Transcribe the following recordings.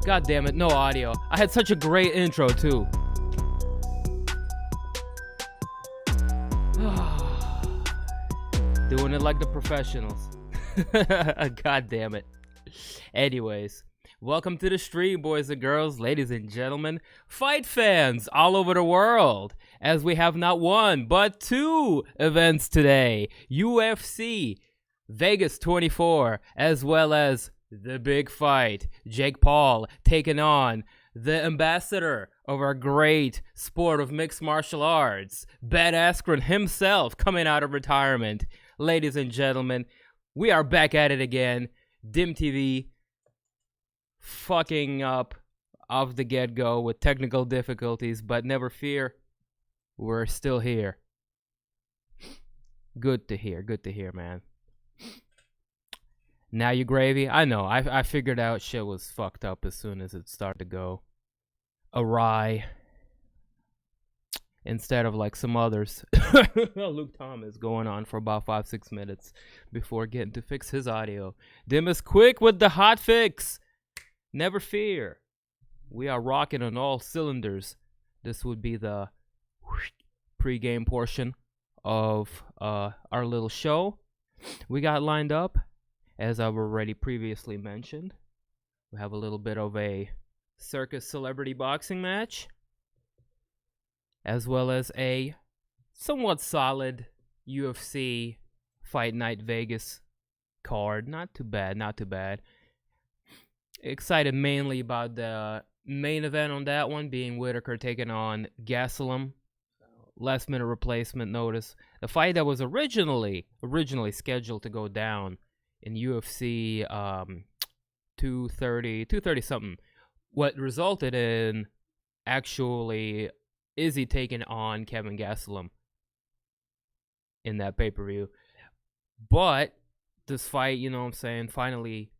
God damn it, no audio. I had such a great intro too. Doing it like the professionals. God damn it. Anyways, welcome to the stream, boys and girls, ladies and gentlemen, fight fans all over the world, as we have not one, but two events today. UFC Vegas 24, as well as the big fight. Jake Paul taking on the ambassador of our great sport of mixed martial arts, Ben Askren himself, coming out of retirement. Ladies and gentlemen, we are back at it again. Dim TV fucking up off the get-go with technical difficulties, but never fear, we're still here. Good to hear, man. Now you gravy? I know, I figured out shit was fucked up as soon as it started to go awry. Instead of like some others. Luke Thomas going on for about 5-6 minutes before getting to fix his audio. Dim is quick with the hot fix. Never fear. We are rocking on all cylinders. This would be the pre-game portion of our little show we got lined up. As I've already previously mentioned, we have a little bit of a circus celebrity boxing match, as well as a somewhat solid UFC Fight Night Vegas card. Not too bad, not too bad. Excited mainly about the main event on that one, being Whittaker taking on Gastelum. Last minute replacement notice. The fight that was originally scheduled to go down in UFC 230 something. What resulted in actually Izzy taking on Kelvin Gastelum in that pay-per-view. But this fight, you know what I'm saying, finally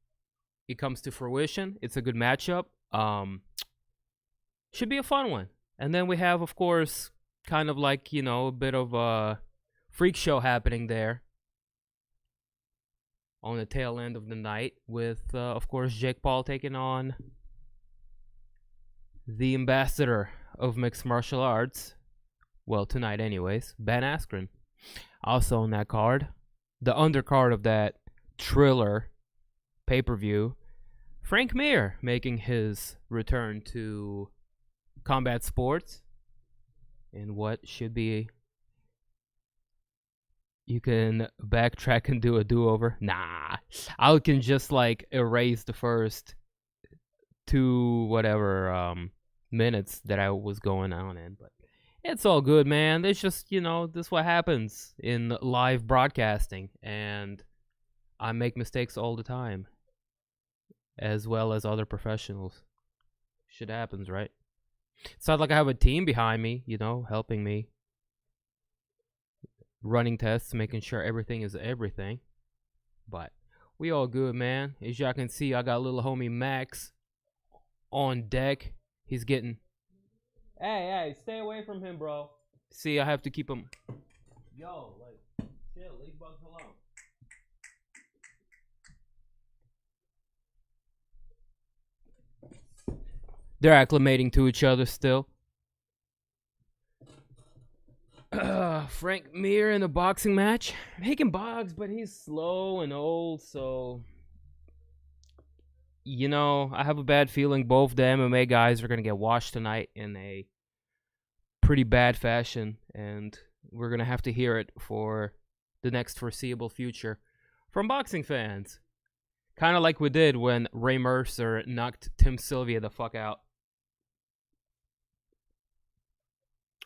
it comes to fruition. It's a good matchup. Should be a fun one. And then we have, of course, kind of like, you know, a bit of a freak show happening there on the tail end of the night with, of course, Jake Paul taking on the ambassador of mixed martial arts. Well, tonight anyways, Ben Askren. Also on that card, the undercard of that Triller pay-per-view, Frank Mir making his return to combat sports in what should be, you can backtrack and do a do-over. Nah, I can just like erase the first two minutes that I was going on in, but it's all good, man. It's just, you know, this is what happens in live broadcasting, and I make mistakes all the time, as well as other professionals. Shit happens, right? It's not like I have a team behind me, you know, helping me. Running tests, making sure everything is everything. But we all good, man. As y'all can see, I got little homie Max on deck. He's getting... Hey, stay away from him, bro. See, I have to keep him... Yo, like, chill, leave bugs alone. They're acclimating to each other still. Frank Mir in a boxing match. He can box, but he's slow and old, so... You know, I have a bad feeling both the MMA guys are going to get washed tonight in a pretty bad fashion, and we're going to have to hear it for the next foreseeable future from boxing fans. Kind of like we did when Ray Mercer knocked Tim Sylvia the fuck out.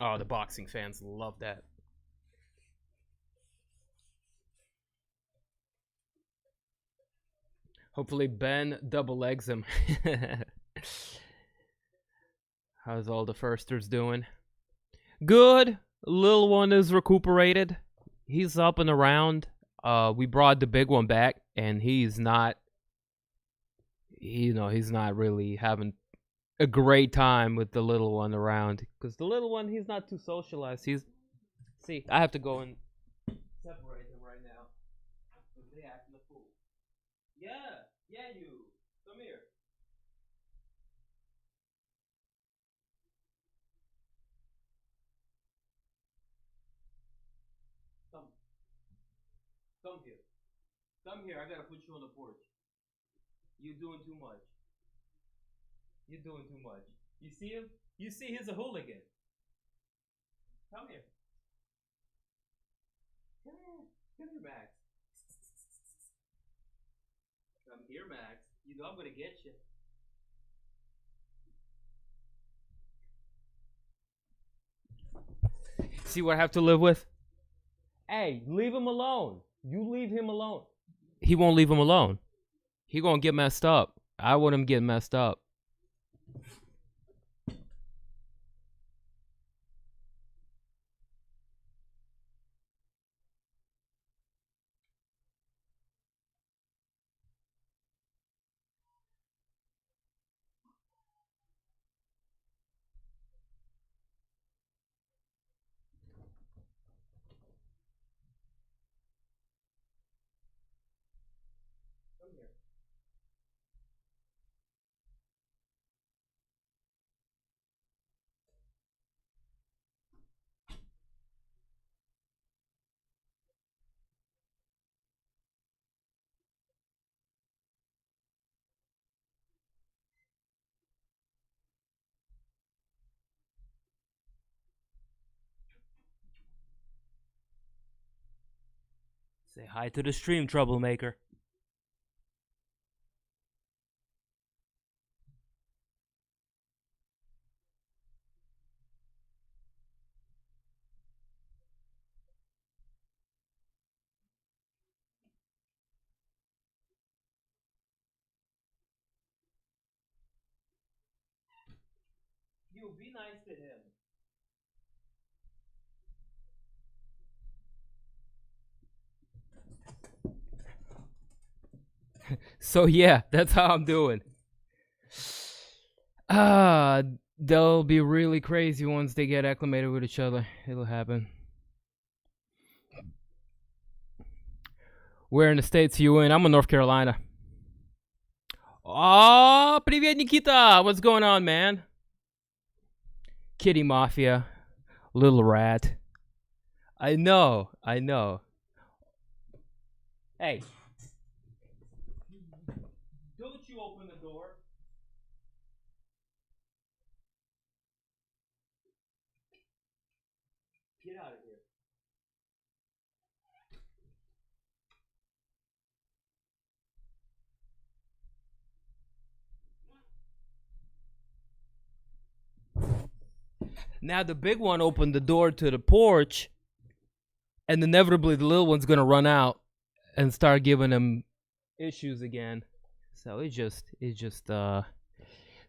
Oh, the boxing fans love that. Hopefully Ben double legs him. How's all the firsters doing? Good. Little one is recuperated. He's up and around. We brought the big one back, and he's not, you know, he's not really having a great time with the little one around, because the little one, he's not too socialized. See, I have to go and separate them right now. They acting a fool. Yeah, you. Come here. here. Come here. I gotta put you on the porch. You're doing too much. You're doing too much. You see him? You see he's a hooligan. Come here. Come here. Come here, Max. Come here, Max. You know I'm gonna get you. See what I have to live with? Hey, leave him alone. You leave him alone. He won't leave him alone. He gonna get messed up. I want him getting messed up. Come here. Say hi to the stream, troublemaker. You be nice to him. So yeah, that's how I'm doing. They'll be really crazy once they get acclimated with each other. It'll happen. Where in the States you in? I'm in North Carolina. Oh, привет, Nikita. What's going on, man? Kitty Mafia. Little rat. I know. Hey. Don't you open the door. Get out of here. Now the big one opened the door to the porch, and inevitably the little one's gonna run out and start giving him issues again. So it's just they're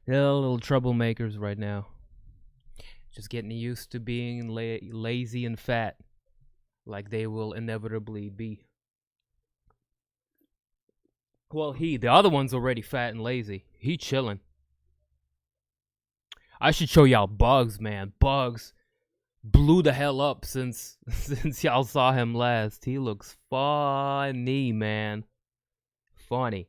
little troublemakers right now. Just getting used to being lazy and fat, like they will inevitably be. Well, the other one's already fat and lazy. He chilling. I should show y'all Bugs, man. Bugs blew the hell up since y'all saw him last. He looks funny, man. Funny.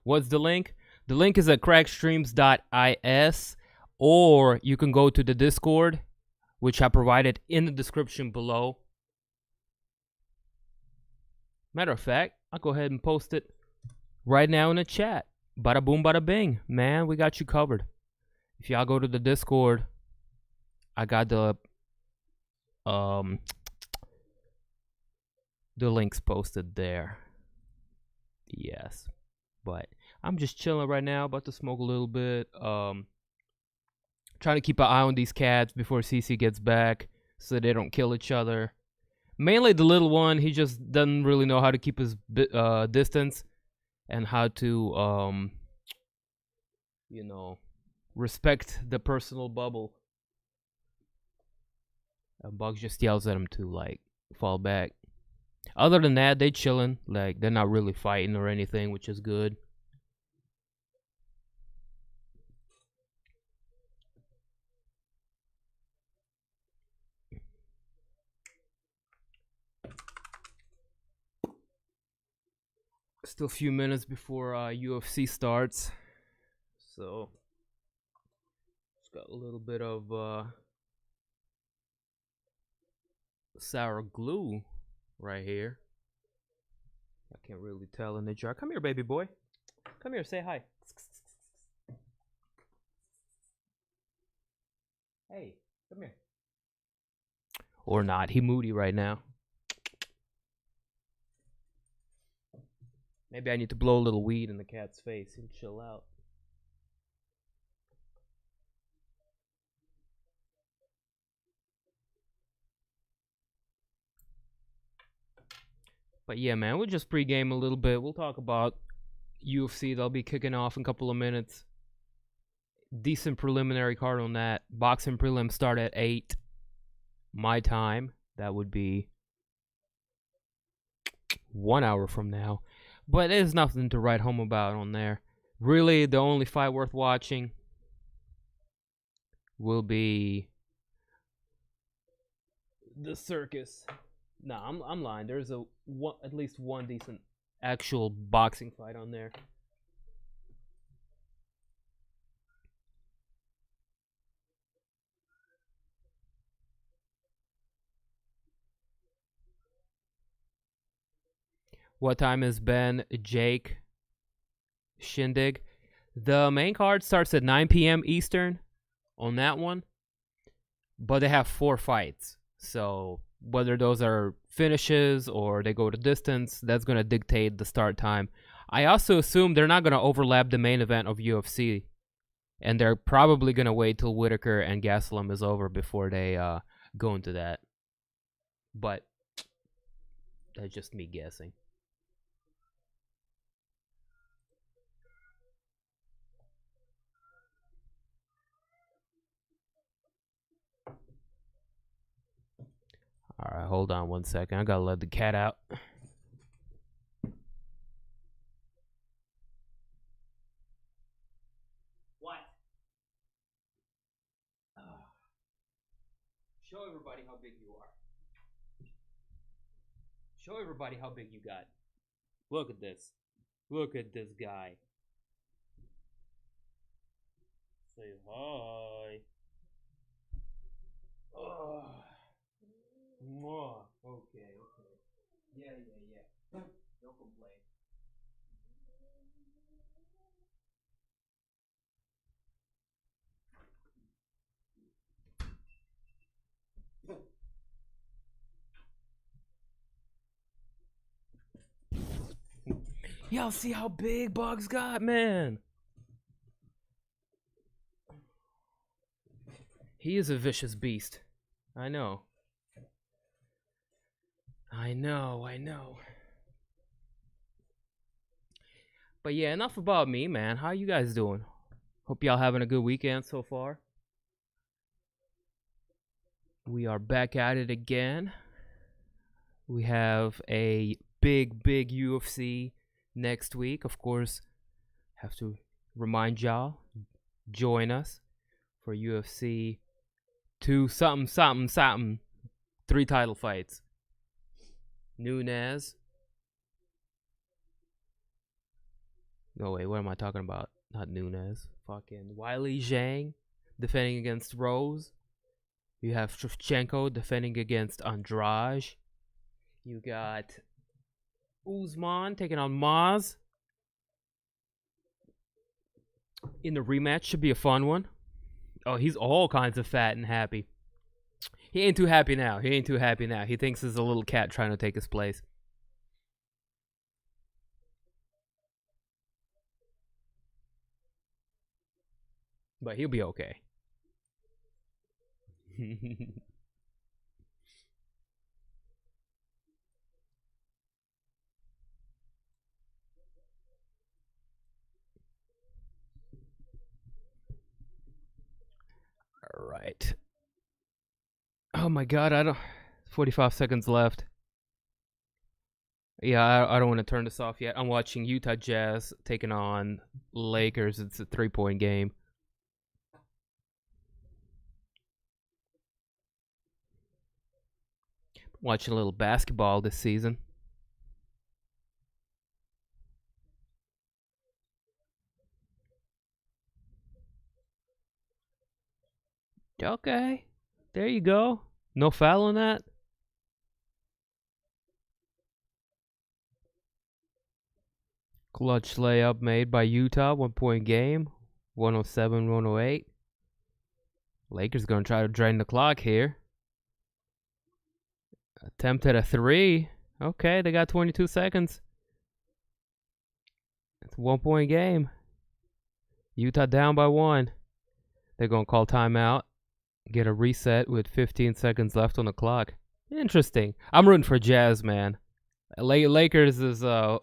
What's the link? The link is at crackstreams.is, or you can go to the Discord, which I provided in the description below. Matter of fact, I'll go ahead and post it right now in the chat. Bada boom, bada bing. Man, we got you covered. If y'all go to the Discord, I got the links posted there. Yes. But I'm just chilling right now, about to smoke a little bit. Trying to keep an eye on these cats before CC gets back so they don't kill each other. Mainly the little one, he just doesn't really know how to keep his distance and how to, you know, respect the personal bubble. And Bugs just yells at him to, like, fall back. Other than that, they chilling. Like, they're not really fighting or anything, which is good. Still a few minutes before UFC starts. So, just got a little bit of sour glue right here. I can't really tell in the jar. Come here, baby boy. Come here, say hi. Hey, come here. Or not. He moody right now. Maybe I need to blow a little weed in the cat's face and chill out. But yeah, man, we'll just pregame a little bit. We'll talk about UFC. They'll be kicking off in a couple of minutes. Decent preliminary card on that. Boxing prelims start at 8 my time. That would be 1 hour from now. But there's nothing to write home about on there. Really, the only fight worth watching will be the circus. No, I'm lying. There's at least one decent actual boxing fight on there. What time is Ben Jake Shindig? The main card starts at 9 p.m. Eastern on that one, but they have 4 fights. So whether those are finishes or they go to distance, that's going to dictate the start time. I also assume they're not going to overlap the main event of UFC, and they're probably going to wait till Whittaker and Gastelum is over before they go into that. But that's just me guessing. All right, hold on 1 second. I gotta let the cat out. What? Show everybody how big you are. Show everybody how big you got. Look at this. Look at this guy. Say hi. Oh. Okay. Yeah. Don't complain. Y'all see how big Bug's got, man. He is a vicious beast. I know. But yeah, enough about me, man. How you guys doing? Hope y'all having a good weekend so far. We are back at it again. We have a big UFC next week. Of course, have to remind y'all, join us for UFC 2 something. 3 title fights. Nunes. No, wait, what am I talking about? Not Nunes. Fucking Wiley Zhang defending against Rose. You have Shevchenko defending against Andrade. You got Usman taking on Maz. In the rematch, should be a fun one. Oh, he's all kinds of fat and happy. He ain't too happy now. He thinks there's a little cat trying to take his place. But he'll be okay. All right. Oh my god, 45 seconds left. Yeah, I don't want to turn this off yet. I'm watching Utah Jazz taking on Lakers. It's a 3-point game. Watching a little basketball this season. Okay. There you go. No foul on that. Clutch layup made by Utah. 1 point game. 107-108. Lakers going to try to drain the clock here. Attempted a 3. Okay, they got 22 seconds. It's a 1 point game. Utah down by 1. They're going to call timeout. Get a reset with 15 seconds left on the clock. Interesting. I'm rooting for Jazz, man. Lakers is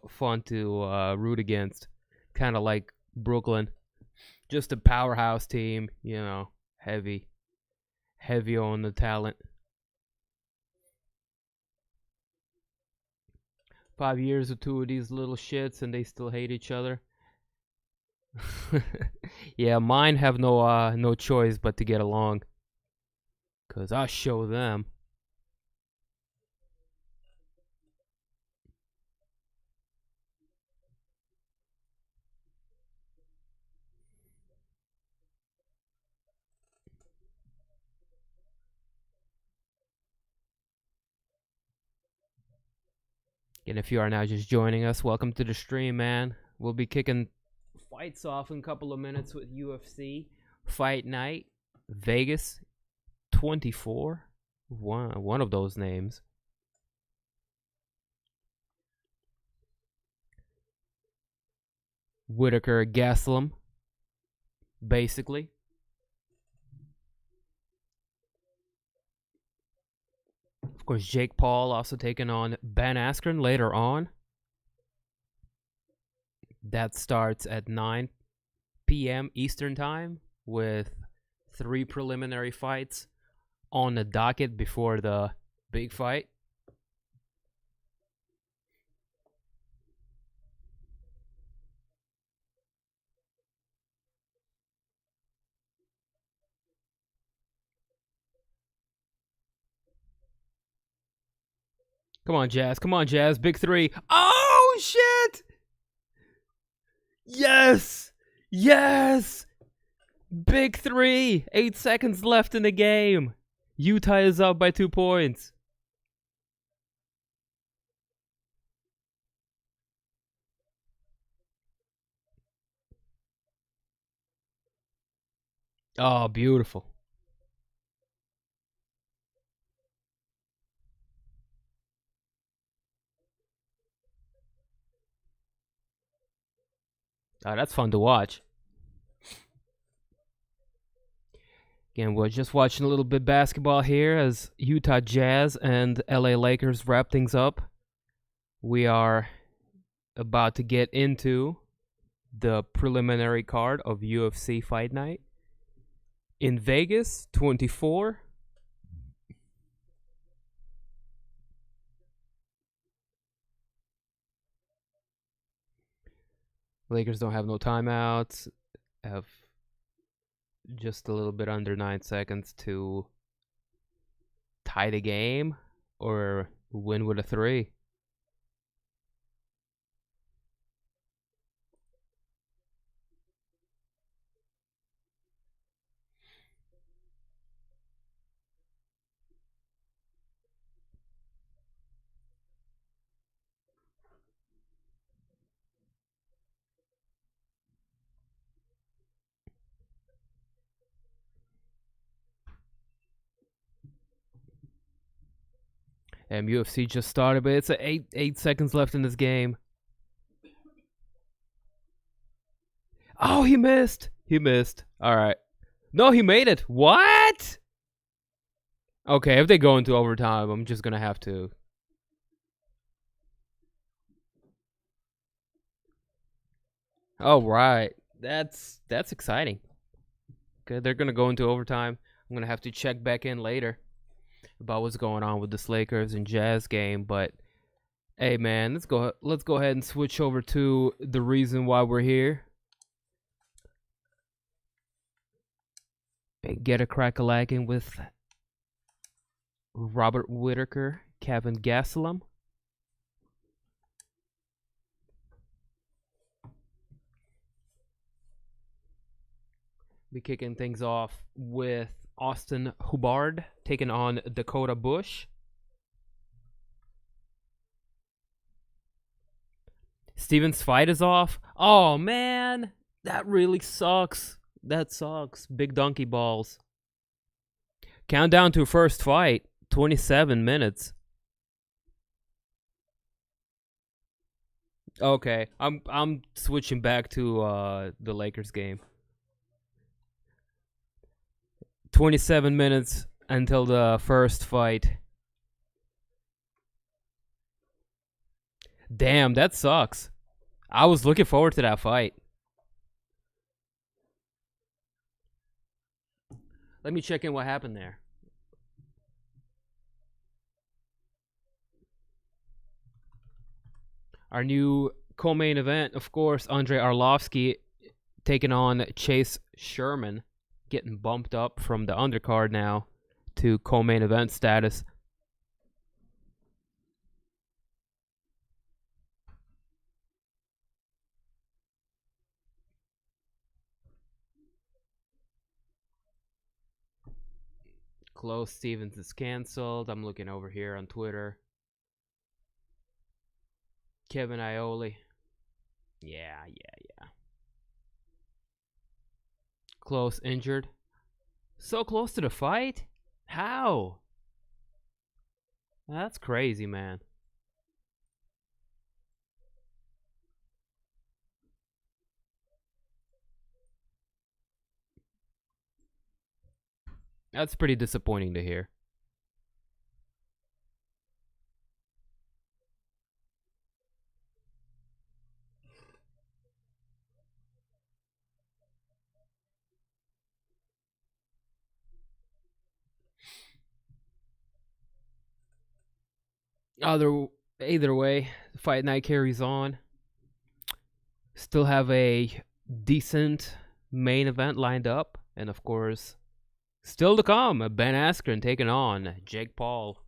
fun to root against. Kind of like Brooklyn. Just a powerhouse team, you know, heavy on the talent. 5 years with 2 of these little shits and they still hate each other. Yeah, mine have no choice but to get along. 'Cause I'll show them. And if you are now just joining us, welcome to the stream, man. We'll be kicking fights off in a couple of minutes with UFC Fight Night Vegas 24. One of those names. Whittaker Gastelum, basically. Of course, Jake Paul also taking on Ben Askren later on. That starts at 9 p.m. Eastern Time with 3 preliminary fights on the docket before the big fight. Come on, Jazz. Come on, Jazz. Big 3. Oh, shit! Yes! Yes! Big 3. 8 seconds left in the game. Utah is up by 2 points. Oh, beautiful. Oh, that's fun to watch. Again, we're just watching a little bit basketball here as Utah Jazz and LA Lakers wrap things up. We are about to get into the preliminary card of UFC Fight Night in Vegas 24. Lakers don't have no timeouts. Have just a little bit under 9 seconds to tie the game or win with a 3. And UFC just started, but it's 8 seconds left in this game. Oh, he missed. He missed. All right. No, he made it. What? Okay, if they go into overtime, I'm just going to have to. All right. That's exciting. Okay, they're going to go into overtime. I'm going to have to check back in later about what's going on with this Lakers and Jazz game, but hey man, let's go ahead and switch over to the reason why we're here. And get a crack-a-lacking with Robert Whittaker, Kelvin Gastelum. Be kicking things off with Austin Hubbard taking on Dakota Bush. Steven's fight is off. Oh man, that really sucks. That sucks. Big donkey balls. Countdown to first fight. 27 minutes. Okay, I'm switching back to the Lakers game. 27 minutes until the first fight. Damn, that sucks. I was looking forward to that fight. Let me check in what happened there. Our new co-main event, of course, Andrei Arlovski taking on Chase Sherman, getting bumped up from the undercard now to co-main event status. Klose Stevens is canceled. I'm looking over here on Twitter. Kevin Iole. Yeah. Klose injured. So close to the fight? How? That's crazy, man. That's pretty disappointing to hear. Either way, the fight night carries on. Still have a decent main event lined up, and of course, still to come, Ben Askren taking on Jake Paul.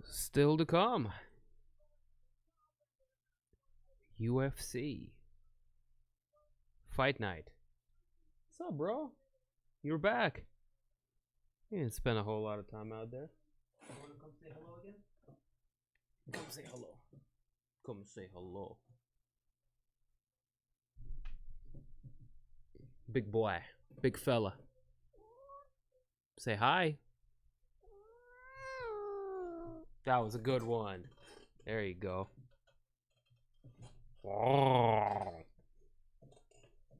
Still to come. UFC Fight Night. What's up, bro? You're back. You didn't spend a whole lot of time out there. You wanna come say hello again? Come say hello. Come say hello. Big boy. Big fella. Say hi. That was a good one. There you go. Oh.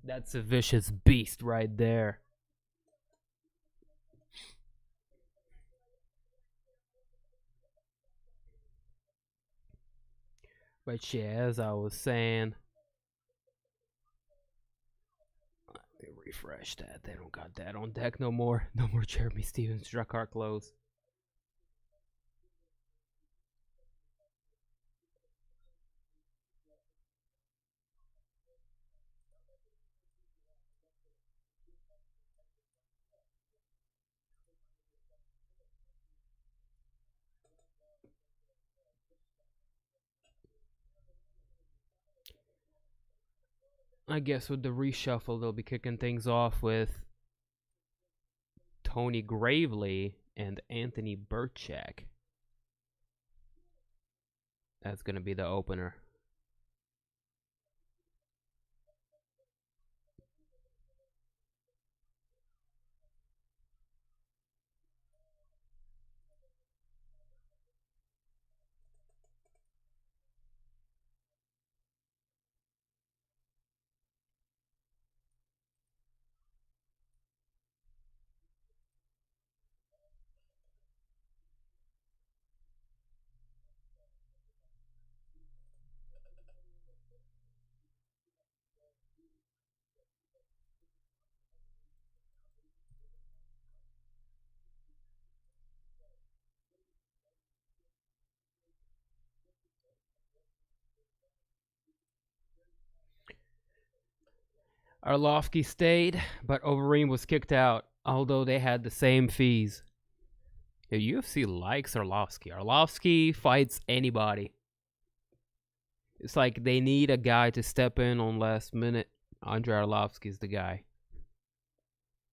That's a vicious beast right there. But yeah, as I was saying, they refreshed that. They don't got that on deck no more. No more Jeremy Stevens, Drakkar Klose. I guess with the reshuffle, they'll be kicking things off with Tony Gravely and Anthony Burchak. That's going to be the opener. Arlovski stayed, but Overeem was kicked out, although they had the same fees. The UFC likes Arlovski. Arlovski fights anybody. It's like they need a guy to step in on last minute. Andrei Arlovski's the guy.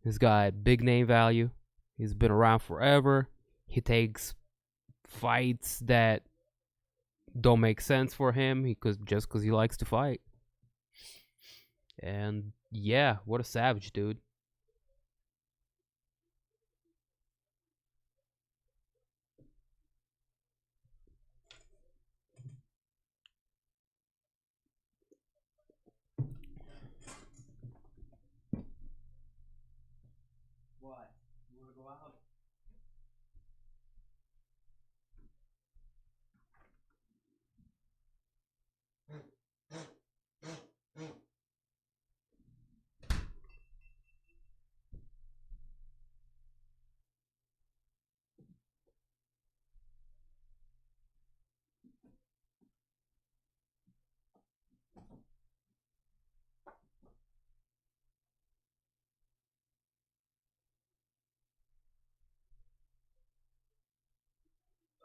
This guy had big name value. He's been around forever. He takes fights that don't make sense for him just because he likes to fight. And yeah, what a savage, dude. What? You want to go out?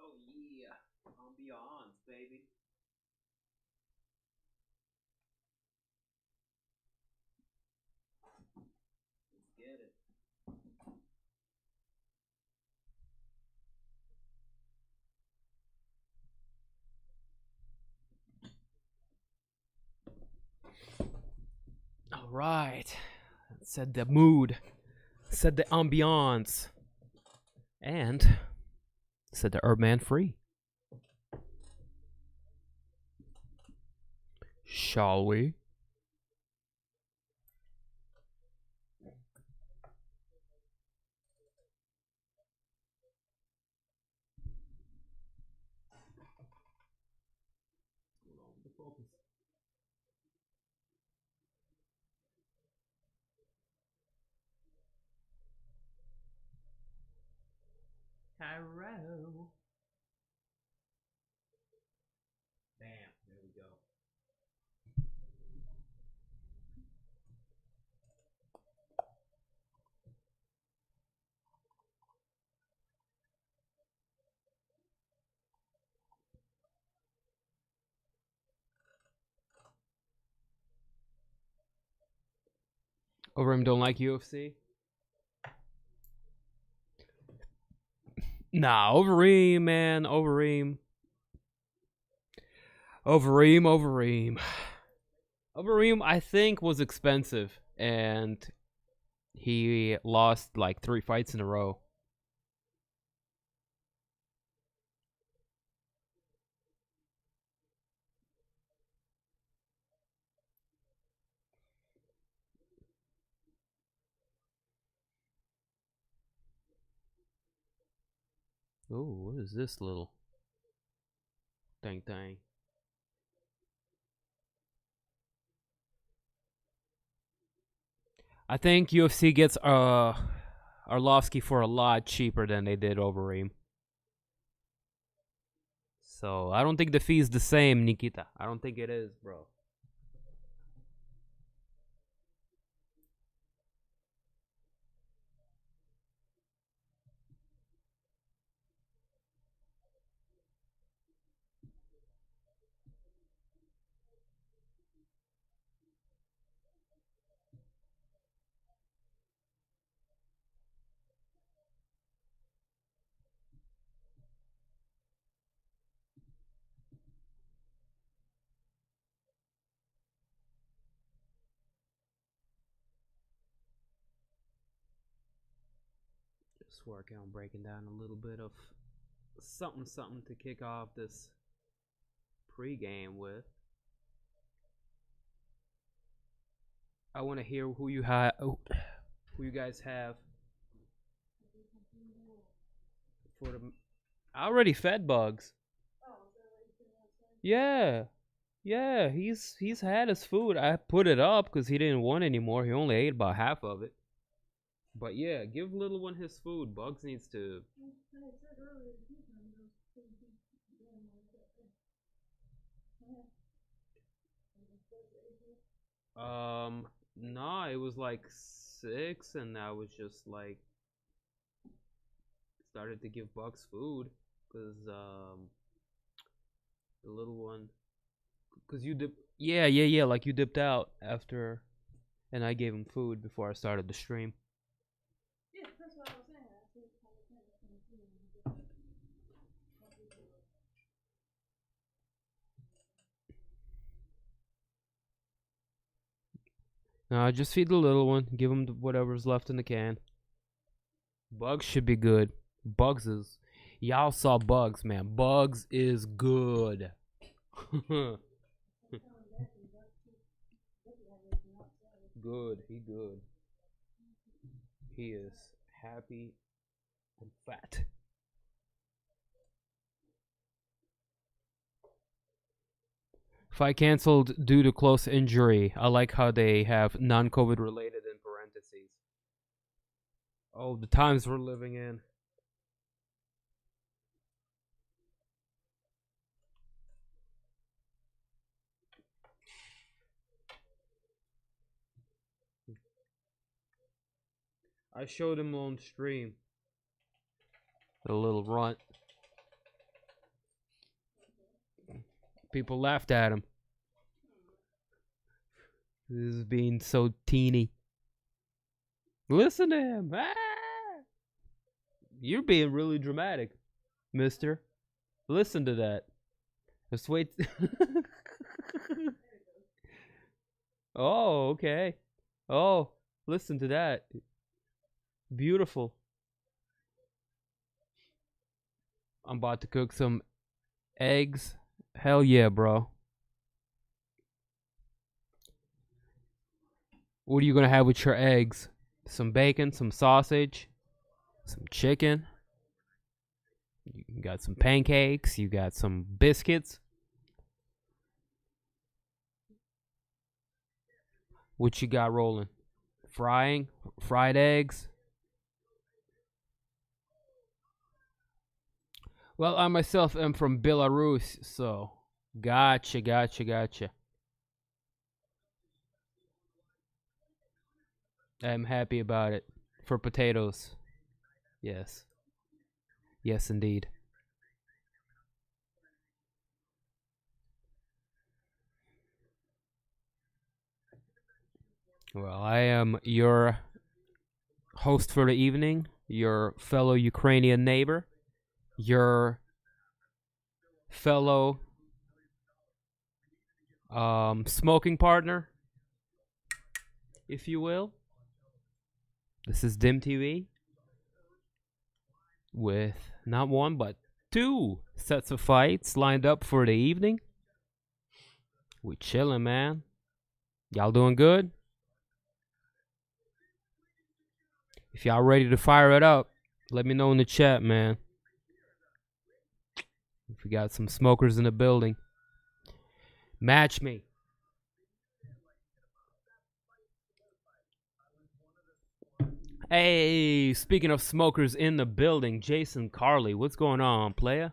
Oh yeah, ambiance, baby. Let's get it. All right, set the mood, set the ambiance, and set the herb man free. Shall we? Hello. Bam, there we go. Overeem don't like UFC? Nah, Overeem, man, Overeem. Overeem, I think, was expensive, and he lost like 3 fights in a row. Oh, what is this little thing? I think UFC gets Arlovski for a lot cheaper than they did Overeem. So I don't think the fee is the same, Nikita. I don't think it is, bro. Just working on breaking down a little bit of something to kick off this pregame with. I want to hear who you guys have for the. I already fed Bugs. Yeah, yeah, he's had his food. I put it up because he didn't want any more. He only ate about half of it. But yeah, give little one his food. Bugs needs to. No, it was like 6, and I was just like started to give Bucks food because the little one, because you dip, yeah, like you dipped out after, and I gave him food before I started the stream. Yeah, that's what I was saying. No, just feed the little one. Give him whatever's left in the can. Bugs should be good. Bugs is... Y'all saw Bugs, man. Bugs is good. Good. He good. He is happy and fat. Fight canceled due to close injury. I like how they have non-COVID related in parentheses. Oh, the times we're living in. I showed him on stream. A little runt. People laughed at him. This is being so teeny. Listen to him. Ah! You're being really dramatic, mister. Listen to that. Just wait. Oh, okay. Oh, listen to that. Beautiful. I'm about to cook some eggs. Hell yeah, bro. What are you gonna have with your eggs? Some bacon, some sausage, some chicken. You got some pancakes. You got some biscuits. What you got rolling? Fried eggs. Well, I myself am from Belarus, so gotcha. I'm happy about it. For potatoes. Yes. Yes, indeed. Well, I am your host for the evening, your fellow Ukrainian neighbor, your fellow smoking partner, if you will. This is Dim TV with not one but 2 sets of fights lined up for the evening. We chilling, man. Y'all doing good? If y'all ready to fire it up, let me know in the chat, man. If we got some smokers in the building, match me. Hey, speaking of smokers in the building, Jason Carley, what's going on, playa?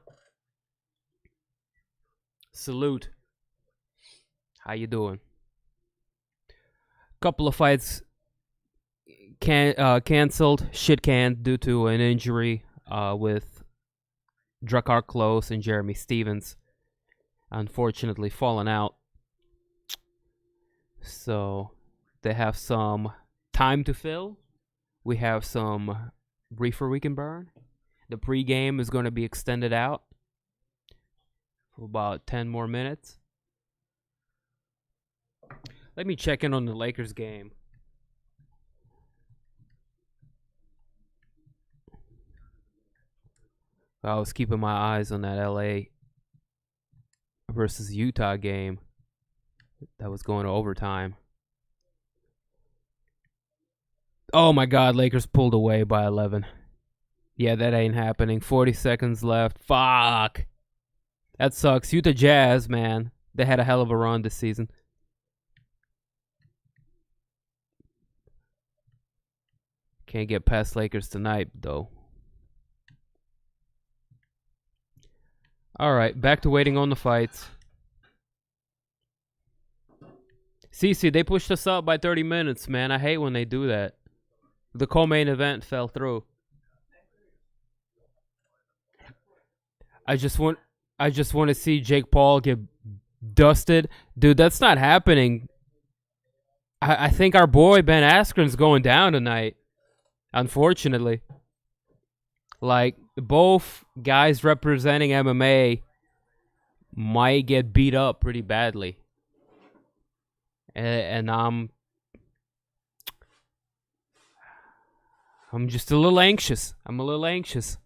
Salute. How you doing? Couple of fights canceled, shit canned due to an injury with Drakkar Klose and Jeremy Stevens, unfortunately fallen out. So they have some time to fill. We have some reefer we can burn. The pregame is going to be extended out for about 10 more minutes. Let me check in on the Lakers game. I was keeping my eyes on that LA versus Utah game that was going to overtime. Oh my God, Lakers pulled away by 11. Yeah, that ain't happening. 40 seconds left. Fuck. That sucks. Utah Jazz, man. They had a hell of a run this season. Can't get past Lakers tonight, though. Alright, back to waiting on the fights. CC, they pushed us up by 30 minutes, man. I hate when they do that. The co-main event fell through. I just want to see Jake Paul get dusted. Dude, that's not happening. I think our boy Ben Askren's going down tonight. Unfortunately. Like, both guys representing MMA might get beat up pretty badly. And I'm just a little anxious. I'm a little anxious.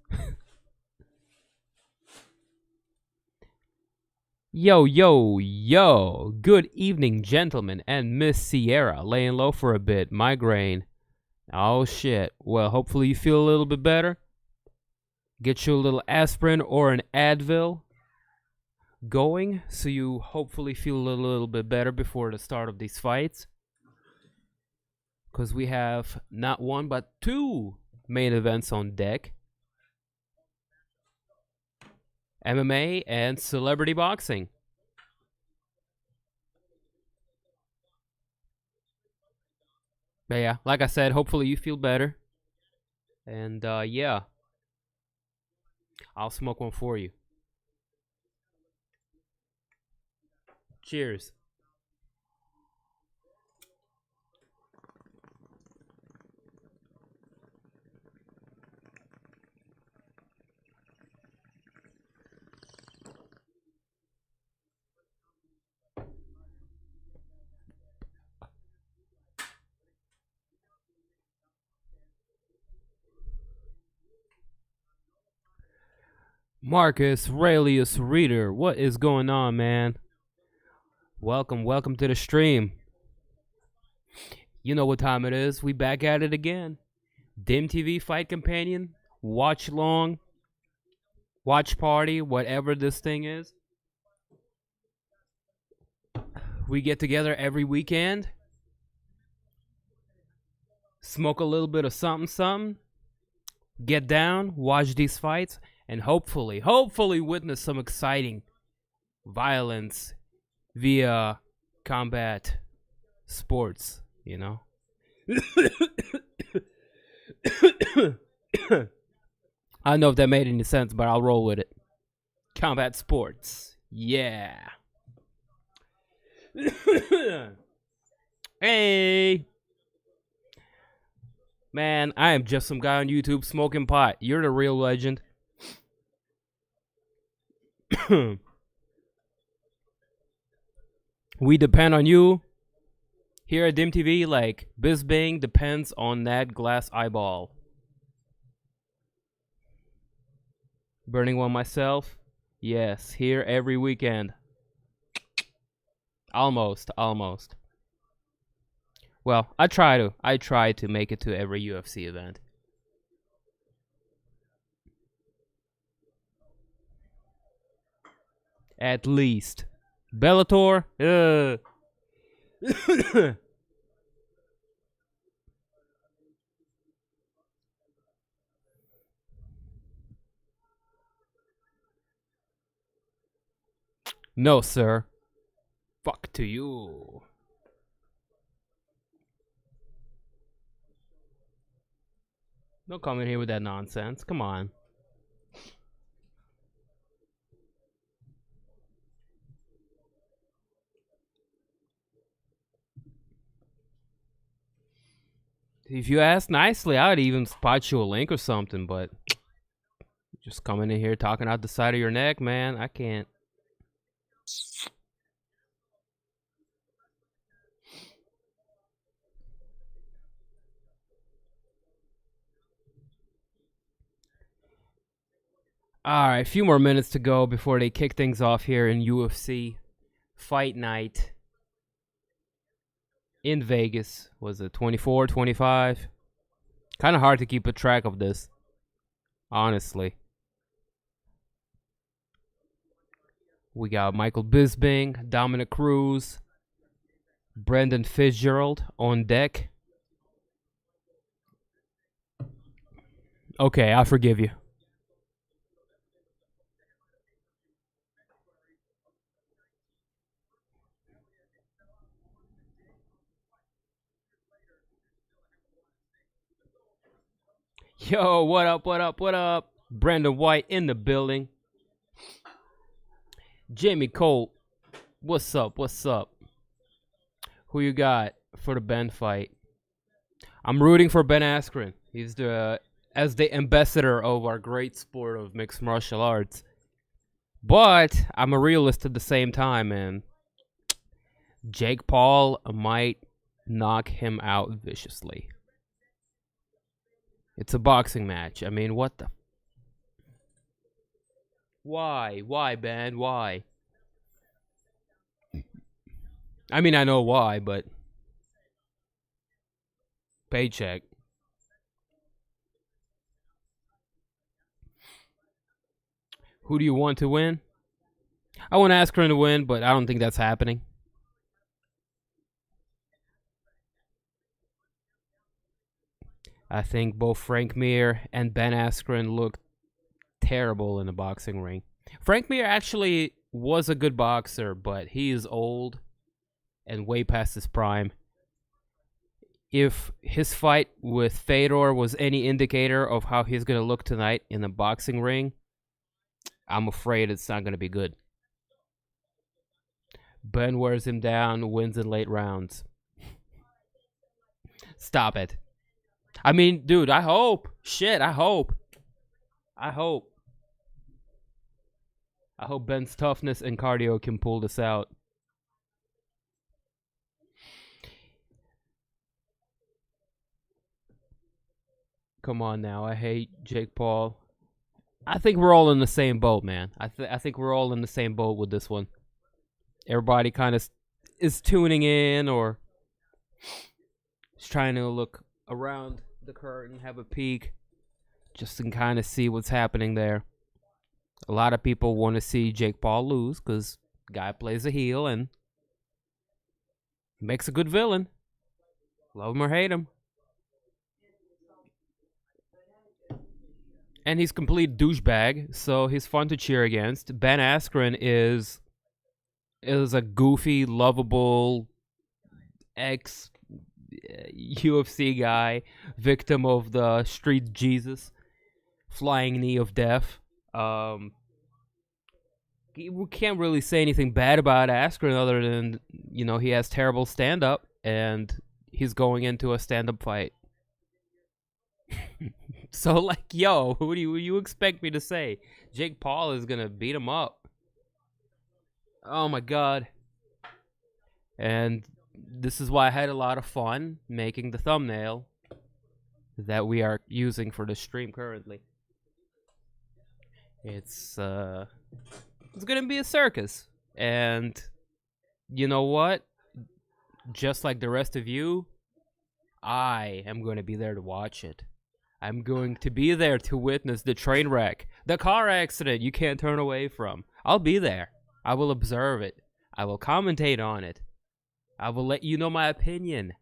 Yo, yo, yo. Good evening, gentlemen and Miss Sierra. Laying low for a bit. Migraine. Oh, shit. Well, hopefully you feel a little bit better. Get you a little aspirin or an Advil going, so you hopefully feel a little bit better before the start of these fights. Because we have not one, but two main events on deck. MMA and celebrity boxing. But yeah, like I said, hopefully you feel better. And yeah, I'll smoke one for you. Cheers. Marcus Aurelius Reader, what is going on, man? Welcome to the stream. You know what time it is. We back at it again. Dim TV Fight Companion, watch long, watch party, whatever this thing is. We get together every weekend, smoke a little bit of something, get down, watch these fights, and hopefully witness some exciting violence via combat sports, you know? I don't know if that made any sense, but I'll roll with it. Combat sports. Yeah. Hey. Man, I am just some guy on YouTube smoking pot. You're the real legend. We depend on you. Here at Dim TV, like, Bisbing depends on that glass eyeball. Burning one myself? Yes, here every weekend. Almost. Well, I try to make it to every UFC event. At least. Bellator? No, sir. Fuck to you. Don't come in here with that nonsense. Come on. If you ask nicely, I would even spot you a link or something, but just coming in here talking out the side of your neck, man, I can't. Alright, a few more minutes to go before they kick things off here in UFC Fight Night in Vegas. Was it 24, 25? Kind of hard to keep a track of this, honestly. We got Michael Bisping, Dominic Cruz, Brendan Fitzgerald on deck. Okay, I forgive you. Yo, what up, what up, what up? Brandon White in the building. Jamie Colt, what's up, what's up? Who you got for the Ben fight? I'm rooting for Ben Askren. He's as the ambassador of our great sport of mixed martial arts. But I'm a realist at the same time, man. Jake Paul might knock him out viciously. It's a boxing match. I mean, what the... Why? Why, Ben? Why? I mean, I know why, but... Paycheck. Who do you want to win? I want Askren to win, but I don't think that's happening. I think both Frank Mir and Ben Askren looked terrible in the boxing ring. Frank Mir actually was a good boxer, but he is old and way past his prime. If his fight with Fedor was any indicator of how he's going to look tonight in the boxing ring, I'm afraid it's not going to be good. Ben wears him down, wins in late rounds. Stop it. I mean, dude, I hope. Shit, I hope. I hope Ben's toughness and cardio can pull this out. Come on now, I hate Jake Paul. I think we're all in the same boat, man. I think we're all in the same boat with this one. Everybody kind of is tuning in or is trying to look around the curtain, have a peek, just to kind of see what's happening there. A lot of people want to see Jake Paul lose because guy plays a heel and makes a good villain. Love him or hate him. And he's complete douchebag, so he's fun to cheer against. Ben Askren is a goofy, lovable ex-UFC guy, victim of the street Jesus, flying knee of death. We can't really say anything bad about Askren other than, you know, he has terrible stand-up, and he's going into a stand-up fight. So, like, yo, what do you expect me to say? Jake Paul is going to beat him up. Oh, my God. And this is why I had a lot of fun making the thumbnail that we are using for the stream currently. It's going to be a circus. And you know what? Just like the rest of you, I am going to be there to watch it. I'm going to be there to witness the train wreck, the car accident you can't turn away from. I'll be there. I will observe it. I will commentate on it. I will let you know my opinion.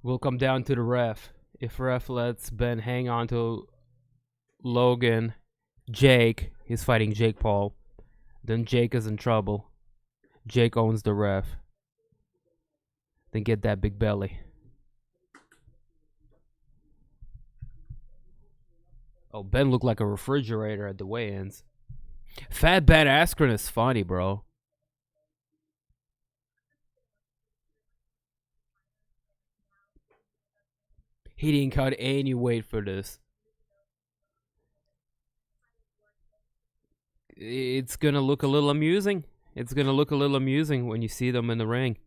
We'll come down to the ref. If ref lets Ben hang on to Logan, Jake, he's fighting Jake Paul, then Jake is in trouble. Jake owns the ref. Then get that big belly. Oh, Ben looked like a refrigerator at the weigh-ins. Fat Ben Askren is funny, bro. He didn't cut any weight for this. It's going to look a little amusing. It's going to look a little amusing when you see them in the ring.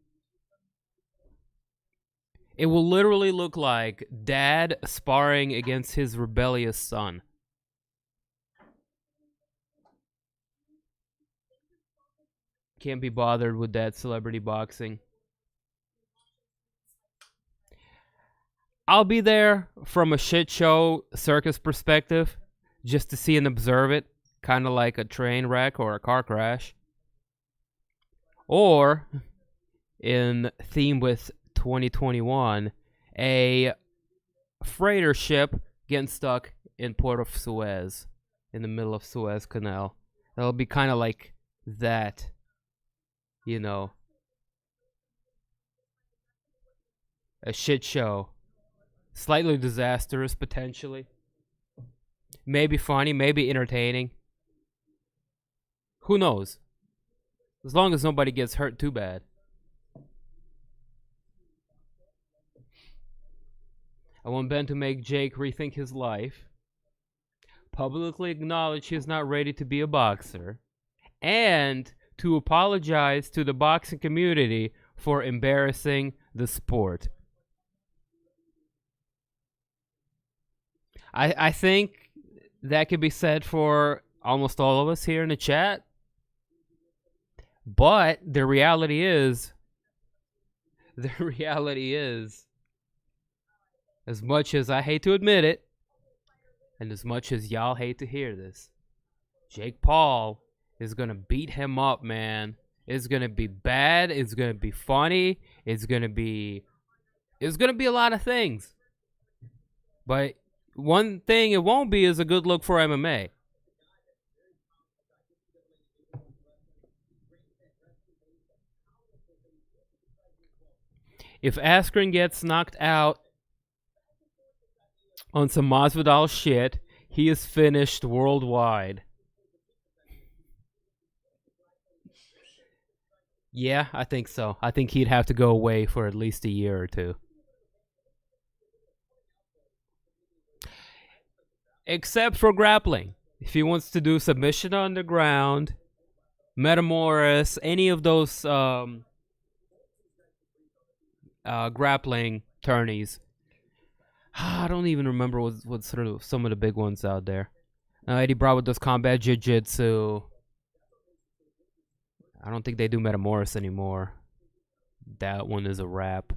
It will literally look like dad sparring against his rebellious son. Can't be bothered with that celebrity boxing. I'll be there from a shit show circus perspective just to see and observe it. Kind of like a train wreck or a car crash. Or, in theme with 2021, a freighter ship getting stuck in Port of Suez, in the middle of Suez Canal. That'll be kind of like that. you know, a shit show. Slightly disastrous, potentially. Maybe funny, maybe entertaining. Who knows? As long as nobody gets hurt too bad. I want Ben to make Jake rethink his life, publicly acknowledge he's not ready to be a boxer, and to apologize to the boxing community for embarrassing the sport. I think that could be said for almost all of us here in the chat. But the reality is, as much as I hate to admit it, and as much as y'all hate to hear this, Jake Paul is going to beat him up, man. It's going to be bad. It's going to be funny. It's going to be a lot of things. But one thing it won't be is a good look for MMA. If Askren gets knocked out on some Masvidal shit, he is finished worldwide. Yeah, I think so. I think he'd have to go away for at least a year or two. Except for grappling. If he wants to do submission on the ground, Metamoris, any of those grappling tourneys. I don't even remember what sort of some of the big ones out there. Eddie Bravo does combat jiu-jitsu. I don't think they do Metamoris anymore. That one is a wrap.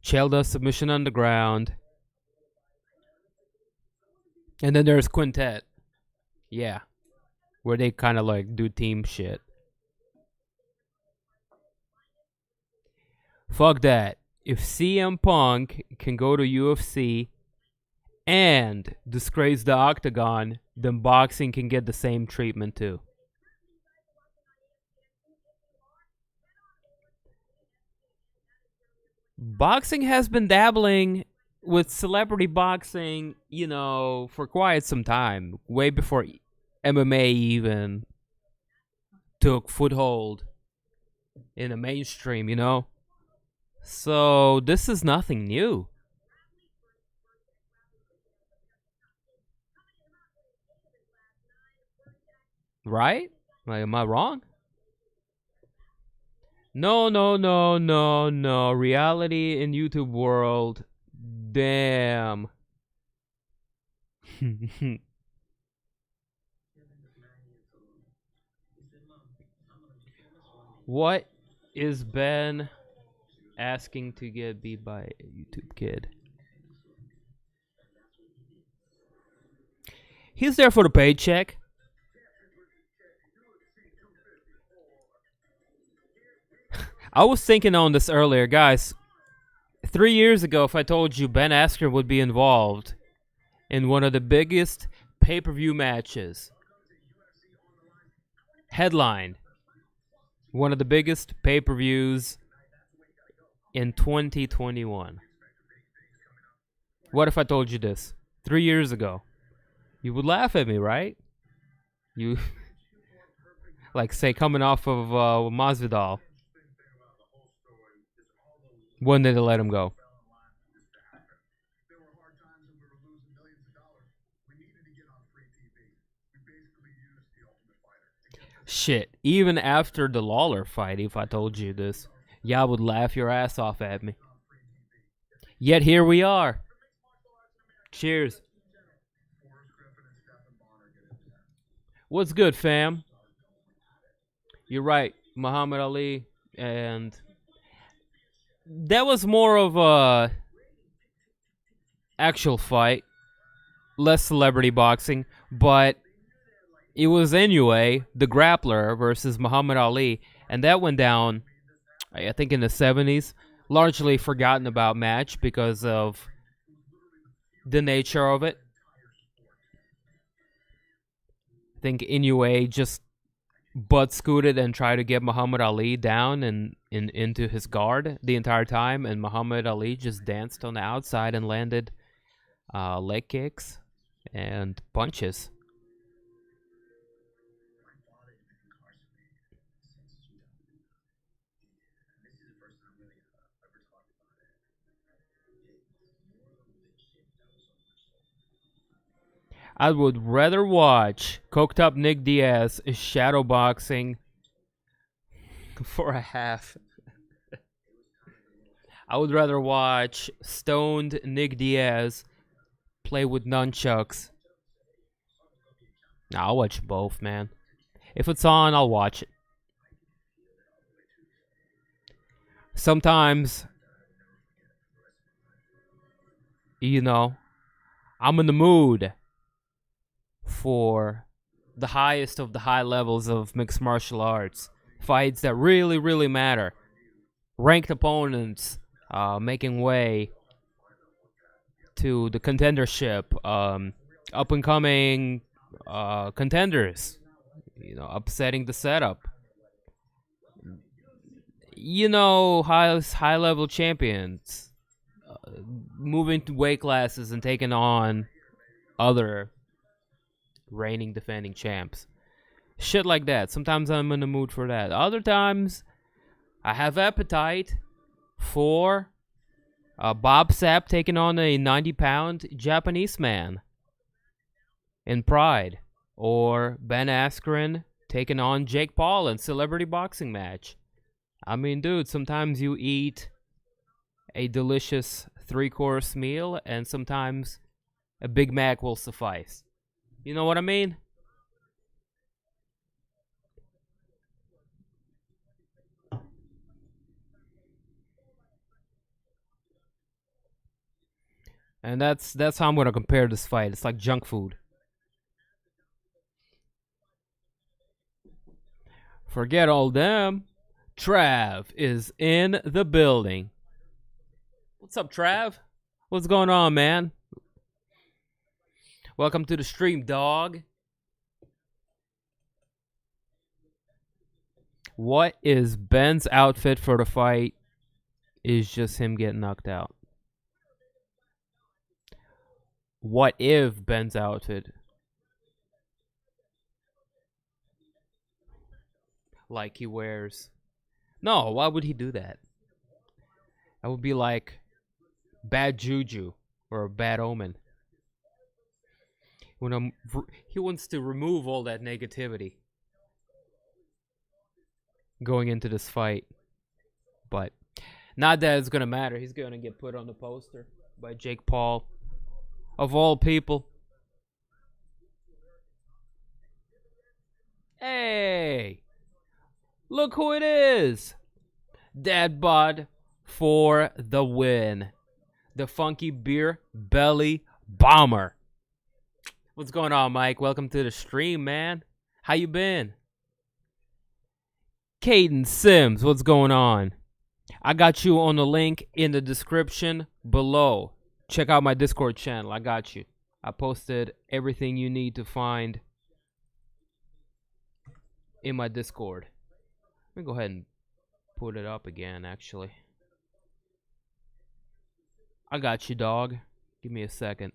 Chael does submission on the ground. And then there's Quintet. Yeah. Where they kind of like do team shit. Fuck that. If CM Punk can go to UFC and disgrace the octagon, then boxing can get the same treatment too. Boxing has been dabbling with celebrity boxing, you know, for quite some time. Way before MMA even took foothold in the mainstream, you know? So this is nothing new. Right? Like, am I wrong? No. Reality in YouTube world. Damn. What is Ben asking to get beat by a YouTube kid? He's there for the paycheck. I was thinking on this earlier, guys. 3 years ago, if I told you Ben Askren would be involved in one of the biggest pay-per-view matches, headlined one of the biggest pay-per-views in 2021. What if I told you this 3 years ago? You would laugh at me, right? You, like, say, coming off of Masvidal. When did they let him go? Shit, even after the Lawler fight, if I told you this, y'all would laugh your ass off at me. Yet here we are. Cheers. What's good, fam? You're right, Muhammad Ali, and that was more of a actual fight, less celebrity boxing, but it was anyway the grappler versus Muhammad Ali, and that went down, I think, in the 70s. Largely forgotten about match because of the nature of it. I think Inoue just butt scooted and tried to get Muhammad Ali down and into his guard the entire time, and Muhammad Ali just danced on the outside and landed leg kicks and punches. I would rather watch coked up Nick Diaz shadowboxing for a half. I would rather watch stoned Nick Diaz play with nunchucks. Nah, I'll watch both, man. If it's on, I'll watch it. Sometimes, you know, I'm in the mood for the highest of the high levels of mixed martial arts. Fights that really, really matter. Ranked opponents making way to the contendership. Up-and-coming contenders. You know, upsetting the setup. You know, high-level champions. Moving to weight classes and taking on other reigning defending champs. Shit like that. Sometimes I'm in the mood for that. Other times, I have appetite for Bob Sapp taking on a 90-pound Japanese man in Pride. Or Ben Askren taking on Jake Paul in celebrity boxing match. I mean, dude, sometimes you eat a delicious 3-course meal and sometimes a Big Mac will suffice. You know what I mean? And that's how I'm going to compare this fight. It's like junk food. Forget all them. Trav is in the building. What's up, Trav? What's going on, man? Welcome to the stream, dog. What is Ben's outfit for the fight? Is just him getting knocked out. What if Ben's outfit? Like he wears. No, why would he do that? That would be like bad juju or a bad omen. He wants to remove all that negativity going into this fight. But not that it's going to matter. He's going to get put on the poster by Jake Paul. Of all people. Hey! Look who it is! Dad bod for the win. The Funky Beer Belly Bomber. What's going on, Mike? Welcome to the stream, man. How you been? Caden Sims, what's going on? I got you on the link in the description below. Check out my Discord channel. I got you. I posted everything you need to find in my Discord. Let me go ahead and put it up again, actually. I got you, dog. Give me a second.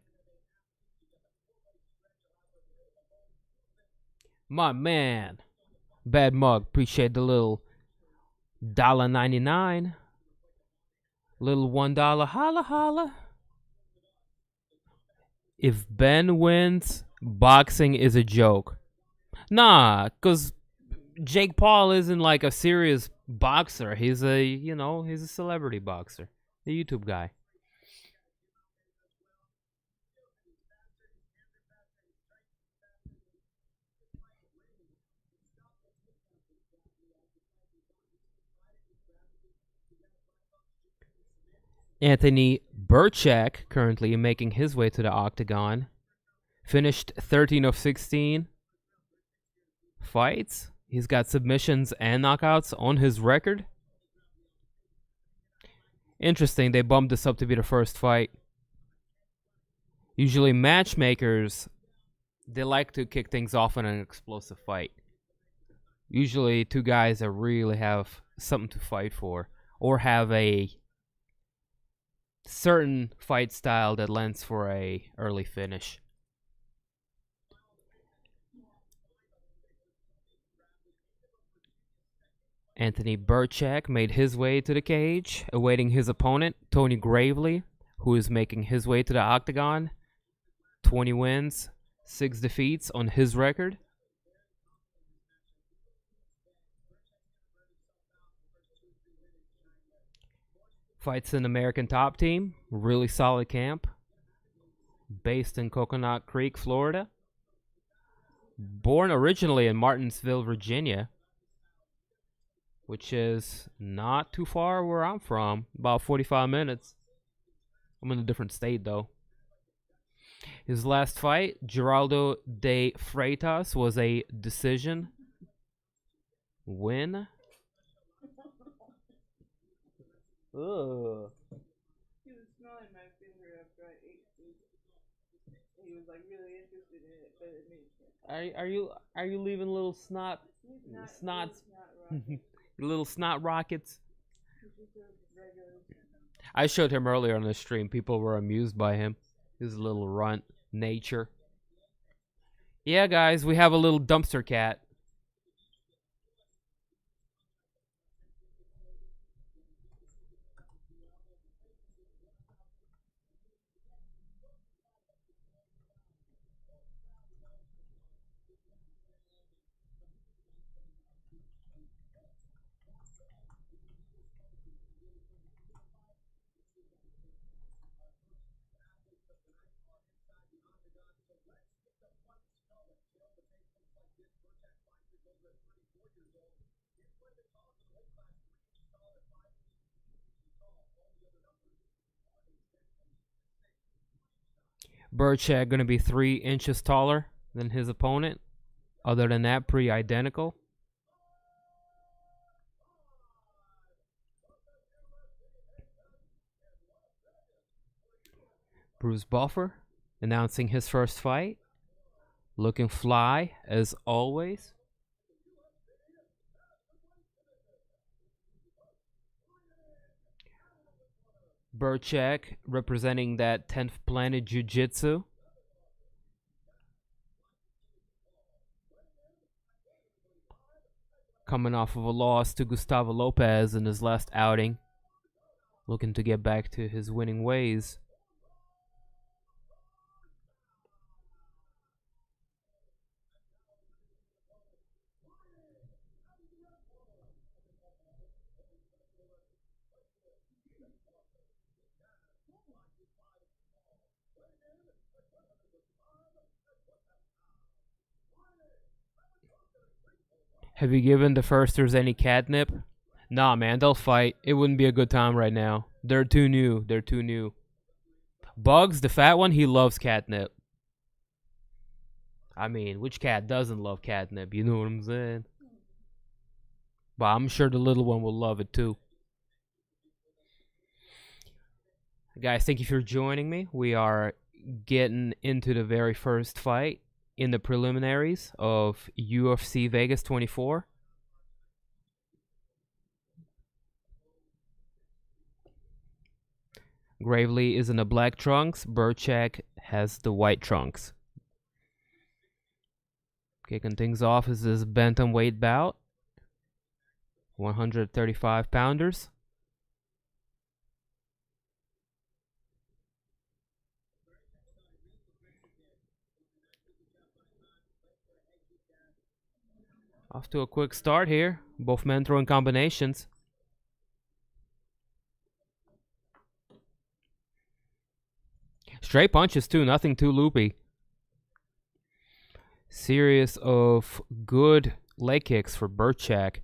My man. Bad Mug. Appreciate the little $1.99. Little $1 holla holla. If Ben wins, boxing is a joke. Nah, because Jake Paul isn't like a serious boxer. He's he's a celebrity boxer. A YouTube guy. Anthony Burchak currently making his way to the octagon. Finished 13 of 16 fights. He's got submissions and knockouts on his record. Interesting, they bumped this up to be the first fight. Usually matchmakers, they like to kick things off in an explosive fight. Usually two guys that really have something to fight for or have a certain fight style that lends for a early finish. Anthony Burchak made his way to the cage, awaiting his opponent, Tony Gravely, who is making his way to the octagon. 20 wins, 6 defeats on his record. Fights in American Top Team, really solid camp. Based in Coconut Creek, Florida. Born originally in Martinsville, Virginia, which is not too far where I'm from, about 45 minutes. I'm in a different state, though. His last fight, Geraldo de Freitas, was a decision win. Ugh. He was smelling my finger after I ate food. He was like really interested in it, but it made sense. Are you leaving little snots, little snot rockets? I showed him earlier on the stream. People were amused by him. His little runt nature. Yeah, guys, we have a little dumpster cat. Burchak going to be 3 inches taller than his opponent. Other than that, pretty identical. Bruce Buffer announcing his first fight. Looking fly as always. Burchak representing that 10th Planet Jiu-Jitsu. Coming off of a loss to Gustavo Lopez in his last outing. Looking to get back to his winning ways. Have you given the firsters any catnip? Nah, man, they'll fight. It wouldn't be a good time right now. They're too new. They're too new. Bugs, the fat one, he loves catnip. I mean, which cat doesn't love catnip? You know what I'm saying? But I'm sure the little one will love it too. Guys, thank you for joining me. We are getting into the very first fight in the preliminaries of UFC Vegas 24. Gravely is in the black trunks. Burchak has the white trunks. Kicking things off is this bantamweight bout. 135 pounders. Off to a quick start here. Both men throwing combinations. Straight punches too, nothing too loopy. Series of good leg kicks for Burchak.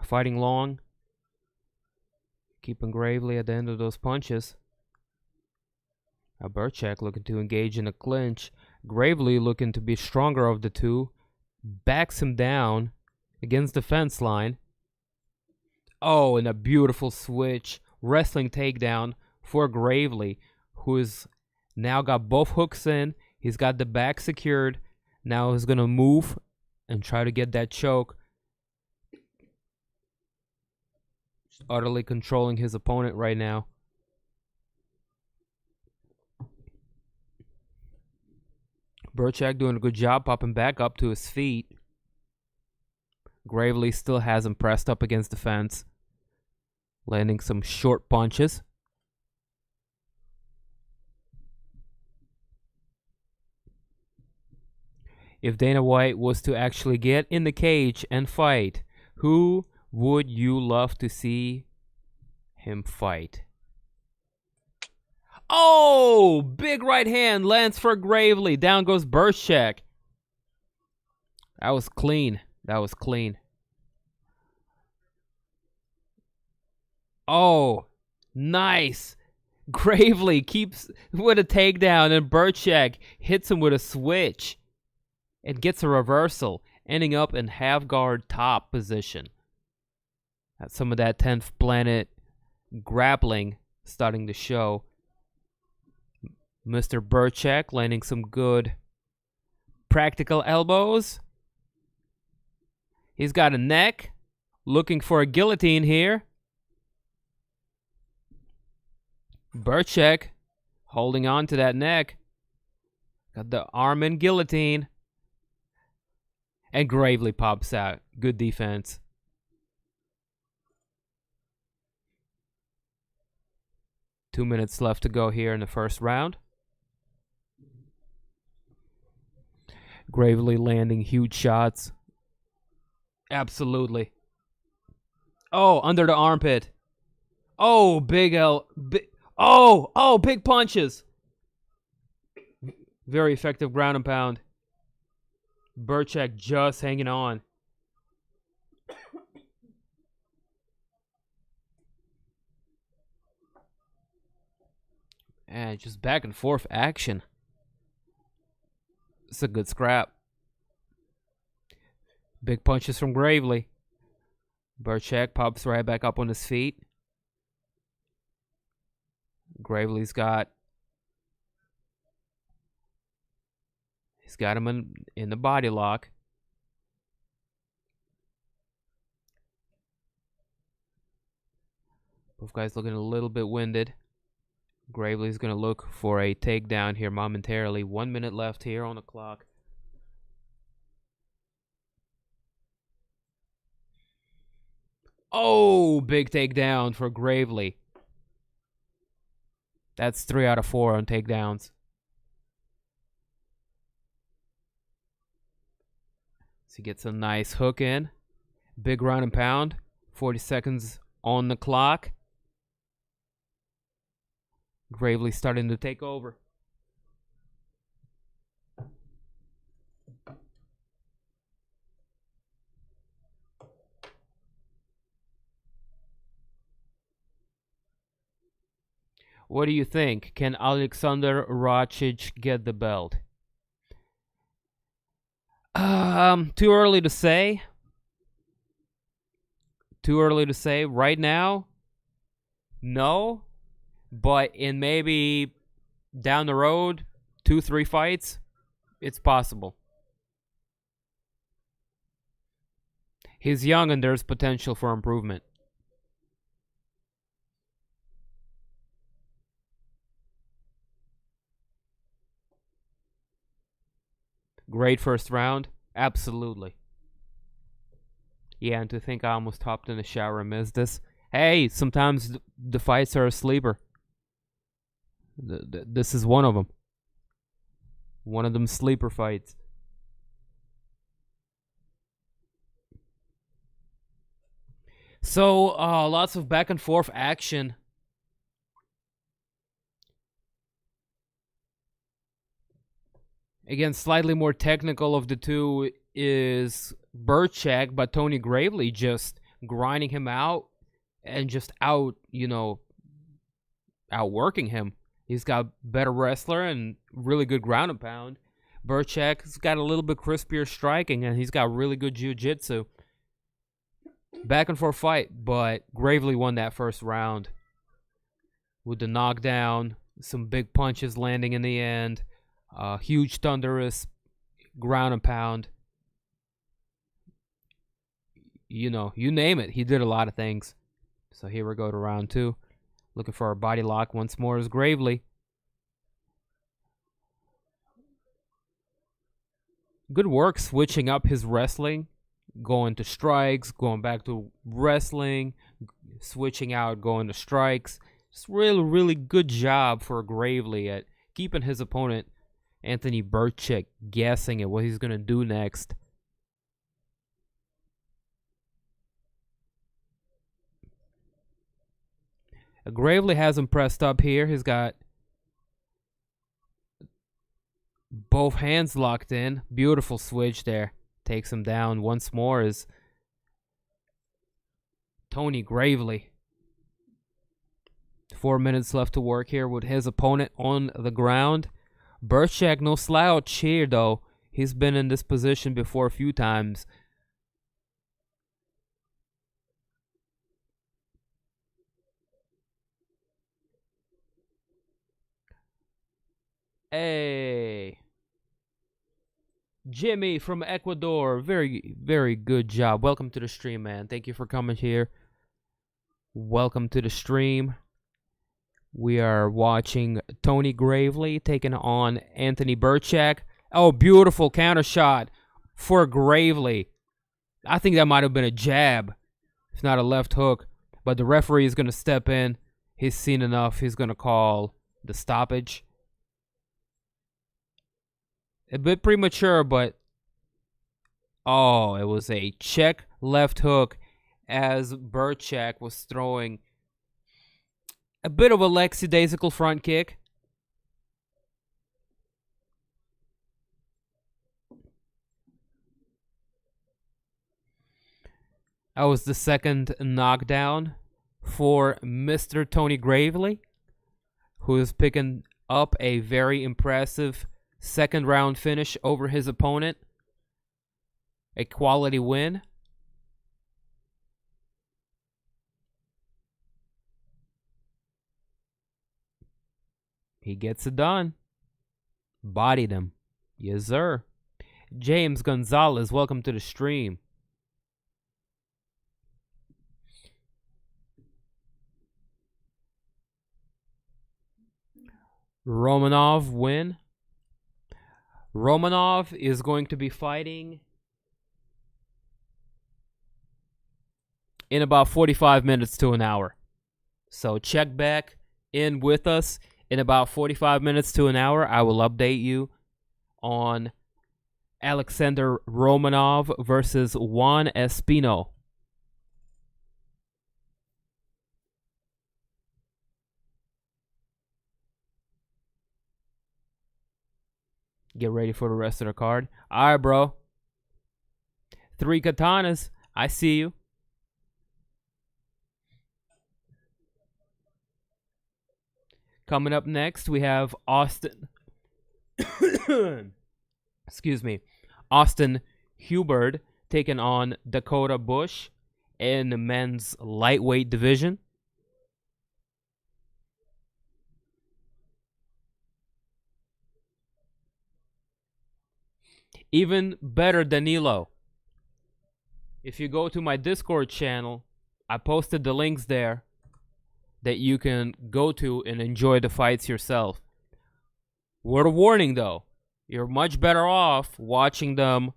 Fighting long. Keeping Gravely at the end of those punches. Now Burchak looking to engage in a clinch. Gravely looking to be stronger of the two. Backs him down against the fence line. Oh, and a beautiful switch. Wrestling takedown for Gravely, who has now got both hooks in. He's got the back secured. Now he's going to move and try to get that choke. Just utterly controlling his opponent right now. Burchak doing a good job popping back up to his feet. Gravely still has him pressed up against the fence. Landing some short punches. If Dana White was to actually get in the cage and fight, who would you love to see him fight? Oh! Big right hand lands for Gravely. Down goes Burchak. That was clean. That was clean. Oh, nice. Gravely keeps with a takedown, and Burchak hits him with a switch and gets a reversal, ending up in half guard top position. That's some of that 10th planet grappling starting to show. Mr. Burchak landing some good practical elbows. He's got a neck. Looking for a guillotine here. Burchak holding on to that neck. Got the arm and guillotine. And Gravely pops out. Good defense. Two minutes left to go here in the first round. Gravely landing huge shots. Absolutely. Oh, under the armpit. Oh, big punches. Very effective ground and pound. Burchak just hanging on. And just back and forth action. It's a good scrap. Big punches from Gravely. Burchak pops right back up on his feet. Gravely's got... He's got him in the body lock. Both guys looking a little bit winded. Gravely's going to look for a takedown here momentarily. 1 minute left here on the clock. Oh, big takedown for Gravely. That's 3 out of 4 on takedowns. So he gets a nice hook in. Big ground and pound. 40 seconds on the clock. Gravely starting to take over. What do you think? Can Alexander Rakic get the belt? Too early to say. Too early to say. Right now, no. But in maybe down the road, 2-3 fights, it's possible. He's young and there's potential for improvement. Great first round. Absolutely. Yeah, and to think I almost hopped in the shower and missed this. Hey, sometimes the fights are a sleeper. This is one of them. One of them sleeper fights. So, lots of back and forth action. Again, slightly more technical of the two is Burchak, but Tony Gravely just grinding him out and just outworking him. He's got better wrestler and really good ground and pound. Burchak's got a little bit crispier striking, and he's got really good jiu-jitsu. Back and forth fight, but Gravely won that first round with the knockdown, some big punches landing in the end. Huge thunderous ground and pound. you know, you name it. He did a lot of things. So here we go to round 2. Looking for a body lock once more is Gravely. Good work switching up his wrestling. Going to strikes, going back to wrestling, switching out, going to strikes. Just really, really good job for Gravely at keeping his opponent, Anthony Burchak, guessing at what he's going to do next. Gravely has him pressed up here. He's got both hands locked in. Beautiful switch there. Takes him down once more is Tony Gravely. 4 minutes left to work here with his opponent on the ground. Burchak, no slouch here, though. He's been in this position before a few times. Hey. Jimmy from Ecuador. Very, very good job. Welcome to the stream, man. Thank you for coming here. Welcome to the stream. We are watching Tony Gravely taking on Anthony Burchak. Oh, beautiful counter shot for Gravely. I think that might have been a jab, if not a left hook. But the referee is going to step in. He's seen enough. He's going to call the stoppage. A bit premature, but oh, it was a check left hook as Burchak was throwing a bit of a lackadaisical front kick. That was the second knockdown for Mr. Tony Gravely, who is picking up a very impressive second round finish over his opponent. A quality win. He gets it done. Bodied him. Yes, sir. James Gonzalez, welcome to the stream. Romanov win. Romanov is going to be fighting in about 45 minutes to an hour. So check back in with us in about 45 minutes to an hour. I will update you on Alexander Romanov versus Juan Espino. Get ready for the rest of the card. All right, bro. 3 katanas. I see you. Coming up next, we have Austin. Excuse me. Austin Hubbard taking on Dakota Bush in the men's lightweight division. Even better, Danilo. If you go to my Discord channel, I posted the links there that you can go to and enjoy the fights yourself. Word of warning, though. You're much better off watching them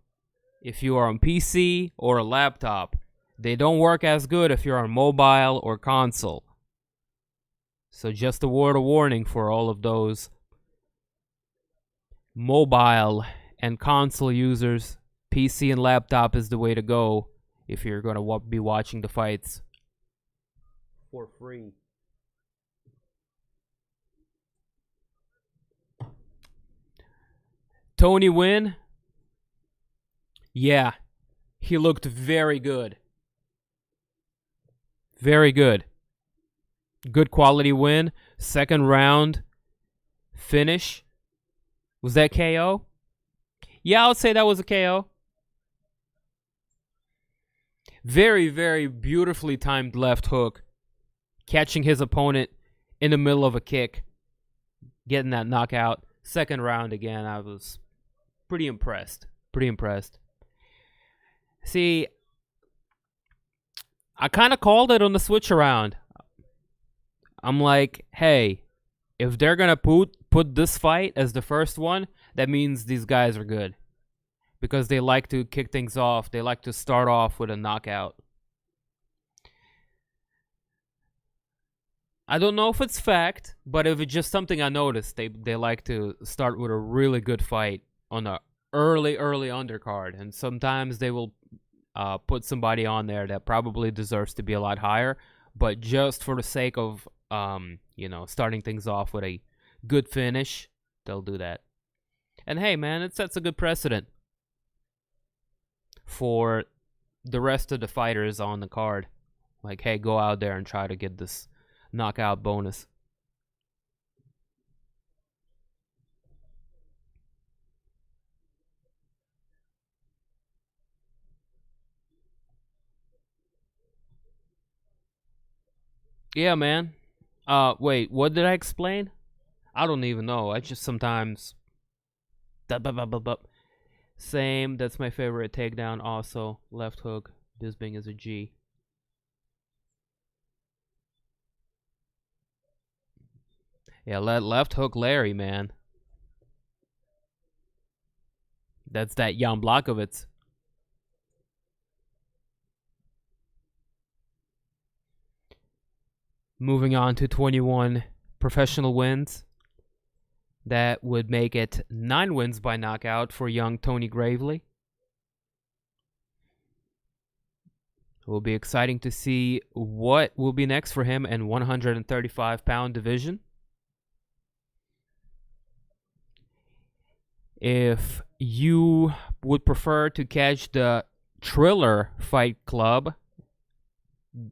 if you are on PC or a laptop. They don't work as good if you're on mobile or console. So just a word of warning for all of those mobile and console users. PC and laptop is the way to go if you're going to be watching the fights for free. Tony win? Yeah, he looked very good. Very good. Good quality win. Second round finish. Was that KO? Yeah, I would say that was a KO. Very, very beautifully timed left hook. Catching his opponent in the middle of a kick. Getting that knockout. Second round again, I was pretty impressed. Pretty impressed. See, I kind of called it on the switch around. I'm like, hey, if they're gonna put this fight as the first one, that means these guys are good, because they like to kick things off. They like to start off with a knockout. I don't know if it's fact, but if it's just something I noticed, they like to start with a really good fight on a early undercard, and sometimes they will put somebody on there that probably deserves to be a lot higher, but just for the sake of starting things off with a good finish, they'll do that. And hey, man, it sets a good precedent for the rest of the fighters on the card. Like, hey, go out there and try to get this knockout bonus. Yeah, man. Wait, what did I explain? I don't even know. I just sometimes... Same, that's my favorite takedown also. Left hook, this being is a G. Yeah, left hook Larry, man. That's that Jan Blachowicz. Moving on to 21 professional wins. That would make it 9 wins by knockout for young Tony Gravely. It will be exciting to see what will be next for him in 135-pound division. If you would prefer to catch the Triller Fight Club,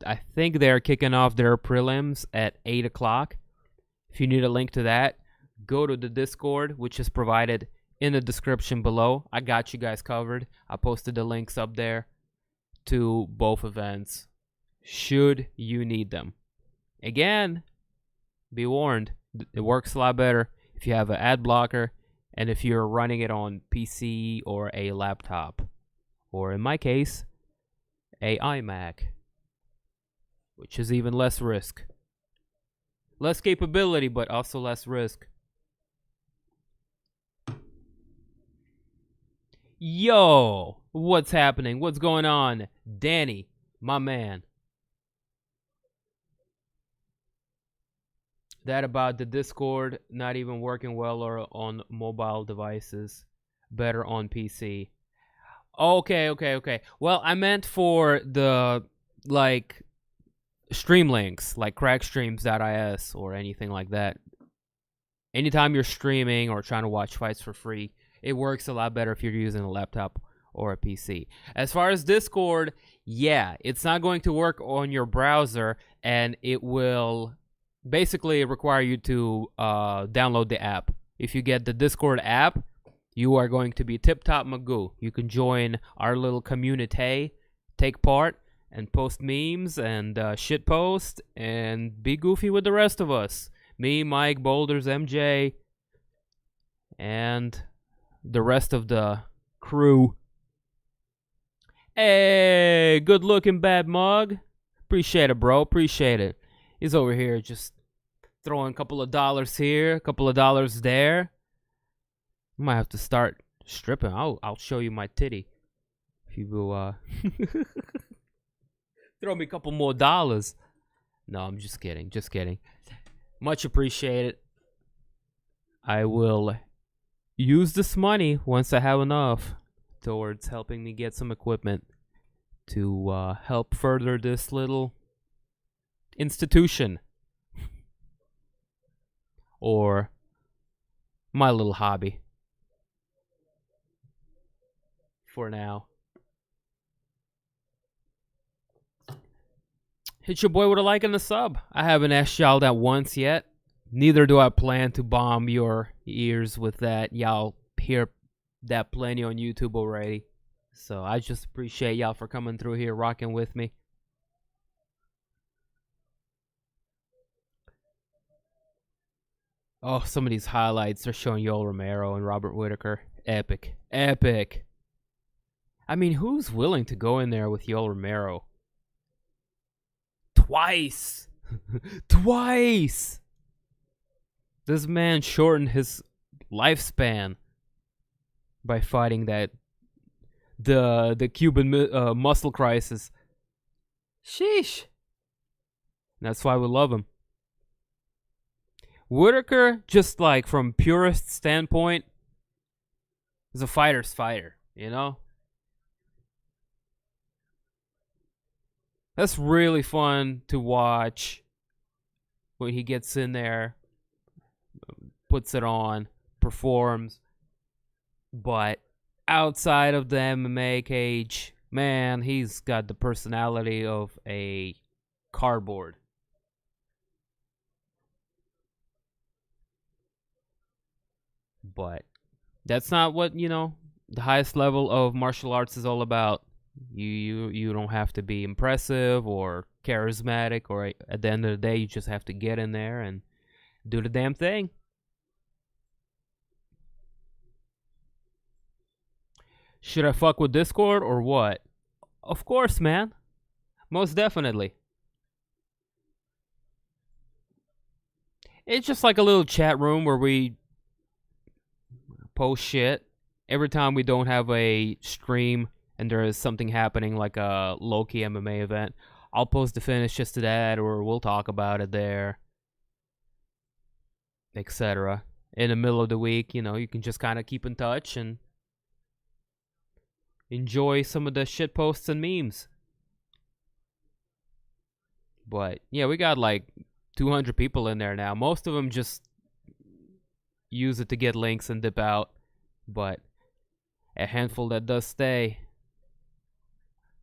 I think they're kicking off their prelims at 8 o'clock. If you need a link to that, go to the Discord, which is provided in the description below. I got you guys covered. I posted the links up there to both events, should you need them. Again, be warned, it works a lot better if you have an ad blocker and if you're running it on PC or a laptop, or in my case, a iMac, which is even less risk. Less capability, but also less risk. Yo, what's happening? What's going on? Danny, my man. That about the Discord not even working well or on mobile devices, better on PC. Okay. Well, I meant for the stream links, like crackstreams.is or anything like that. Anytime you're streaming or trying to watch fights for free, it works a lot better if you're using a laptop or a PC. As far as Discord, yeah, it's not going to work on your browser, and it will basically require you to download the app. If you get the Discord app, you are going to be tip-top magoo. You can join our little community, take part, and post memes and shit post, and be goofy with the rest of us. Me, Mike, Boulders, MJ, and the rest of the crew. Hey, good looking bad mug. Appreciate it, bro. Appreciate it. He's over here just throwing a couple of dollars here, a couple of dollars there. I might have to start stripping. I'll show you my titty. If you will throw me a couple more dollars. No, I'm just kidding. Just kidding. Much appreciated. I will use this money once I have enough towards helping me get some equipment to help further this little institution or my little hobby for now. Hit your boy with a like and a sub. I haven't asked y'all that once yet. Neither do I plan to bomb your ears with that. Y'all hear that plenty on YouTube already. So I just appreciate y'all for coming through here, rocking with me. Oh, some of these highlights are showing Yoel Romero and Robert Whittaker. Epic. Epic. I mean, who's willing to go in there with Yoel Romero? twice. Twice. This man shortened his lifespan by fighting the Cuban muscle crisis. Sheesh. That's why we love him. Whittaker, just like from purist standpoint, is a fighter's fighter, you know? That's really fun to watch when he gets in there, puts it on, performs. But outside of the MMA cage, man, he's got the personality of a cardboard. But that's not what, the highest level of martial arts is all about. You don't have to be impressive or charismatic, or at the end of the day, you just have to get in there and do the damn thing. Should I fuck with Discord or what? Of course, man. Most definitely. It's just like a little chat room where we post shit. Every time we don't have a stream and there is something happening like a low-key MMA event, I'll post the finishes to that, or we'll talk about it there, etc. In the middle of the week, you can just kind of keep in touch and enjoy some of the shit posts and memes. But yeah, we got like 200 people in there now. Most of them just use it to get links and dip out, but a handful that does stay,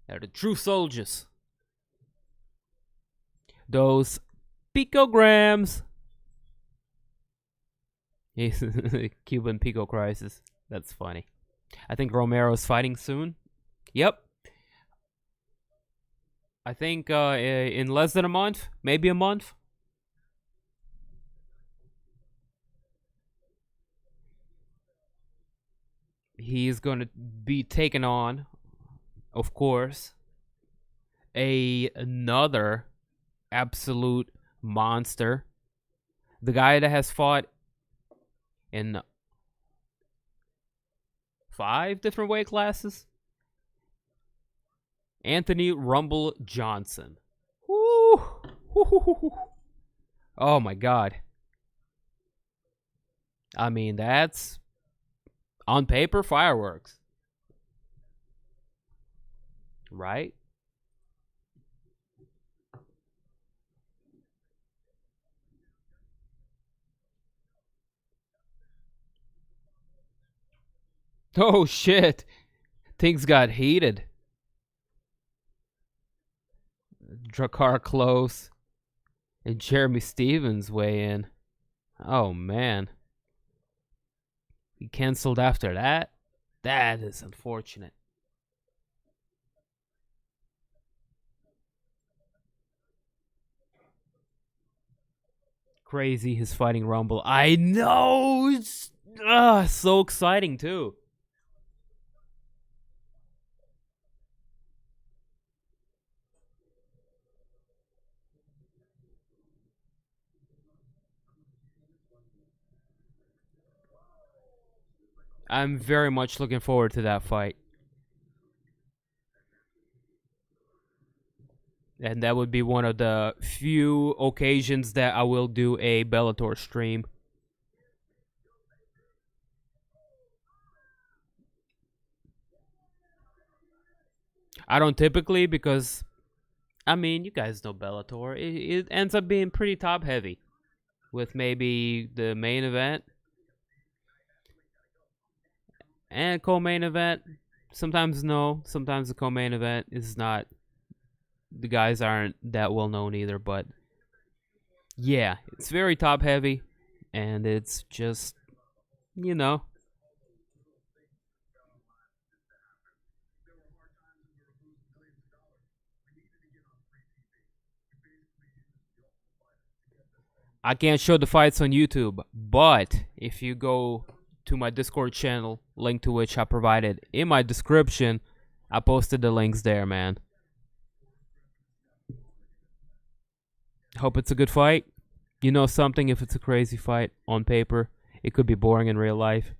they're the true soldiers. Those picograms. Cuban pico crisis. That's funny. I think Romero's fighting soon. Yep. I think in less than a month, maybe a month. He's going to be taken on, of course, another absolute monster. The guy that has fought in 5 different weight classes. Anthony Rumble Johnson. Woo! Oh my God. I mean, that's on paper fireworks. Right? Oh shit. Things got heated. Drakkar Klose and Jeremy Stevens weigh in. Oh man. He canceled after that? That is unfortunate. Crazy, his fighting Rumble. I know! It's so exciting too. I'm very much looking forward to that fight. And that would be one of the few occasions that I will do a Bellator stream. I don't typically, because, I mean, you guys know Bellator. It ends up being pretty top heavy, with maybe the main event and co-main event. Sometimes no. Sometimes the co-main event is not. The guys aren't that well known either, but yeah, it's very top heavy, and it's just, I can't show the fights on YouTube, but if you go to my Discord channel, link to which I provided in my description, I posted the links there, man. Hope it's a good fight. You know something, if it's a crazy fight on paper, it could be boring in real life.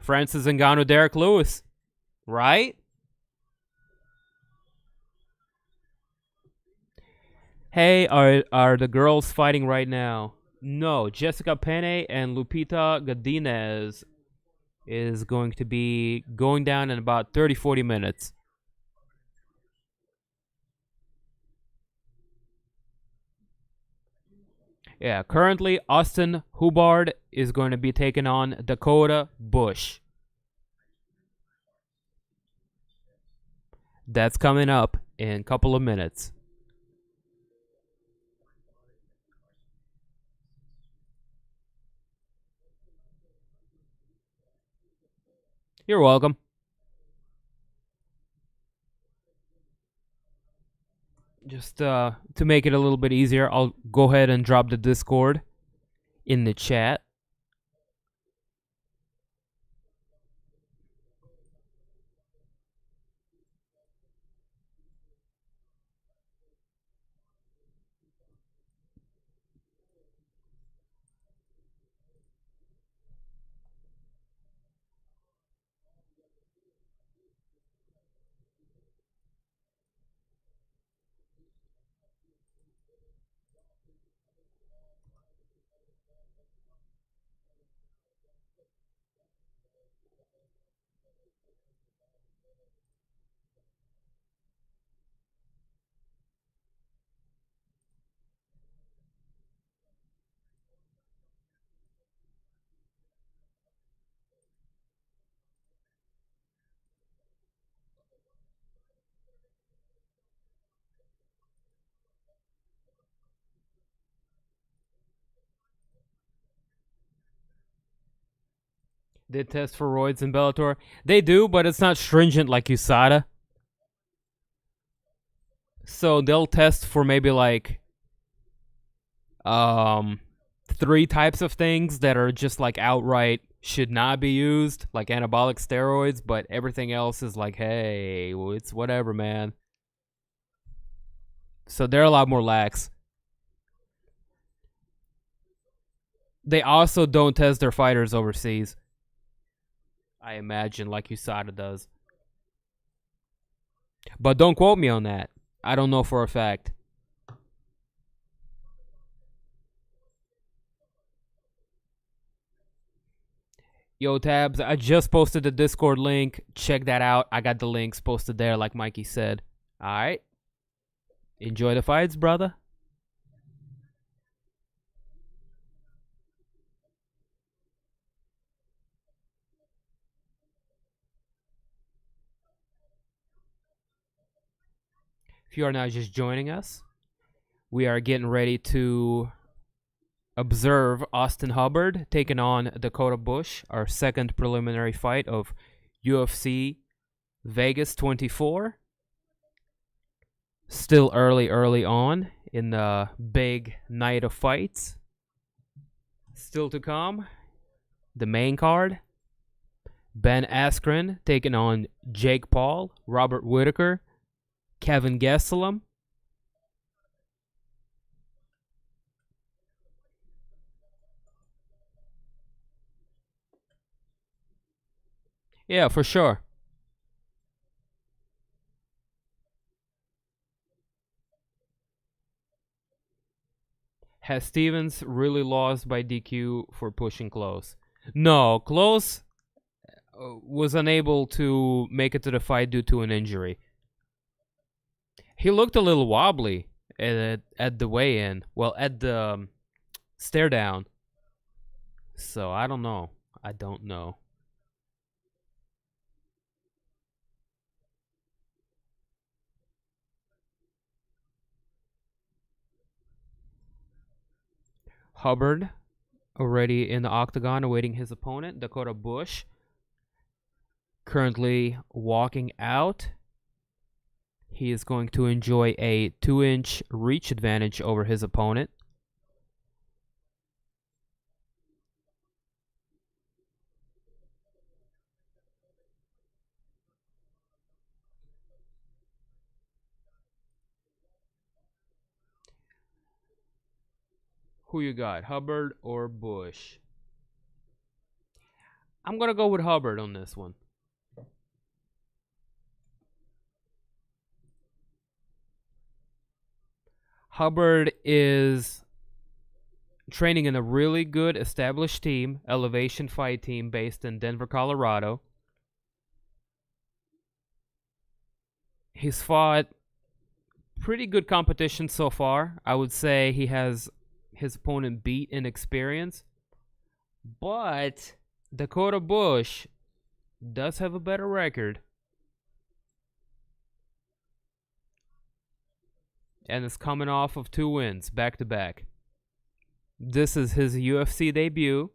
Francis Ngannou, Derek Lewis, right? Hey, are the girls fighting right now? No, Jessica Pena and Lupita Godinez is going to be going down in about 30-40 minutes. Yeah, currently Austin Hubbard is going to be taking on Dakota Bush. That's coming up in a couple of minutes. You're welcome. Just to make it a little bit easier, I'll go ahead and drop the Discord in the chat. They test for roids in Bellator. They do, but it's not stringent like USADA. So they'll test for maybe like 3 types of things that are just like outright should not be used, like anabolic steroids, but everything else is like, hey, well, it's whatever, man. So they're a lot more lax. They also don't test their fighters overseas, I imagine, like USADA does. But don't quote me on that. I don't know for a fact. Yo, Tabs, I just posted the Discord link. Check that out. I got the links posted there, like Mikey said. All right. Enjoy the fights, brother. If you are now just joining us, we are getting ready to observe Austin Hubbard taking on Dakota Bush, our second preliminary fight of UFC Vegas 24. Still early on in the big night of fights. Still to come, the main card. Ben Askren taking on Jake Paul, Robert Whittaker, Kelvin Gastelum. Yeah, for sure. Has Stevens really lost by DQ for pushing Klose? No, Klose was unable to make it to the fight due to an injury. He looked a little wobbly at the weigh-in. Well, at the stare down. So I don't know. I don't know. Hubbard already in the octagon awaiting his opponent, Dakota Bush. Currently walking out. He is going to enjoy a 2-inch reach advantage over his opponent. Who you got, Hubbard or Bush? I'm going to go with Hubbard on this one. Hubbard is training in a really good established team, Elevation Fight Team based in Denver, Colorado. He's fought pretty good competition so far. I would say he has his opponent beat in experience. But Dakota Bush does have a better record. And is coming off of 2 wins back to back. This is his UFC debut.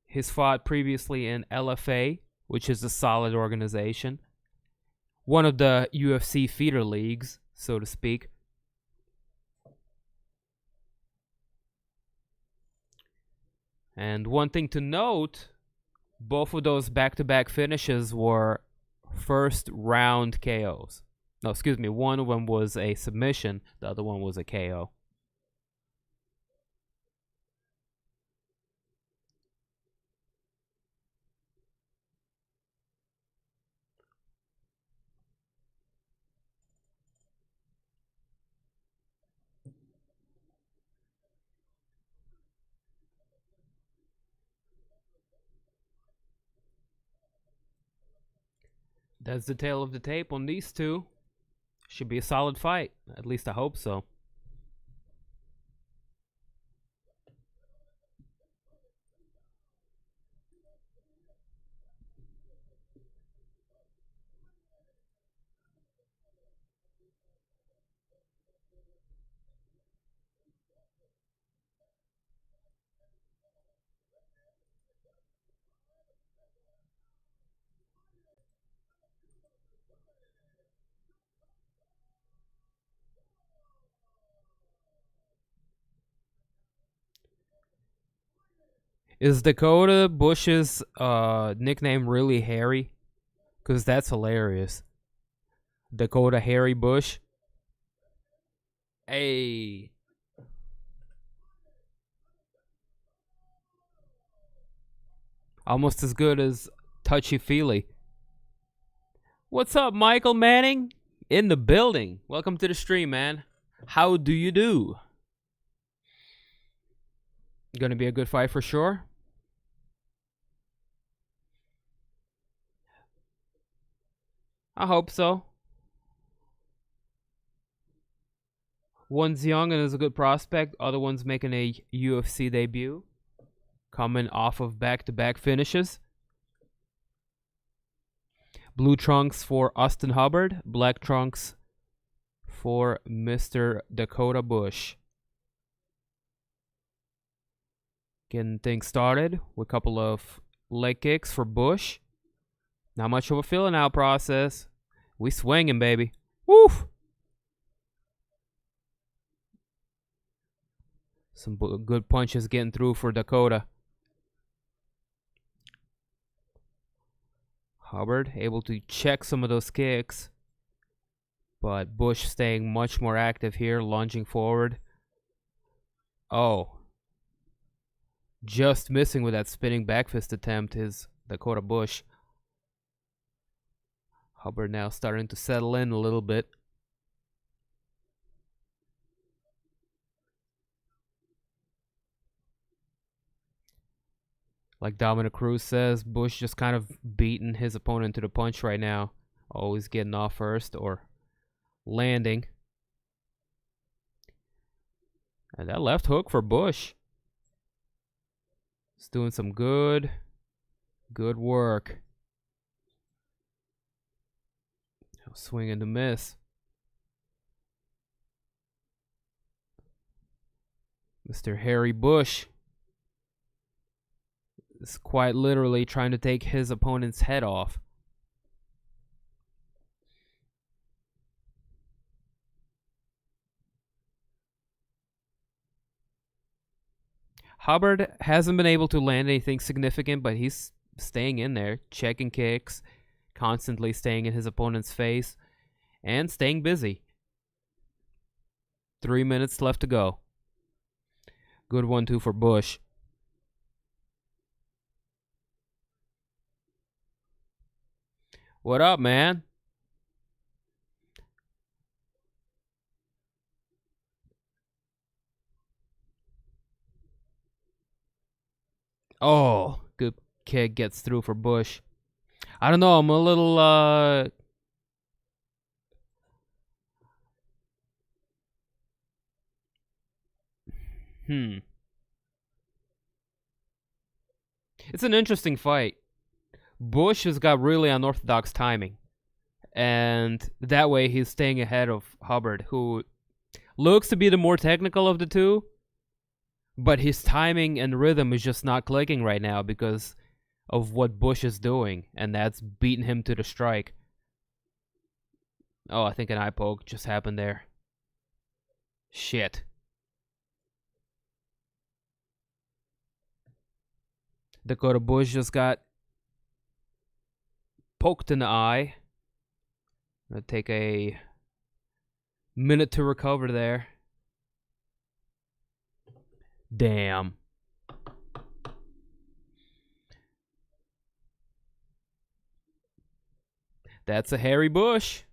He's fought previously in LFA, which is a solid organization. One of the UFC feeder leagues, so to speak. And one thing to note, both of those back-to-back finishes were first round KOs. No, excuse me, one of them was a submission, the other one was a KO. That's the tale of the tape on these two. Should be a solid fight. At least I hope so. Is Dakota Bush's nickname really Harry? Because that's hilarious. Dakota Harry Bush. Hey. Almost as good as Touchy Feely. What's up, Michael Manning? In the building. Welcome to the stream, man. How do you do? Gonna be a good fight for sure. I hope so. One's young and is a good prospect. Other one's making a UFC debut. Coming off of back-to-back finishes. Blue trunks for Austin Hubbard. Black trunks for Mr. Dakota Bush. Getting things started with a couple of leg kicks for Bush. Not much of a feeling out process. We swinging, baby. Woof! Some good punches getting through for Dakota. Hubbard able to check some of those kicks. But Bush staying much more active here, lunging forward. Oh. Just missing with that spinning back fist attempt is Dakota Bush. Hubbard now starting to settle in a little bit. Like Dominic Cruz says, Bush just kind of beating his opponent to the punch right now. Always getting off first or landing. And that left hook for Bush. It's doing some good work. Swing and a miss. Mr. Harry Bush is quite literally trying to take his opponent's head off. Hubbard hasn't been able to land anything significant, but he's staying in there, checking kicks, constantly staying in his opponent's face, and staying busy. 3 minutes left to go. Good 1-2 for Bush. What up, man? Oh, good kick gets through for Bush. I don't know. I'm a little It's an interesting fight. Bush has got really unorthodox timing. And that way he's staying ahead of Hubbard, who looks to be the more technical of the two. But his timing and rhythm is just not clicking right now because of what Bush is doing. And that's beating him to the strike. Oh, I think an eye poke just happened there. Shit. Dakota Bush just got poked in the eye. Gonna take a minute to recover there. Damn. That's a hairy Bush.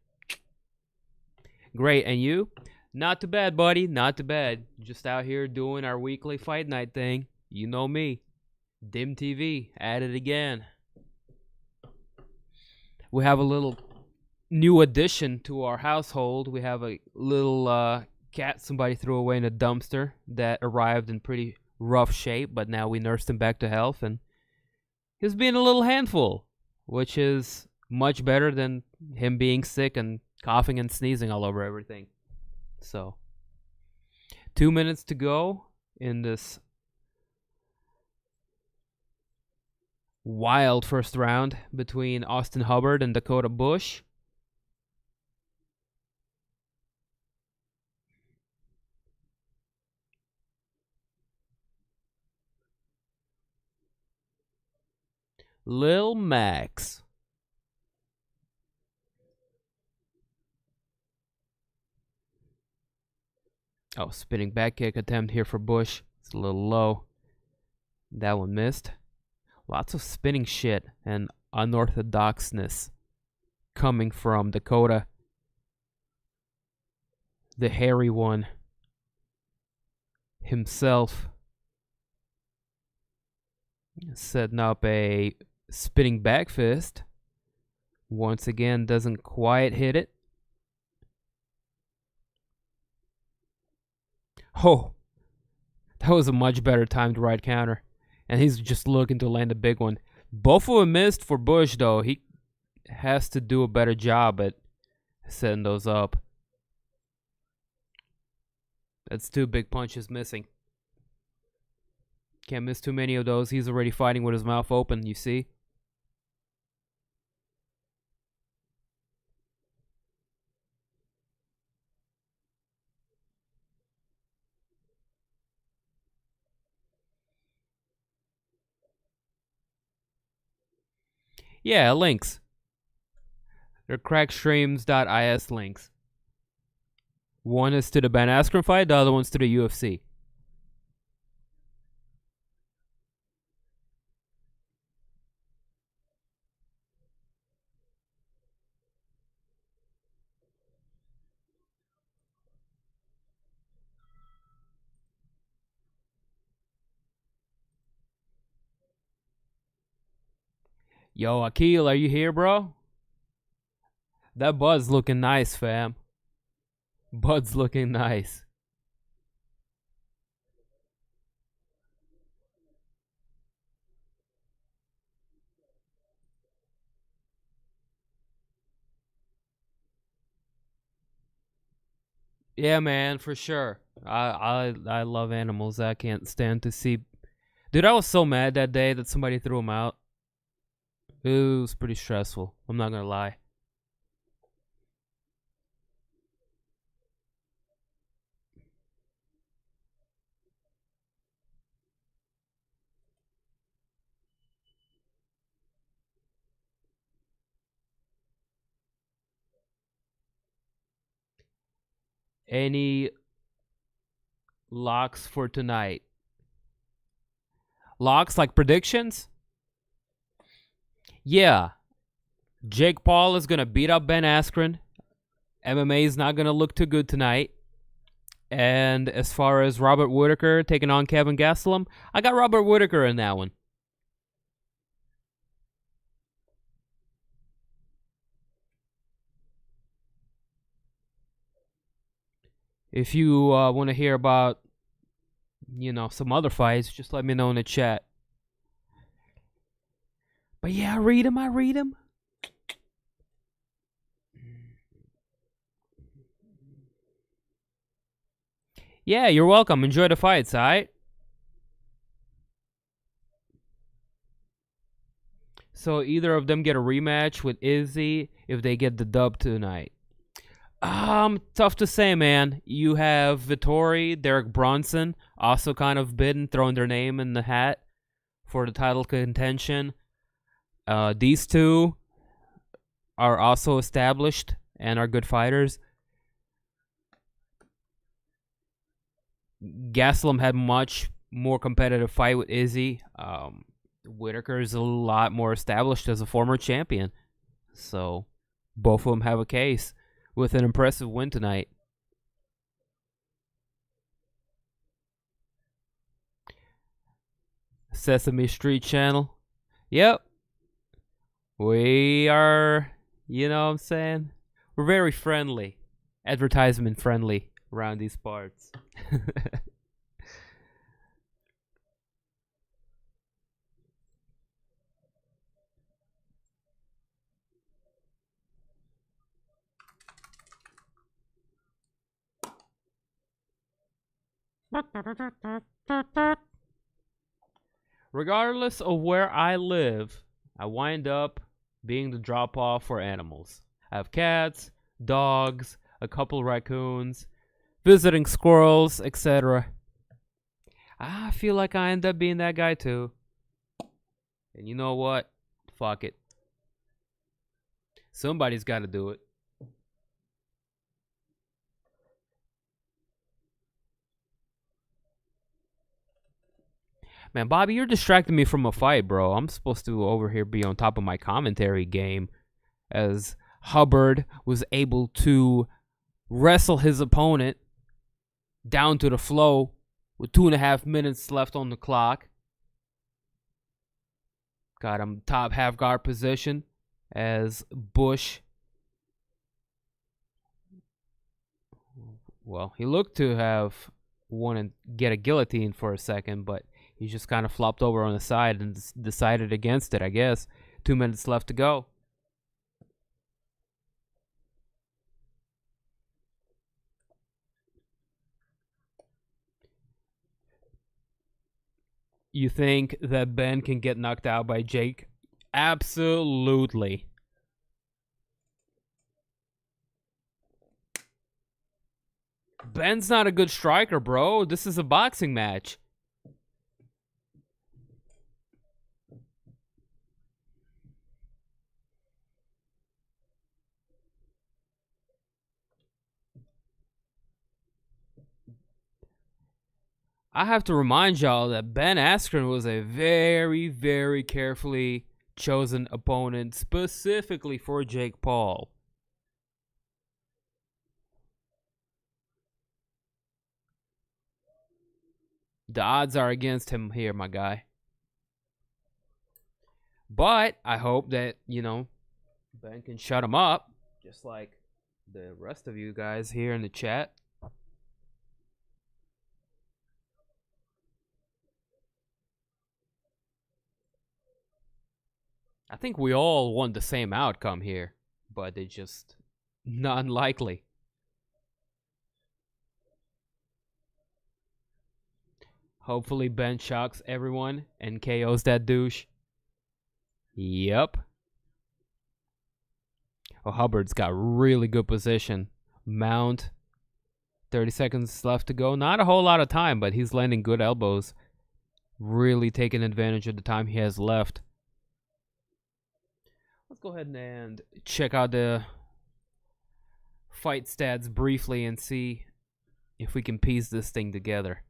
Great, and you? Not too bad, buddy. Not too bad. Just out here doing our weekly fight night thing. You know me. Dim TV. At it again. We have a little new addition to our household. We have a little cat somebody threw away in a dumpster that arrived in pretty rough shape, but now we nursed him back to health, and he's being a little handful, which is much better than him being sick and coughing and sneezing all over everything. So, 2 minutes to go in this wild first round between Austin Hubbard and Dakota Bush. Lil Max. Oh, spinning back kick attempt here for Bush. It's a little low. That one missed. Lots of spinning shit and unorthodoxness coming from Dakota. The hairy one himself. Setting up a spinning back fist. Once again, doesn't quite hit it. Oh, that was a much better timed right counter. And he's just looking to land a big one. Both of them missed for Bush, though. He has to do a better job at setting those up. That's 2 big punches missing. Can't miss too many of those. He's already fighting with his mouth open, you see? Yeah, links. They're crackstreams.is links. One is to the Ben Askren fight, the other one's to the UFC. Yo, Akil, are you here, bro? That bud's looking nice, fam. Bud's looking nice. Yeah, man, for sure. I love animals. I can't stand to see. Dude, I was so mad that day that somebody threw him out. It was pretty stressful. I'm not gonna lie. Any locks for tonight. Locks like predictions? Yeah. Jake Paul is going to beat up Ben Askren. MMA is not going to look too good tonight. And as far as Robert Whittaker taking on Kelvin Gastelum, I got Robert Whittaker in that one. If you want to hear about, some other fights, just let me know in the chat. But yeah, I read them. Yeah, you're welcome. Enjoy the fights, alright? So either of them get a rematch with Izzy if they get the dub tonight. Tough to say, man. You have Vettori, Derek Bronson, also kind of bidden, throwing their name in the hat for the title contention. These two are also established and are good fighters. Gastelum had much more competitive fight with Izzy. Whittaker is a lot more established as a former champion. So both of them have a case with an impressive win tonight. Sesame Street channel. Yep. We are, you know what I'm saying? We're very friendly. Advertisement friendly around these parts. Regardless of where I live, I wind up being the drop-off for animals. I have cats, dogs, a couple raccoons, visiting squirrels, etc. I feel like I end up being that guy too. And you know what? Fuck it. Somebody's got to do it. Man, Bobby, you're distracting me from a fight, bro. I'm supposed to over here be on top of my commentary game as Hubbard was able to wrestle his opponent down to the flow with 2.5 minutes left on the clock. Got him top half guard position as Bush. Well, he looked to have wanted to get a guillotine for a second, but he just kind of flopped over on the side and decided against it, I guess. 2 minutes left to go. You think that Ben can get knocked out by Jake? Absolutely. Ben's not a good striker, bro. This is a boxing match. I have to remind y'all that Ben Askren was a very, very carefully chosen opponent specifically for Jake Paul. The odds are against him here, my guy. But I hope that, Ben can shut him up, just like the rest of you guys here in the chat. I think we all want the same outcome here, but it's just not unlikely. Hopefully Ben shocks everyone and KOs that douche. Yep. Oh, Hubbard's got really good position. Mount. 30 seconds left to go. Not a whole lot of time, but he's landing good elbows. Really taking advantage of the time he has left. Let's go ahead and check out the fight stats briefly and see if we can piece this thing together.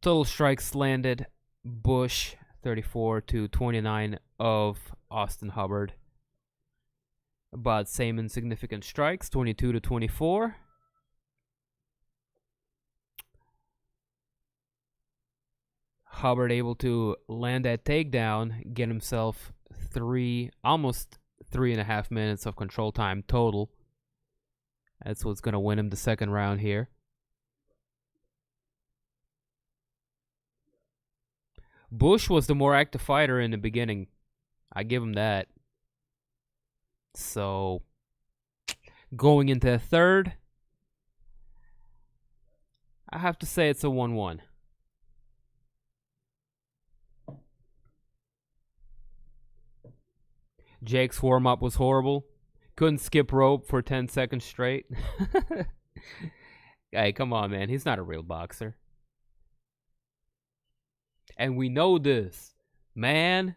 Total strikes landed, Bush 34 to 29 of Austin Hubbard. About same insignificant strikes, 22 to 24. Hubbard able to land that takedown, get himself almost 3.5 minutes of control time total. That's what's going to win him the second round here. Bush was the more active fighter in the beginning. I give him that. So, going into the third, I have to say it's a 1-1. Jake's warm-up was horrible. Couldn't skip rope for 10 seconds straight. Hey, come on, man. He's not a real boxer. And we know this. Man.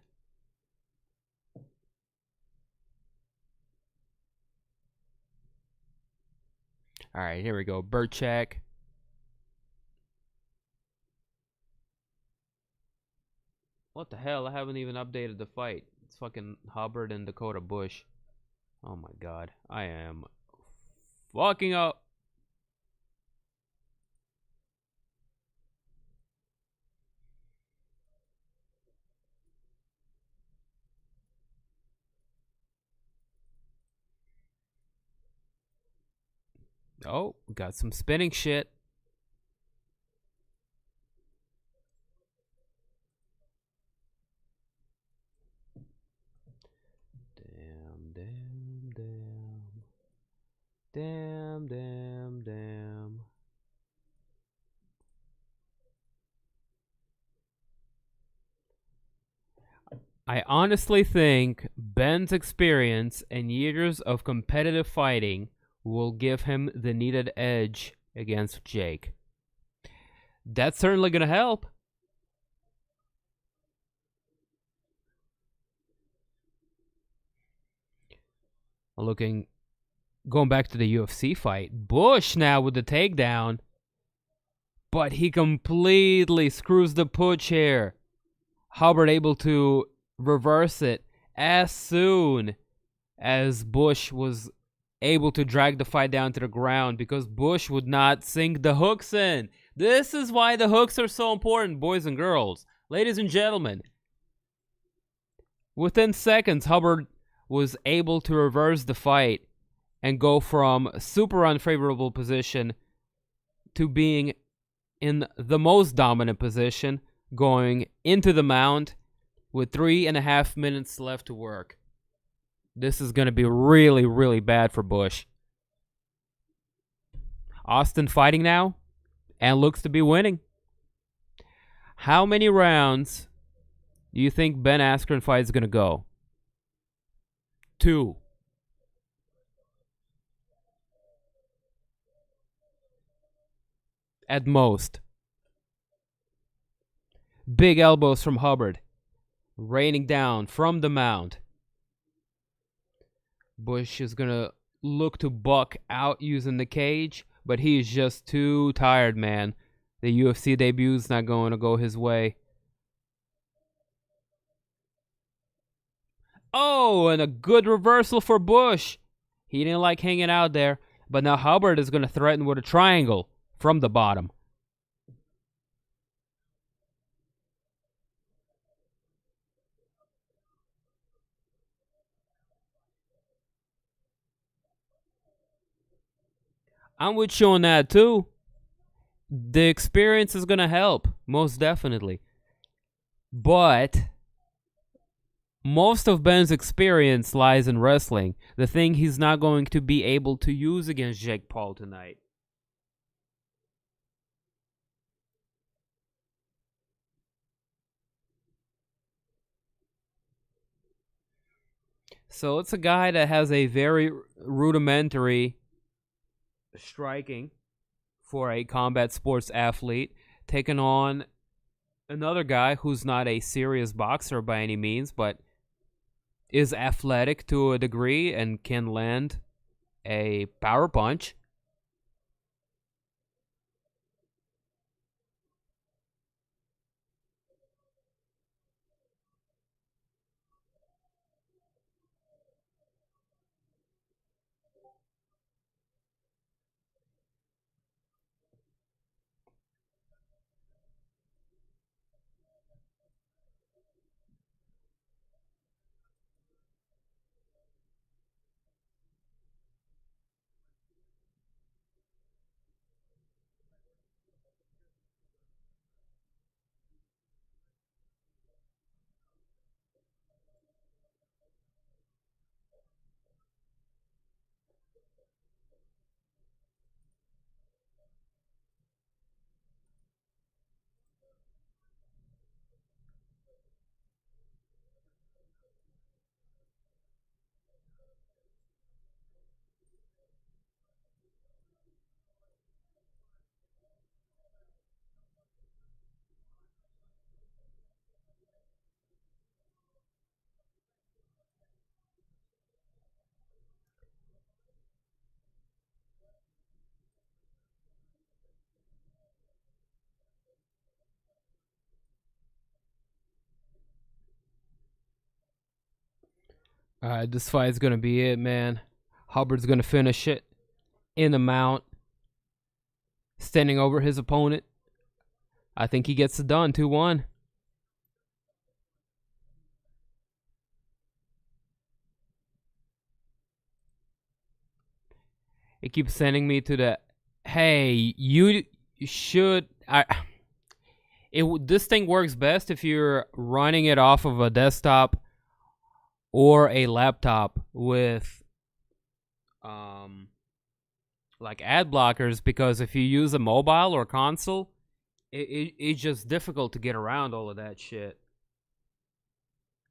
All right, here we go. Burchak. What the hell? I haven't even updated the fight. It's fucking Hubbard and Dakota Bush. Oh my god. I am fucking up. Oh, got some spinning shit. Damn. I honestly think Ben's experience and years of competitive fighting will give him the needed edge against Jake. That's certainly going to help. Going back to the UFC fight, Bush now with the takedown, but he completely screws the putsch here. Hubbard able to reverse it as soon as Bush was able to drag the fight down to the ground because Bush would not sink the hooks in. This is why the hooks are so important, boys and girls. Ladies and gentlemen, within seconds, Hubbard was able to reverse the fight and go from a super unfavorable position to being in the most dominant position, going into the mount with 3.5 minutes left to work. This is going to be really, really bad for Bush. Austin fighting now and looks to be winning. How many rounds do you think Ben Askren fight is going to go? 2. At most. Big elbows from Hubbard. Raining down from the mount. Bush is going to look to buck out using the cage, but he is just too tired, man. The UFC debut is not going to go his way. Oh, and a good reversal for Bush. He didn't like hanging out there, but now Hubbard is going to threaten with a triangle from the bottom. I'm with you on that too. The experience is going to help, most definitely. But most of Ben's experience lies in wrestling, the thing he's not going to be able to use against Jake Paul tonight. So it's a guy that has a very rudimentary striking for a combat sports athlete, taking on another guy who's not a serious boxer by any means, but is athletic to a degree and can land a power punch. This fight's gonna be it, man. Hubbard's gonna finish it in the mount, standing over his opponent. I think he gets it done, 2-1. It keeps sending me to the, hey, you should. This thing works best if you're running it off of a desktop or a laptop with like ad blockers, because if you use a mobile or console, it's just difficult to get around all of that shit.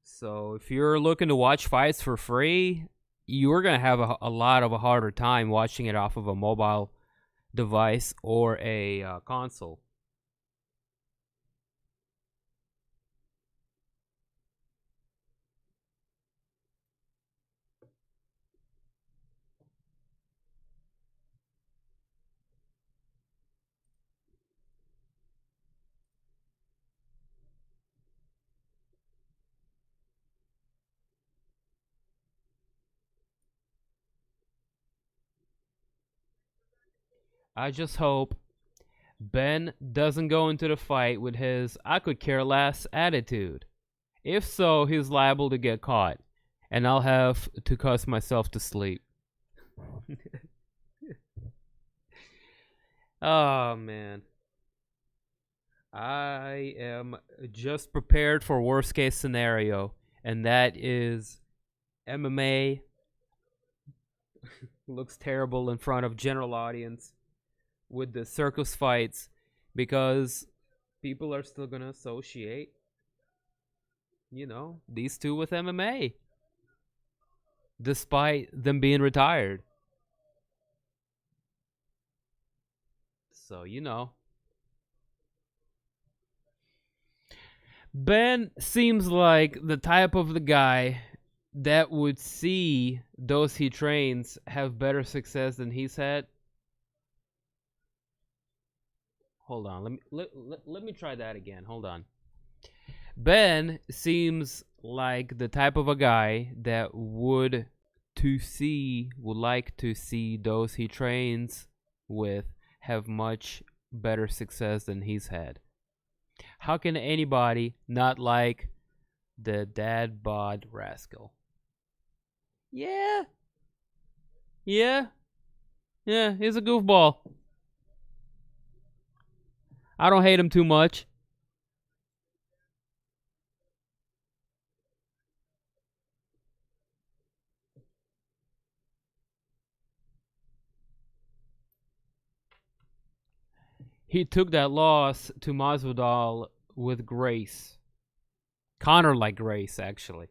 So if you're looking to watch fights for free, you're going to have a lot of a harder time watching it off of a mobile device or a console. I just hope Ben doesn't go into the fight with his I could care less attitude. If so, he's liable to get caught, and I'll have to cuss myself to sleep. Oh, man. I am just prepared for worst case scenario, and that is MMA looks terrible in front of general audience with the circus fights, because people are still going to associate, these two with MMA, despite them being retired. So, Ben seems like the type of the guy that would see those he trains have better success than he's had. Hold on, let me try that again. Hold on. Ben seems like the type of a guy that would like to see those he trains with have much better success than he's had. How can anybody not like the dad bod rascal? Yeah, he's a goofball. I don't hate him too much. He took that loss to Masvidal with grace. Connor like grace, actually.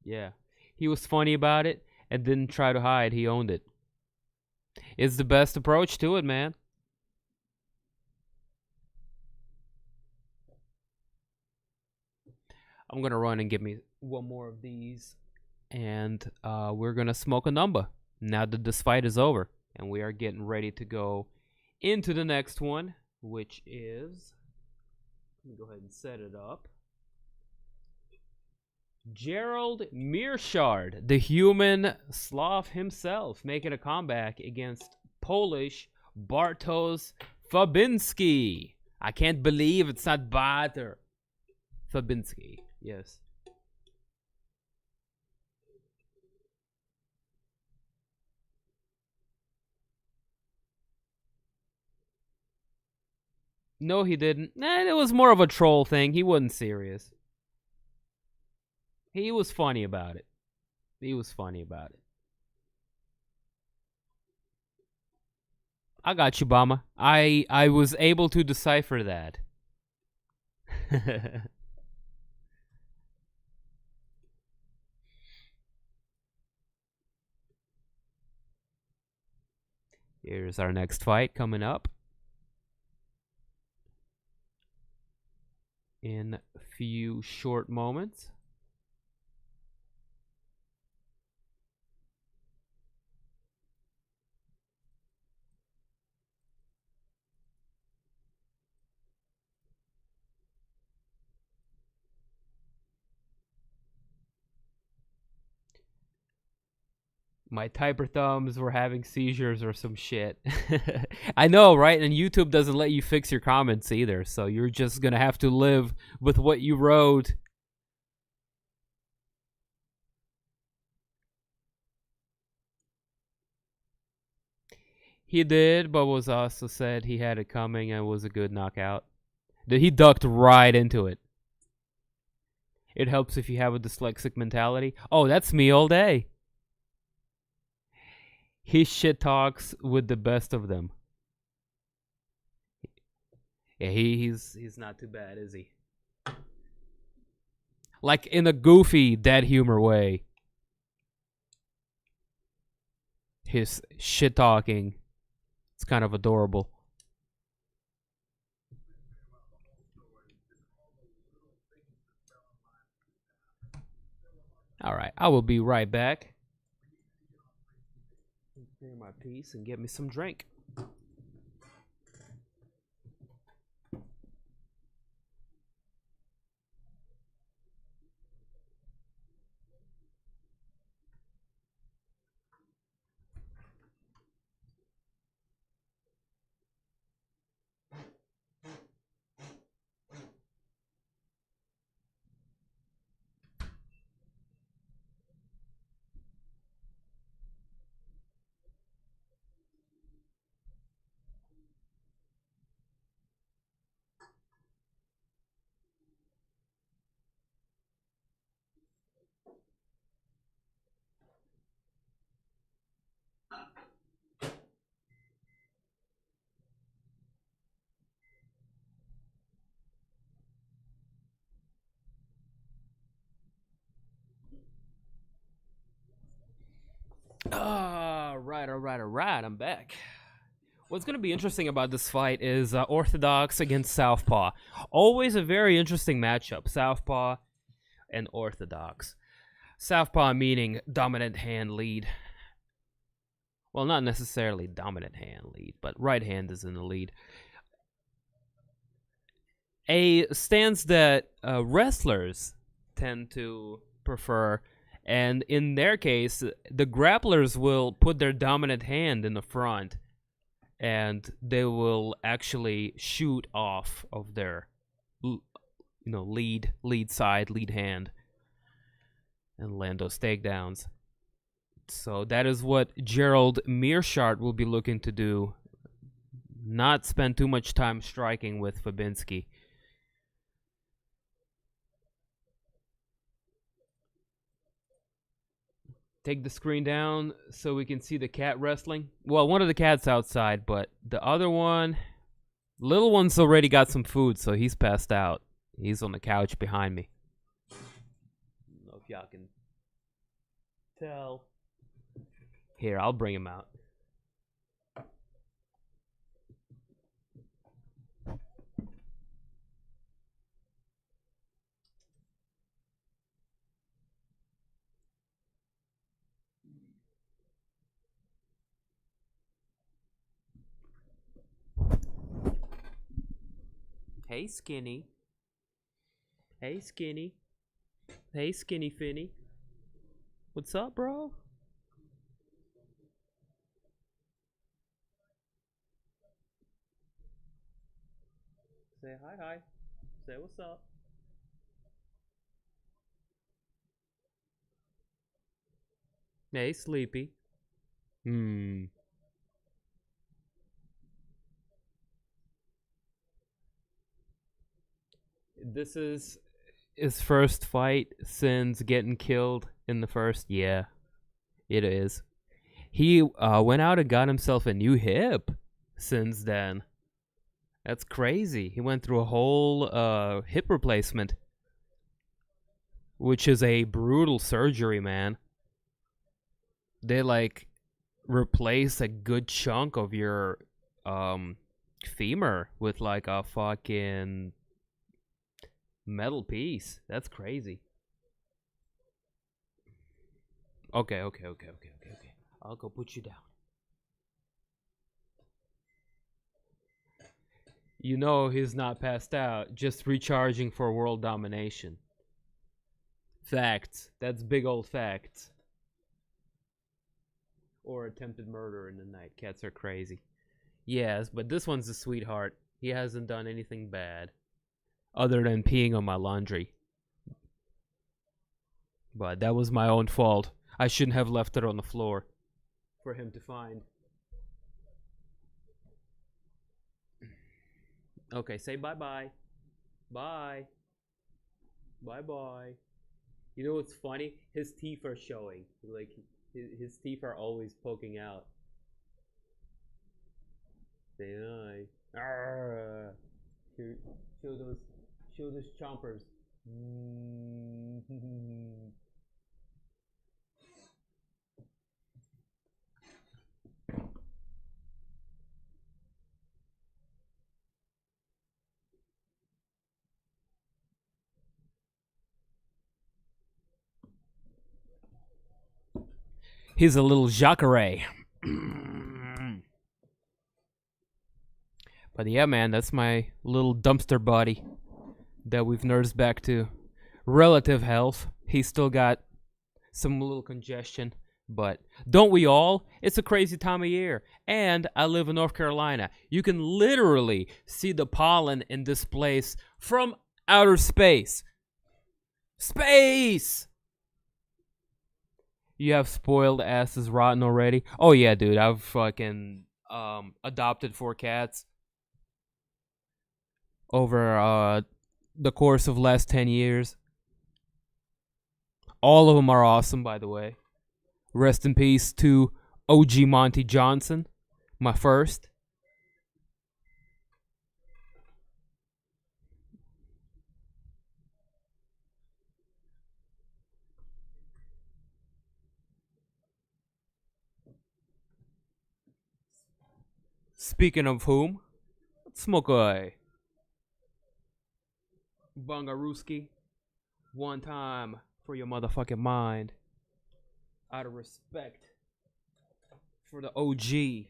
Yeah. He was funny about it and didn't try to hide. He owned it. It's the best approach to it, man. I'm going to run and get me one more of these, and we're going to smoke a number now that this fight is over, and we are getting ready to go into the next one, which is, let me go ahead and set it up. Gerald Meerschaert, the human sloth himself, making a comeback against Polish Bartosz Fabinski. I can't believe it's not Bader. Fabinski, yes. No, he didn't. It was more of a troll thing. He wasn't serious. He was funny about it. I got you, Bama. I was able to decipher that. Here's our next fight coming up in a few short moments. My typer thumbs were having seizures or some shit. I know, right? And YouTube doesn't let you fix your comments either, so you're just gonna have to live with what you wrote. He did, but was also said he had it coming and was a good knockout. He ducked right into it. It helps if you have a dyslexic mentality. Oh, that's me all day. He shit talks with the best of them. Yeah, he's not too bad, is he? Like in a goofy, dead humor way. His shit talking, it's kind of adorable. All right, I will be right back. Clear my piece and get me some drink. All right. I'm back. What's going to be interesting about this fight is Orthodox against Southpaw. Always a very interesting matchup, Southpaw and Orthodox. Southpaw meaning dominant hand lead. Well, not necessarily dominant hand lead, but right hand is in the lead. A stance that wrestlers tend to prefer. And in their case, the grapplers will put their dominant hand in the front, and they will actually shoot off of their, lead side, lead hand, and land those takedowns. So that is what Gerald Meerschaert will be looking to do. Not spend too much time striking with Fabinski. Take the screen down so we can see the cat wrestling. Well, one of the cats outside, but the other one, little one's already got some food, so he's passed out. He's on the couch behind me. I don't know if y'all can tell. Here, I'll bring him out. Hey, Skinny. Hey, Skinny. Hey, Skinny Finny. What's up, bro? Say hi. Say what's up. Hey, Sleepy. This is his first fight since getting killed in the first. Yeah, it is. He went out and got himself a new hip since then. That's crazy. He went through a whole hip replacement, which is a brutal surgery, man. They like replace a good chunk of your femur with like a fucking metal piece. That's crazy. Okay. I'll go put you down. You know he's not passed out, just recharging for world domination. Facts. That's big old facts. or attempted murder in the night. Cats are crazy. Yes, but this one's a sweetheart. He hasn't done anything bad other than peeing on my laundry. But that was my own fault. I shouldn't have left it on the floor for him to find. Okay, say bye-bye. Bye. Bye-bye. You know what's funny? His teeth are showing. Like, his teeth are always poking out. Say hi. Arrgh. Here, show those chompers. He's a little jacare. But yeah, man, that's my little dumpster body that we've nursed back to relative health. He's still got some little congestion, but don't we all? It's a crazy time of year. And I live in North Carolina. You can literally see the pollen in this place from outer space. Space! You have spoiled asses rotten already? Oh yeah, dude, I've fucking adopted 4 cats over the course of last 10 years. All of them are awesome, by the way. Rest in peace to OG Monty Johnson, my first. Speaking of whom, let's smoke a Bungaruski one time for your motherfucking mind. Out of respect for the OG.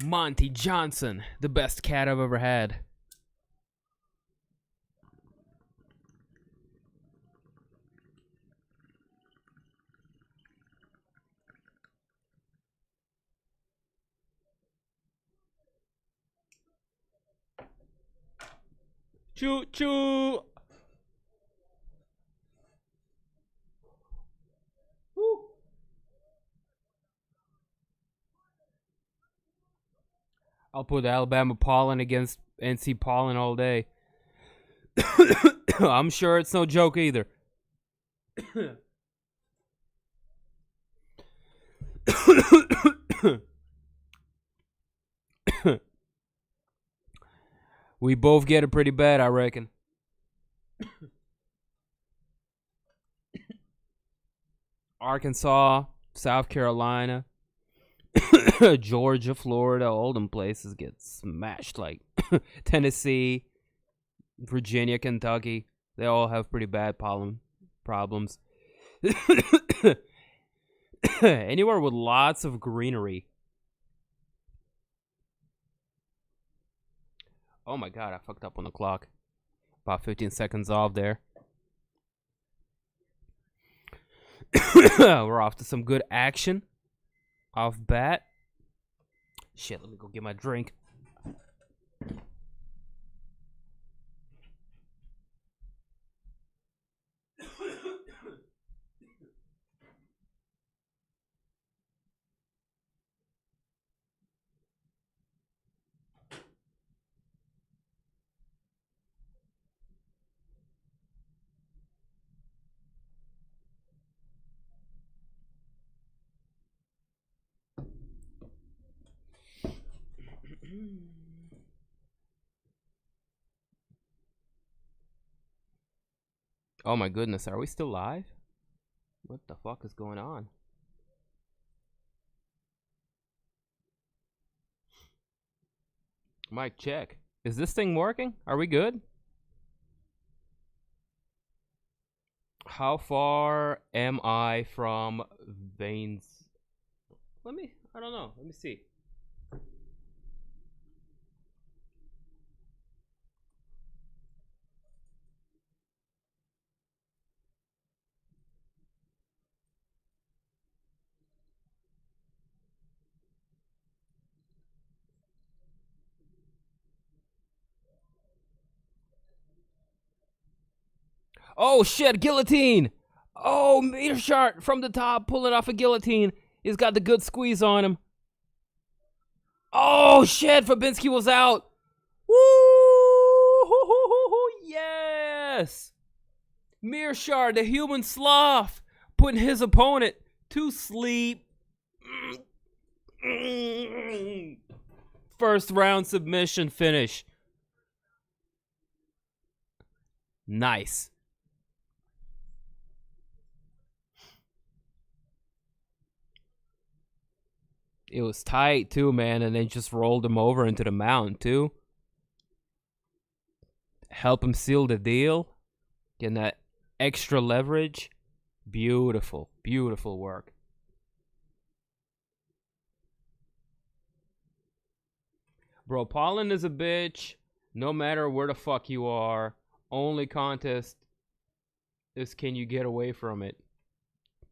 Monty Johnson, the best cat I've ever had. Choo choo. Woo. I'll put Alabama pollen against NC pollen all day. I'm sure it's no joke either. We both get it pretty bad, I reckon. Arkansas, South Carolina, Georgia, Florida, all them places get smashed. Like Tennessee, Virginia, Kentucky, they all have pretty bad pollen problems. Anywhere with lots of greenery. Oh my god, I fucked up on the clock. About 15 seconds off there. We're off to some good action. Off bat. Shit, let me go get my drink. Oh my goodness, are we still live? What the fuck is going on? Mic check. Is this thing working? Are we good? How far am I from veins? I don't know. Let me see. Oh, shit, guillotine. Oh, Meerschaert from the top, pulling off a guillotine. He's got the good squeeze on him. Oh, shit, Fabinski was out. Woo! Yes! Meerschaert, the human sloth, putting his opponent to sleep. First round submission finish. Nice. It was tight too, man, and they just rolled him over into the mount too. Help him seal the deal. Getting that extra leverage. Beautiful, beautiful work. Bro, Pollen is a bitch. No matter where the fuck you are. Only contest is can you get away from it.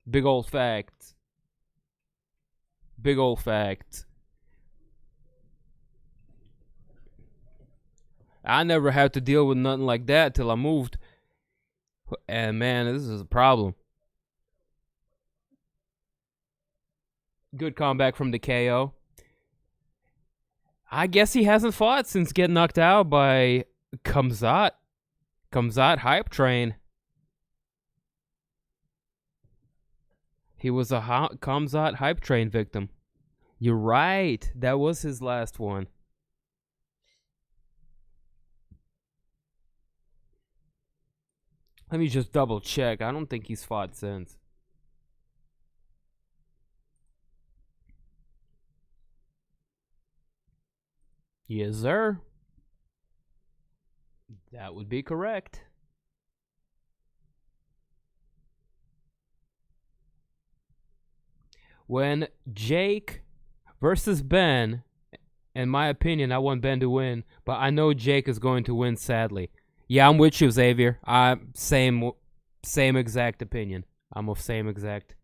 Big old fact. Big old fact. I never had to deal with nothing like that till I moved. And man, this is a problem. Good comeback from the KO. I guess he hasn't fought since getting knocked out by Khamzat. Khamzat hype train. He was a Khamzat hype train victim. You're right. That was his last one. Let me just double check. I don't think he's fought since. Yes, sir. That would be correct. When Jake versus Ben, in my opinion, I want Ben to win, but I know Jake is going to win, sadly. Yeah, I'm with you, Xavier. Same exact opinion. I'm of same exact.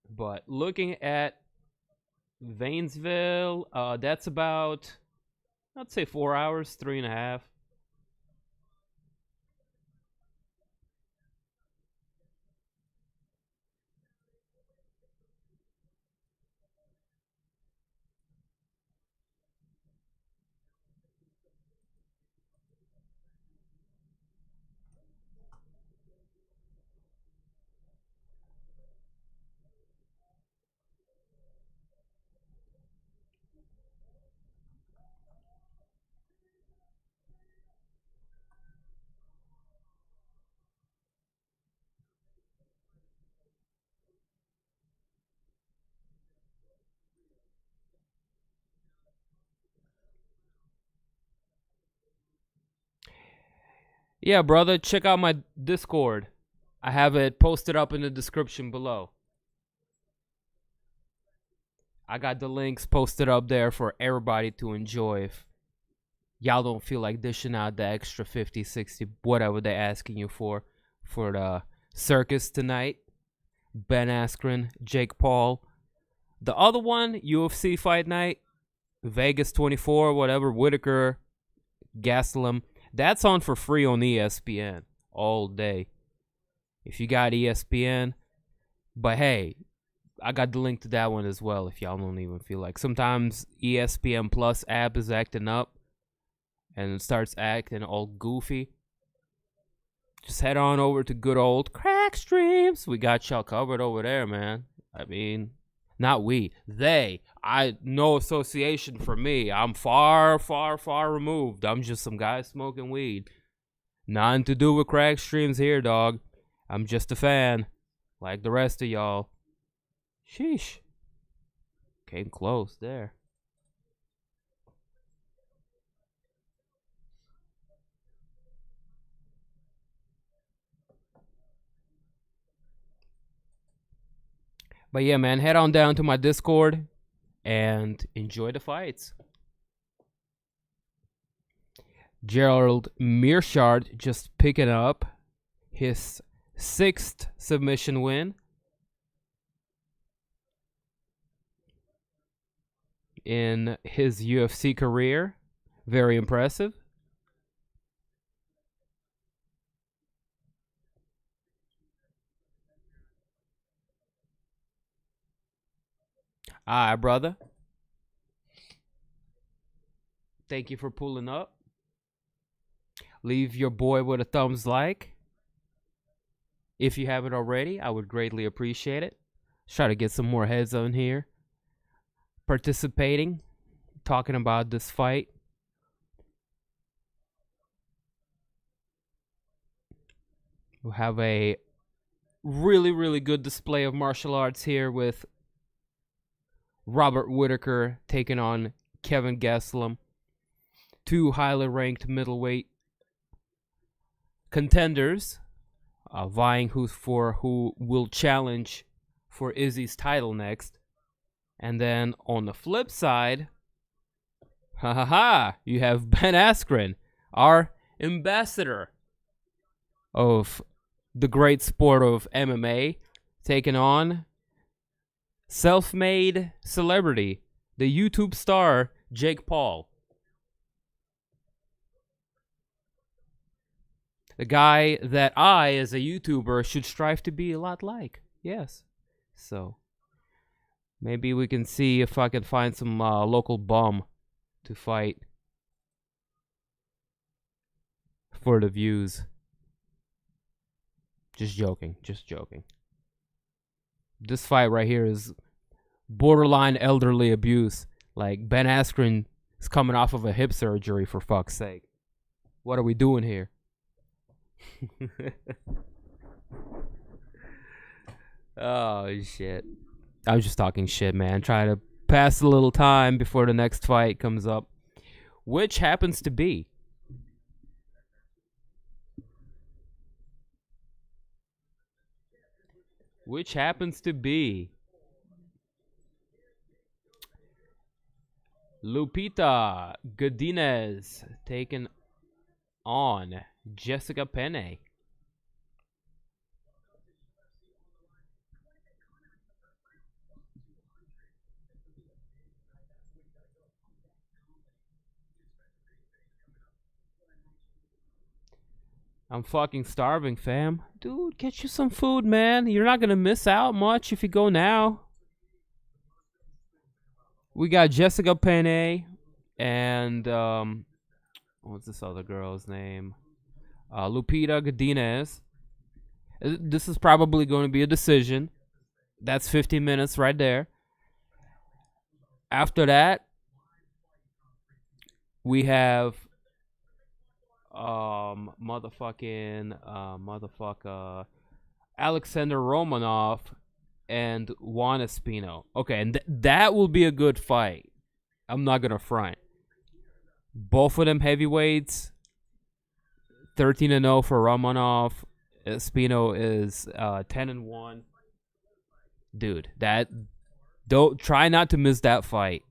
But looking at Vainsville, that's about, I'd say 4 hours, 3.5. Yeah, brother, check out my Discord. I have it posted up in the description below. I got the links posted up there for everybody to enjoy if y'all don't feel like dishing out the extra 50, 60, whatever they're asking you for the circus tonight. Ben Askren, Jake Paul. The other one, UFC Fight Night, Vegas 24, whatever, Whittaker, Gastelum. That's on for free on ESPN all day. If you got ESPN. But hey, I got the link to that one as well if y'all don't even feel like. Sometimes ESPN Plus app is acting up and it starts acting all goofy. Just head on over to good old Crack Streams. We got y'all covered over there, man. I mean, not we. They. No association for me. I'm far, far, far removed. I'm just some guy smoking weed. Nothing to do with Crack Streams here, dog. I'm just a fan. Like the rest of y'all. Sheesh. Came close there. But yeah, man, head on down to my Discord and enjoy the fights. Gerald Meerschaert just picking up his 6th submission win. in his UFC career. Very impressive. All right, brother. Thank you for pulling up. Leave your boy with a thumbs like. If you haven't already, I would greatly appreciate it. Try to get some more heads on here participating, talking about this fight. We'll have a really, really good display of martial arts here with Robert Whittaker taking on Kelvin Gastelum. Two highly ranked middleweight contenders vying who will challenge for Izzy's title next. And then on the flip side, you have Ben Askren, our ambassador of the great sport of MMA, taking on self-made celebrity, the YouTube star Jake Paul. The guy that I, as a YouTuber, should strive to be a lot like. Yes. So, maybe we can see if I can find some local bum to fight for the views. Just joking. Just joking. This fight right here is borderline elderly abuse. Like, Ben Askren is coming off of a hip surgery, for fuck's sake. What are we doing here? Oh, shit. I'm just talking shit, man. Trying to pass a little time before the next fight comes up. Which happens to be Lupita Godinez taking on Jessica Pena. I'm fucking starving, fam. Dude, get you some food, man. You're not gonna miss out much if you go now. We got Jessica Pena and what's this other girl's name? Lupita Godinez. This is probably going to be a decision. That's 50 minutes right there. After that, we have Alexander Romanov and Juan Espino. Okay, and that will be a good fight. I'm not gonna front. Both of them heavyweights. 13-0 for Romanov. Espino is 10-1. Dude, don't try not to miss that fight.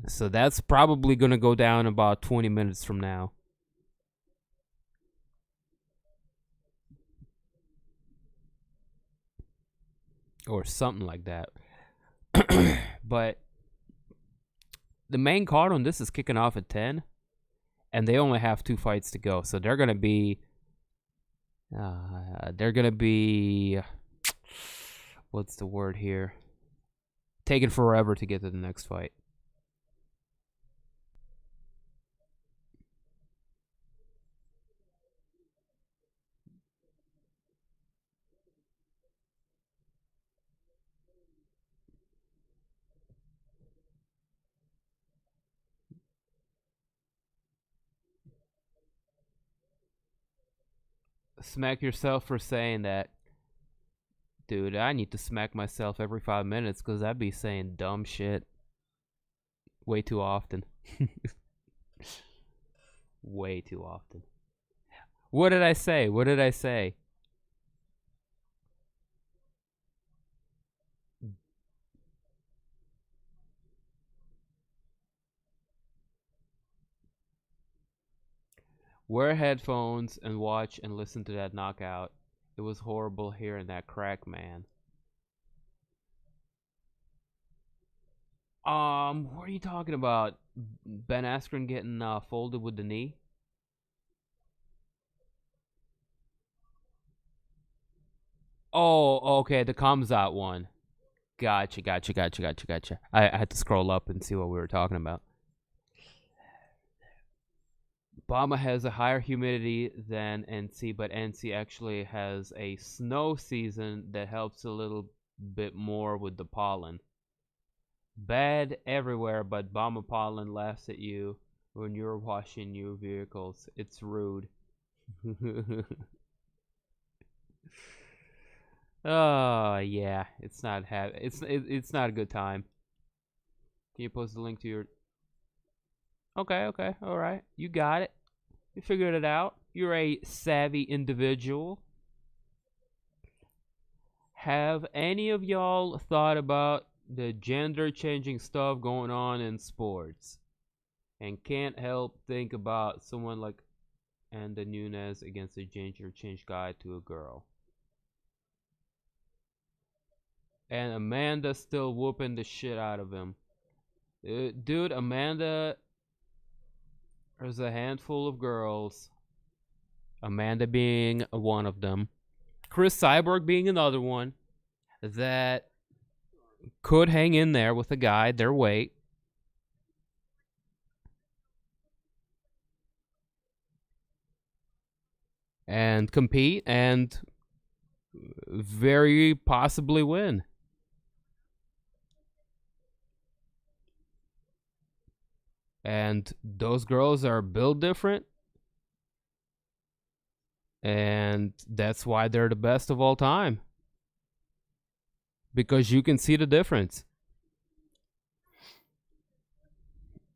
So that's probably gonna go down about 20 minutes from now. Or something like that. But the main card on this is kicking off at 10. And they only have 2 fights to go. So they're going to be... what's the word here? Taking forever to get to the next fight. Smack yourself for saying that. Dude, I need to smack myself every 5 minutes because I'd be saying dumb shit way too often. Way too often. What did I say? What did I say? Wear headphones and watch and listen to that knockout. It was horrible hearing that crack, man. What are you talking about? Ben Askren getting folded with the knee? Oh, okay, the Kamzat one. Gotcha. I had to scroll up and see what we were talking about. Bama has a higher humidity than NC, but NC actually has a snow season that helps a little bit more with the pollen. Bad everywhere, but Bama pollen laughs at you when you're washing your vehicles. It's rude. Oh yeah, it's not it's not a good time. Can you post the link to your? Okay, all right, you got it. You figured it out. You're a savvy individual. Have any of y'all thought about the gender changing stuff going on in sports? And can't help think about someone like Amanda Nunes against a gender change guy to a girl. And Amanda still whooping the shit out of him. Dude, Amanda, there's a handful of girls. Amanda being one of them. Chris Cyborg being another one. That could hang in there with a guy their weight. And compete and very possibly win. And those girls are built different. And that's why they're the best of all time. Because you can see the difference.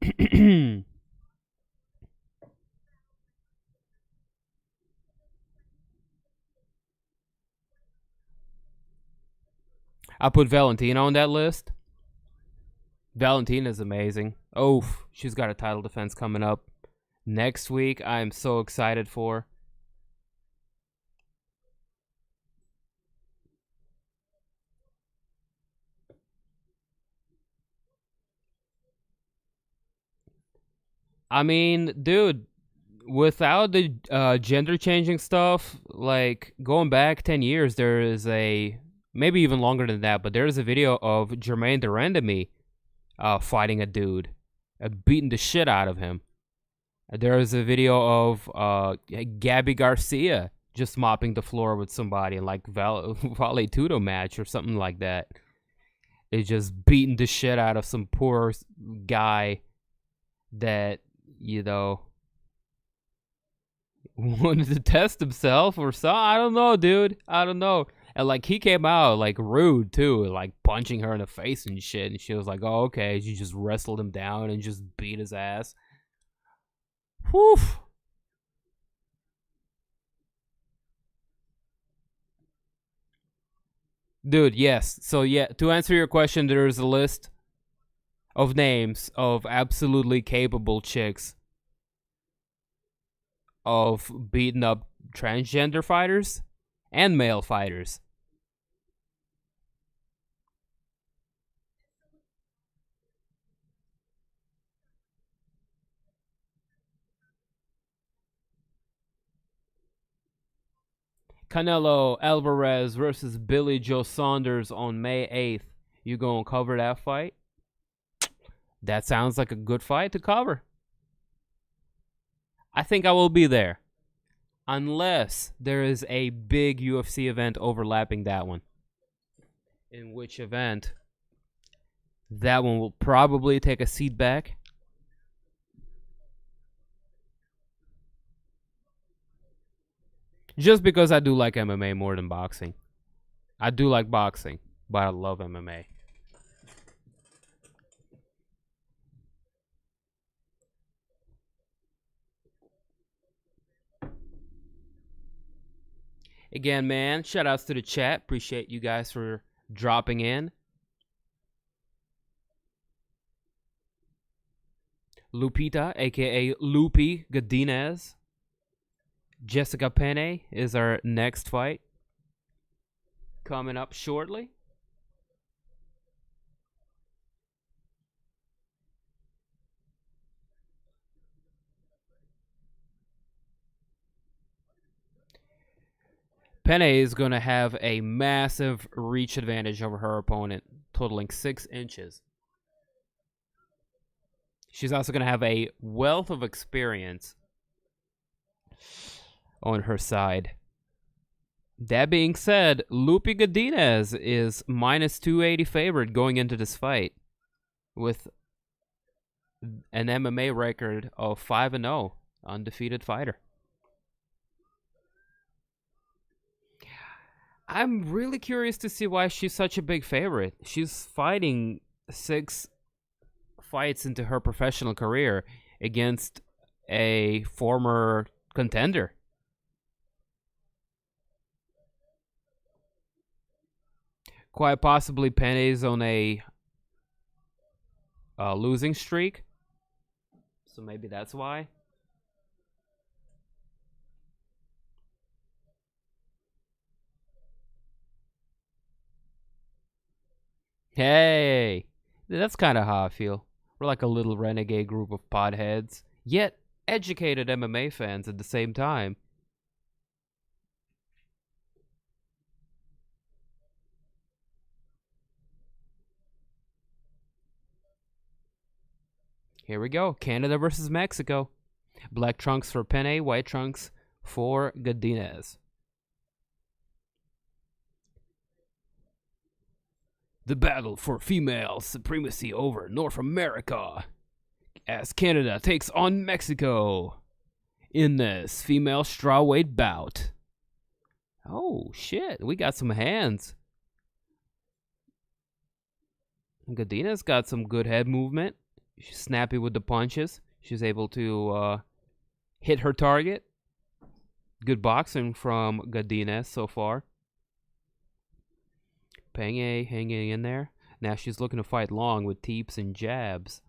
I put Valentina on that list. Valentina's amazing. Oh, she's got a title defense coming up next week. I am so excited for. I mean, dude, without the gender changing stuff, like going back 10 years, there is a, maybe even longer than that, but there is a video of Jermaine Durandamy fighting a dude, beating the shit out of him. There is a video of Gabby Garcia just mopping the floor with somebody in like Vale Tudo match or something like that. It's just beating the shit out of some poor guy that, you know, wanted to test himself or so. I don't know, dude. I don't know. And like he came out like rude too, like punching her in the face and shit. And she was like, "Oh, okay." She just wrestled him down and just beat his ass. Whew. Dude, yes. So yeah, to answer your question, there's a list of names of absolutely capable chicks of beating up transgender fighters and male fighters. Canelo Alvarez versus Billy Joe Saunders on May 8th. You gonna cover that fight? That sounds like a good fight to cover. I think I will be there. Unless there is a big UFC event overlapping that one. In which event, that one will probably take a seat back. Just because I do like MMA more than boxing. I do like boxing, but I love MMA. Again, man, shout outs to the chat. Appreciate you guys for dropping in. Lupita, aka Lupi Godinez. Jessica Pena is our next fight. Coming up shortly. Pena is going to have a massive reach advantage over her opponent, totaling 6 inches. She's also going to have a wealth of experience on her side. That being said, Lupe Godinez is minus 280 favorite going into this fight with an MMA record of 5-0, undefeated fighter. I'm really curious to see why she's such a big favorite. She's fighting 6 fights into her professional career against a former contender. Quite possibly Pena's on a losing streak. So maybe that's why. Hey, that's kind of how I feel. We're like a little renegade group of potheads, yet educated MMA fans at the same time. Here we go. Canada versus Mexico. Black trunks for Pena, white trunks for Godinez. The battle for female supremacy over North America as Canada takes on Mexico in this female strawweight bout. Oh, shit. We got some hands. Godinez got some good head movement. She's snappy with the punches. She's able to hit her target. Good boxing from Godinez so far. Pena hanging in there. Now she's looking to fight long with teeps and jabs.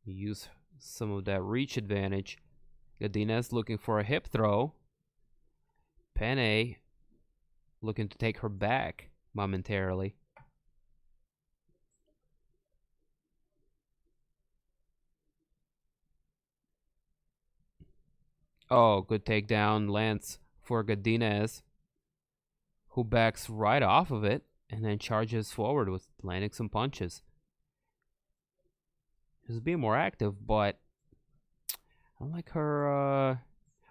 Use some of that reach advantage. Godinez looking for a hip throw. Pena looking to take her back momentarily. Oh, good takedown lands for Godinez, who backs right off of it and then charges forward with landing some punches. She's being more active, but I like her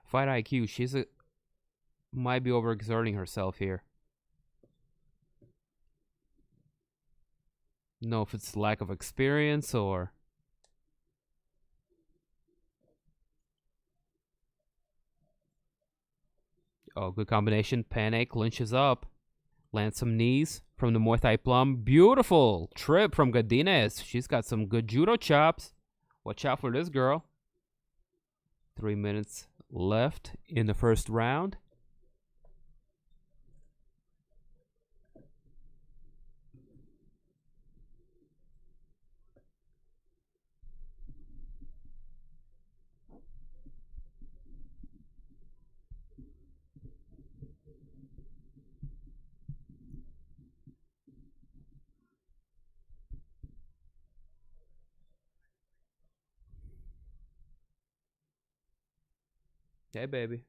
fight IQ. She's might be overexerting herself here. Don't know if it's lack of experience or... Oh, good combination. Pena clinches up. Lands some knees from the Muay Thai plum. Beautiful trip from Godinez. She's got some good judo chops. Watch out for this girl. 3 minutes left in the first round. Hey, baby.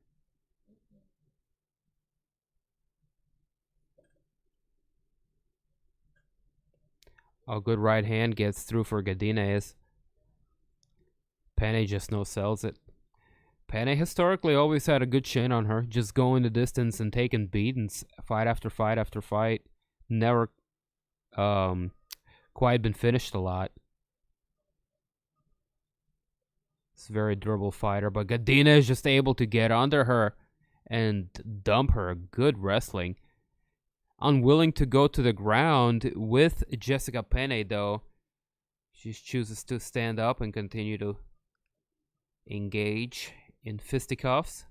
A good right hand gets through for Godinez. Pena just no-sells it. Pena historically always had a good chin on her, just going the distance and taking beatings fight after fight after fight. Never quite been finished a lot. It's a very durable fighter, but Godinez is just able to get under her and dump her. Good wrestling. Unwilling to go to the ground with Jessica Pena, though. She chooses to stand up and continue to engage in fisticuffs.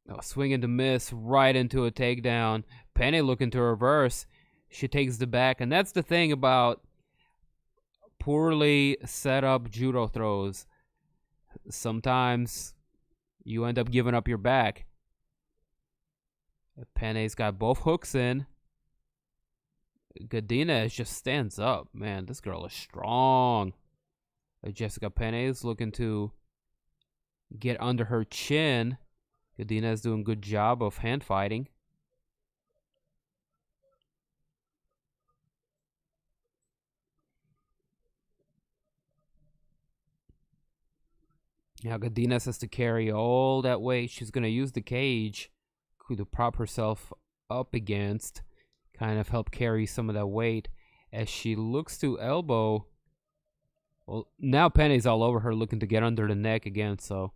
Oh, swing and a miss right into a takedown. Pena looking to reverse. She takes the back, and that's the thing about poorly set up judo throws. Sometimes you end up giving up your back. Pena's got both hooks in. Godinez just stands up. Man, this girl is strong. Jessica Pena is looking to get under her chin. Godina is doing a good job of hand fighting. Now Godinez has to carry all that weight. She's going to use the cage to prop herself up against, kind of help carry some of that weight as she looks to elbow. Well, now Penny's all over her looking to get under the neck again, so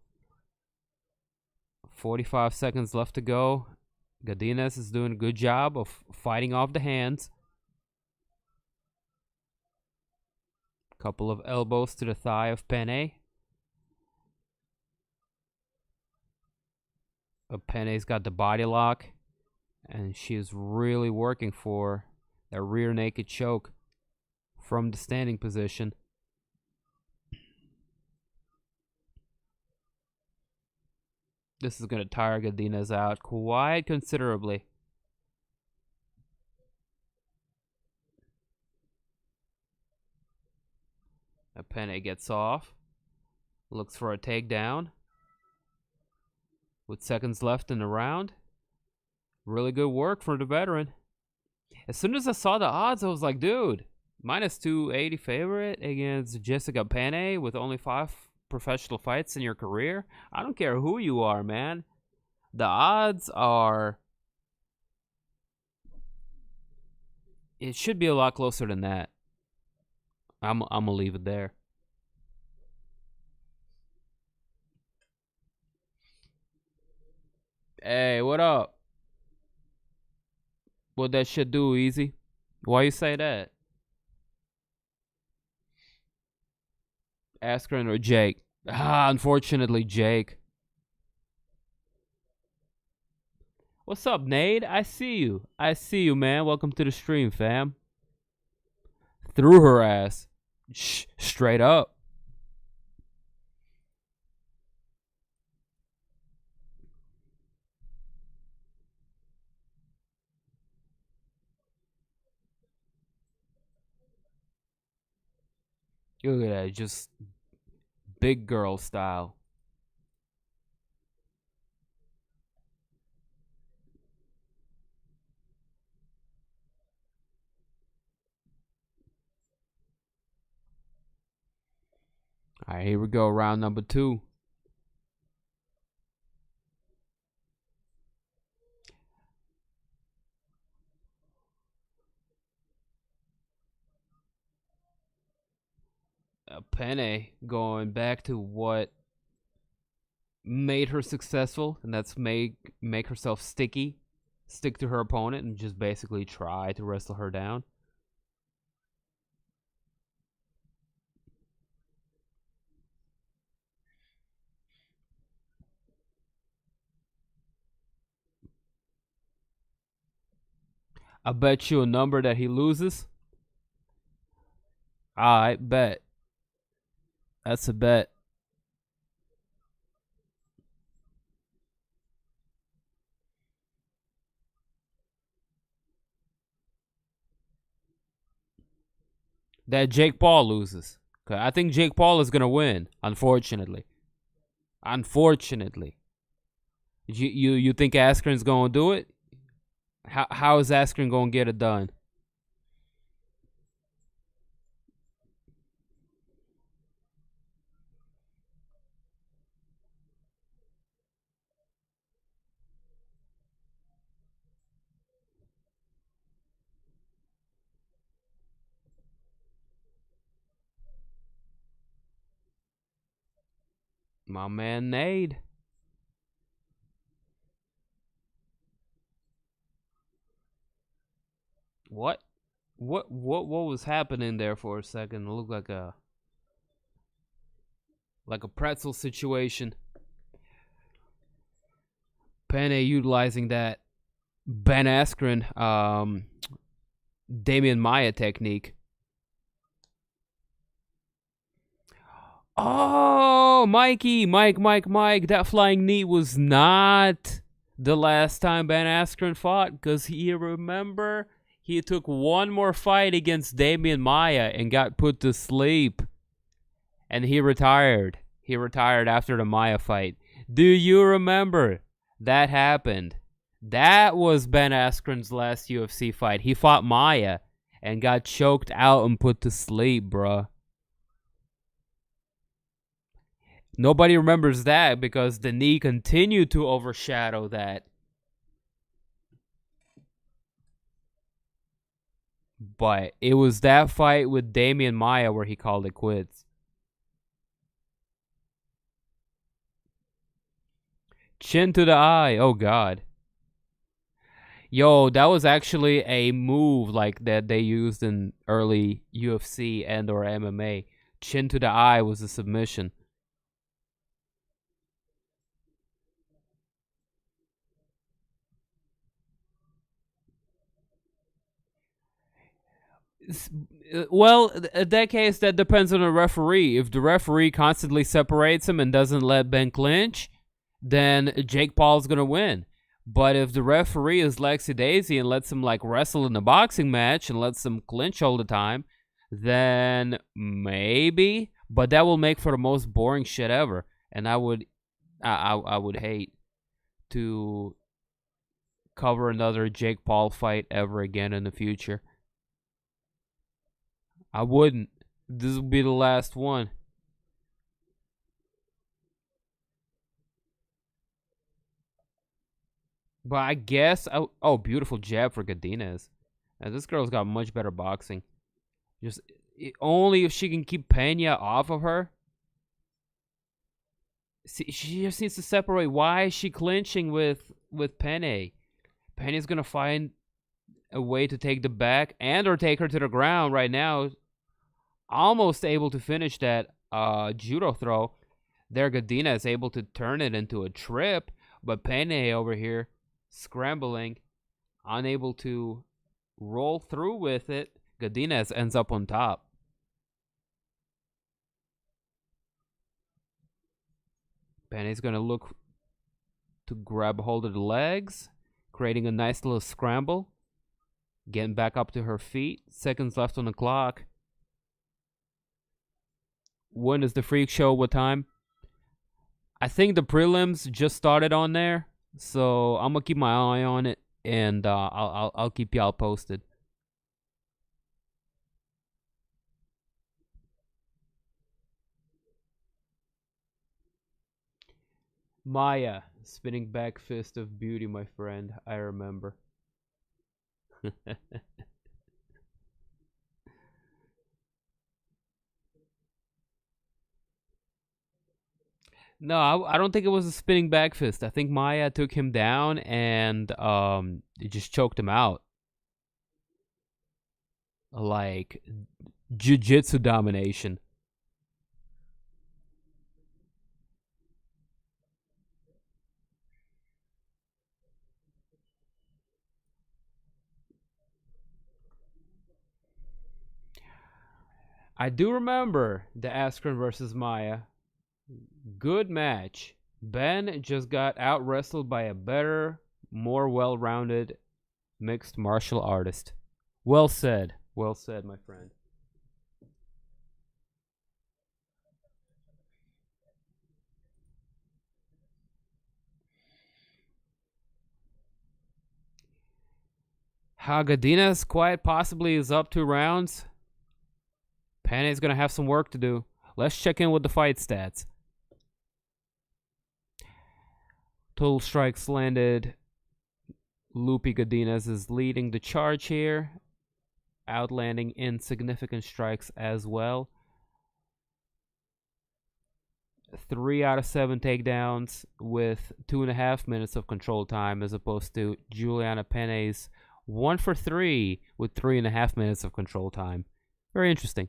45 seconds left to go. Godinez is doing a good job of fighting off the hands. Couple of elbows to the thigh of Penne. Penne's got the body lock, and she is really working for that rear naked choke from the standing position. This is going to tire Godinez out quite considerably. Penne gets off, looks for a takedown. With seconds left in the round. Really good work for the veteran. As soon as I saw the odds, I was like, dude, minus 280 favorite against Jessica Penne with only 5 professional fights in your career. I don't care who you are, man. The odds are... It should be a lot closer than that. I'm going to leave it there. Hey, what up? What that shit do, Easy? Why you say that? Askren or Jake? Unfortunately, Jake. What's up, Nate? I see you. I see you, man. Welcome to the stream, fam. Threw her ass. Straight up. Look at that, just big girl style. All right, here we go, round number 2. Penne going back to what made her successful, and that's make herself stick to her opponent, and just basically try to wrestle her down. I bet you a number that he loses. I bet. That's a bet. That Jake Paul loses. I think Jake Paul is going to win, unfortunately. Unfortunately. You think Askren's going to do it? How is Askren going to get it done? My man Nade. What was happening there for a second? It looked like a pretzel situation. Penne utilizing that Ben Askren Damian Maia technique. Oh, Mike, that flying knee was not the last time Ben Askren fought, because he took one more fight against Damian Maia and got put to sleep. and he retired. He retired after the Maia fight. Do you remember that happened? That was Ben Askren's last UFC fight. He fought Maia and got choked out and put to sleep, bruh. Nobody remembers that because the knee continued to overshadow that. But it was that fight with Damian Maia where he called it quits. Chin to the eye. Oh, God. Yo, that was actually a move like that they used in early UFC and or MMA. Chin to the eye was a submission. Well, in that case, that depends on the referee. If the referee constantly separates him and doesn't let Ben clinch, then Jake Paul's going to win. But if the referee is Lexi Daisy and lets him like wrestle in a boxing match and lets him clinch all the time, then maybe. But that will make for the most boring shit ever. And I would hate to cover another Jake Paul fight ever again in the future. I wouldn't. This will be the last one. But I guess... Oh, beautiful jab for Godinez. This girl's got much better boxing. Just only if she can keep Pena off of her. See, she just needs to separate. Why is she clinching with Pena? Pena's going to find a way to take the back and or take her to the ground right now. Almost able to finish that judo throw. There, Godinez is able to turn it into a trip, but Pena over here scrambling, unable to roll through with it. Godinez ends up on top. Pena's going to look to grab a hold of the legs, creating a nice little scramble. Getting back up to her feet. Seconds left on the clock. When is the freak show? What time? I think the prelims just started on there, so I'm gonna keep my eye on it, and I'll keep y'all posted. Maia, spinning back fist of beauty, my friend. I remember. No, I don't think it was a spinning back fist. I think Maia took him down and it just choked him out. Like jiu-jitsu domination. I do remember the Askren versus Maia. Good match. Ben just got out wrestled by a better, more well-rounded mixed martial artist. Well said. Well said, my friend. Godinez quite possibly is up 2 rounds. Pena's going to have some work to do. Let's check in with the fight stats. Total strikes landed. Loopy Godinez is leading the charge here. Outlanding insignificant strikes as well. 3 out of 7 takedowns with 2.5 minutes of control time, as opposed to Juliana Pena's 1 for 3 with 3.5 minutes of control time. Very interesting.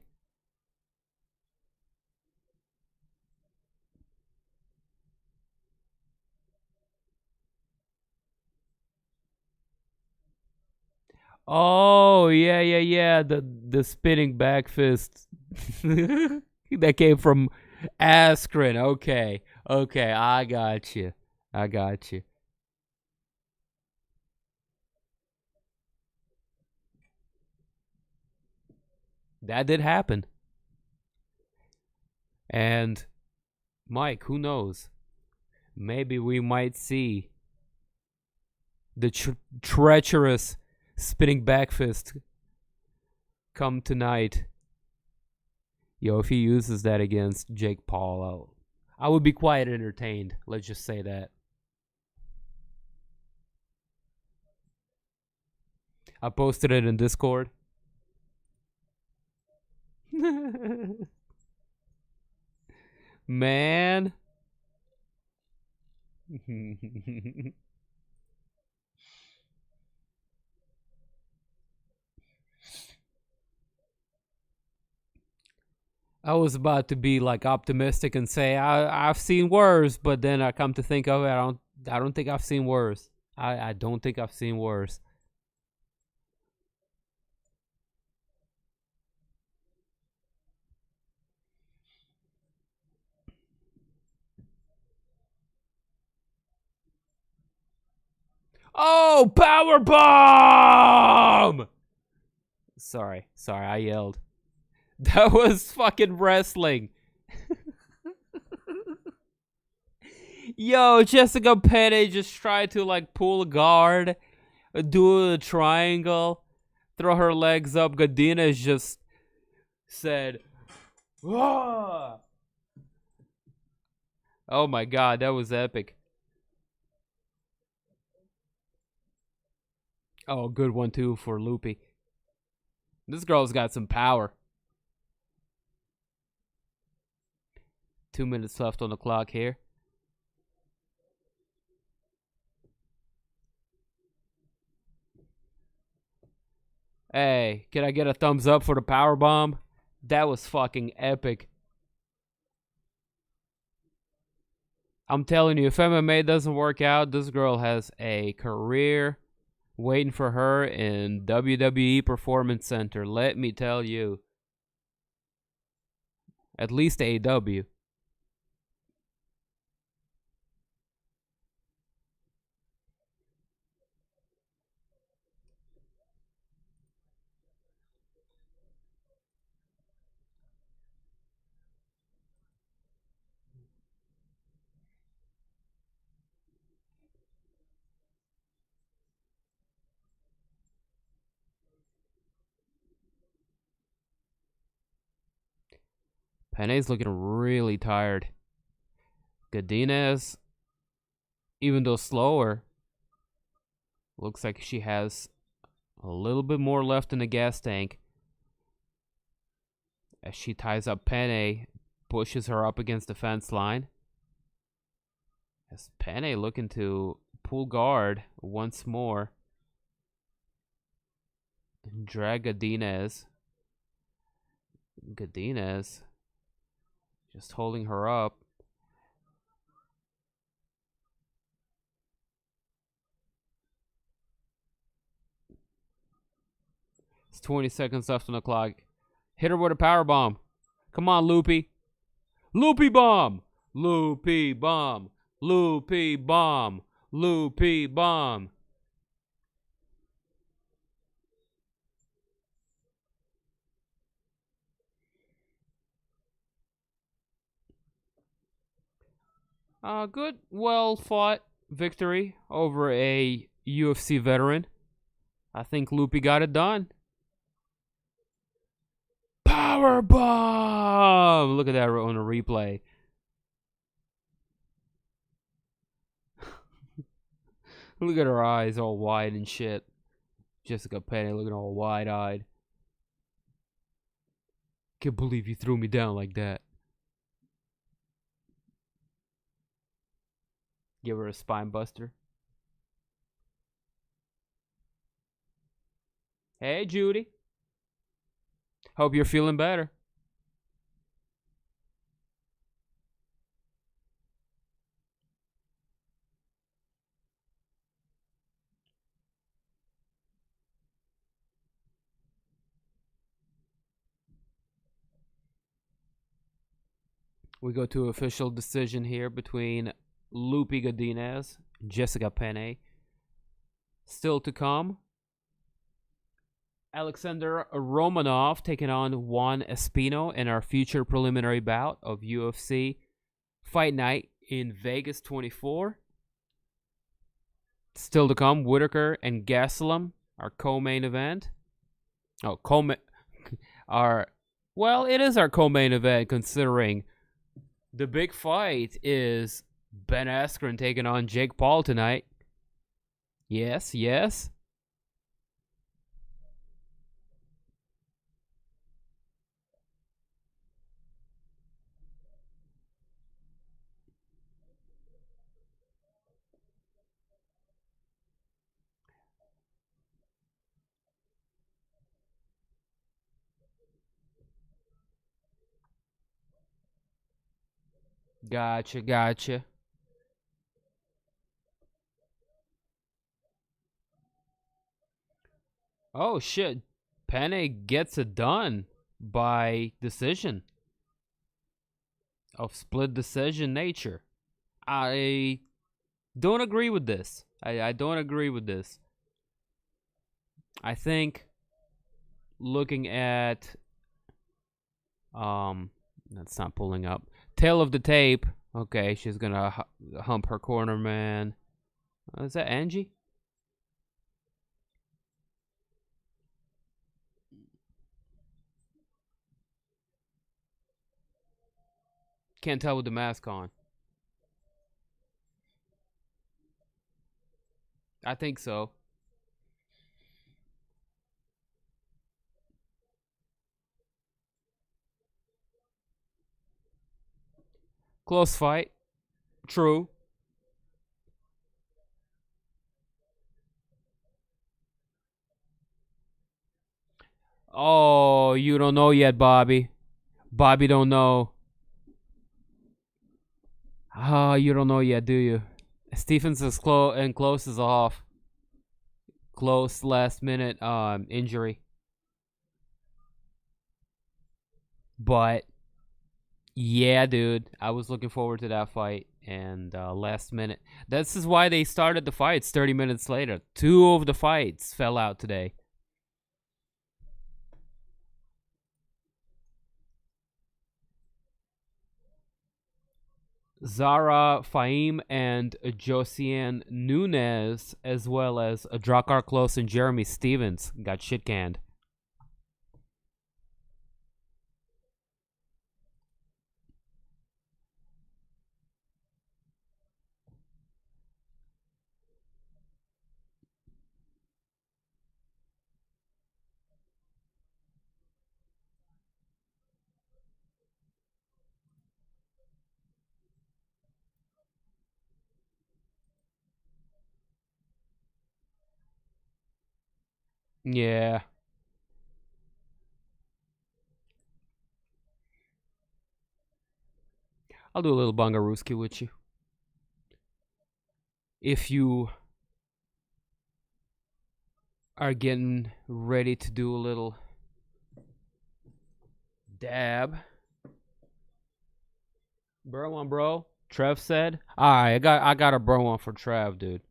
Oh, yeah. The spinning back fist that came from Askren. Okay, I got you. That did happen. And Mike, who knows? Maybe we might see the treacherous spinning back fist come tonight. Yo, if he uses that against Jake Paul, I would be quite entertained. Let's just say that. I posted it in Discord. Man. I was about to be like optimistic and say I've seen worse, but then I come to think of it, I don't think I've seen worse. I don't think I've seen worse. Oh, power bomb! Sorry, I yelled. That was fucking wrestling. Yo, Jessica Pena just tried to like pull a guard, do a triangle, throw her legs up. Godinez just said, "Whoa!" Oh my god, that was epic. Oh, good one too for Loopy. This girl's got some power. 2 minutes left on the clock here. Hey, can I get a thumbs up for the power bomb? That was fucking epic. I'm telling you, if MMA doesn't work out, this girl has a career waiting for her in WWE Performance Center. Let me tell you. At least AEW. Pene's looking really tired. Godinez, even though slower, looks like she has a little bit more left in the gas tank. As she ties up Pena, pushes her up against the fence line. As Pena looking to pull guard once more. And drag Godinez. Godinez just holding her up. It's 20 seconds left on the clock. Hit her with a power bomb. Come on, Loopy. Loopy bomb. Loopy bomb. Loopy bomb. Loopy bomb. Good, well fought victory over a UFC veteran. I think Loopy got it done. Power bomb! Look at that on a replay. Look at her eyes all wide and shit. Jessica Pena looking all wide-eyed. Can't believe you threw me down like that. Give her a spine buster. Hey, Judy. Hope you're feeling better. We go to official decision here between Loopy Godinez and Jessica Pena. Still to come. Alexander Romanov taking on Juan Espino in our future preliminary bout of UFC Fight Night in Vegas 24. Still to come, Whittaker and Gastelum, our co-main event. Oh, it is our co-main event considering the big fight is Ben Askren taking on Jake Paul tonight. Yes, yes. Gotcha. Oh, shit. Pena gets it done by decision. Of split decision nature. I don't agree with this. I don't agree with this. I think looking at that's not pulling up. Tail of the tape. Okay, she's gonna hump her corner man. Is that Angie? Can't tell with the mask on. I think so. Close fight. True. Oh, you don't know yet, Bobby. Bobby don't know. Ah, you don't know yet, do you? Stephens is close and Klose is off. Close last minute injury. But yeah, dude, I was looking forward to that fight. And last minute, this is why they started the fights 30 minutes later. 2 of the fights fell out today. Zara Faim and Josiane Nunes, as well as Drakkar, Klose, and Jeremy Stevens got shit canned. Yeah. I'll do a little Bungarooski with you. If you are getting ready to do a little dab. Bro one, bro. Trev said. Alright, I got a bro one for Trev, dude.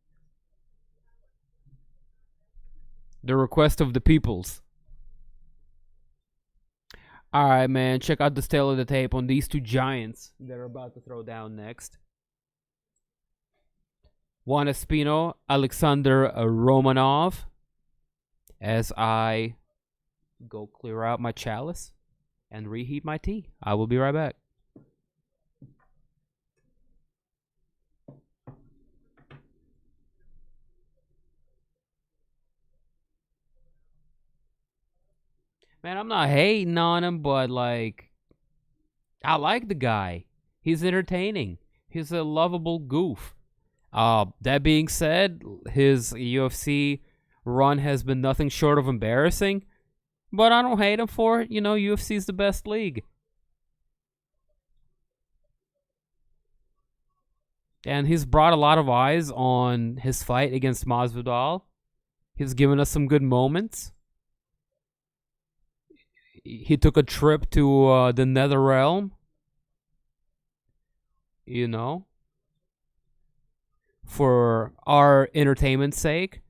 The request of the peoples. Alright, man. Check out the tail of the tape on these 2 giants that are about to throw down next. Juan Espino, Alexander Romanov. As I go clear out my chalice and reheat my tea. I will be right back. Man, I'm not hating on him, but like, I like the guy. He's entertaining. He's a lovable goof. That being said, his UFC run has been nothing short of embarrassing, but I don't hate him for it. You know, UFC is the best league. And he's brought a lot of eyes on his fight against Masvidal. He's given us some good moments. He took a trip to the Nether Realm. You know, for our entertainment's sake.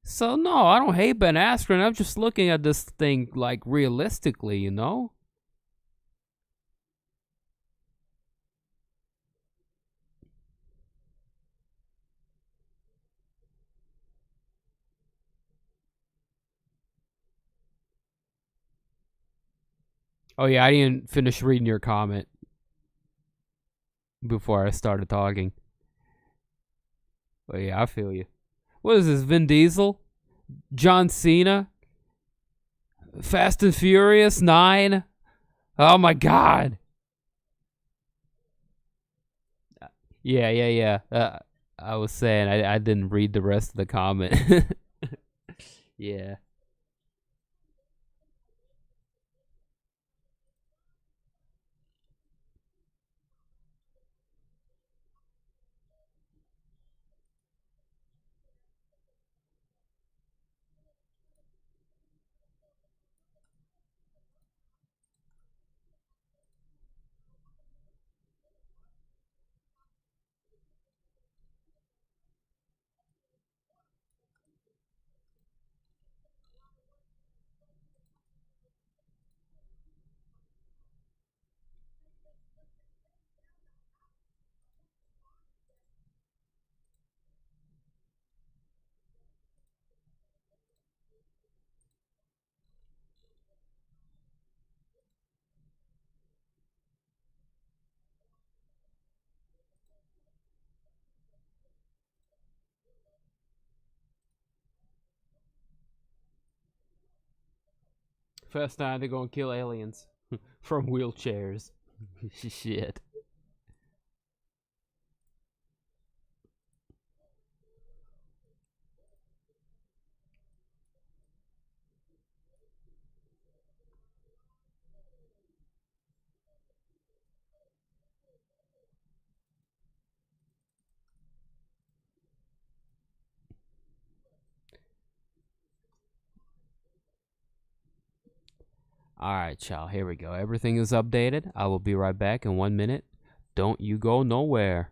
So no, I don't hate Ben Askren. I'm just looking at this thing like realistically, you know? Oh yeah, I didn't finish reading your comment before I started talking. Oh yeah, I feel you. What is this, Vin Diesel? John Cena? Fast and Furious 9? Oh my god. Yeah. I was saying I didn't read the rest of the comment. Yeah. First time they're gonna kill aliens from wheelchairs. Shit. Alright, y'all, here we go. Everything is updated. I will be right back in 1 minute. Don't you go nowhere.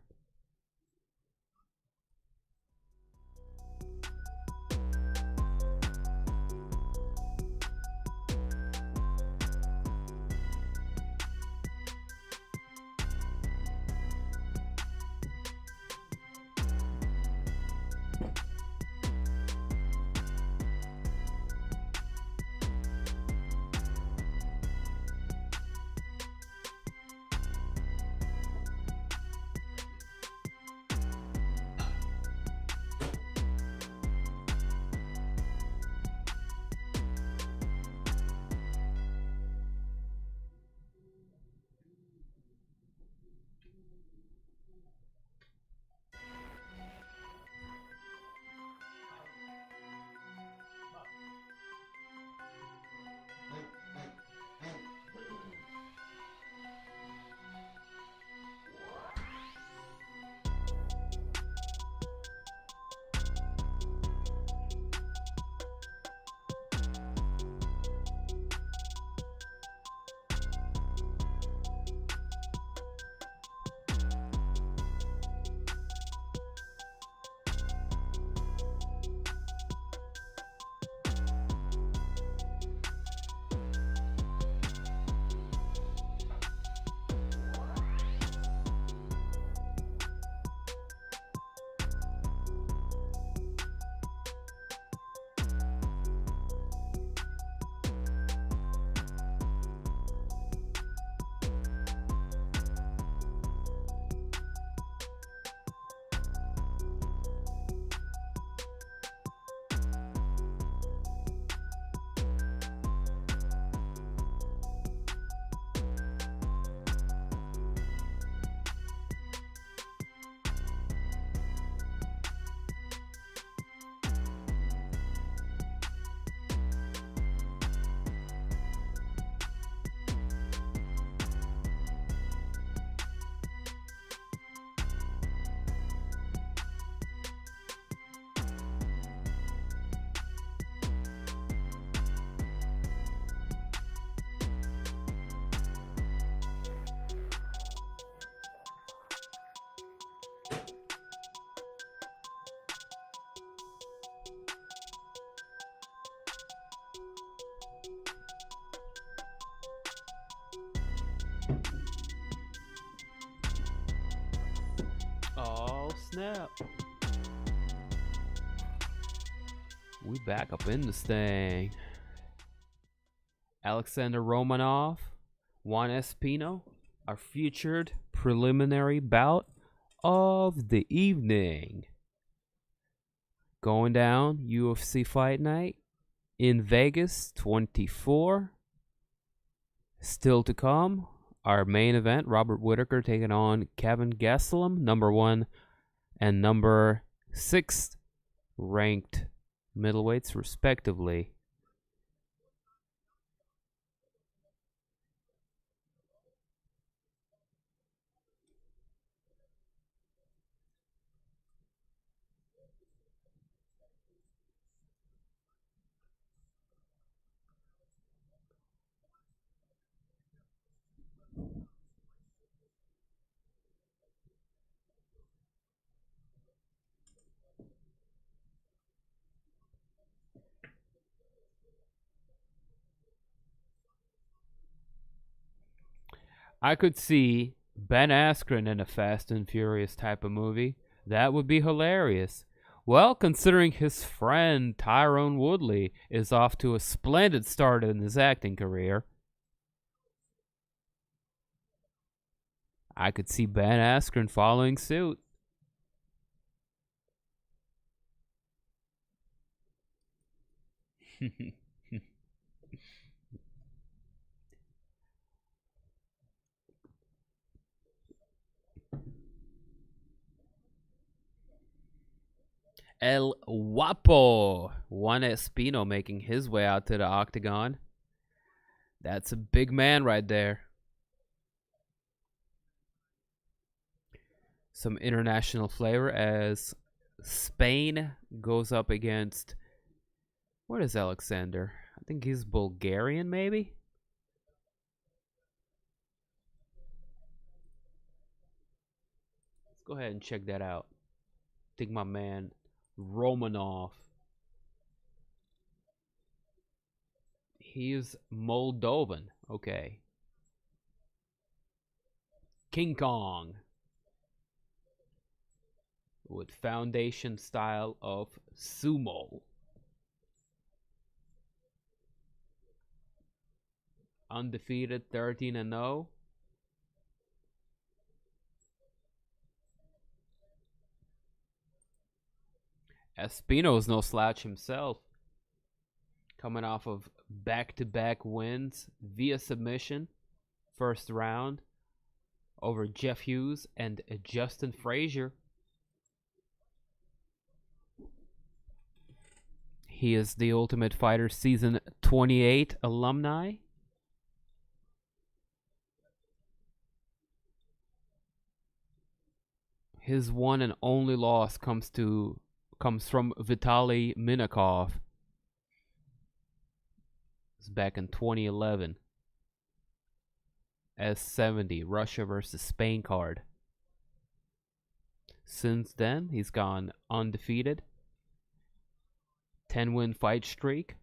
Oh, snap. We back up in this thing. Alexander Romanov, Juan Espino, our featured preliminary bout of the evening. Going down UFC Fight Night in Vegas 24. Still to come, our main event, Robert Whittaker taking on Kelvin Gastelum, number 1 and number 6 ranked middleweights respectively. I could see Ben Askren in a Fast and Furious type of movie. That would be hilarious. Well, considering his friend Tyrone Woodley is off to a splendid start in his acting career, I could see Ben Askren following suit. El Guapo, Juan Espino making his way out to the octagon. That's a big man right there. Some international flavor as Spain goes up against, what is Alexander? I think he's Bulgarian, maybe? Let's go ahead and check that out. I think my man Romanov, he is Moldovan. Okay. King Kong with foundation style of sumo. Undefeated, 13-0. Espino's no slouch himself, coming off of back-to-back wins via submission. First round over Jeff Hughes and Justin Frazier. He is the Ultimate Fighter Season 28 alumni. His one and only loss comes from Vitaly Minakov. It's back in 2011. S70 Russia versus Spain card. Since then, he's gone undefeated. 10-win fight streak.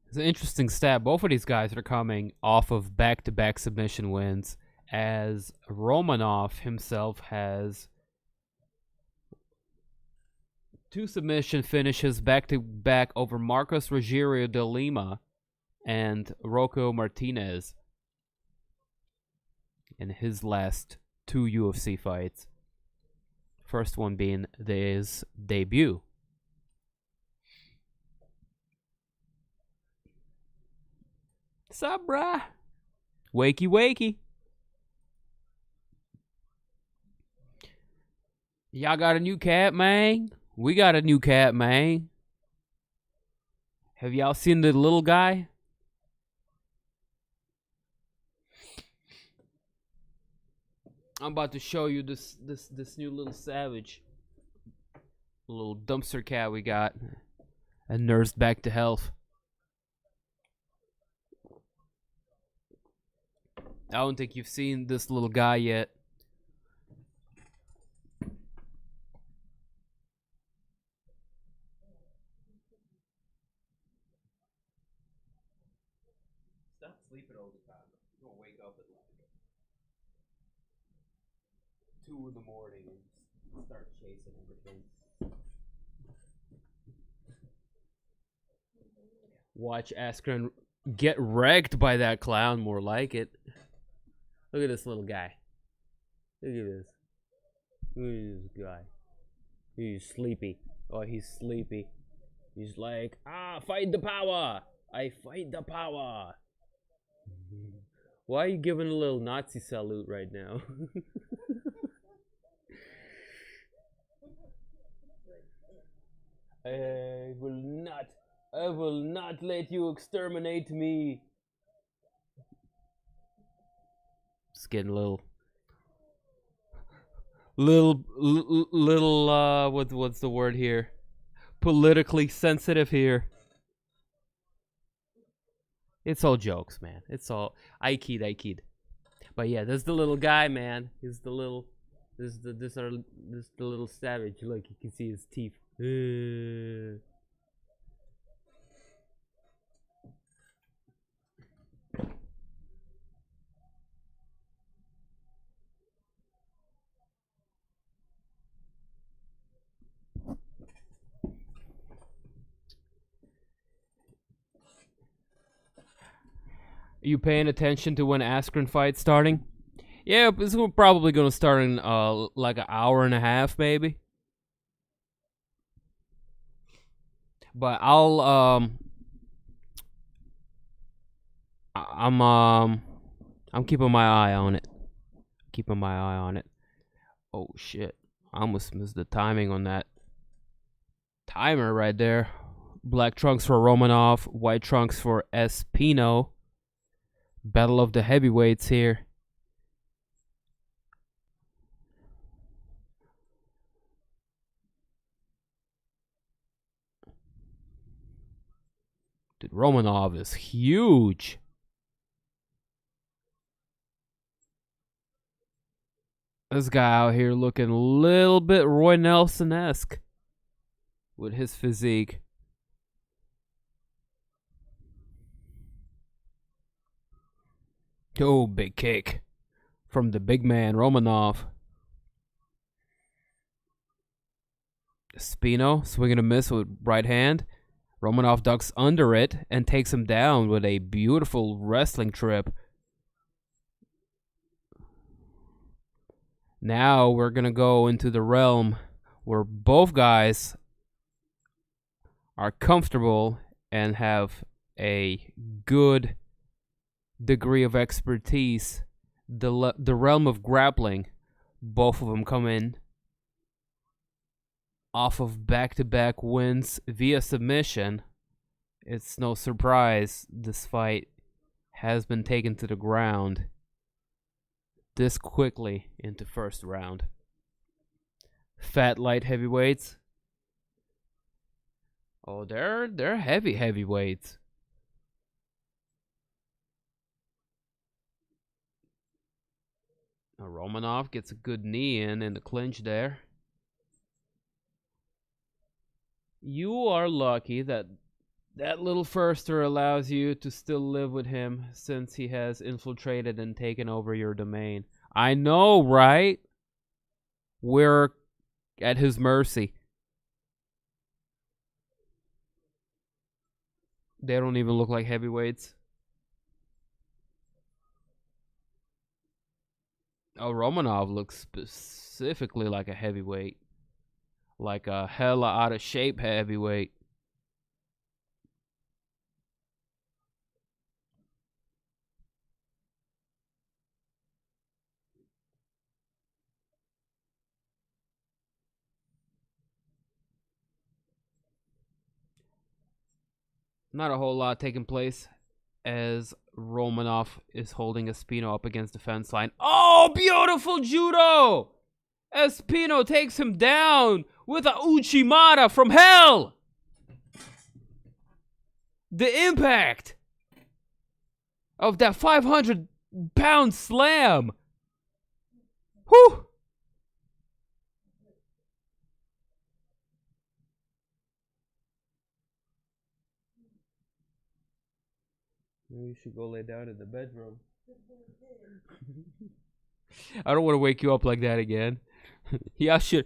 It's an interesting stat. Both of these guys are coming off of back-to-back submission wins, as Romanov himself has 2 submission finishes back-to-back over Marcos Rogerio de Lima and Rocco Martinez in his last 2 UFC fights. First one being his debut. Sup, brah? Wakey, wakey. Y'all got a new cat, man? We got a new cat, man. Have y'all seen the little guy? I'm about to show you this new little savage. Little dumpster cat we got. And nursed back to health. I don't think you've seen this little guy yet. Stop sleeping all the time. You're gonna wake up at like 2 in the morning and start chasing everything. Watch Askren get wrecked by that clown, more like it. Look at this little guy. Look at this. Look at this guy. He's sleepy. Oh, he's sleepy. He's like, fight the power. I fight the power. Why are you giving a little Nazi salute right now? I will not let you exterminate me. Just getting a little what's the word here? Politically sensitive here. It's all jokes, man. It's all I kid. But yeah, there's the little guy, man. He's the little this the little savage. Look, you can see his teeth. Are you paying attention to when Askren fight's starting? Yeah, it's probably gonna start in like an hour and a half, maybe. But I'm keeping my eye on it. Oh shit! I almost missed the timing on that timer right there. Black trunks for Romanov, white trunks for Espino. Battle of the heavyweights here. Dude, Romanov is huge. This guy out here looking a little bit Roy Nelson-esque with his physique. Oh, big kick from the big man, Romanov. Espino swinging a miss with right hand. Romanov ducks under it and takes him down with a beautiful wrestling trip. Now we're going to go into the realm where both guys are comfortable and have a good degree of expertise. The realm of grappling. Both of them come in off of back-to-back wins via submission. It's no surprise this fight has been taken to the ground this quickly into first round. Fat light heavyweights. Oh, they're heavyweights. Now Romanov gets a good knee in the clinch there. You are lucky that little firster allows you to still live with him since he has infiltrated and taken over your domain. I know, right? We're at his mercy. They don't even look like heavyweights. Oh, Romanov looks specifically like a heavyweight. Like a hella out of shape heavyweight. Not a whole lot taking place as Romanov is holding Espino up against the fence line. Oh, beautiful judo! Espino takes him down with a Uchimata from hell! The impact of that 500-pound slam! Whew! Maybe you should go lay down in the bedroom. I don't want to wake you up like that again. I should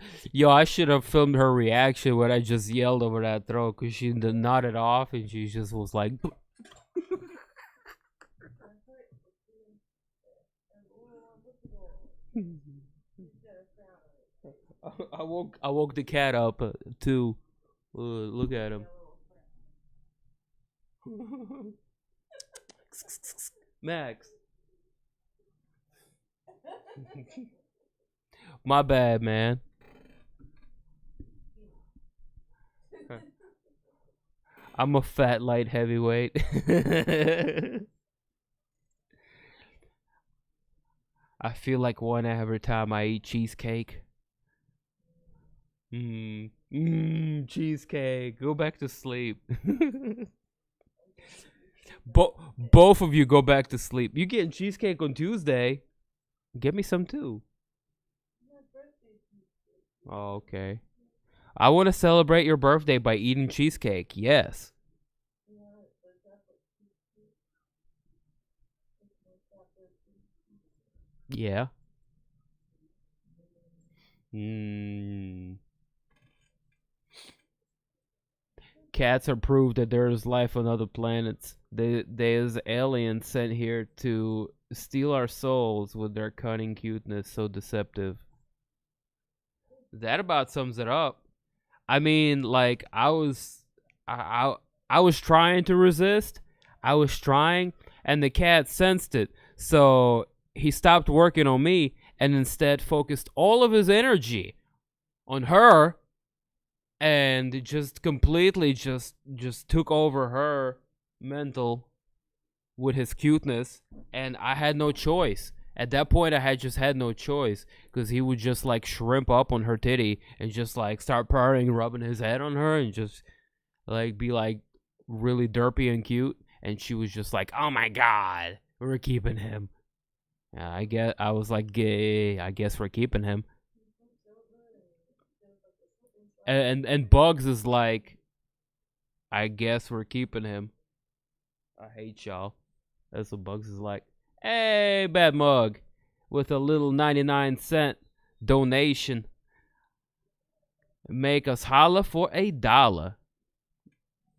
have filmed her reaction when I just yelled over that throw, because she nodded off and she just was like. I woke the cat up too. Look at him. Max. My bad, man. I'm a fat light heavyweight. I feel like one every time I eat cheesecake. Cheesecake. Go back to sleep. Both of you go back to sleep. You getting cheesecake on Tuesday? Get me some too. Oh, okay. I want to celebrate your birthday by eating cheesecake. Yes. Yeah. Cats are proof that there is life on other planets. There's aliens sent here to steal our souls with their cunning cuteness, so deceptive. That about sums it up. I mean, like, I was trying to resist. I was trying, and the cat sensed it. So he stopped working on me and instead focused all of his energy on her, and just completely just took over her mental with his cuteness, and I had no choice. At that point, I had no choice, because he would just like shrimp up on her titty and just like start purring, rubbing his head on her, and just like be like really derpy and cute. And she was just like, "Oh my god, we're keeping him." I was like, "Gay, I guess we're keeping him." And Bugs is like, "I guess we're keeping him." I hate y'all. That's what Bugs is like. Hey, Bad Mug, with a little 99-cent donation. Make us holla for $1.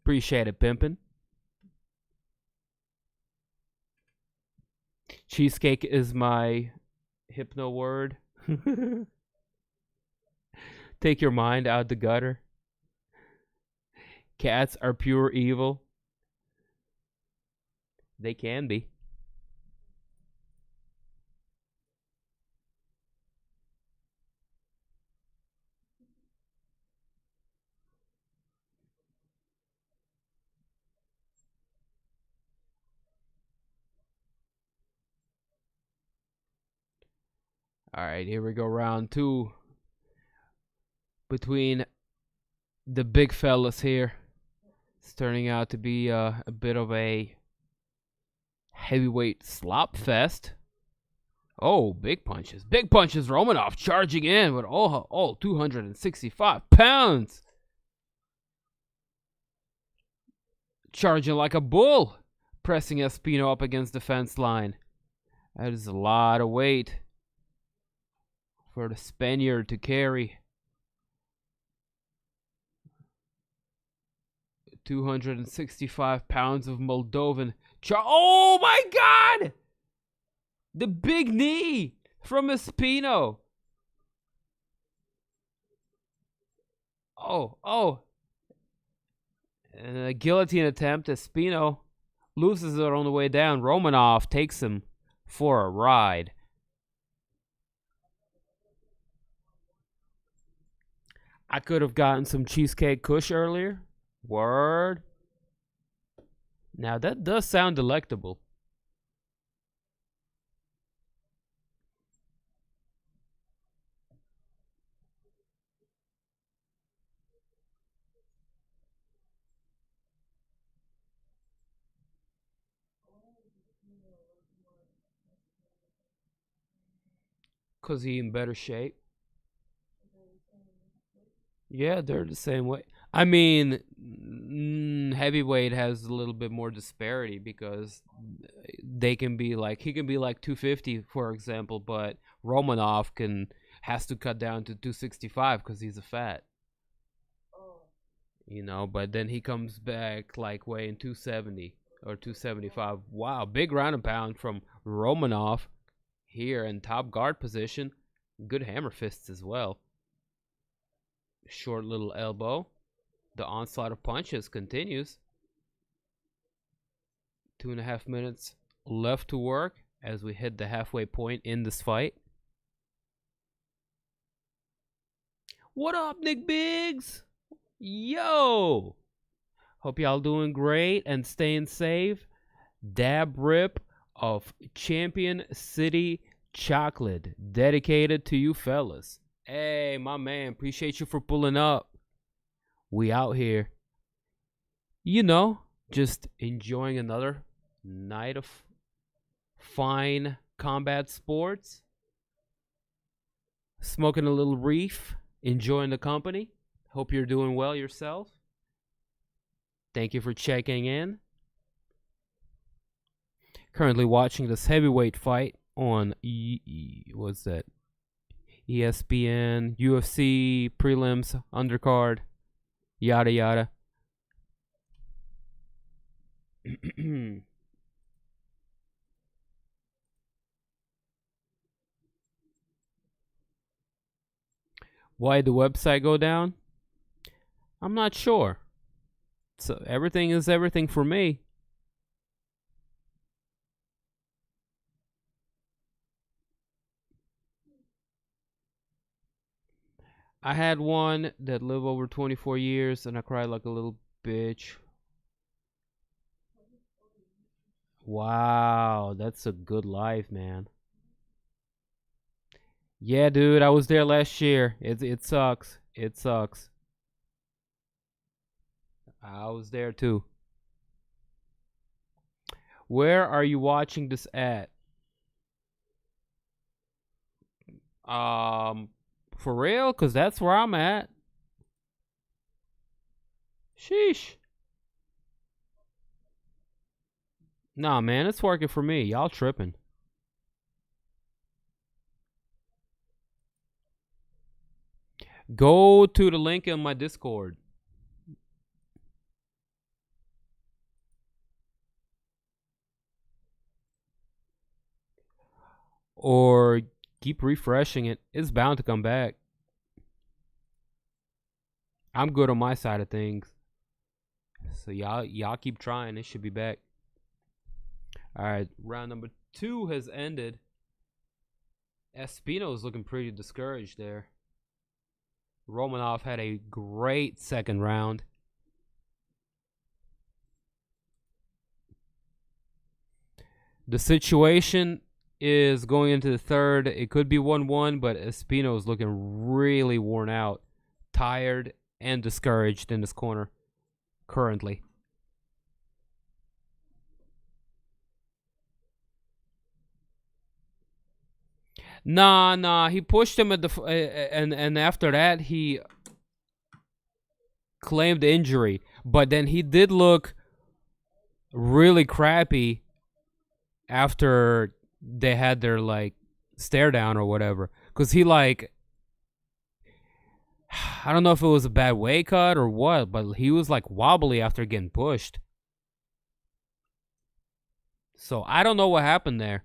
Appreciate it, pimpin'. Cheesecake is my hypno word. Take your mind out the gutter. Cats are pure evil. They can be. All right, here we go. Round 2 between the big fellas here. It's turning out to be a bit of a heavyweight slop fest. Oh, big punches. Big punches. Romanov charging in with all 265 pounds. Charging like a bull. Pressing Espino up against the fence line. That is a lot of weight for the Spaniard to carry. 265 pounds of Moldovan. Oh my god! The big knee from Espino. Oh. And a guillotine attempt. Espino loses it on the way down. Romanov takes him for a ride. I could have gotten some cheesecake kush earlier. Word. Now that does sound delectable. Cause he in better shape. Yeah, they're the same way. I mean, heavyweight has a little bit more disparity because they can be like he can be like 250 for example, but Romanov has to cut down to 265 because he's a fat. You know, but then he comes back like weighing 270 or 275. Wow, big round and pound from Romanov here in top guard position. Good hammer fists as well. Short little elbow. The onslaught of punches continues. 2.5 minutes left to work as we hit the halfway point in this fight. What up, Nick Biggs? Yo! Hope y'all doing great and staying safe. Dab rip of Champion City chocolate dedicated to you fellas. Hey, my man, appreciate you for pulling up. We out here. You know, just enjoying another night of fine combat sports. Smoking a little reef, enjoying the company. Hope you're doing well yourself. Thank you for checking in. Currently watching this heavyweight fight on what's that? ESPN, UFC, prelims, undercard, yada yada. Why the website go down? I'm not sure. So everything is everything for me. I had one that lived over 24 years and I cried like a little bitch. Wow, that's a good life, man. Yeah, dude, I was there last year. It sucks. It sucks. I was there too. Where are you watching this at? For real? Cause that's where I'm at. Sheesh. Nah, man, it's working for me. Y'all tripping. Go to the link in my Discord. Or keep refreshing it. It's bound to come back. I'm good on my side of things. So y'all keep trying. It should be back. Alright, round number 2 has ended. Espino is looking pretty discouraged there. Romanov had a great second round. The situation is going into the third. It could be 1-1, but Espino is looking really worn out, tired, and discouraged in this corner currently. Nah. He pushed him at the and after that he claimed injury, but then he did look really crappy after they had their like stare down or whatever, cause he like I don't know if it was a bad weight cut or what, but he was like wobbly after getting pushed. So I don't know what happened there.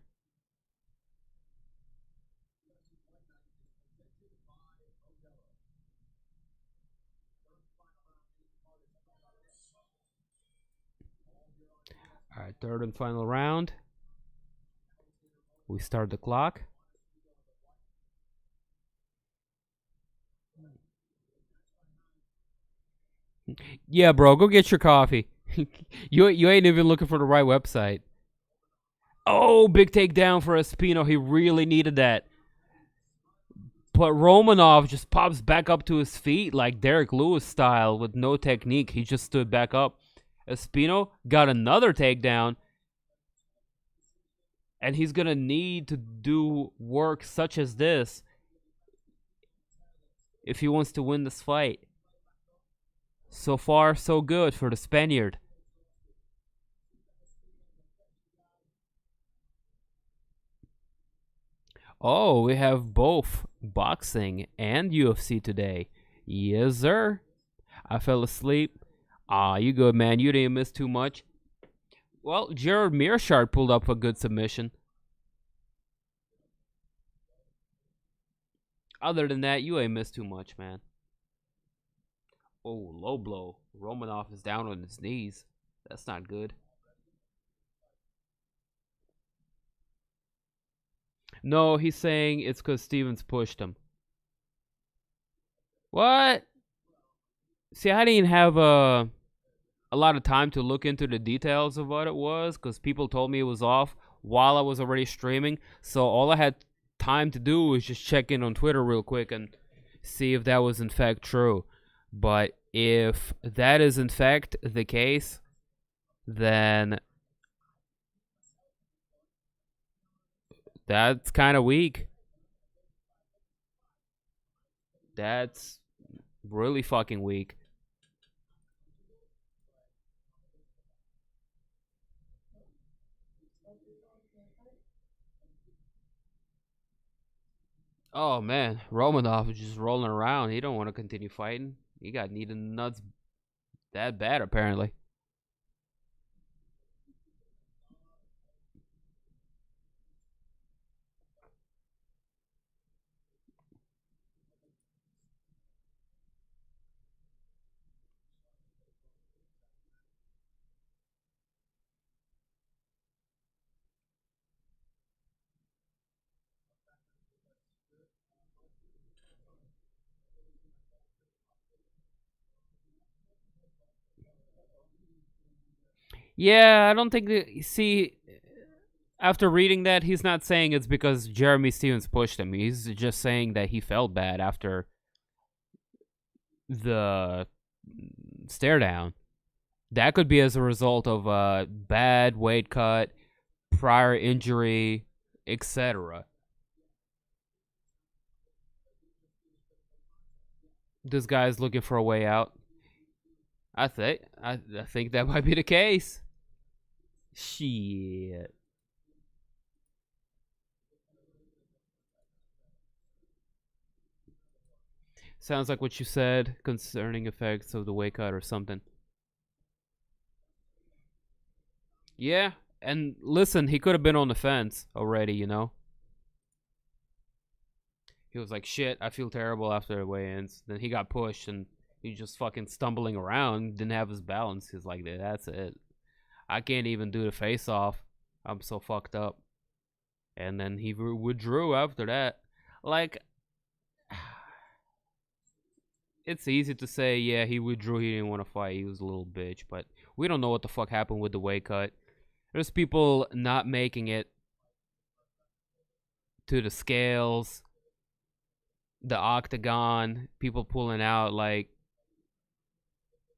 All right, third and final round. We start the clock. Yeah, bro, go get your coffee. you ain't even looking for the right website. Oh, big takedown for Espino. He really needed that. But Romanov just pops back up to his feet like Derek Lewis style with no technique. He just stood back up. Espino got another takedown. And he's going to need to do work such as this if he wants to win this fight. So far, so good for the Spaniard. Oh, we have both boxing and UFC today. Yes, sir. I fell asleep. You good, man. You didn't miss too much. Well, Jared Meerschaert pulled up a good submission. Other than that, you ain't missed too much, man. Oh, low blow. Romanov is down on his knees. That's not good. No, he's saying it's because Stevens pushed him. What? See, I didn't have a lot of time to look into the details of what it was because people told me it was off while I was already streaming. So all I had time to do was just check in on Twitter real quick and see if that was in fact true. But if that is in fact the case, then that's kind of weak. That's really fucking weak. Oh man, Romanov is just rolling around. He don't want to continue fighting. He got kneed in the nuts that bad apparently. Yeah, I don't think that. See, after reading that, he's not saying it's because Jeremy Stevens pushed him. He's just saying that he felt bad after the stare down. That could be as a result of a bad weight cut, prior injury, etc. This guy's looking for a way out. I think that might be the case. Shit. Sounds like what you said concerning effects of the weight cut or something. Yeah, and listen, he could have been on the fence already, you know? He was like, shit, I feel terrible after the weigh-ins. Then he got pushed and he just fucking stumbling around, didn't have his balance. He's like, that's it. I can't even do the face-off. I'm so fucked up. And then he withdrew after that. Like, it's easy to say, yeah, he withdrew. He didn't want to fight. He was a little bitch. But we don't know what the fuck happened with the weight cut. There's people not making it to the scales, the octagon, people pulling out like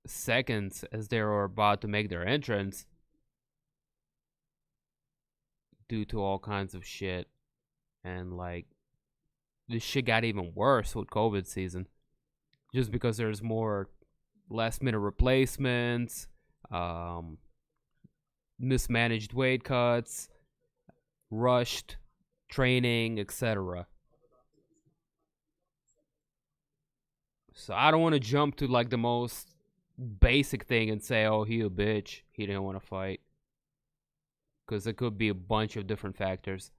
seconds as they were about to make their entrance due to all kinds of shit. And like, this shit got even worse with COVID season. Just because there's more last minute replacements, mismanaged weight cuts, rushed training, etc. So I don't want to jump to like the most basic thing and say, oh, he a bitch, he didn't want to fight. Because it could be a bunch of different factors.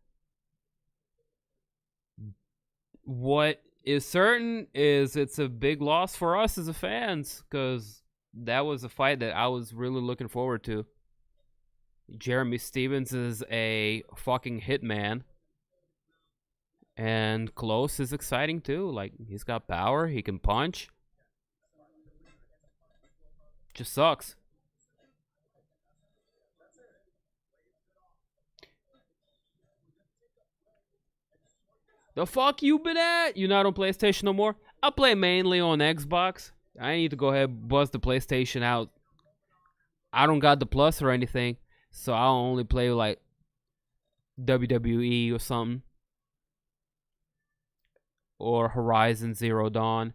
What is certain is it's a big loss for us as a fans, because that was a fight that I was really looking forward to. Jeremy Stevens is a fucking hitman. And Klose is exciting too. Like, he's got power, he can punch. Just sucks. The fuck you been at? You not on PlayStation no more? I play mainly on Xbox. I need to go ahead and buzz the PlayStation out. I don't got the Plus or anything, so I'll only play like WWE or something. Or Horizon Zero Dawn.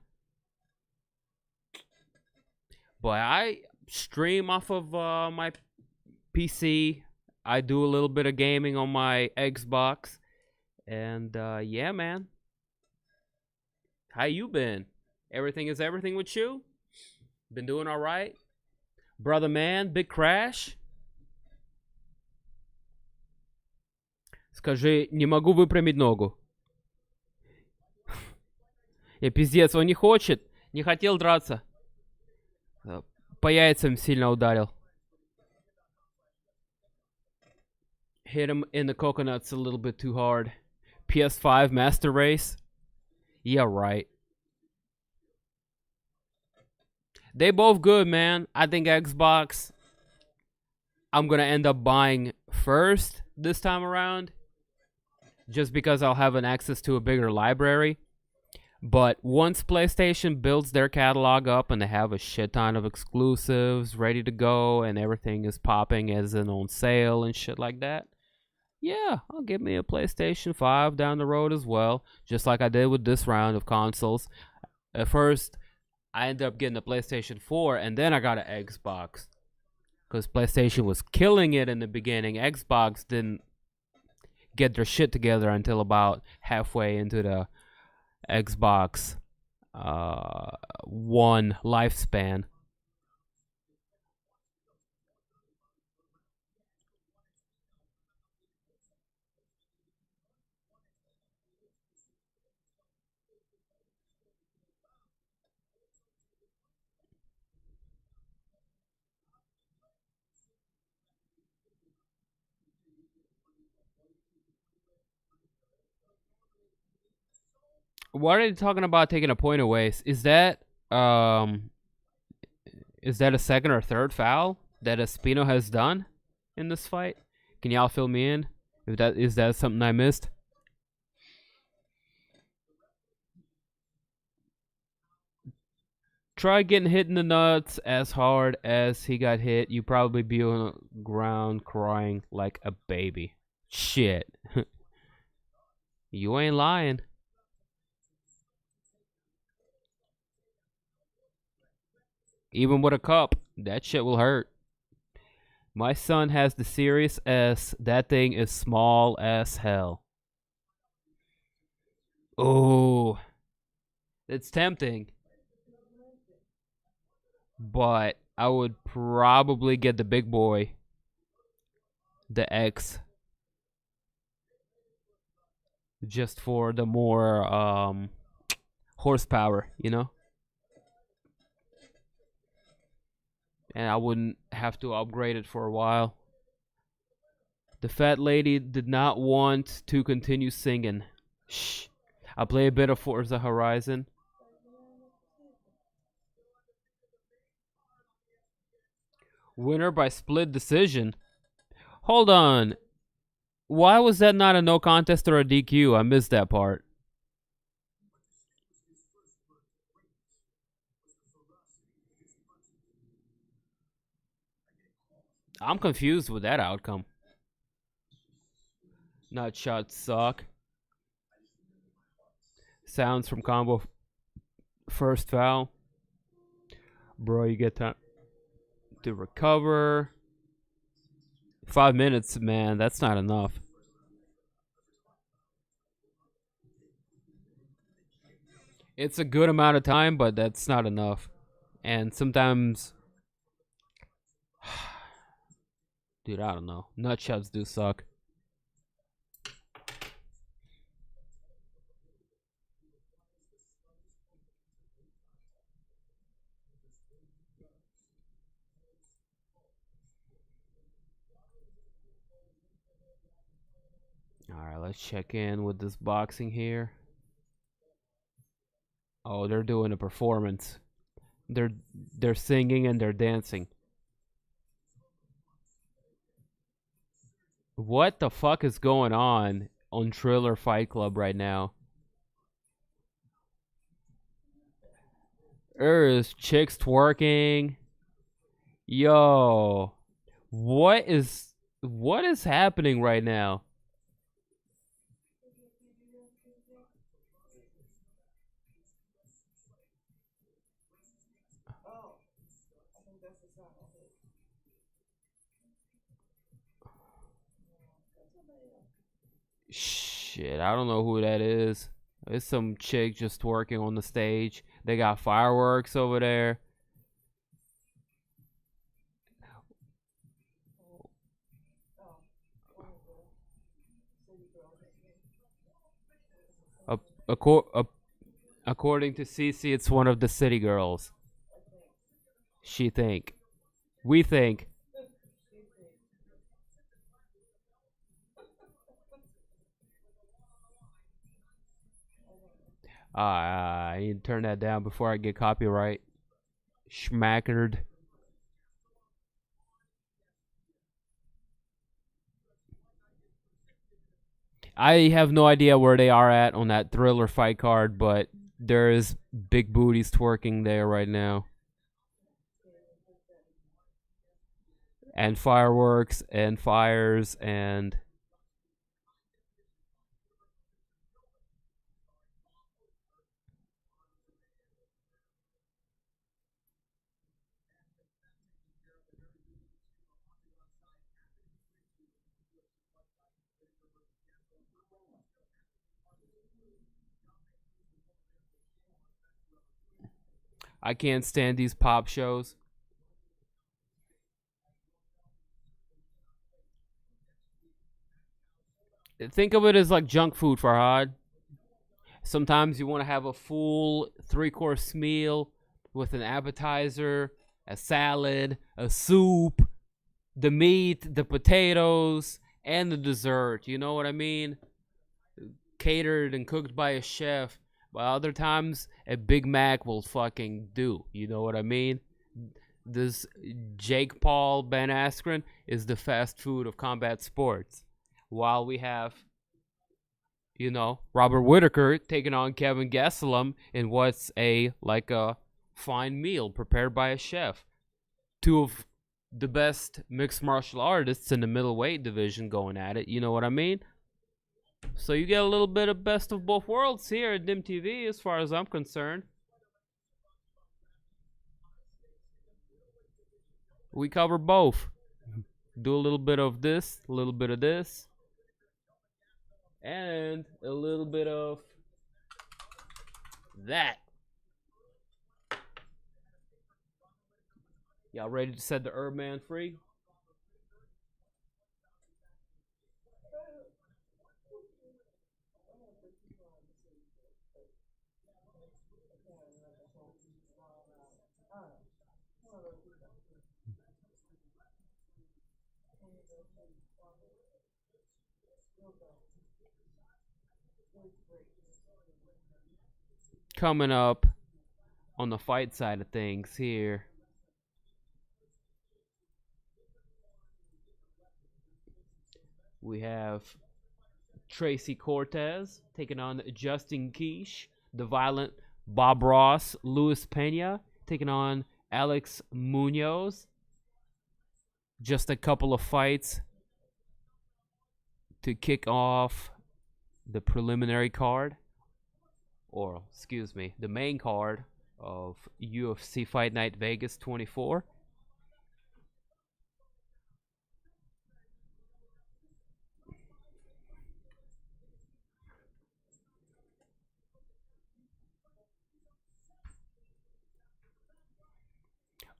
But I stream off of my PC. I do a little bit of gaming on my Xbox. And yeah, man. How you been? Everything is everything with you? Been doing all right? Brother man, big crash? Скажи, не могу выпрямить ногу. И пиздец, он не хочет. Не хотел драться. По яйцам сильно ударил. Hit him in the coconuts a little bit too hard. PS5 Master Race? Yeah, right. They both good, man. I think Xbox, I'm going to end up buying first this time around. Just because I'll have an access to a bigger library. But once PlayStation builds their catalog up and they have a shit ton of exclusives ready to go and everything is popping as in on sale and shit like that, yeah, I'll get me a PlayStation 5 down the road as well, just like I did with this round of consoles. At first, I ended up getting a PlayStation 4 and then I got an Xbox. Because PlayStation was killing it in the beginning. Xbox didn't get their shit together until about halfway into the Xbox One lifespan. What are you talking about taking a point away? Is that a second or third foul that Espino has done in this fight? Can y'all fill me in? If that is that something I missed? Try getting hit in the nuts as hard as he got hit. You probably be on the ground crying like a baby. Shit. You ain't lying. Even with a cup, that shit will hurt. My son has the Series S. That thing is small as hell. Oh, it's tempting. But I would probably get the big boy. The X. Just for the more horsepower, you know? And I wouldn't have to upgrade it for a while. The fat lady did not want to continue singing. Shh. I play a bit of Forza Horizon. Winner by split decision. Hold on. Why was that not a no contest or a DQ? I missed that part. I'm confused with that outcome. Nut shots suck. Sounds from combo. First foul. Bro, you get time to recover. 5 minutes, man. That's not enough. It's a good amount of time, but that's not enough. And sometimes... Dude, I don't know. Nut shots do suck. Alright, let's check in with this boxing here. Oh, they're doing a performance. They're singing and they're dancing. What the fuck is going on Triller Fight Club right now? There's chicks twerking. Yo, what is happening right now? Shit, I don't know who that is. It's some chick just twerking on the stage. They got fireworks over there. According to Cece, it's one of the city girls. She think. We think. I need to turn that down before I get copyright. Schmackered. I have no idea where they are at on that Triller fight card, but there is big booties twerking there right now. And fireworks and fires and... I can't stand these pop shows. Think of it as like junk food, Farhad. Sometimes you want to have a full 3-course meal with an appetizer, a salad, a soup, the meat, the potatoes, and the dessert. You know what I mean? Catered and cooked by a chef. But other times, a Big Mac will fucking do. You know what I mean? This Jake Paul, Ben Askren is the fast food of combat sports. While we have, you know, Robert Whittaker taking on Kelvin Gastelum in what's a fine meal prepared by a chef. Two of the best mixed martial artists in the middleweight division going at it. You know what I mean? So you get a little bit of best of both worlds here at DIM TV as far as I'm concerned. We cover both. Do a little bit of this, a little bit of this, and a little bit of that. Y'all ready to set the herb man free? Coming up on the fight side of things here, we have Tracy Cortez taking on Justine Kish, the violent Bob Ross, Luis Pena taking on Alex Munoz. Just a couple of fights to kick off the preliminary card, or excuse me, the main card of UFC Fight Night Vegas 24.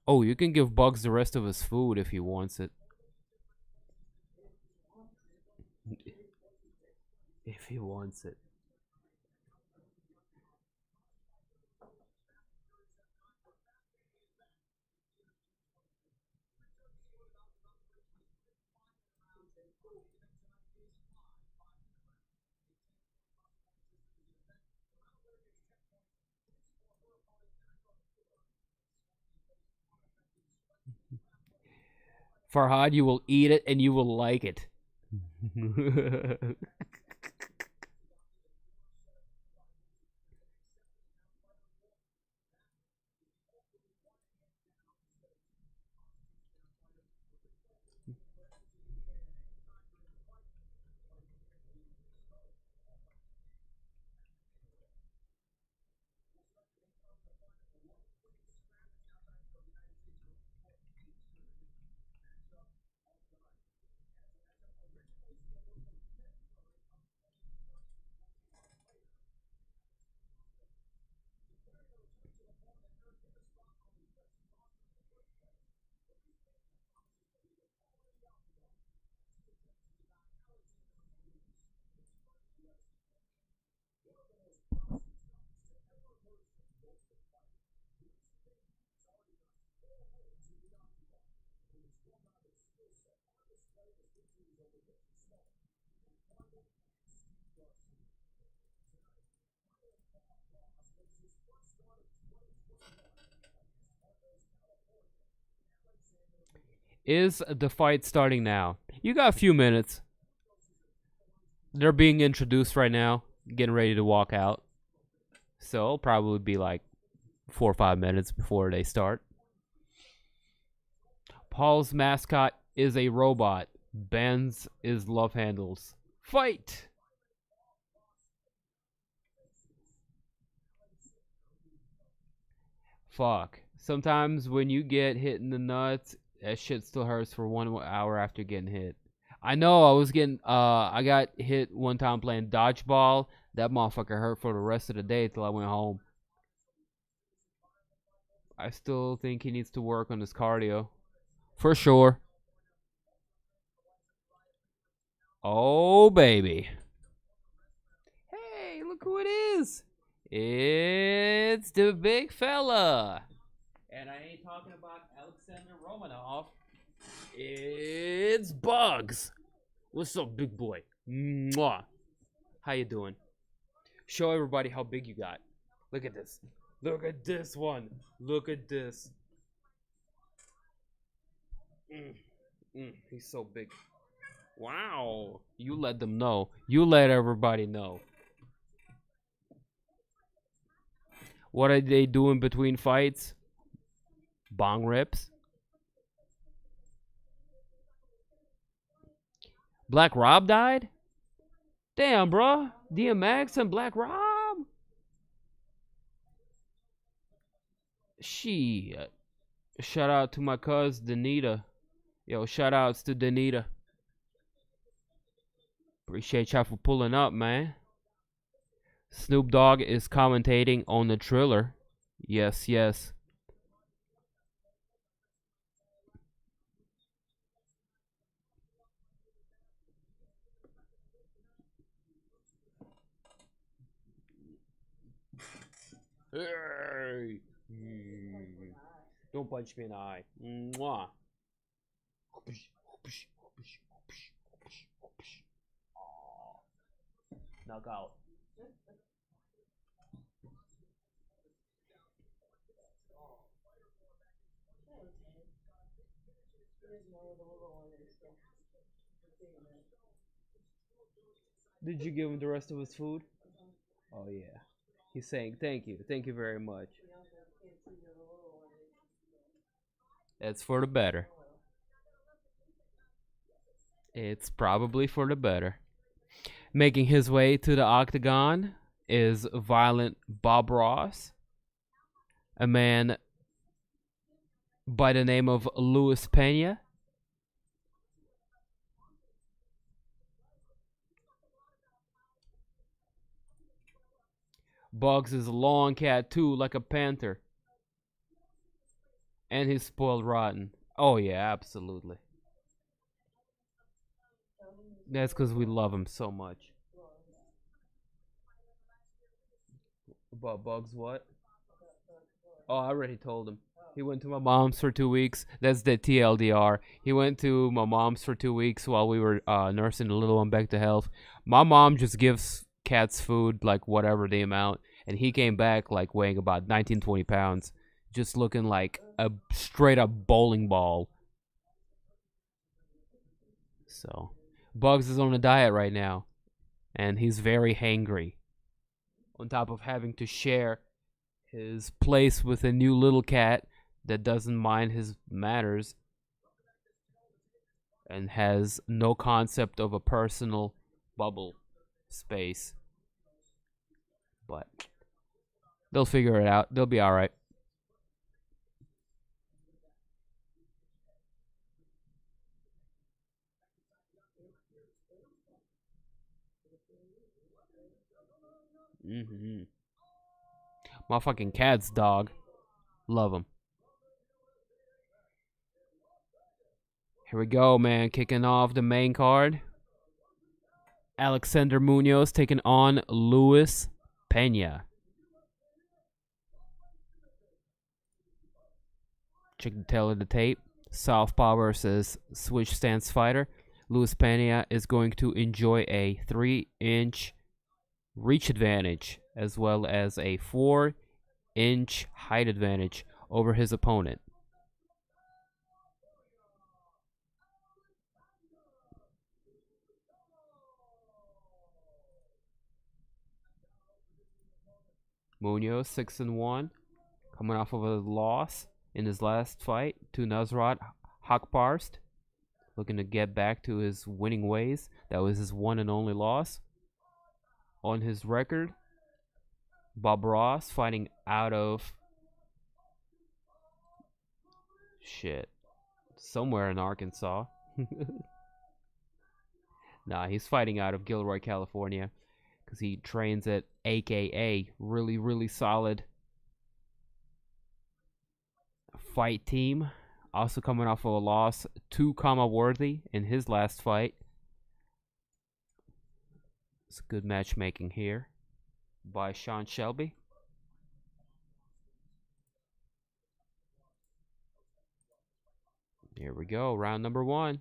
Oh, you can give Bugs the rest of his food if he wants it. If he wants it. Farhad, you will eat it and you will like it. Is the fight starting now? You got a few minutes. They're being introduced right now, getting ready to walk out. So it'll probably be like 4 or 5 minutes before they start. Paul's mascot is a robot. Ben's is love handles. Fight! Fuck. Sometimes when you get hit in the nuts, that shit still hurts for 1 hour after getting hit. I know I got hit one time playing dodgeball. That motherfucker hurt for the rest of the day till I went home. I still think he needs to work on his cardio. For sure. Oh, baby. Hey, look who it is. It's the big fella. And I ain't talking about Alexander Romanov. It's Bugs. What's up, big boy? Mwah. How you doing? Show everybody how big you got. Look at this. Look at this one. Look at this. He's so big. Wow. You let them know. You let everybody know. What are they doing between fights? Bong rips. Black Rob died? Damn, bro. DMX and Black Rob? Shit. Shout out to my cuz, Danita. Yo, shout outs to Danita. Appreciate y'all for pulling up, man. Snoop Dogg is commentating on the Triller. Yes, yes. Hey. Don't punch me in the eye. Mwah. Knockout. Did you give him the rest of his food? Oh yeah. He's saying thank you. Thank you very much. It's for the better. It's probably for the better. Making his way to the octagon is Violent Bob Ross, a man by the name of Luis Pena. Bugs is a long cat too, like a panther. And he's spoiled rotten. Oh yeah, absolutely. That's because we love him so much. About Bugs what? Oh, I already told him. He went to my mom's for 2 weeks. That's the TLDR. He went to my mom's for 2 weeks while we were nursing the little one back to health. My mom just gives cats food, like whatever the amount. And he came back like weighing about 19, 20 pounds. Just looking like a straight up bowling ball. So, Bugs is on a diet right now. And he's very hangry. On top of having to share his place with a new little cat that doesn't mind his manners and has no concept of a personal bubble space. But they'll figure it out. They'll be all right. Motherfucking cats, dog. Love them. Here we go, man. Kicking off the main card. Alexander Munoz taking on Luis Pena. Check the tail of the tape. Southpaw versus switch stance fighter. Luis Pena is going to enjoy a 3-inch reach advantage as well as a 4-inch height advantage over his opponent. Munoz 6-1, coming off of a loss in his last fight to Nasrat Hakparst, looking to get back to his winning ways. That was his one and only loss. On his record, Bob Ross fighting out of somewhere in Arkansas. Nah, he's fighting out of Gilroy, California, because he trains at AKA, really solid fight team. Also coming off of a loss to Kama Worthy in his last fight. It's good matchmaking here by Sean Shelby. Here we go, round number 1.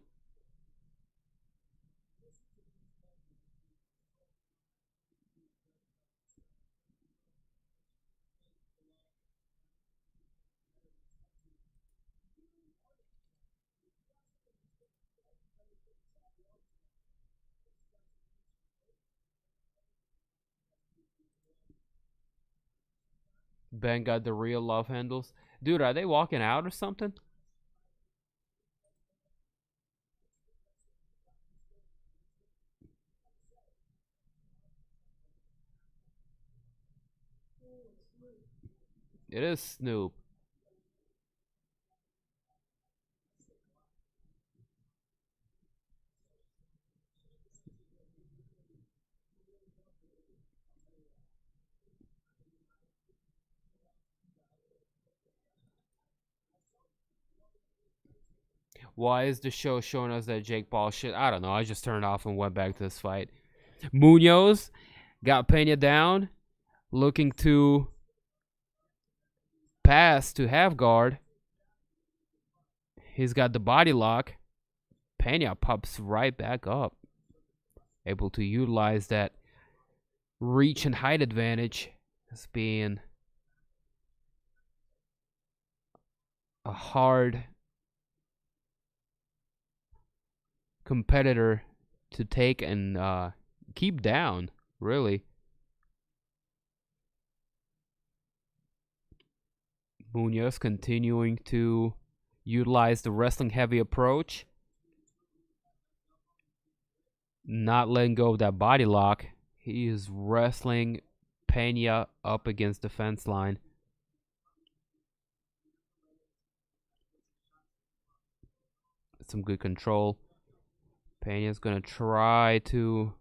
Ben got the real love handles. Dude, are they walking out or something? It is Snoop. Why is the show showing us that Jake Paul shit? I don't know. I just turned off and went back to this fight. Munoz got Pena down, looking to pass to half guard. He's got the body lock. Pena pops right back up, able to utilize that reach and height advantage as being a hard competitor to take and keep down, really. Munoz continuing to utilize the wrestling heavy approach, not letting go of that body lock. He is wrestling Pena up against the fence line. Some good control. Pena's gonna try to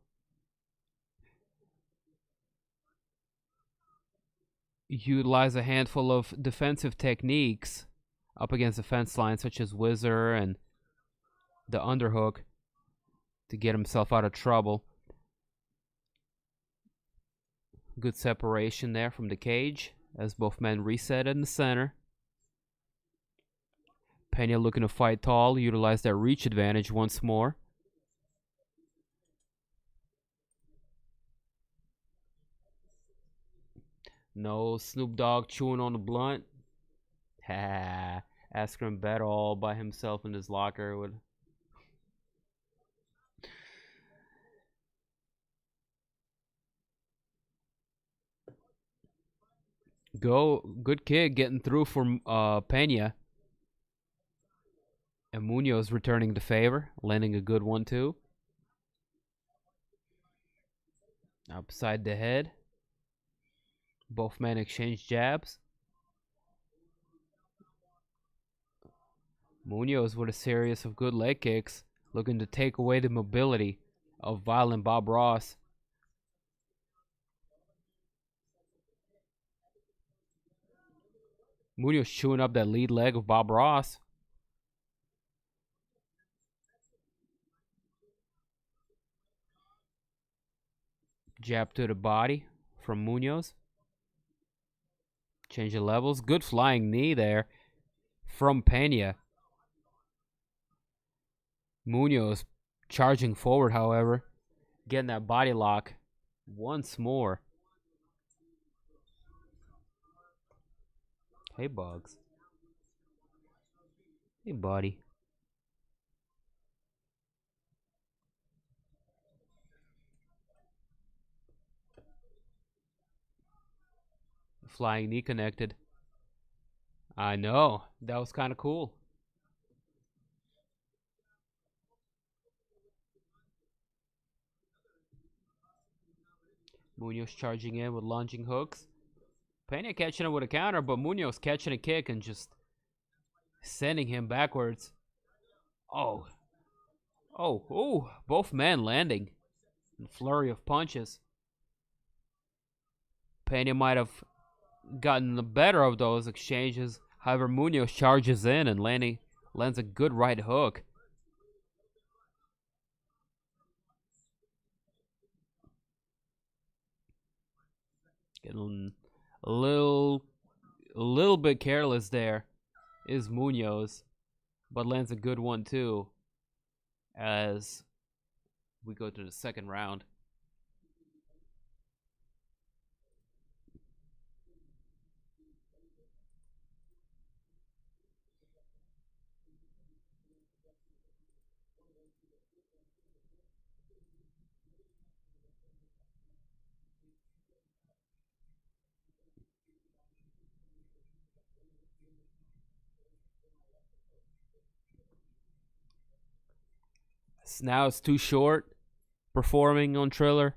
utilize a handful of defensive techniques up against the fence line, such as whizzer and the underhook, to get himself out of trouble. Good separation there from the cage as both men reset in the center. Pena looking to fight tall, utilize that reach advantage once more. No Snoop Dogg chewing on the blunt. Ha! Askren bet all by himself in his locker with. Good kick getting through for Pena. And Munoz returning the favor, landing a good one too. Upside the head. Both men exchange jabs. Munoz with a series of good leg kicks, looking to take away the mobility of violent Bob Ross. Munoz chewing up that lead leg of Bob Ross. Jab to the body from Munoz. Change the levels. Good flying knee there from Pena. Munoz charging forward, however, getting that body lock once more. Hey, Bugs. Hey, buddy. Flying knee connected. I know. That was kind of cool. Munoz charging in with lunging hooks. Pena catching him with a counter, but Munoz catching a kick and just sending him backwards. Oh. Oh. Both men landing. A flurry of punches. Pena might have gotten the better of those exchanges. However, Munoz charges in and lands a good right hook. Getting a little bit careless there is Munoz, but lands a good one too as we go to the second round. Now it's too short performing on Triller.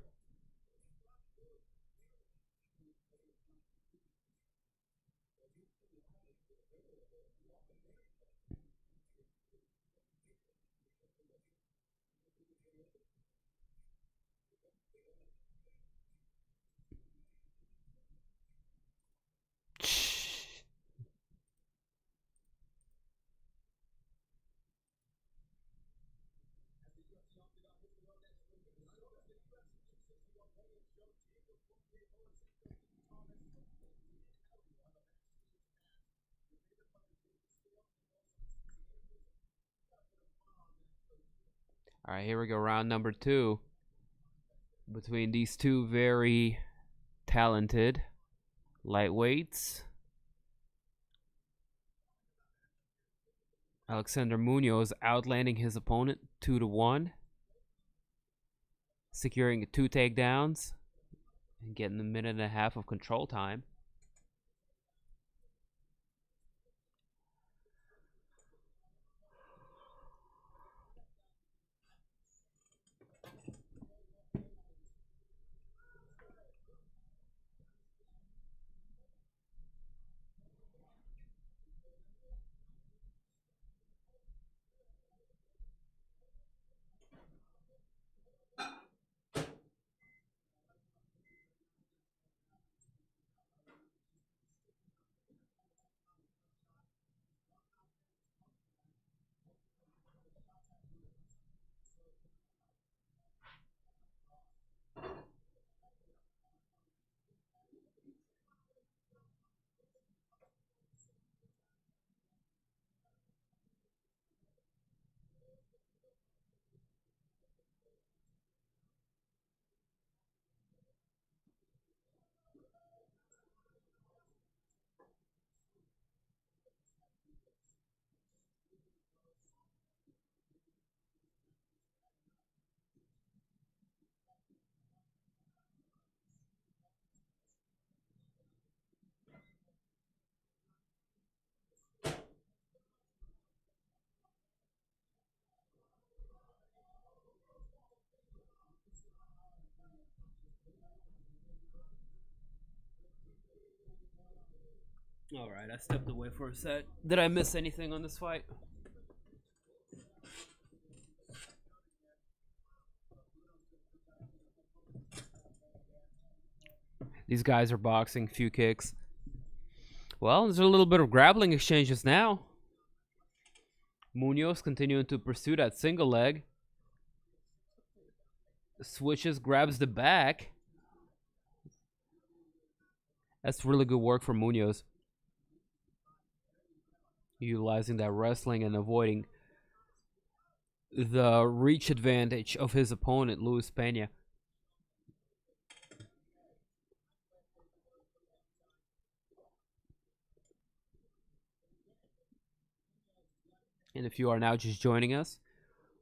All right, here we go. Round number 2 between these two very talented lightweights. Alexander Munoz outlanding his opponent 2-1, securing 2 takedowns and getting a minute and a half of control time. All right, I stepped away for a sec. Did I miss anything on this fight? These guys are boxing, few kicks. Well, there's a little bit of grappling exchanges now. Munoz continuing to pursue that single leg. Switches, grabs the back. That's really good work from Munoz. utilizing that wrestling and avoiding the reach advantage of his opponent, Luis Pena. And if you are now just joining us,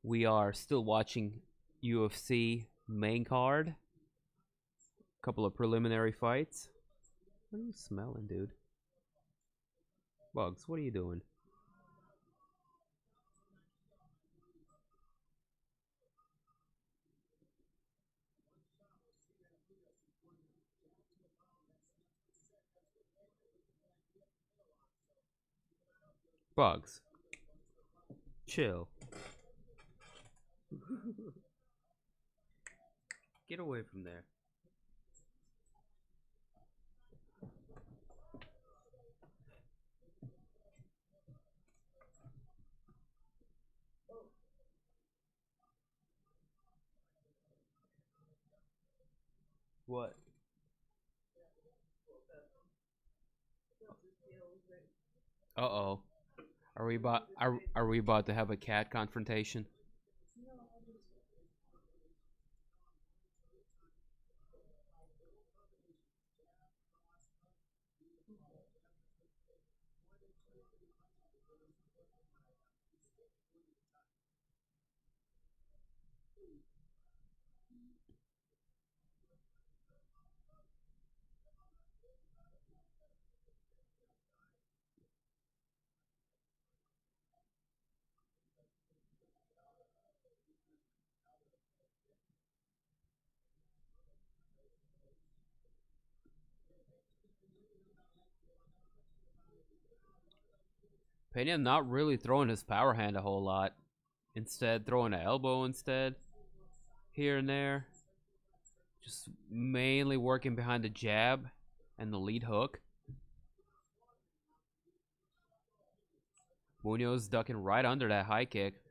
we are still watching UFC main card. A couple of preliminary fights. What are you smelling, dude? Bugs, what are you doing? Bugs. Chill. Get away from there. What? Uh-oh. Are we about to have a cat confrontation? Pena not really throwing his power hand a whole lot. Instead, throwing an elbow instead. Here and there. Just mainly working behind the jab and the lead hook. Munoz ducking right under that high kick.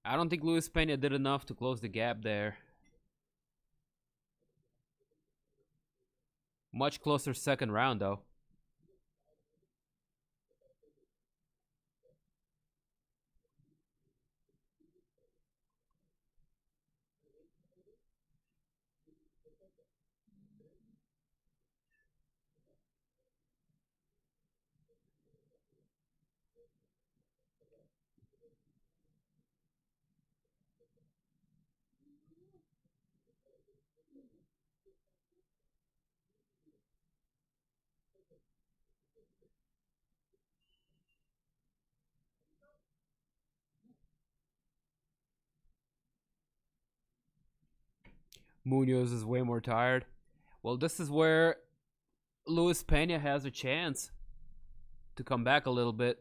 I don't think Luis Pena did enough to close the gap there. Much closer second round, though. Munoz is way more tired. Well, this is where Luis Pena has a chance to come back a little bit.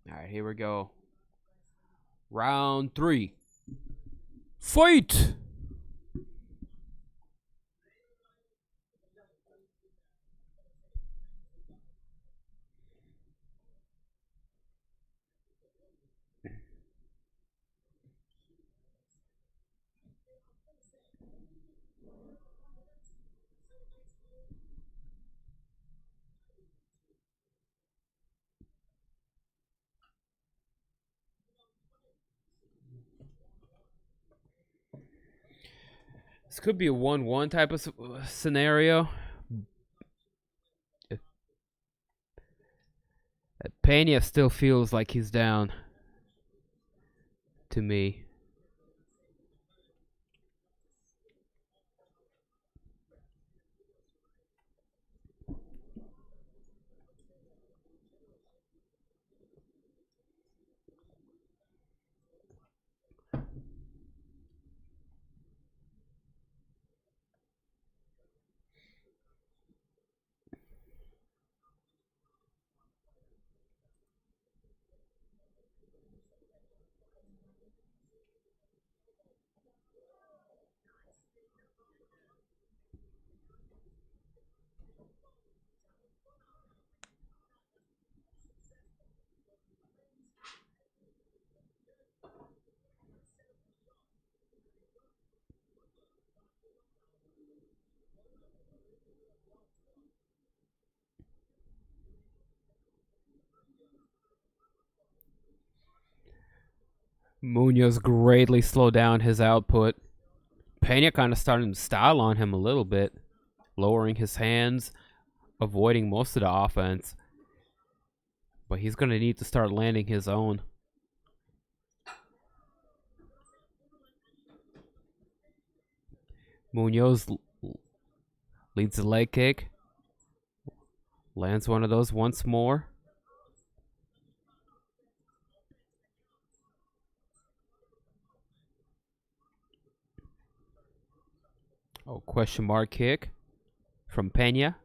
All right, here we go. Round 3. Fight! This could be a 1-1 type of scenario. Pena still feels like he's down to me. Munoz greatly slowed down his output. Pena kind of starting to style on him a little bit, lowering his hands, avoiding most of the offense. But he's going to need to start landing his own. Munoz leads the leg kick. Lands one of those once more. Oh, question mark kick from Pena.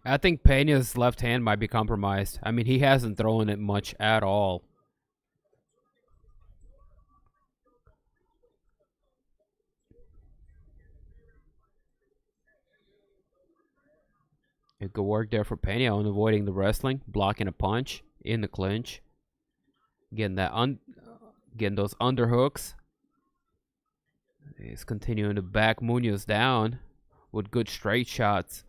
I think Pena's left hand might be compromised. I mean, he hasn't thrown it much at all. It could work there for Pena on avoiding the wrestling, blocking a punch in the clinch, getting those underhooks. He's continuing to back Munoz down with good straight shots.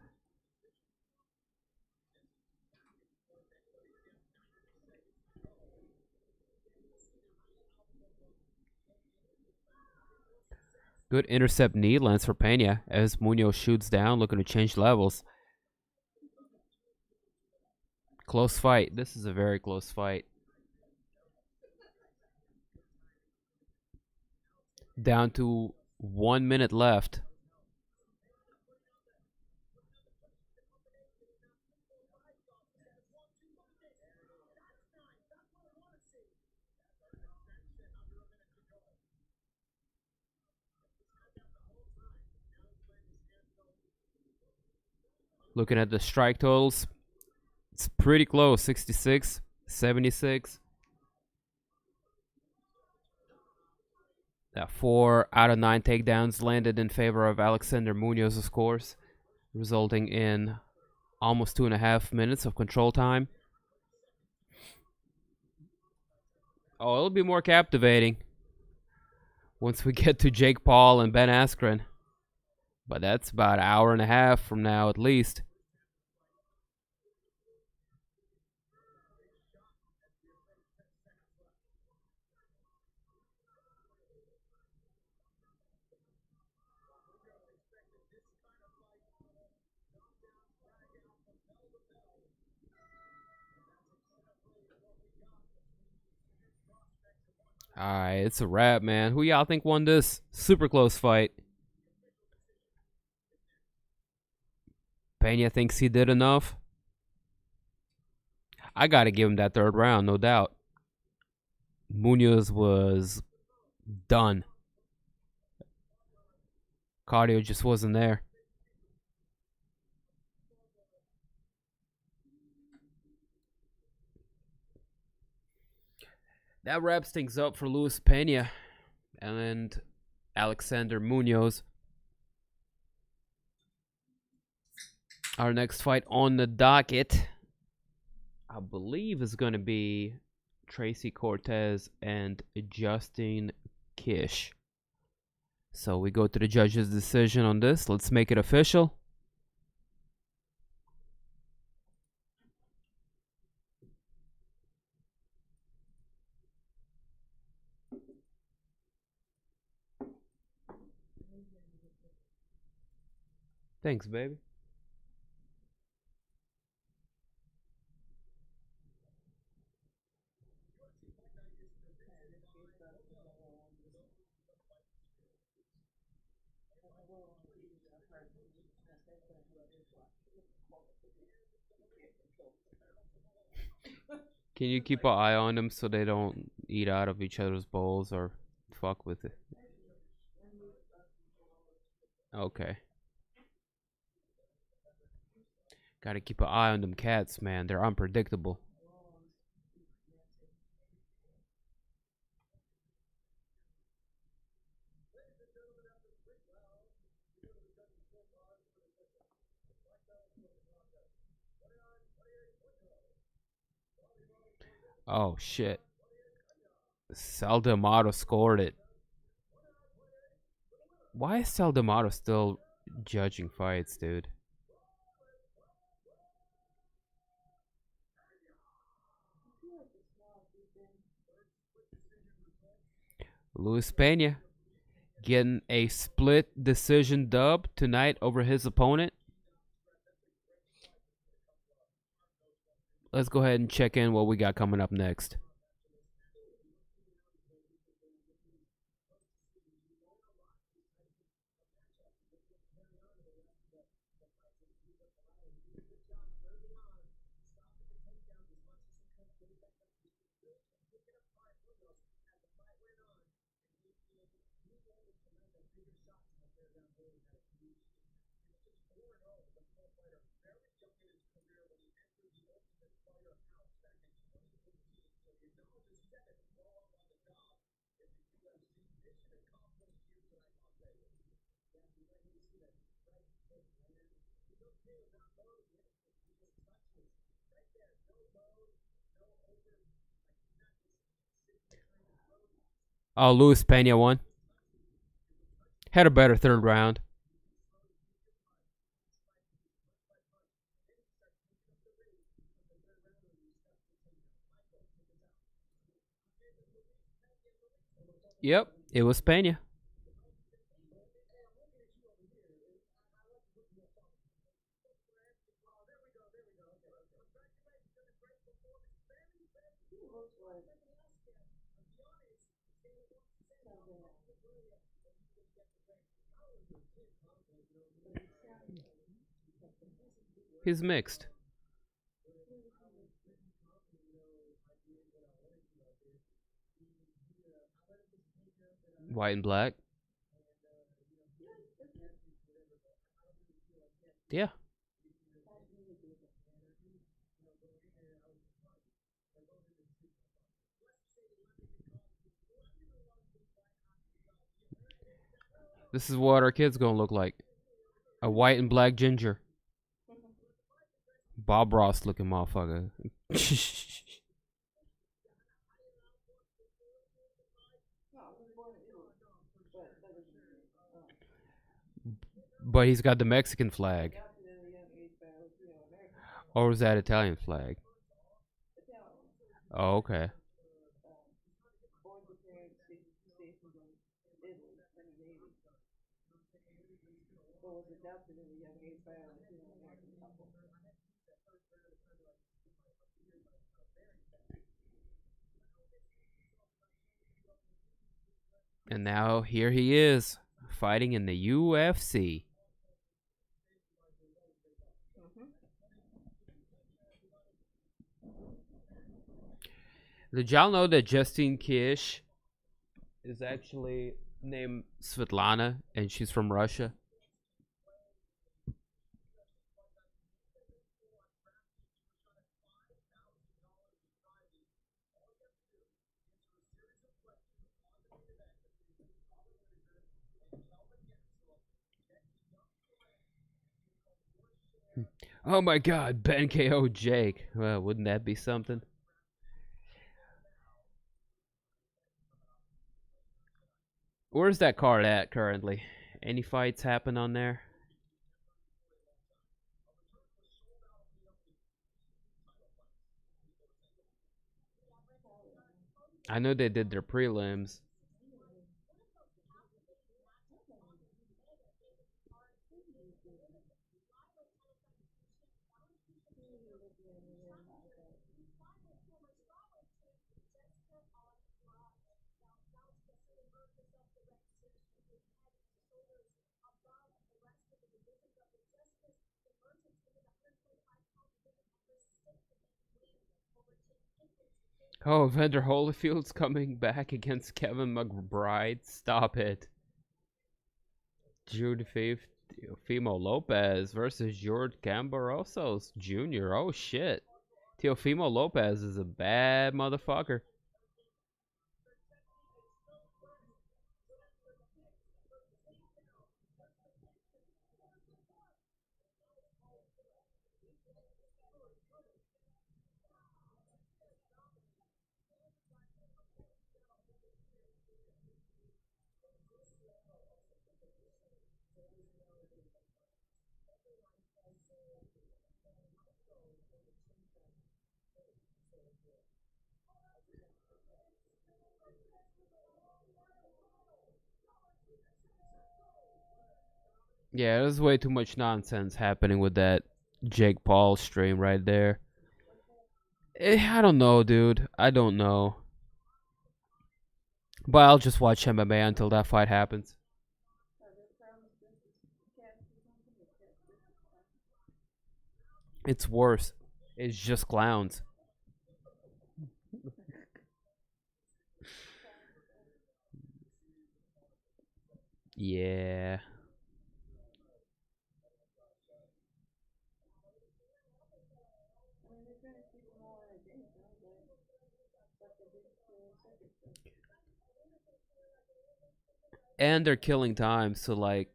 Good intercept knee lands for Pena as Munoz shoots down, looking to change levels. Close fight. This is a very close fight. Down to 1 minute left. Looking at the strike totals, it's pretty close. 66, 76. 4 out of 9 takedowns landed in favor of Alexander Munoz's course, resulting in almost 2.5 minutes of control time. Oh, it'll be more captivating once we get to Jake Paul and Ben Askren. But that's about an hour and a half from now at least. Alright, it's a wrap, man. Who y'all think won this super close fight? Pena thinks he did enough. I gotta give him that third round, no doubt. Munoz was done. Cardio just wasn't there. That wraps things up for Luis Pena and Alexander Munoz. Our next fight on the docket, I believe, is going to be Tracy Cortez and Justine Kish. So we go to the judge's decision on this. Let's make it official. Thanks, baby. Can you keep an eye on them so they don't eat out of each other's bowls or fuck with it? Okay. Gotta keep an eye on them cats, man. They're unpredictable. Oh shit. Saldamato scored it. Why is Saldamato still judging fights, dude? Luis Pena getting a split decision dub tonight over his opponent. Let's go ahead and check in what we got coming up next. Oh, Luis Pena won. Had a better third round. Yep, it was Pena. He's mixed. White and black. Yeah. This is what our kid's gonna look like. A white and black ginger. Bob Ross looking motherfucker. But he's got the Mexican flag. Or was that Italian flag? Oh, okay. And now here he is, fighting in the UFC. Did y'all know that Justine Kish is actually named Svetlana and she's from Russia? Oh my god, Ben KO Jake. Well, wouldn't that be something? Where's that card at currently? Any fights happen on there? I know they did their prelims. Oh, Evander Holyfield's coming back against Kevin McBride. Stop it. Jude Teofimo Lopez versus George Cambarosos Jr. Oh shit. Teofimo Lopez is a bad motherfucker. Yeah, there's way too much nonsense happening with that Jake Paul stream right there. I don't know, dude. I don't know. But I'll just watch MMA until that fight happens. It's worse. It's just clowns. Yeah. And they're killing time, so like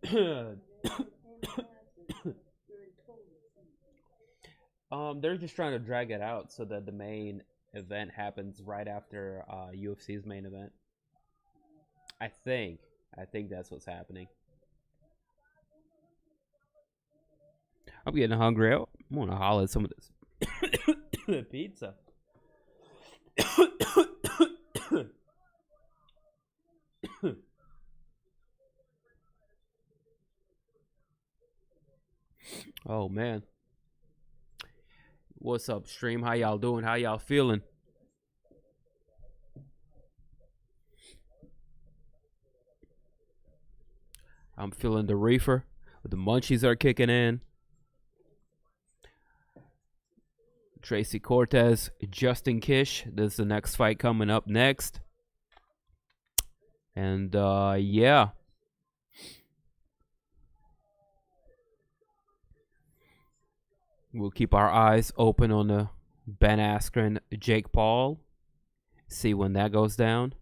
they're just trying to drag it out so that the main event happens right after UFC's main event. I think that's what's happening. I'm getting hungry. I want to holler at some of this pizza. Oh man. What's up, stream? How y'all doing? How y'all feeling? I'm feeling the reefer. The munchies are kicking in. Tracy Cortez, Justine Kish. This is the next fight coming up next. And yeah. We'll keep our eyes open on the Ben Askren, Jake Paul. See when that goes down.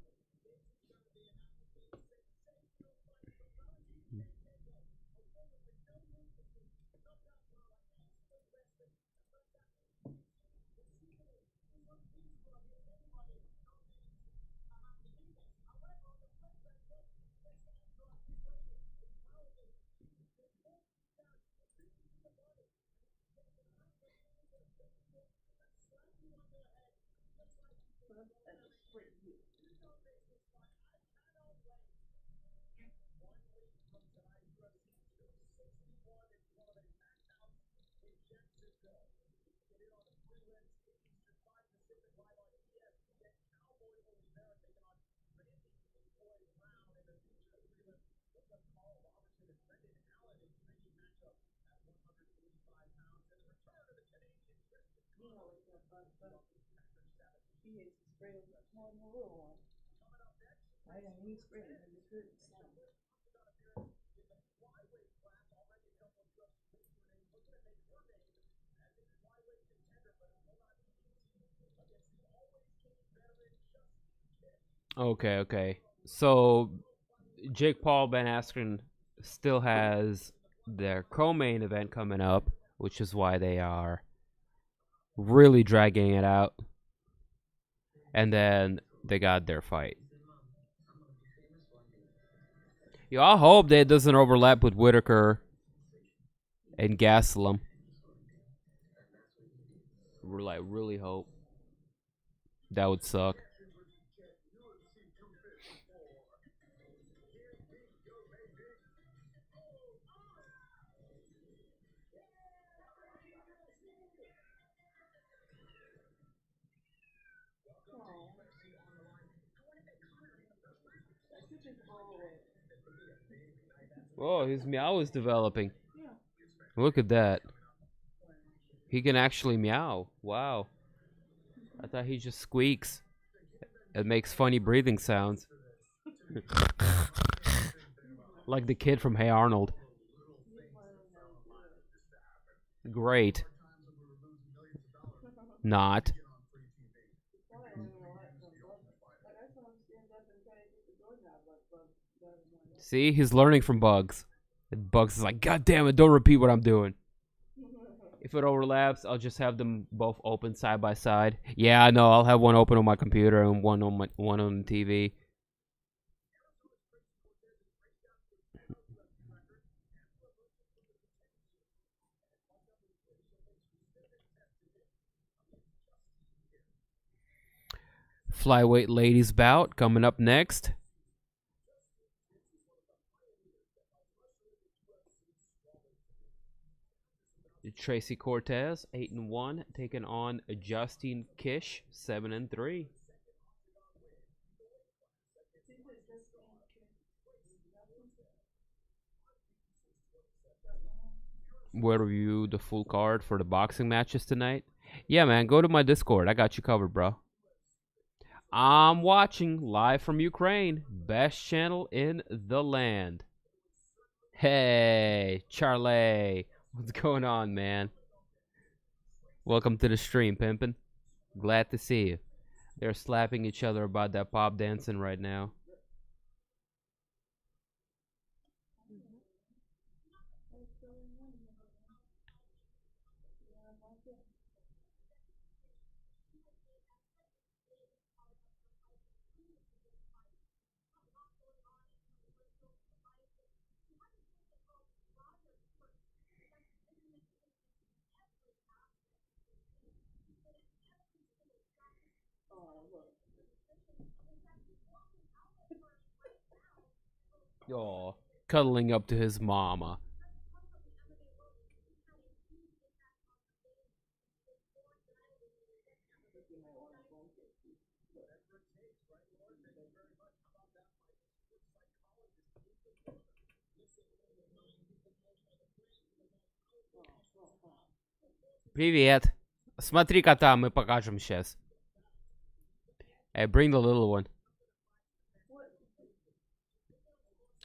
Okay. So Jake Paul, Ben Askren still has their co-main event coming up, which is why they are really dragging it out. And then they got their fight. Yo, I hope that it doesn't overlap with Whittaker and Gastelum. Really hope. That would suck. Oh, his meow is developing. Look at that. He can actually meow. Wow. I thought he just squeaks. It makes funny breathing sounds. Like the kid from Hey Arnold. Great. Not. See, he's learning from Bugs. And Bugs is like, God damn it, don't repeat what I'm doing. If it overlaps, I'll just have them both open side by side. Yeah, I know. I'll have one open on my computer and one on the TV. Flyweight ladies bout coming up next. Tracy Cortez, 8-1, taking on Justine Kish, 7-3. We'll review the full card for the boxing matches tonight. Yeah, man, go to my Discord. I got you covered, bro. I'm watching live from Ukraine. Best channel in the land. Hey, Charlie. What's going on, man? Welcome to the stream, pimpin'. Glad to see you. They're slapping each other about that pop dancing right now. Oh, cuddling up to his mama. Привет. Смотри кота, мы покажем сейчас. Hey, bring the little one.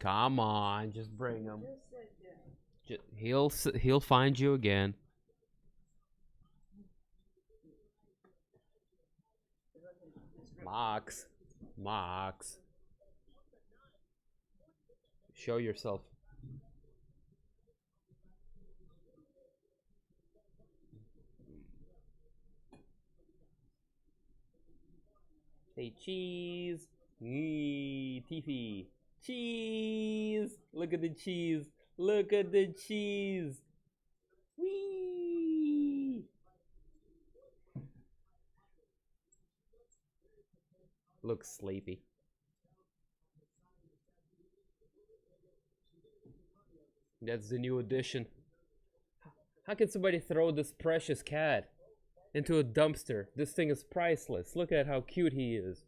Come on, just bring him. He'll find you again. Mox. Show yourself. Hey, cheese. Tiffy. Cheese. Look at the cheese. Look at the cheese. Whee. Looks sleepy. That's the new addition. How can somebody throw this precious cat into a dumpster? This thing is priceless. Look at how cute he is.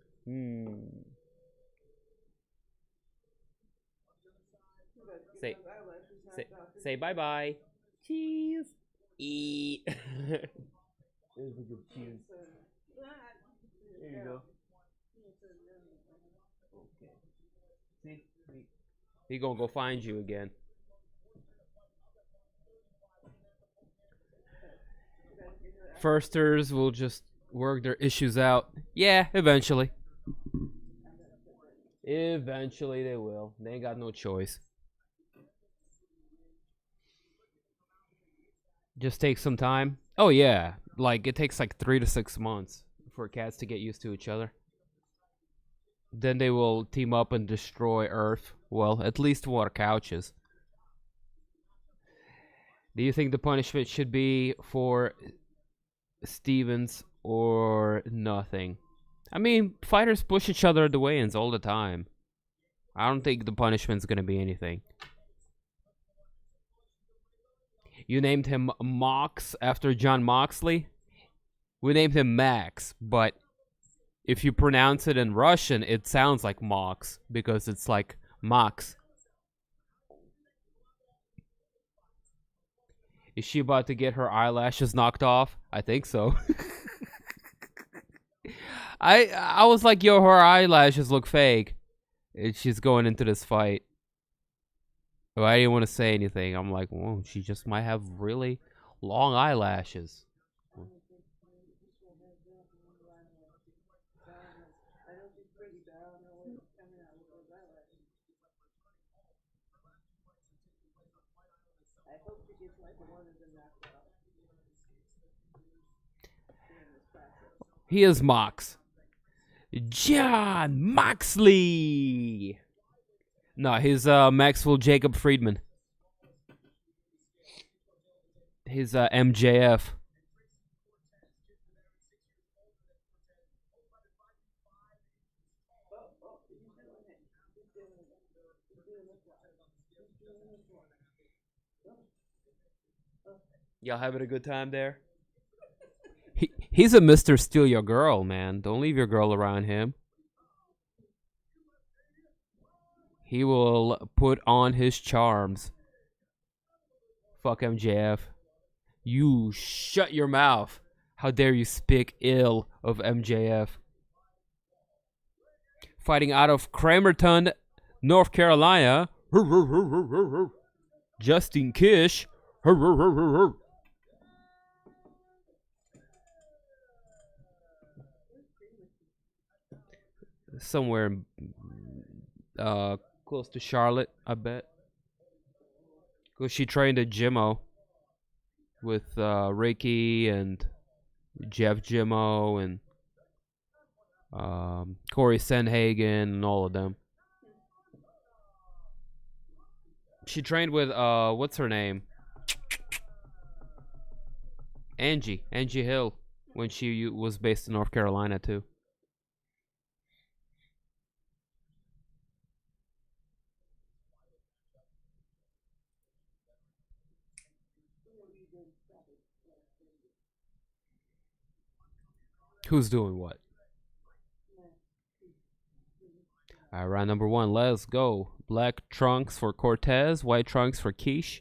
Say bye-bye. Cheese. Eat. There's a good cheese. There you go. Okay. See? He gonna go find you again. Firsters will just work their issues out. Yeah, eventually. Eventually they will. They ain't got no choice. Just take some time. Oh yeah, like it takes like 3 to 6 months for cats to get used to each other. Then they will team up and destroy Earth. Well, at least more couches. Do you think the punishment should be for Stevens or nothing? I mean, fighters push each other at the weigh-ins all the time. I don't think the punishment's gonna be anything. You named him Mox after John Moxley? We named him Max, but if you pronounce it in Russian, it sounds like Mox because it's like Max. Is she about to get her eyelashes knocked off? I think so. I was like, yo, her eyelashes look fake. And she's going into this fight. But I didn't want to say anything. I'm like, whoa, she just might have really long eyelashes. He is Mox. John Moxley. No, he's Maxwell Jacob Friedman. He's MJF. Y'all having a good time there? He's a Mr. Steal Your Girl, man. Don't leave your girl around him. He will put on his charms. Fuck MJF. You shut your mouth. How dare you speak ill of MJF. Fighting out of Cramerton, North Carolina. Justine Kish. Somewhere close to Charlotte, I bet. Because she trained at Jimmo with Ricky and Jeff Jimmo and Corey Senhagen and all of them. She trained with what's her name? Angie Hill, when she was based in North Carolina too. Who's doing what? All right, round number 1. Let's go. Black trunks for Cortez, white trunks for Kish.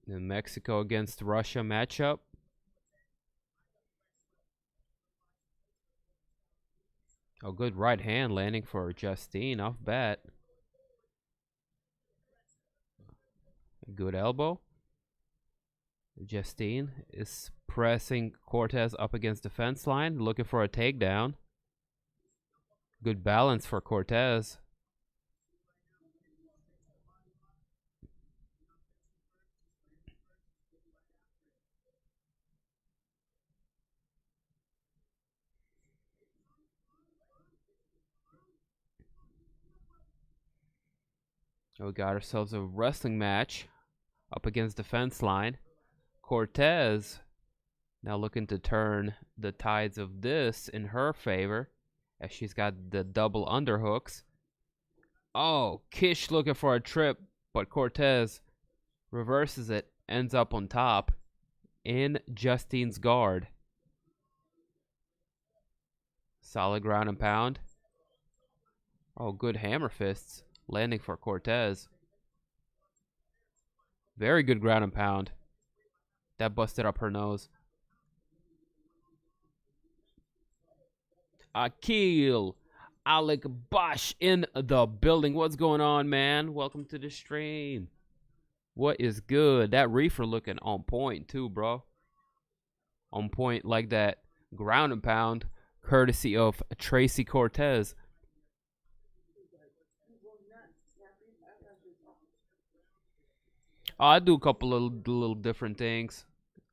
The Mexico against Russia matchup. Oh, good right hand landing for Justine off bat. Good elbow. Justine is pressing Cortez up against the fence line, looking for a takedown. Good balance for Cortez. We got ourselves a wrestling match up against the fence line. Cortez now looking to turn the tides of this in her favor as she's got the double underhooks. Oh, Kish looking for a trip, but Cortez reverses it, ends up on top in Justine's guard. Solid ground and pound. Oh, good hammer fists landing for Cortez. Very good ground and pound. That busted up her nose. Akil Alec Bosch in the building. What's going on, man? Welcome to the stream. What is good? That reefer looking on point too, bro. On point like that ground and pound, courtesy of Tracy Cortez. I do a couple of little different things.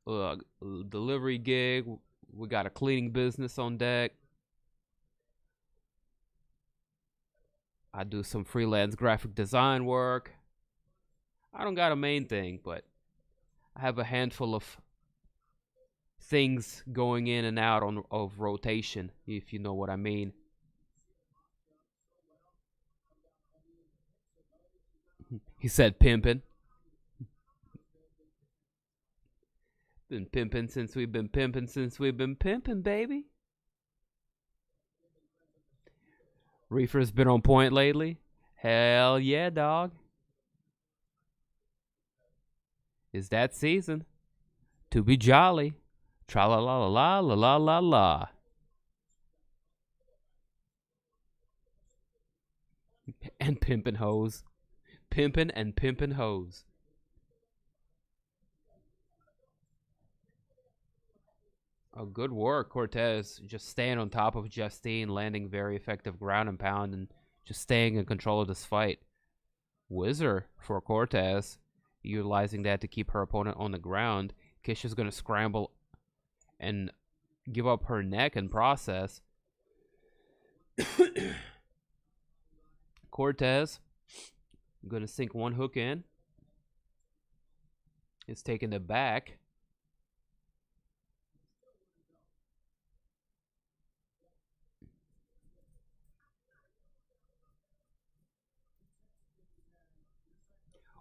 Delivery gig. We got a cleaning business on deck. I do some freelance graphic design work. I don't got a main thing, but I have a handful of things going in and out of rotation, if you know what I mean. He said pimpin'. Been pimping since we've been pimping, baby. Reefer's been on point lately. Hell yeah, dog. It's that season to be jolly. Tra la la la la la la la. And pimpin' hoes. Pimpin' and pimpin' hoes. Oh, good work, Cortez. Just staying on top of Justine, landing very effective ground and pound, and just staying in control of this fight. Whizzer for Cortez, utilizing that to keep her opponent on the ground. Kish is going to scramble and give up her neck and process. Cortez going to sink one hook in. It's taking it back.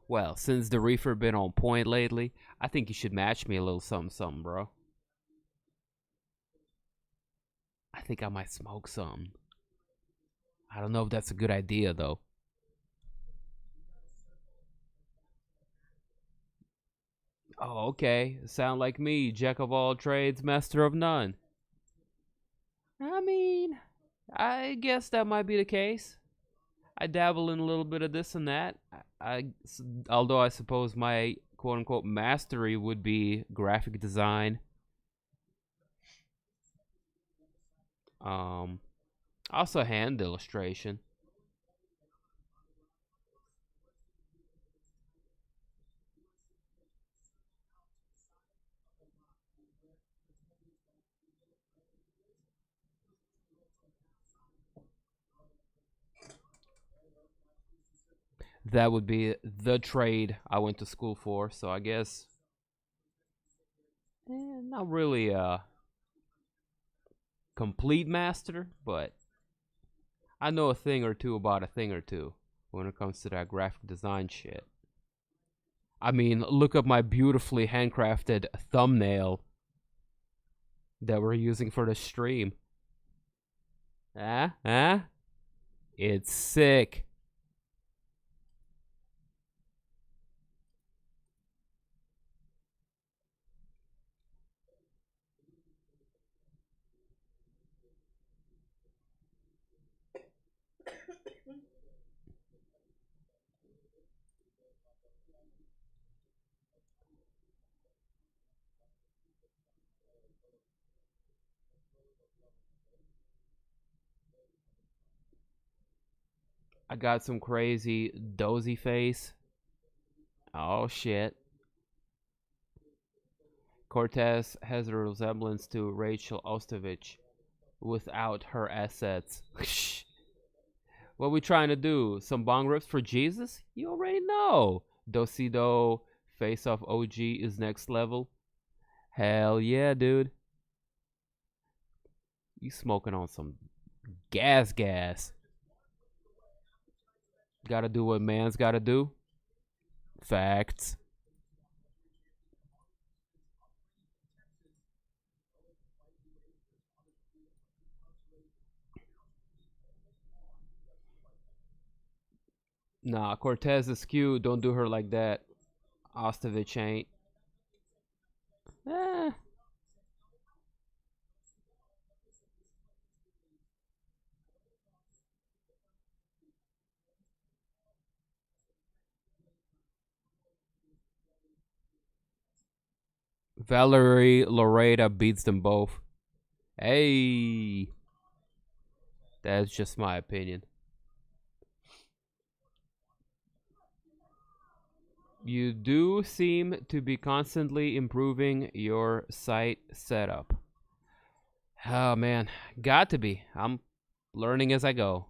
Well, since the reefer been on point lately, I think you should match me a little something, something, bro. I think I might smoke some. I don't know if that's a good idea, though. Oh, okay. Sound like me, jack of all trades, master of none. I mean, I guess that might be the case. I dabble in a little bit of this and that. Although I suppose my quote-unquote mastery would be graphic design. Also hand illustration. That would be the trade I went to school for, so I guess not really a complete master, but I know a thing or two about a thing or two when it comes to that graphic design shit. I mean, look up my beautifully handcrafted thumbnail that we're using for the stream. It's sick. I got some crazy dozy face. Oh shit. Cortez has a resemblance to Rachel Ostovich without her assets. What we trying to do? Some bong rips for Jesus? You already know. Dosido face off OG is next level. Hell yeah, dude. You smoking on some gas. Gotta do what man's gotta do. Facts. Nah, Cortez is cute. Don't do her like that. Ostovich ain't. Eh. Valerie Loretta beats them both. Hey. That's just my opinion. You do seem to be constantly improving your site setup. Oh man, got to be. I'm learning as I go.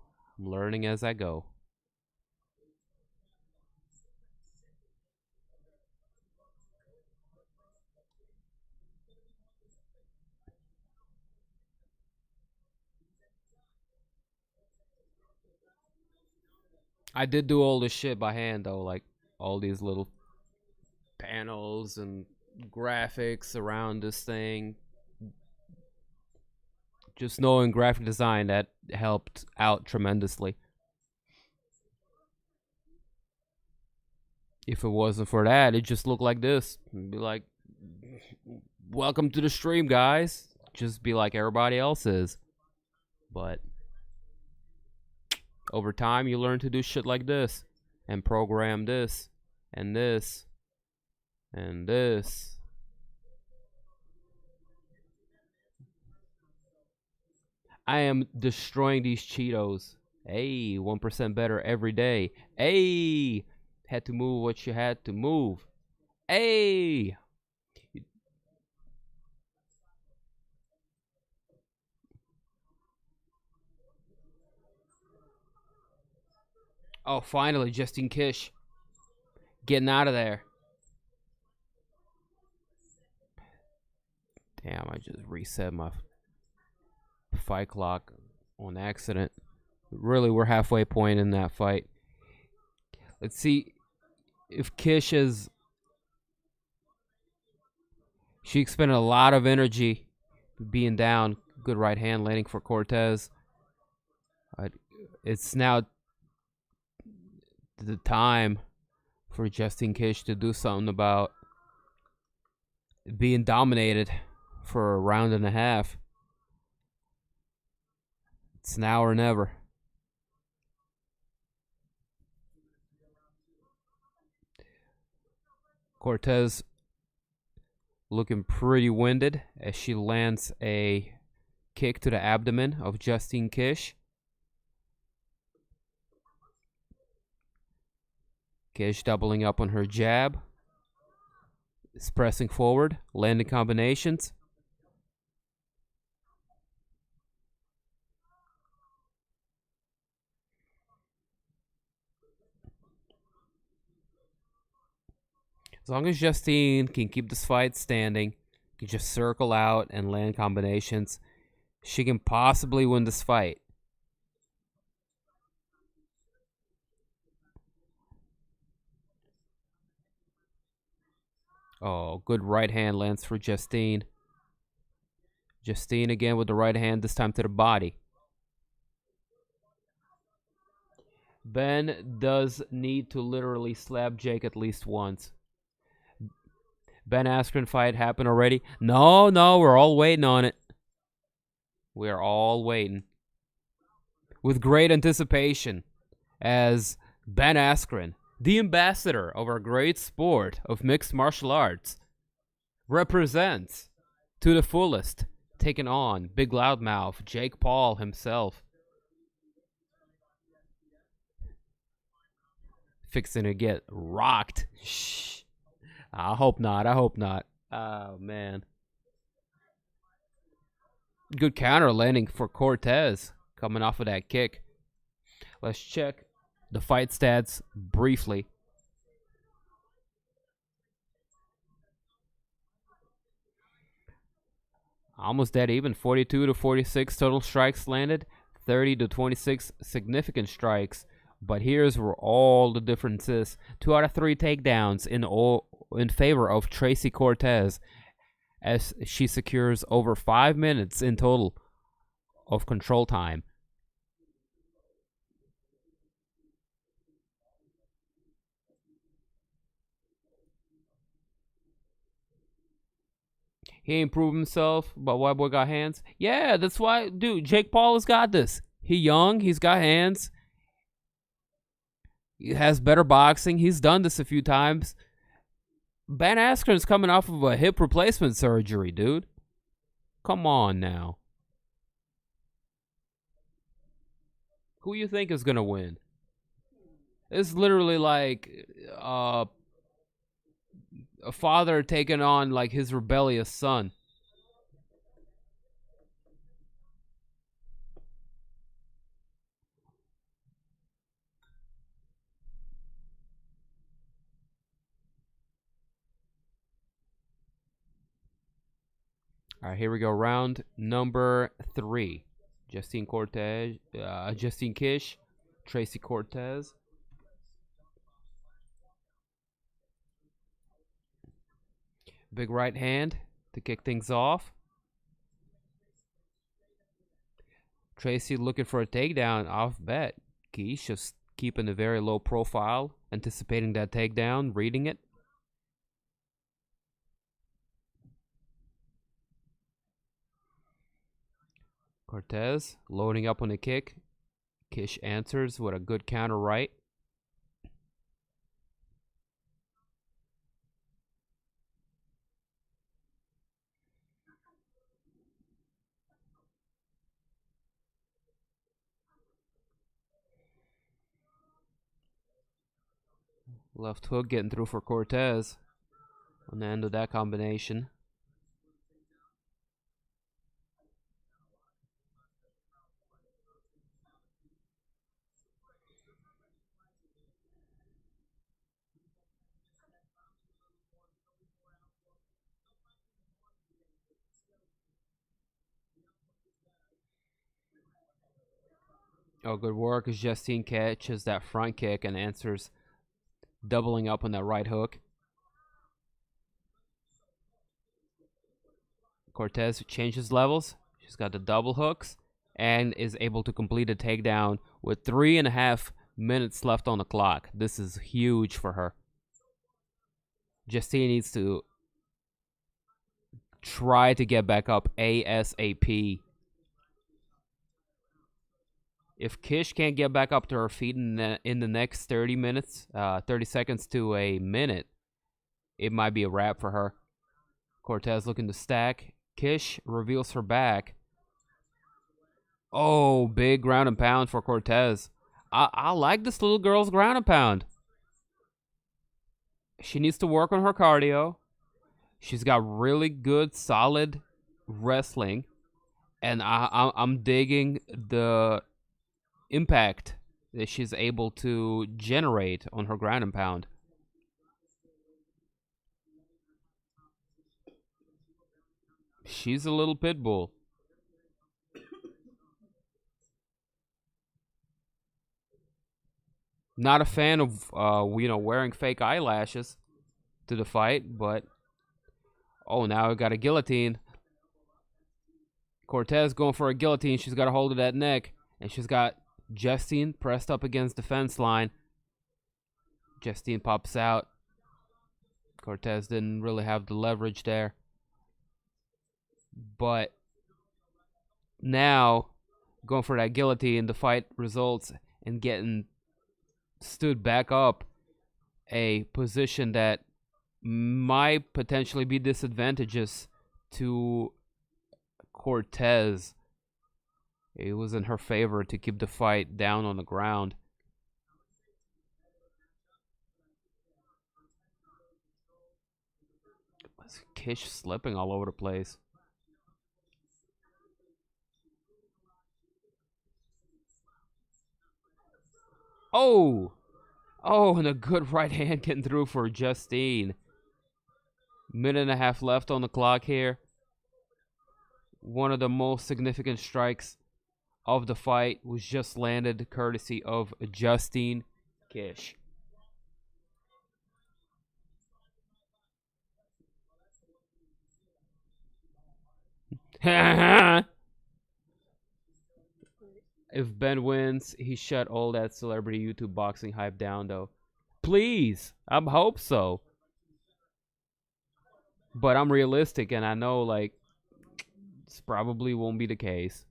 I did do all this shit by hand though, like all these little panels and graphics around this thing. Just knowing graphic design, that helped out tremendously. If it wasn't for that, it just looked like this. It'd be like, welcome to the stream, guys. Just be like everybody else is. But over time, you learn to do shit like this and program this and this and this. I am destroying these Cheetos. Hey, 1% better every day. Hey, had to move what you had to move. Hey. Oh, finally, Justine Kish. Getting out of there. Damn, I just reset my fight clock on accident. Really, we're halfway point in that fight. Let's see. if Kish is... She expended a lot of energy being down. Good right hand landing for Cortez. It's now the time for Justine Kish to do something about being dominated for a round and a half. It's now or never. Cortez looking pretty winded as she lands a kick to the abdomen of Justine Kish. Kish doubling up on her jab. Is pressing forward, landing combinations. As long as Justine can keep this fight standing, can just circle out and land combinations, she can possibly win this fight. Oh, good right hand lands for Justine. Justine again with the right hand, this time to the body. Ben does need to literally slap Jake at least once. Ben Askren fight happened already? No, we're all waiting on it. We're all waiting. With great anticipation as Ben Askren, the ambassador of our great sport of mixed martial arts, represents to the fullest, taking on big loudmouth Jake Paul himself. Fixing to get rocked. Shh. I hope not. Oh, man. Good counter landing for Cortez coming off of that kick. Let's check the fight stats briefly. Almost dead even. 42 to 46 total strikes landed. 30 to 26 significant strikes. But here's where all the difference is. 2 out of 3 takedowns in favor of Tracy Cortez, as she secures over 5 minutes in total of control time. He improved himself, but White Boy got hands. Yeah, that's why, dude, Jake Paul has got this. He young, he's got hands. He has better boxing. He's done this a few times. Ben Askren's coming off of a hip replacement surgery, dude. Come on now. Who you think is going to win? It's literally like a father taking on like his rebellious son. All right, here we go. Round number 3. Justine Kish, Tracy Cortez. Big right hand to kick things off. Tracy looking for a takedown off bet. Kish just keeping a very low profile, anticipating that takedown, reading it. Cortez loading up on the kick. Kish answers with a good counter right. Left hook getting through for Cortez on the end of that combination. Oh, good work as Justine catches that front kick and answers doubling up on that right hook. Cortez changes levels. She's got the double hooks and is able to complete a takedown with 3.5 minutes left on the clock. This is huge for her. Justine needs to try to get back up ASAP. If Kish can't get back up to her feet in the next 30 seconds to a minute, it might be a wrap for her. Cortez looking to stack. Kish reveals her back. Oh, big ground and pound for Cortez. I like this little girl's ground and pound. She needs to work on her cardio. She's got really good, solid wrestling. And I'm digging the impact that she's able to generate on her ground and pound. She's a little pit bull. Not a fan of wearing fake eyelashes to the fight, but now we got a guillotine. Cortez going for a guillotine. She's got a hold of that neck, and she's got Justine pressed up against the fence line. Justine pops out. Cortez didn't really have the leverage there. But now, going for that guillotine, the fight results in getting stood back up, a position that might potentially be disadvantageous to Cortez. It was in her favor to keep the fight down on the ground. Kish slipping all over the place. Oh, and a good right hand getting through for Justine. Minute and a half left on the clock here. One of the most significant strikes of the fight was just landed courtesy of Justine Kish. If Ben wins, he shut all that celebrity YouTube boxing hype down, though. Please, I hope so. But I'm realistic, and I know, like, this probably won't be the case.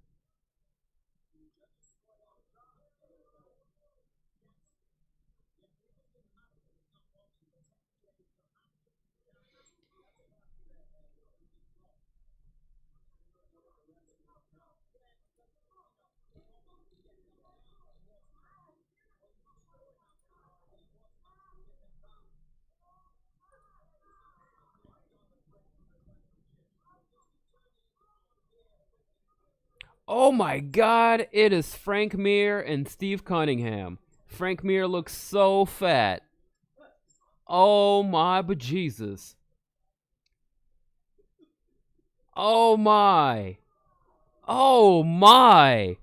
Oh my God, it is Frank Mir and Steve Cunningham. Frank Mir looks so fat. Oh my bejesus. Oh my. Oh my.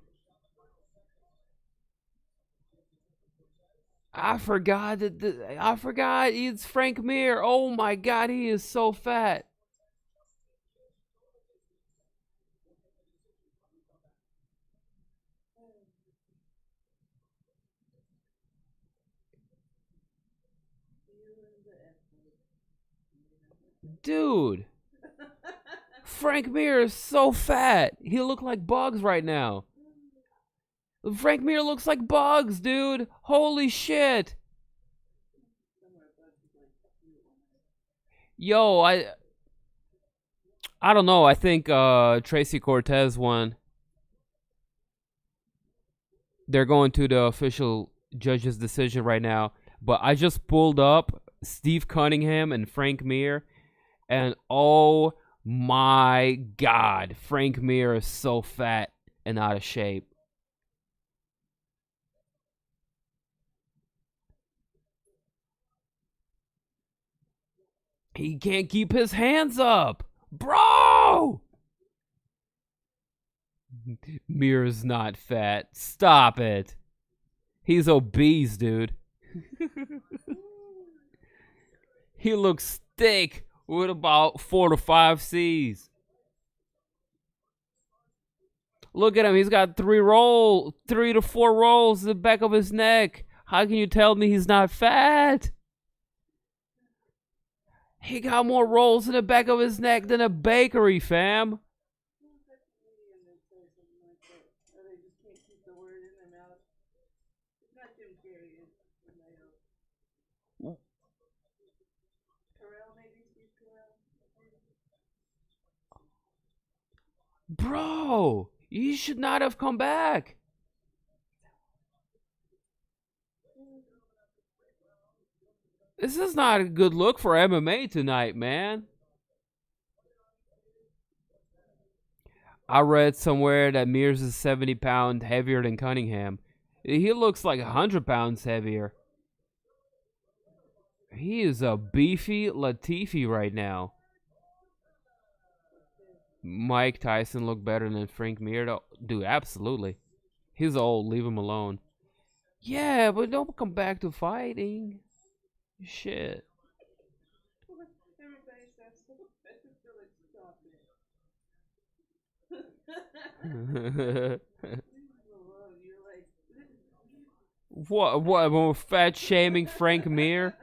I forgot it's Frank Mir. Oh my God, he is so fat. Dude, Frank Mir is so fat. He look like Bugs right now. Frank Mir looks like Bugs, dude. Holy shit. Yo, I don't know. I think Tracy Cortez won. They're going to the official judge's decision right now. But I just pulled up Steve Cunningham and Frank Mir. And oh my God, Frank Mir is so fat and out of shape. He can't keep his hands up. Bro! Mir's not fat. Stop it. He's obese, dude. He looks thick with about 4 to 5 C's. Look at him. He's got 3 to 4 rolls in the back of his neck. How can you tell me he's not fat? He got more rolls in the back of his neck than a bakery, fam. Bro, you should not have come back. This is not a good look for MMA tonight, man. I read somewhere that Mears is 70 pounds heavier than Cunningham. He looks like 100 pounds heavier. He is a beefy Latifi right now. Mike Tyson look better than Frank Mir? Dude, absolutely. He's old. Leave him alone. Yeah, but don't come back to fighting. Shit. What? We're fat shaming Frank Mir?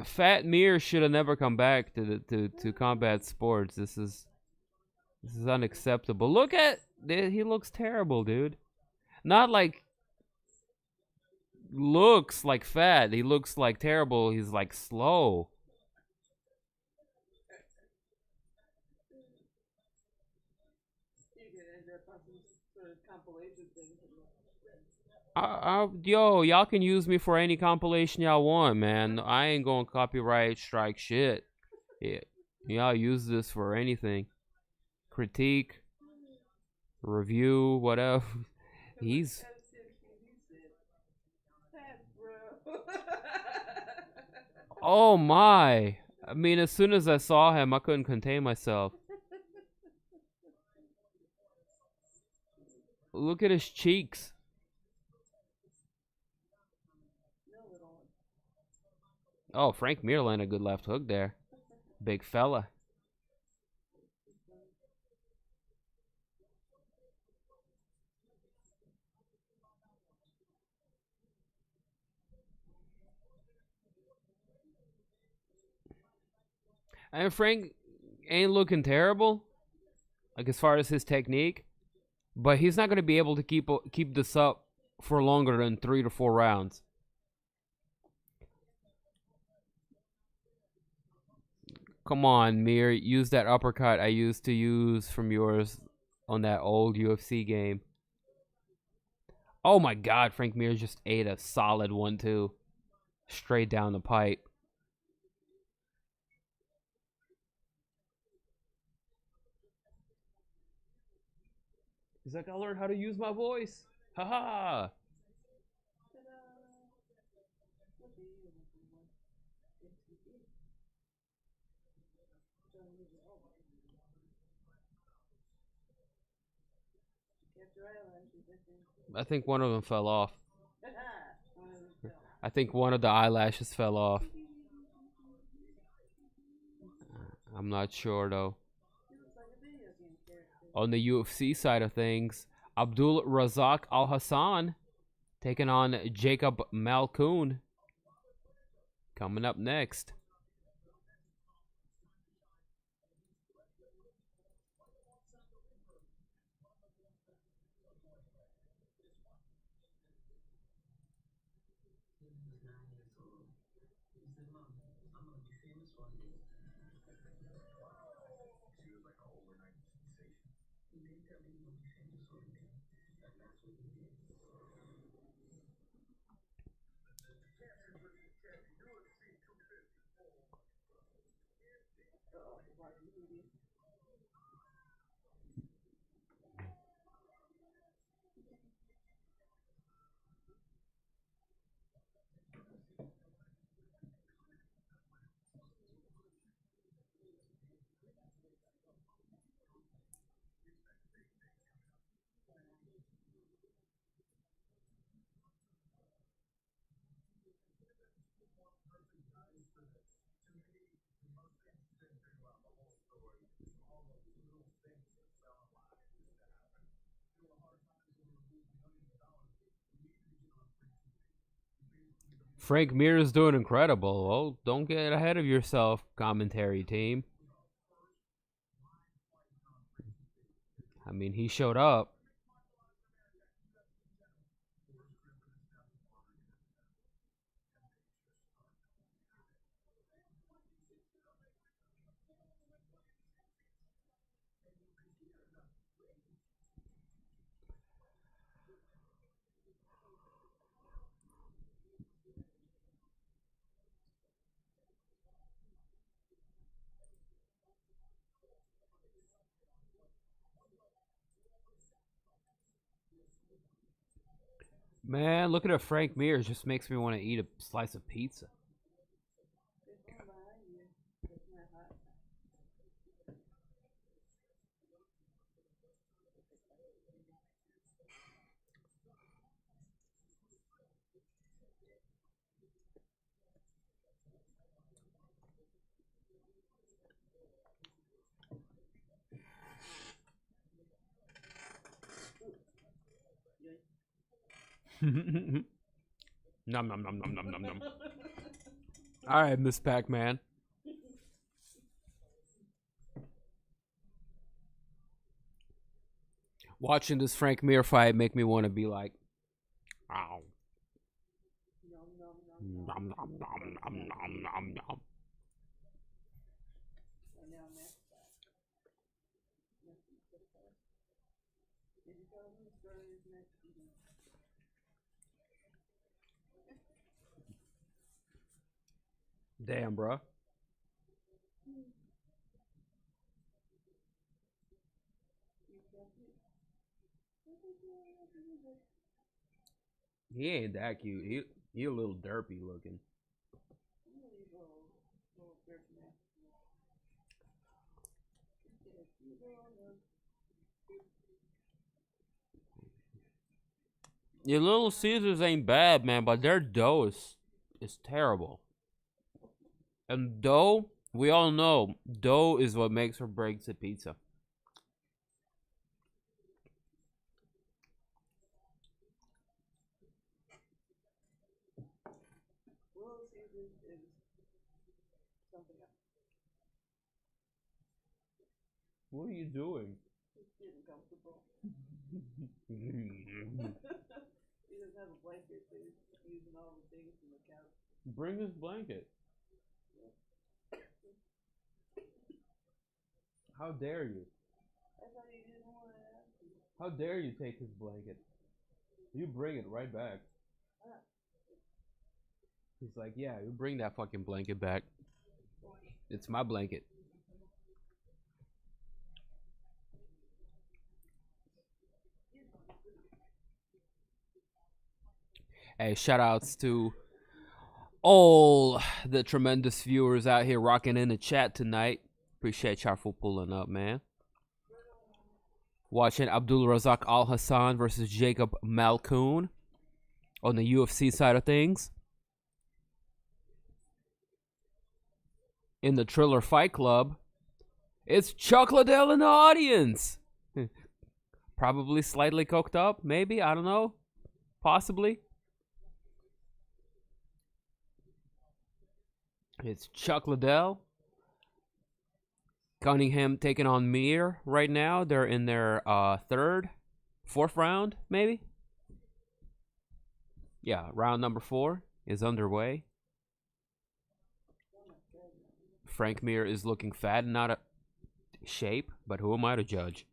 Fat Mir should have never come back to combat sports. This is unacceptable. Look at he looks terrible, dude. Not like looks like fat. He looks like terrible. He's like slow. Yo, y'all can use me for any compilation y'all want, man. I ain't gonna copyright strike shit. Yeah, y'all use this for anything. Critique, review, whatever. He's... Oh my. I mean, as soon as I saw him, I couldn't contain myself. Look at his cheeks. Oh, Frank Mir landed a good left hook there. Big fella. And Frank ain't looking terrible, like as far as his technique, but he's not going to be able to keep this up for longer than 3 to 4 rounds. Come on, Mir, use that uppercut I used to use from yours on that old UFC game. Oh my God, Frank Mir just ate a solid 1-2 straight down the pipe. He's like, I learned how to use my voice. Haha. I think one of them fell off. I think one of the eyelashes fell off. I'm not sure though. On the UFC side of things, Abdul Razak Alhassan taking on Jacob Malkoun. Coming up next. Frank Mir is doing incredible. Oh, don't get ahead of yourself, commentary team. I mean, he showed up. Man, looking at Frank Mir just makes me want to eat a slice of pizza. Nom nom nom nom nom nom nom. All right, Miss Pac-Man. Watching this Frank Mir fight make me want to be like, ow. Nom nom nom nom nom nom nom. Damn, bro. He ain't that cute. He a little derpy looking. Your Little Caesars ain't bad, man, but their dough is terrible. And dough, we all know, dough is what makes or breaks a pizza. What are you doing? He's getting comfortable. He doesn't have a blanket, so he's using all the things from the couch. Bring his blanket. How dare you? I thought he didn't want to ask you. How dare you take his blanket? You bring it right back. He's like, yeah, you bring that fucking blanket back. It's my blanket. Hey, shout outs to all the tremendous viewers out here rocking in the chat tonight. Appreciate y'all for pulling up, man. Watching Abdul Razak Alhassan versus Jacob Malkoun on the UFC side of things. In the Triller Fight Club, it's Chuck Liddell in the audience. Probably slightly coked up, maybe, I don't know. Possibly. It's Chuck Liddell. Cunningham taking on Mir right now. They're in their fourth round, maybe? Yeah, round number 4 is underway. Frank Mir is looking fat and out of shape, but who am I to judge?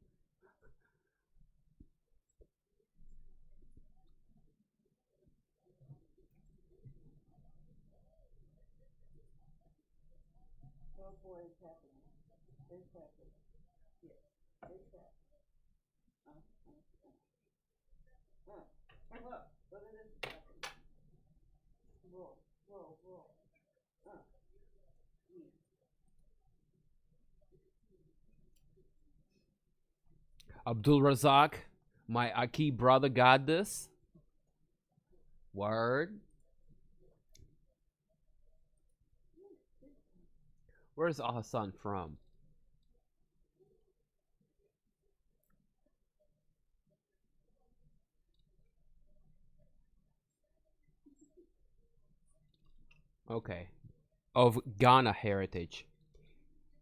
Oh boy, it's happening. It's happening. Yeah, it's happening. Look, look at this happening. Roll, roll, roll. Abdul Razak, my Aki brother, got this. Word. Where's Alhassan from? Okay. Of Ghana heritage.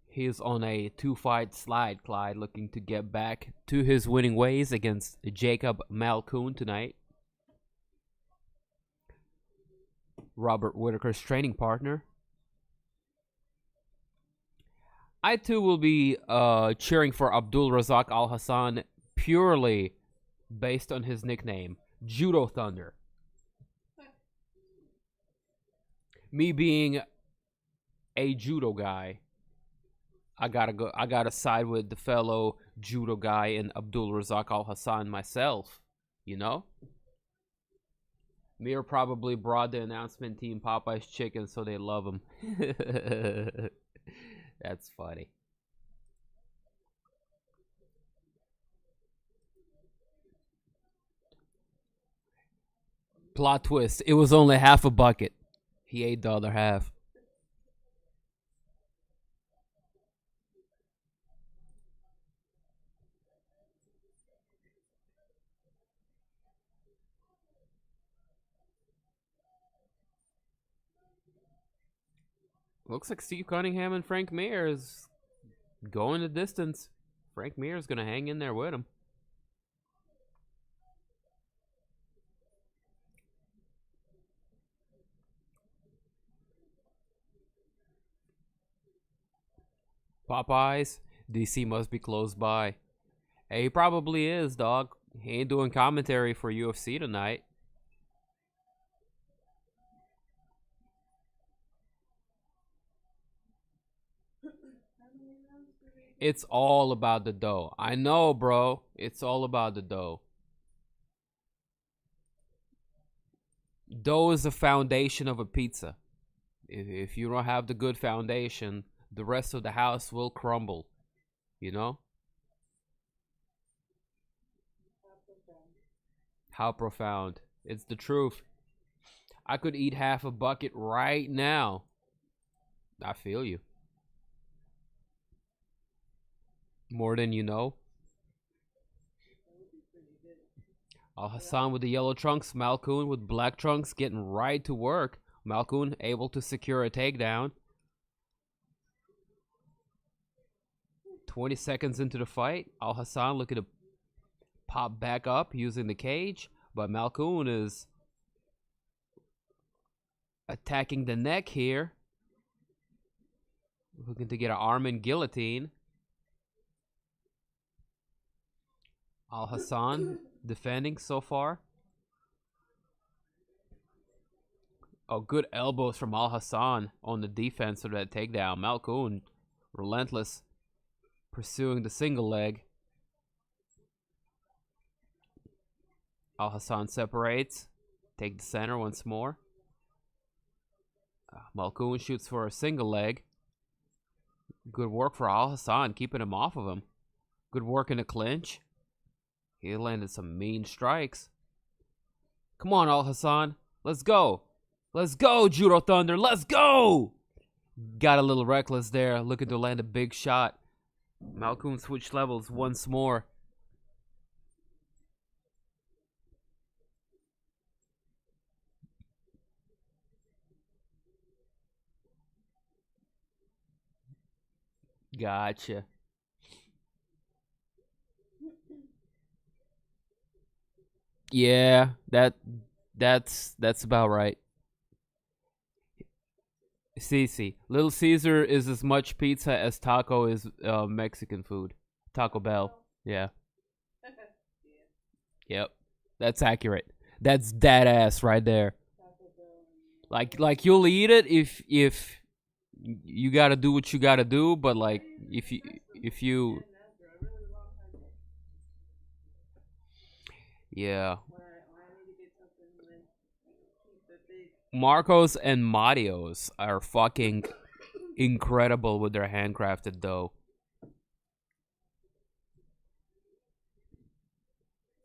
He's on a 2-fight slide, Clyde, looking to get back to his winning ways against Jacob Malkoun tonight. Robert Whittaker's training partner. I too will be cheering for Abdul Razak Alhassan purely based on his nickname, Judo Thunder. Me being a judo guy, I gotta side with the fellow judo guy and Abdul Razak Alhassan myself, you know? Mir probably brought the announcement team Popeye's chicken so they love him. That's funny. Plot twist. It was only half a bucket. He ate the other half. Looks like Steve Cunningham and Frank Mir is going the distance. Frank Mir is going to hang in there with him. Popeyes, DC must be close by. Hey, he probably is, dog. He ain't doing commentary for UFC tonight. It's all about the dough. I know, bro. It's all about the dough. Dough is the foundation of a pizza. If you don't have the good foundation, the rest of the house will crumble. You know? How profound. It's the truth. I could eat half a bucket right now. I feel you. More than you know. Alhassan with the yellow trunks. Malkoun with black trunks getting right to work. Malkoun able to secure a takedown. 20 seconds into the fight. Alhassan looking to pop back up using the cage. But Malkoun is attacking the neck here. Looking to get an arm and guillotine. Alhassan defending so far. Oh, good elbows from Alhassan on the defense of that takedown. Malkoun, relentless, pursuing the single leg. Alhassan separates. Take the center once more. Malkoun shoots for a single leg. Good work for Alhassan, keeping him off of him. Good work in the clinch. He landed some mean strikes. Come on, Alhassan. Let's go. Let's go, Judo Thunder. Let's go. Got a little reckless there, looking to land a big shot. Malkoun switched levels once more. Gotcha. Yeah, that's about right. Cece. Little Caesar is as much pizza as taco is Mexican food. Taco Bell. Yeah. Yep. That's accurate. That's dead ass right there. Like you'll eat it if you gotta do what you gotta do, but like if you yeah. Marcos and Marios are fucking incredible with their handcrafted dough.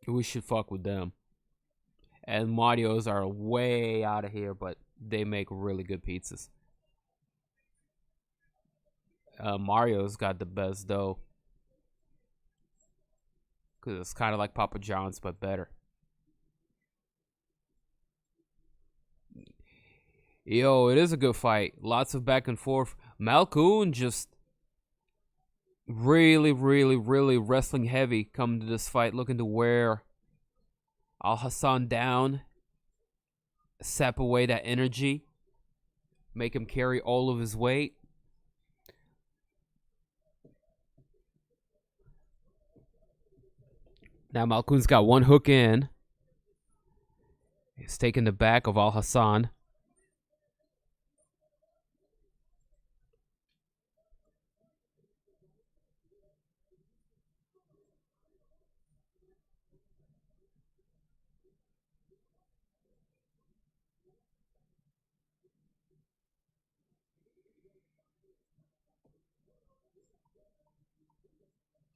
We should fuck with them. And Marios are way out of here, but they make really good pizzas. Mario's got the best dough. Because it's kind of like Papa John's, but better. Yo, it is a good fight. Lots of back and forth. Malkoun just really, really, really wrestling heavy coming to this fight, looking to wear Alhassan down, sap away that energy, make him carry all of his weight. Now Malkoun's got one hook in. He's taking the back of Alhassan.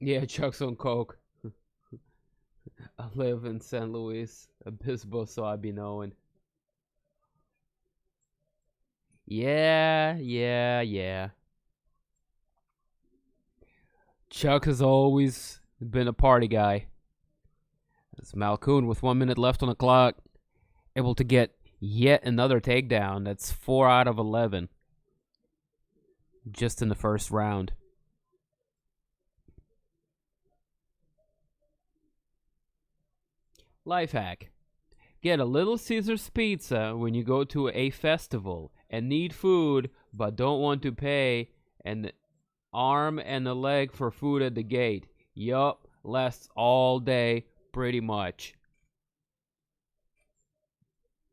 Yeah, Chuck's on coke. I live in San Luis Obispo, so I be knowing. Yeah. Chuck has always been a party guy. It's Malkoun with 1 minute left on the clock, able to get yet another takedown. That's 4 out of 11. Just in the first round. Life hack. Get a Little Caesars pizza when you go to a festival and need food but don't want to pay an arm and a leg for food at the gate. Yup, lasts all day pretty much.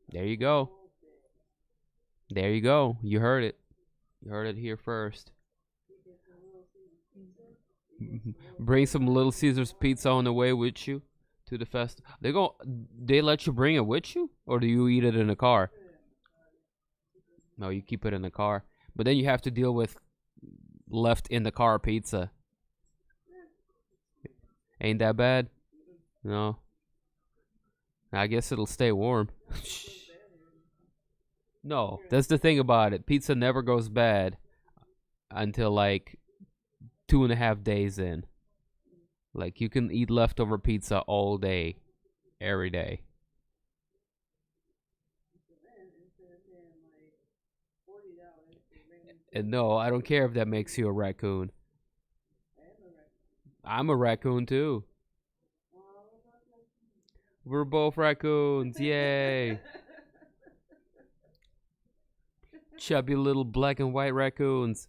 There you go. There you go. You heard it. You heard it here first. Bring some Little Caesars pizza on the way with you to the fest. They let you bring it with you, or do you eat it in the car? No, you keep it in the car. But then you have to deal with left in the car pizza. Ain't that bad? No. I guess it'll stay warm. No, that's the thing about it. Pizza never goes bad until like 2.5 days in. Like, you can eat leftover pizza all day, every day. And no, I don't care if that makes you a raccoon. I'm a raccoon too. We're both raccoons, yay! Chubby little black and white raccoons.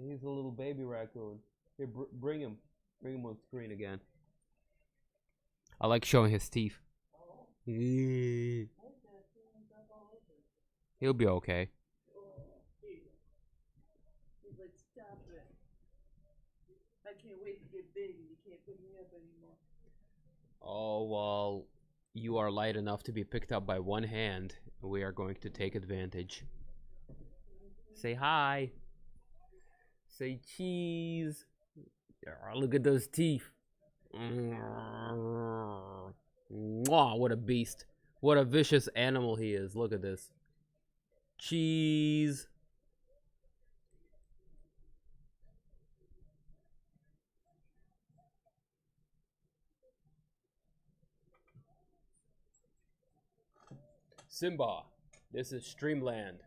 He's a little baby raccoon. Here, bring him. Bring him on screen again. I like showing his teeth. He'll be okay. He's like, stop it. I can't wait to get big and you can't pick me up anymore. Oh, well, you are light enough to be picked up by one hand. We are going to take advantage. Say hi. Say cheese. Look at those teeth. Mwah, what a beast. What a vicious animal he is. Look at this. Cheese. Simba, this is Streamland.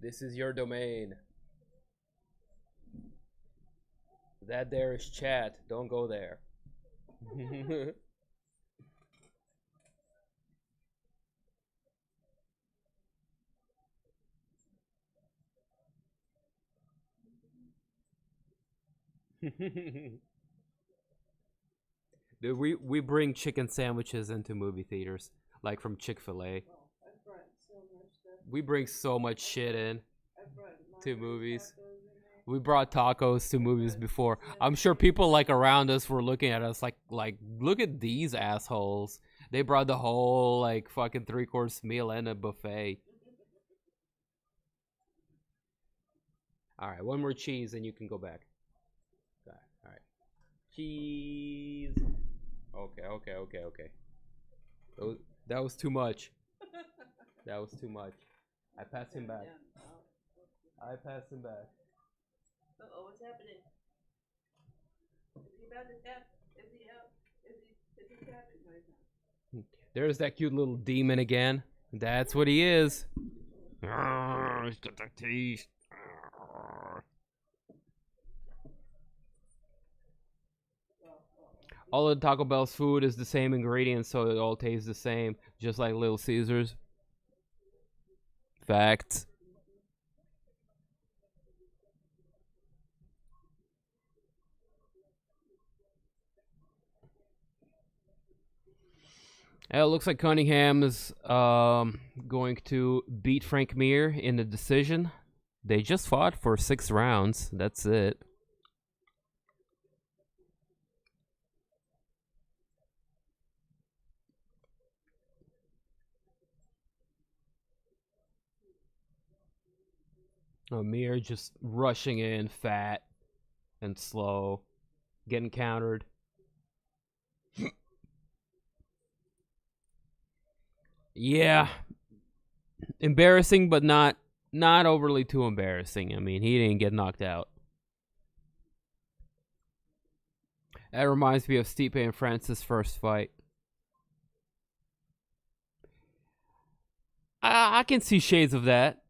This is your domain. That there is chat. Don't go there. Dude, we bring chicken sandwiches into movie theaters, like from Chick-fil-A. We bring so much shit in to movies. We brought tacos to movies before. I'm sure people like around us were looking at us like look at these assholes. They brought the whole like fucking 3-course meal and a buffet. All right, one more cheese and you can go back. Okay, all right. Cheese. Okay. That was too much. That was too much. I passed him back. Uh-oh, what's happening? Is he about to tap? Is he out? Is he There's that cute little demon again. That's what he is. He's got the teeth. All of Taco Bell's food is the same ingredients, so it all tastes the same, just like Little Caesars. Facts. It looks like Cunningham is going to beat Frank Mir in the decision. They just fought for 6 rounds. That's it. Mir just rushing in, fat and slow, getting countered. Yeah, embarrassing, but not overly too embarrassing. I mean, he didn't get knocked out. That reminds me of Stipe and Francis' first fight. I can see shades of that.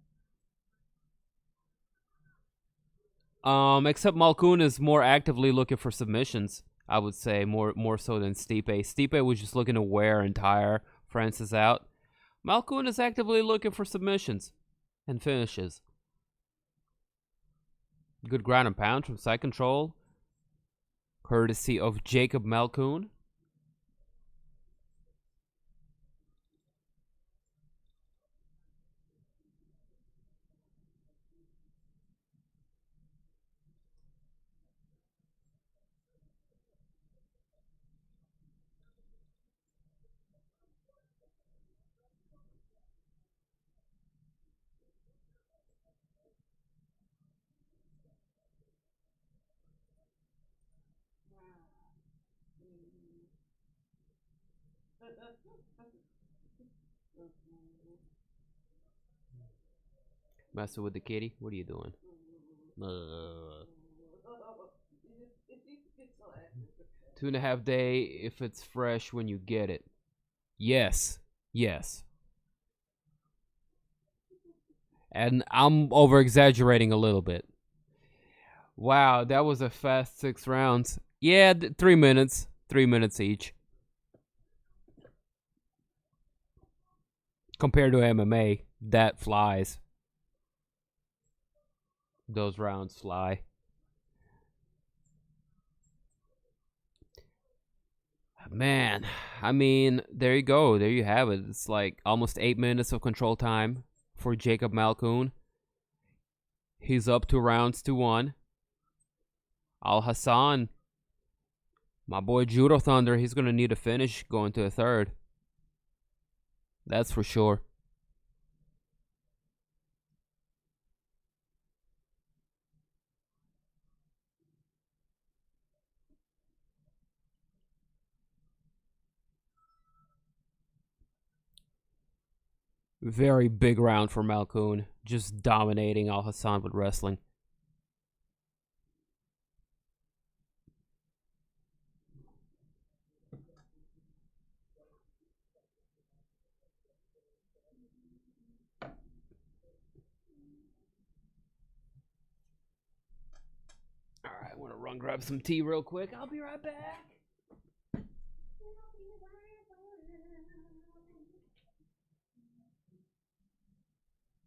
Except Malkoun is more actively looking for submissions. I would say more so than Stipe. Stipe was just looking to wear and tire Francis out. Malkoun is actively looking for submissions and finishes. Good ground and pound from side control, courtesy of Jacob Malkoun. Messing with the kitty? What are you doing? 2.5 days if it's fresh when you get it. Yes. Yes. And I'm over exaggerating a little bit. Wow, that was a fast 6 rounds. Yeah, 3 minutes. 3 minutes each. Compared to MMA, that flies. Those rounds fly. Man, I mean, there you go. There you have it. It's like almost 8 minutes of control time for Jacob Malkoun. He's up 2 rounds to 1. Alhassan, my boy Judo Thunder, he's going to need a finish going to a third. That's for sure. Very big round for Malkoun. Just dominating Alhassan with wrestling. Alright, I want to run grab some tea real quick. I'll be right back.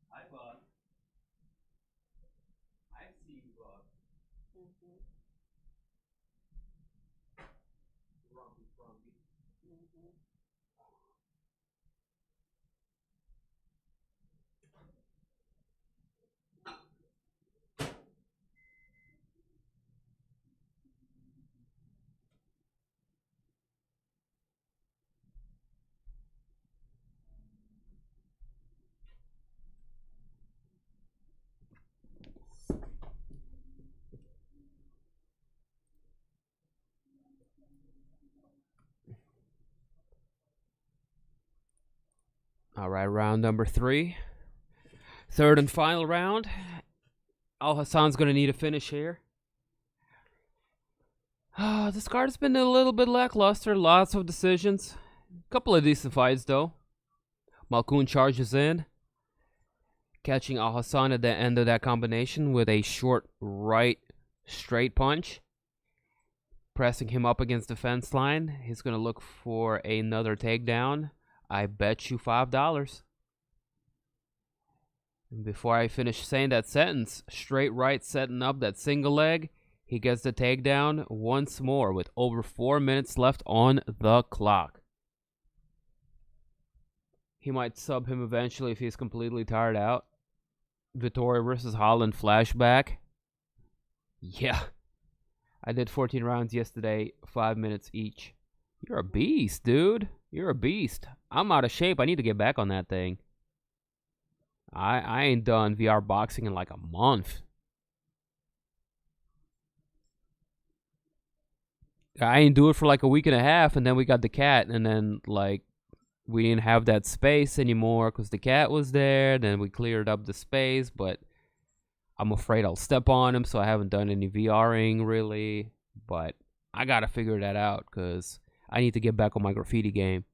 Hi, Bud. I see you, Bud. Grumpy, grumpy. All right, round number 3. Third and final round. Alhassan's going to need a finish here. This card's been a little bit lackluster. Lots of decisions. Couple of decent fights, though. Malkoun charges in, catching Alhassan at the end of that combination with a short right straight punch. Pressing him up against the fence line. He's going to look for another takedown. I bet you $5. And before I finish saying that sentence, straight right setting up that single leg. He gets the takedown once more with over 4 minutes left on the clock. He might sub him eventually if he's completely tired out. Vittoria versus Holland flashback. Yeah. I did 14 rounds yesterday, 5 minutes each. You're a beast, dude. You're a beast. I'm out of shape. I need to get back on that thing. I ain't done VR boxing in like a month. I ain't do it for like a week and a half, and then we got the cat, and then like we didn't have that space anymore because the cat was there. Then we cleared up the space, but I'm afraid I'll step on him, so I haven't done any VRing really. But I gotta figure that out because I need to get back on my graffiti game.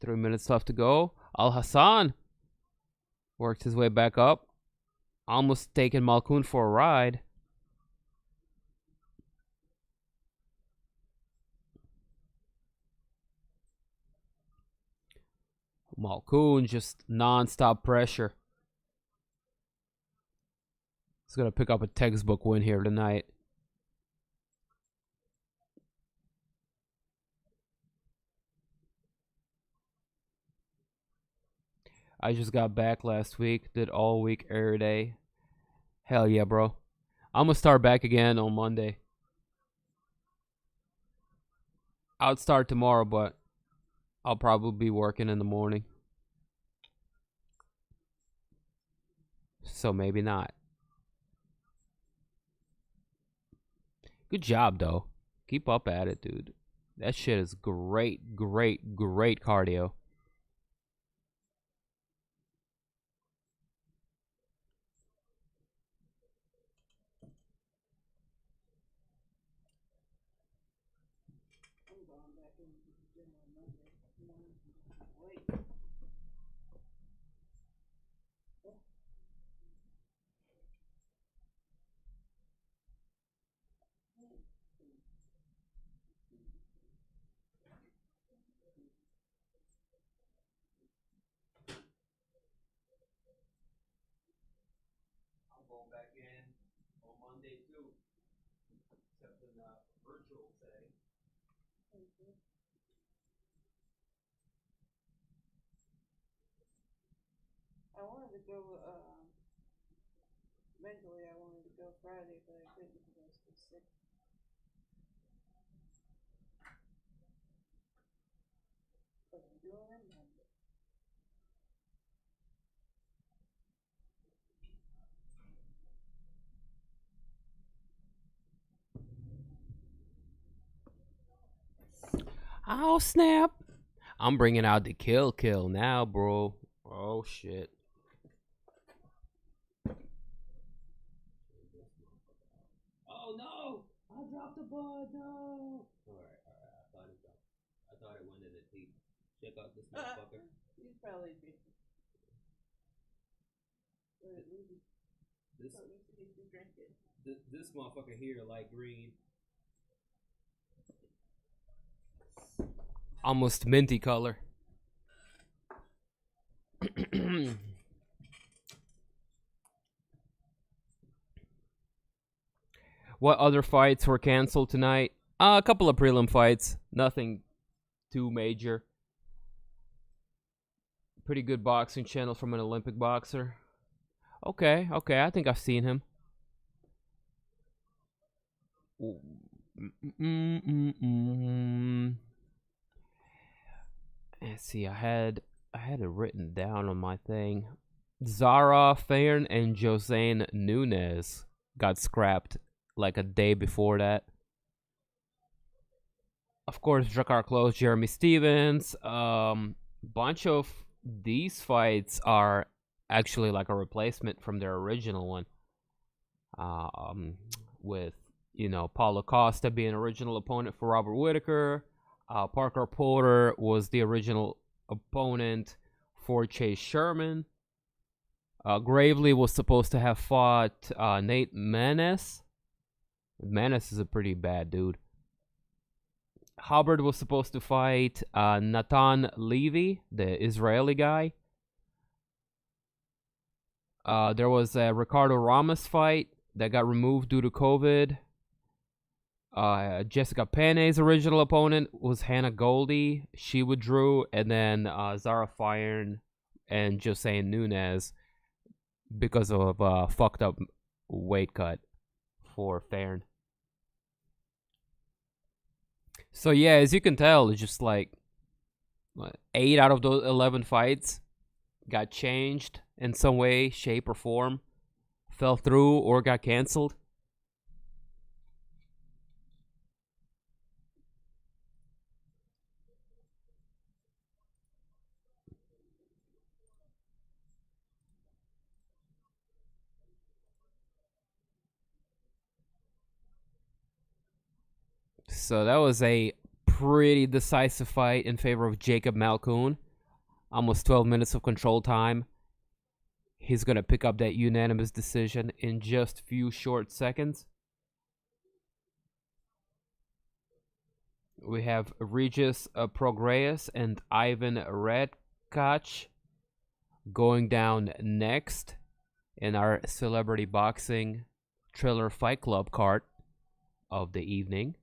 Three minutes left to go. Alhassan worked his way back up. Almost taking Malkoun for a ride. Malkoun just non-stop pressure. He's going to pick up a textbook win here tonight. I just got back last week. Did all week, every day. Hell yeah, bro. I'm going to start back again on Monday. I'll start tomorrow, but I'll probably be working in the morning. So maybe not. Good job, though. Keep up at it, dude. That shit is great, great, great cardio. Back in on Monday too, except in a virtual setting. I wanted to go, eventually I wanted to go Friday, but I couldn't because I was still sick. But I'm doing it Monday. Oh, snap. I'm bringing out the kill now, bro. Oh, shit. Oh, no. I dropped the bud. No. Alright. I thought it went in the teeth. Check out this motherfucker. He's probably drinking. This motherfucker here, like green. Almost minty color. What other fights were canceled tonight? A couple of prelim fights. Nothing too major. Pretty good boxing channel from an Olympic boxer. Okay. I think I've seen him. Let's see. I had it written down on my thing. Zara Fairn and Josane Nunes got scrapped like a day before that. Of course, Drakkar Klose, Jeremy Stevens, bunch of these fights are actually like a replacement from their original one. With Paulo Costa being original opponent for Robert Whittaker. Parker Porter was the original opponent for Chase Sherman. Gravely was supposed to have fought Nate Menes. Menes is a pretty bad dude. Hubbard was supposed to fight Natan Levy, the Israeli guy. There was a Ricardo Ramos fight that got removed due to COVID. Jessica Pena's original opponent was Hannah Goldie. She withdrew. And then Zara Fire and José Nunes because of fucked up weight cut for Fairn. So yeah, as you can tell, it's just like 8 out of those 11 fights got changed in some way, shape, or form, fell through, or got canceled. So that was a pretty decisive fight in favor of Jacob Malkoun. Almost 12 minutes of control time. He's going to pick up that unanimous decision in just a few short seconds. We have Regis Prograis and Ivan Redkach going down next in our Celebrity Boxing Triller Fight Club card of the evening.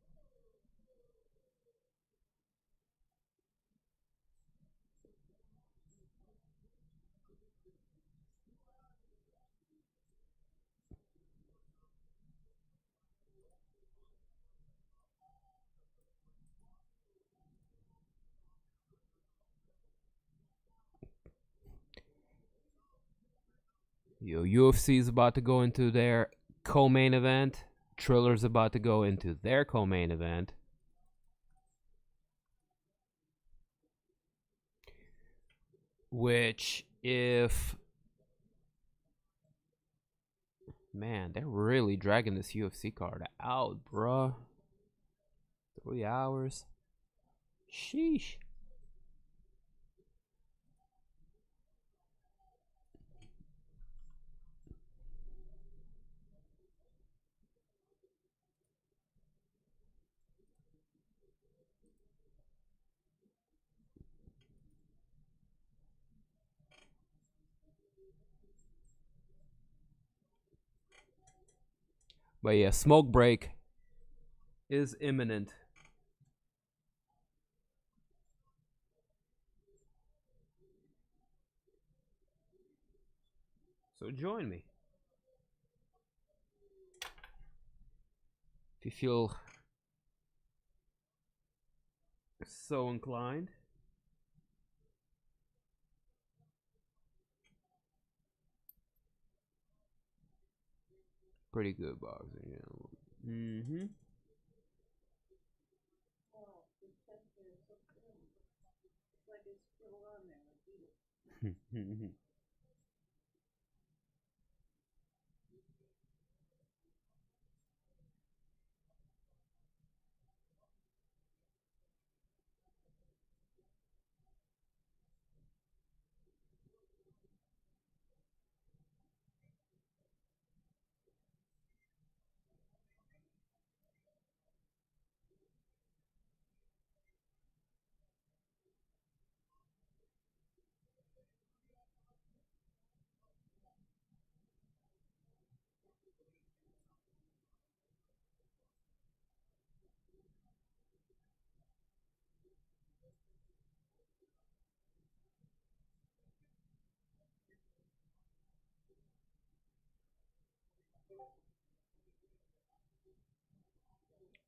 UFC is about to go into their co-main event. Triller's about to go into their co-main event. Which, if... Man, they're really dragging this UFC card out, bruh. 3 hours. Sheesh. But yeah, smoke break is imminent. So join me. If you feel so inclined. Pretty good boxing, yeah. Mm-hmm.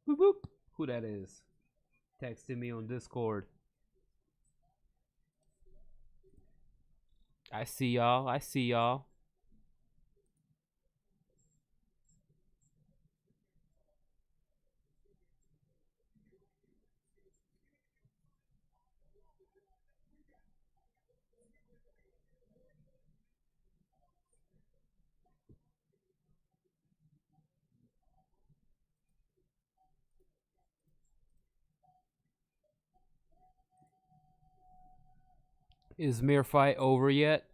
Whoop, whoop. Who that is? Texting me on Discord. I see y'all. I see y'all. Is Mir fight over yet?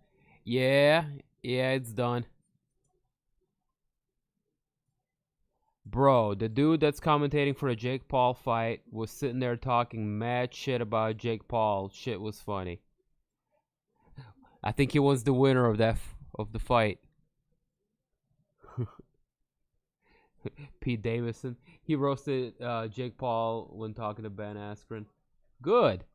Yeah, it's done. Bro, the dude that's commentating for the Jake Paul fight was sitting there talking mad shit about Jake Paul. Shit was funny. I think he was the winner of of the fight. Pete Davidson. He roasted Jake Paul when talking to Ben Askren. Good.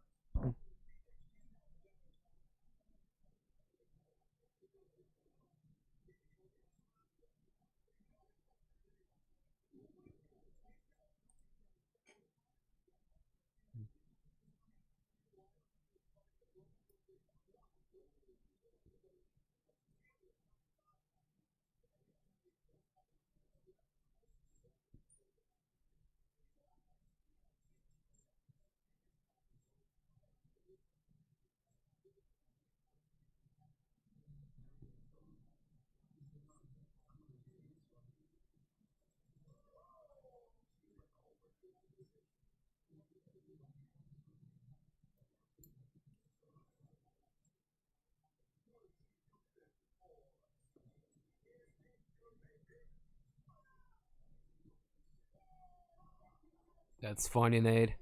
That's funny, Nate.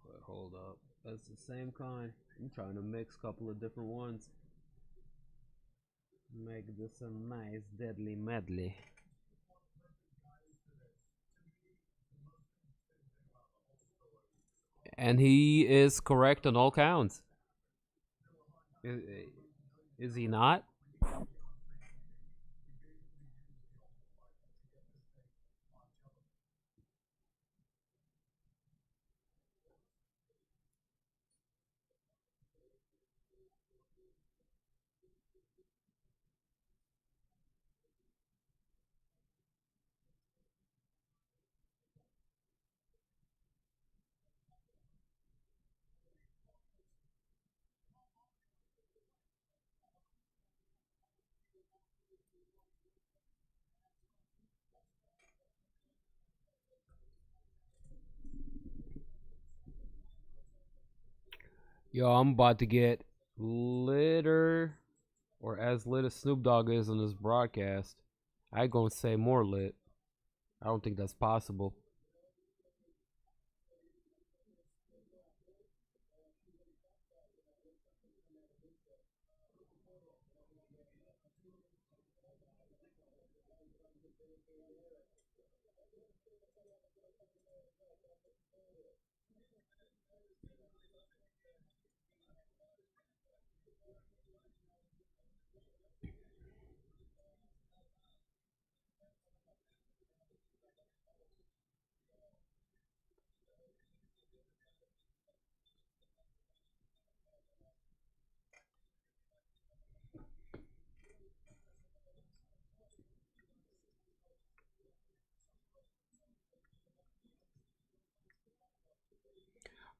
But hold up. That's the same kind. I'm trying to mix a couple of different ones. Make this a nice deadly medley. And he is correct on all counts. Is he not? Yo, I'm about to get litter, or as lit as Snoop Dogg is on this broadcast. I gonna say more lit. I don't think that's possible.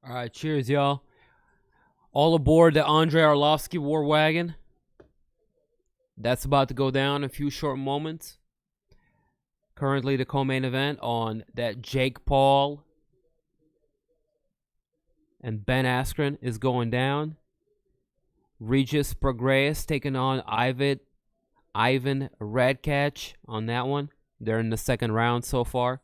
All right, cheers, y'all. All aboard the Andrei Arlovski war wagon. That's about to go down in a few short moments. Currently, the co-main event on that Jake Paul and Ben Askren is going down. Regis Prograis taking on Ivan Radkach on that one. They're in the second round so far.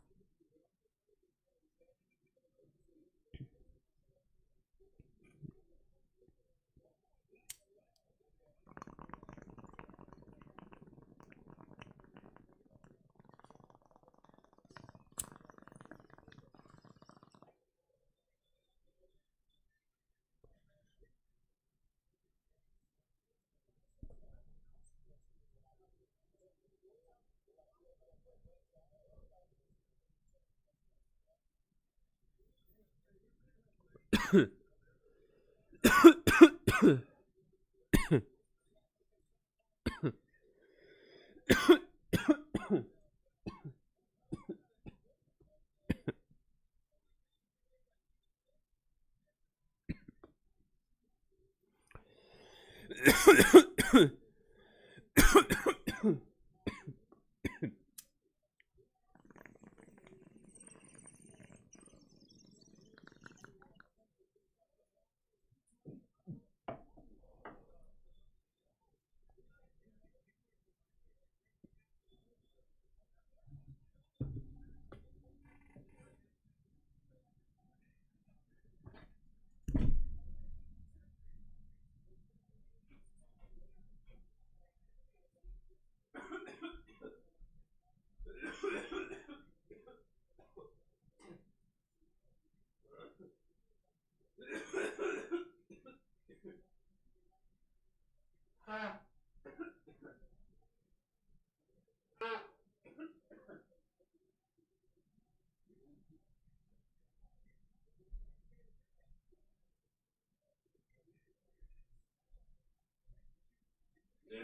Hello.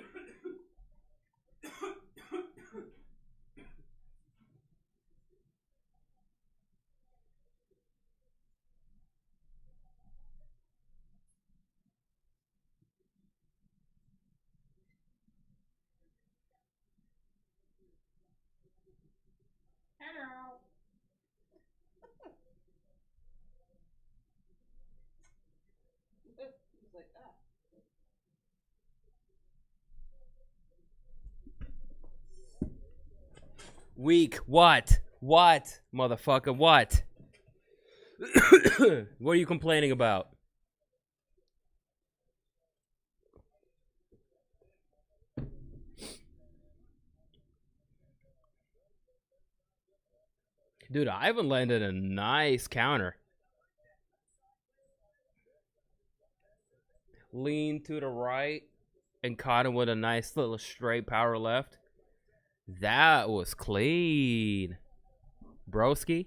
He's like, ah. Weak. What? What? Motherfucker, what? What are you complaining about? Dude, Ivan landed a nice counter. Lean to the right and caught him with a nice little straight power left. That was clean. Broski.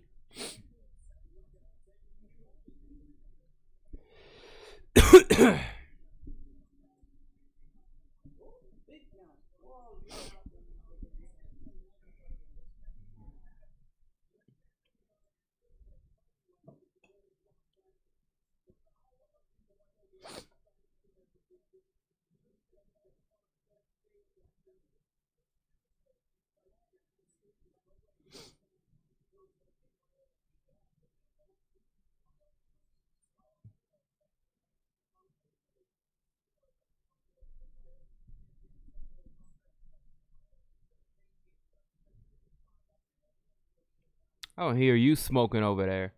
I don't hear you smoking over there.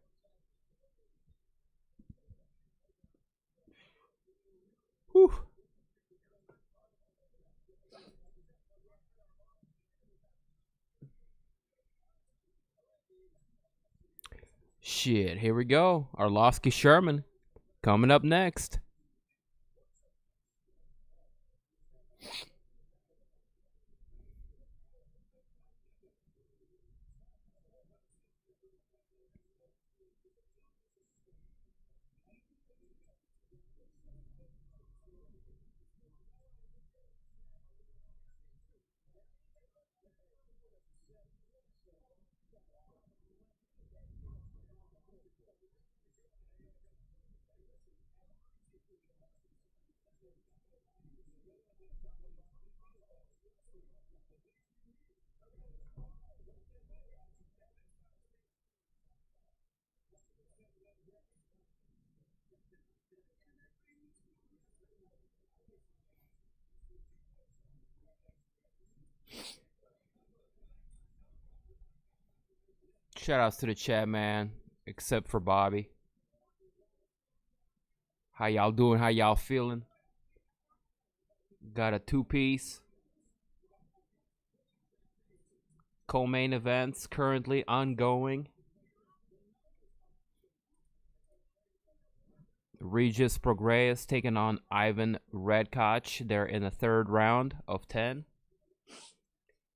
Whew. Shit, here we go. Arlovski Sherman coming up next. Shout outs to the chat, man. Except for Bobby. How y'all doing? How y'all feeling? Got a 2-piece. Co-main events currently ongoing. Regis Prograis taking on Ivan Redkach. They're in the third round of 10.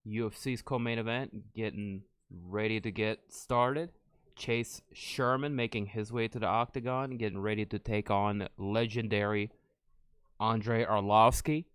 UFC's co-main event getting ready to get started. Chase Sherman making his way to the octagon, getting ready to take on legendary Andrei Arlovski.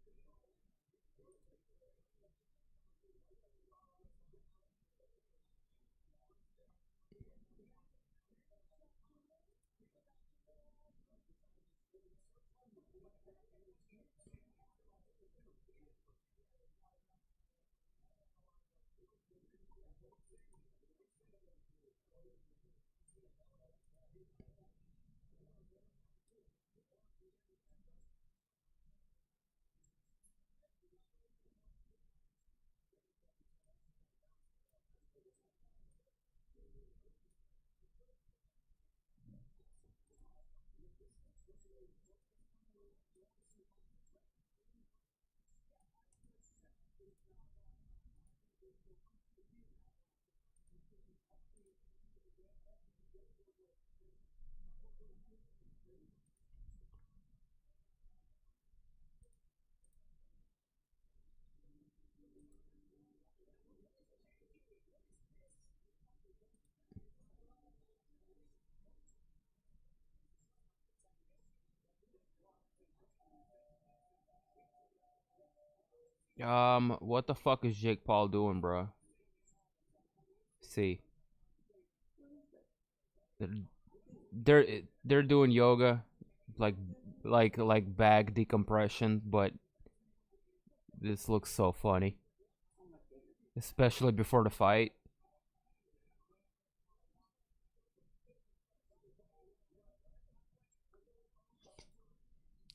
What the fuck is Jake Paul doing, bro? See, they're doing yoga, like back decompression, but this looks so funny, especially before the fight.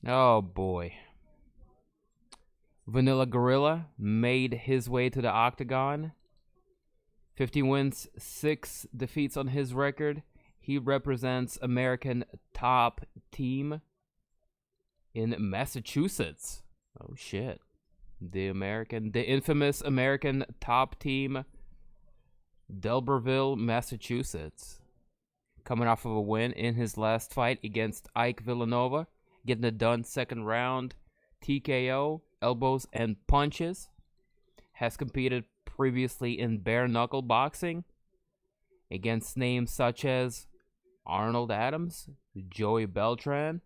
Oh boy. Vanilla Gorilla made his way to the octagon. 50 wins, 6 defeats on his record. He represents American top team in Massachusetts. Oh shit. The infamous American top team, Delberville, Massachusetts. Coming off of a win in his last fight against Ike Villanova. Getting it done second round. TKO, elbows and punches. Has competed previously in bare knuckle boxing against names such as Arnold Adams, Joey Beltran,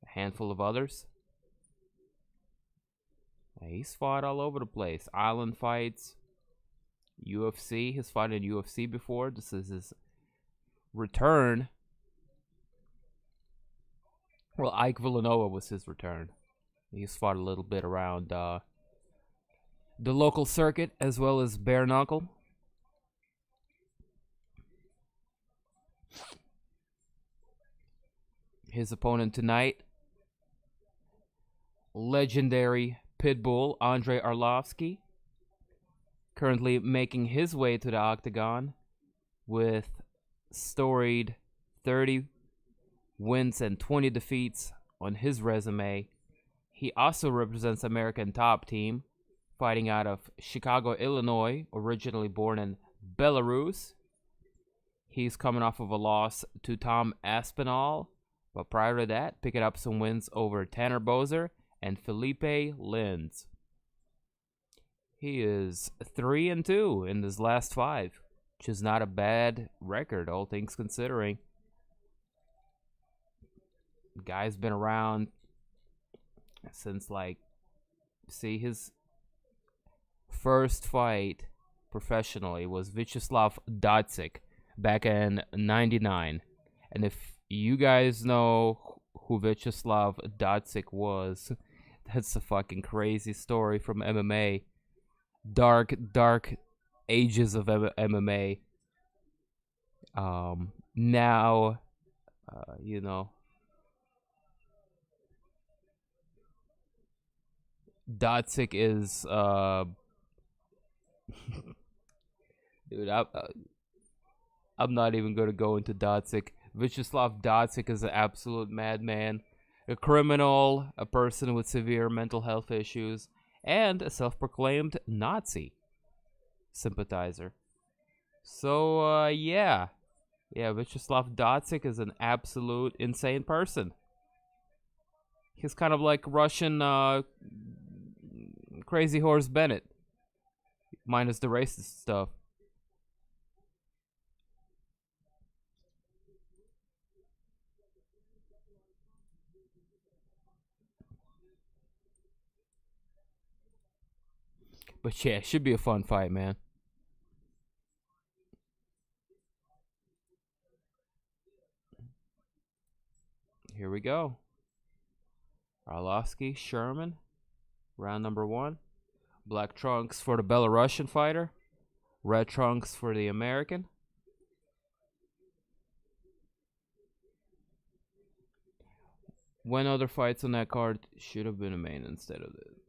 a handful of others. He's fought all over the place. Island fights, UFC. He's fought in UFC before. This is his return. Well, Ike Villanova was his return. He's fought a little bit around the local circuit as well as bare knuckle. His opponent tonight, legendary pitbull Andrei Arlovski, currently making his way to the octagon with storied 30 wins and 20 defeats on his resume. He also represents American top team, fighting out of Chicago, Illinois, originally born in Belarus. He's coming off of a loss to Tom Aspinall, but prior to that, picking up some wins over Tanner Boser and Felipe Lins. He is 3-2 in his last 5, which is not a bad record, all things considering. Guy's been around since his first fight professionally was Vyacheslav Datsik back in '99. And if you guys know who Vyacheslav Datsik was, that's a fucking crazy story from MMA. Dark ages of MMA. Now, Datsik is dude, I'm not even gonna go into Datsik. Vyacheslav Datsik is an absolute madman, a criminal, a person with severe mental health issues, and a self-proclaimed Nazi sympathizer. So yeah, Vyacheslav Datsik is an absolute insane person. He's kind of like Russian Crazy Horse Bennett, minus the racist stuff. But yeah, it should be a fun fight, man. Here we go. Arlovski, Sherman, round number 1. Black trunks for the Belarusian fighter. Red trunks for the American. When other fights on that card should have been a main instead of this.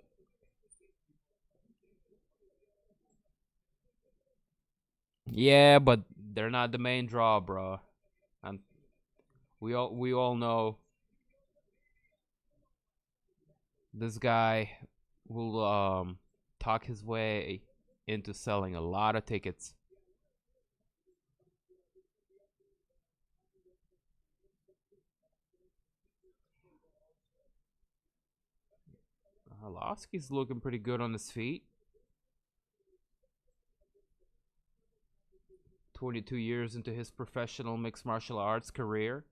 Yeah, but they're not the main draw, bro. And we all know this guy will talk his way into selling a lot of tickets. Arlovski's looking pretty good on his feet. 22 years into his professional mixed martial arts career.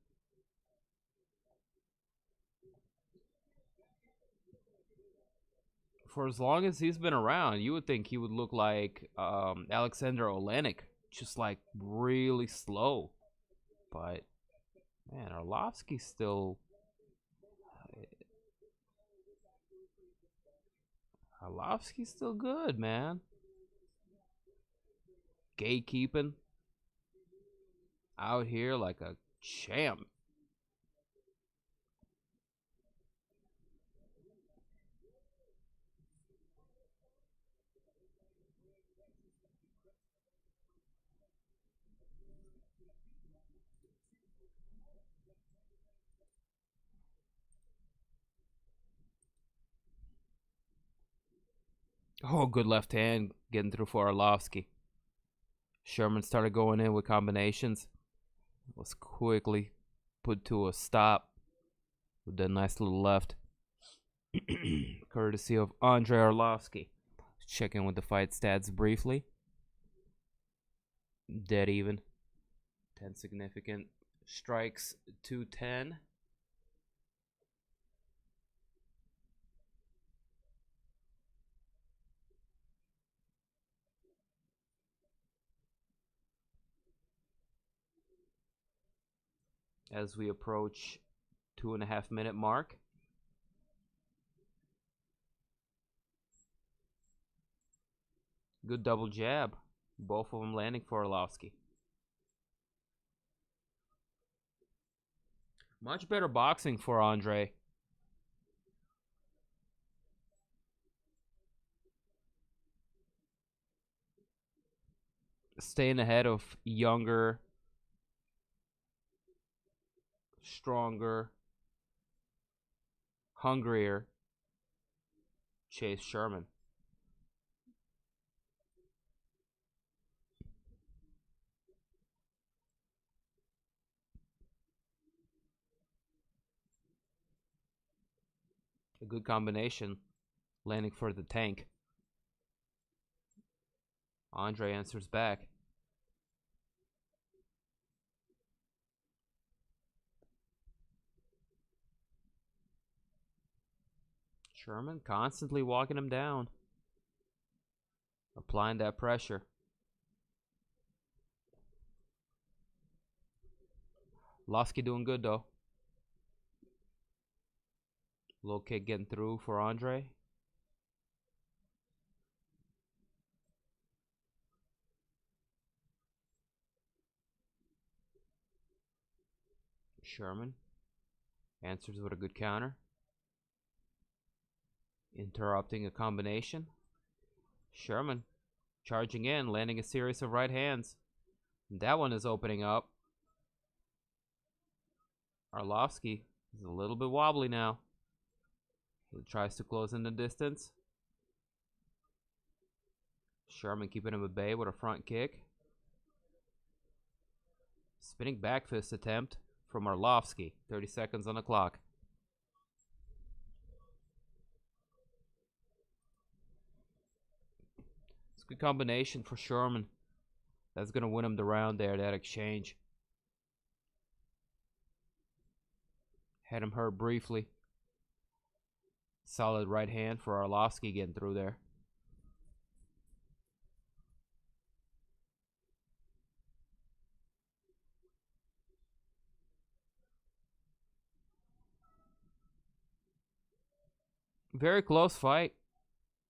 for as long as he's been around, you would think he would look like Alexander Olenek, just like really slow. But man, Arlovski's still good, man. Gatekeeping out here like a champ. Oh, good left hand getting through for Arlovski. Sherman started going in with combinations. Was quickly put to a stop with that nice little left. Courtesy of Andrei Arlovski. Check in with the fight stats briefly. Dead even. 10 significant strikes, 210. As we approach 2.5 minute mark. Good double jab. Both of them landing for Arlovski. Much better boxing for Andrei. Staying ahead of younger, stronger, hungrier Chase Sherman. A good combination landing for the tank. Andrei answers back. Sherman constantly walking him down. Applying that pressure. Arlovski doing good though. Low kick getting through for Andrei. Sherman answers with a good counter. Interrupting a combination. Sherman charging in, landing a series of right hands. That one is opening up. Arlovski is a little bit wobbly now. He tries to close in the distance. Sherman keeping him at bay with a front kick. Spinning back fist attempt from Arlovski. 30 seconds on the clock. It's a good combination for Sherman. That's going to win him the round there, that exchange. Had him hurt briefly. Solid right hand for Arlovski getting through there. Very close fight.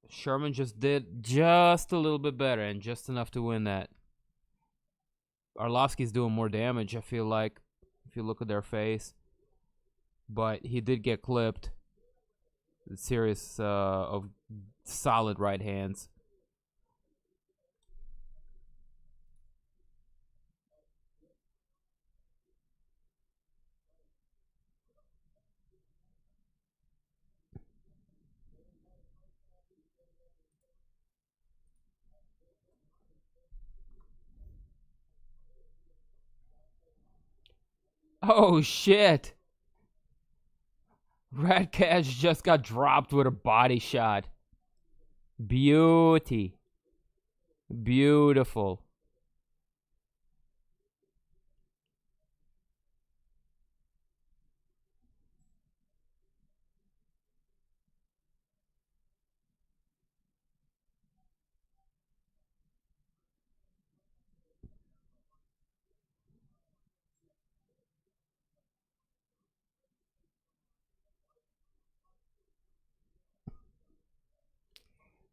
Sherman just did just a little bit better and just enough to win that. Arlovski's doing more damage, I feel like, if you look at their face. But he did get clipped. A series of solid right hands. Oh shit! Red Cash just got dropped with a body shot. Beauty. Beautiful.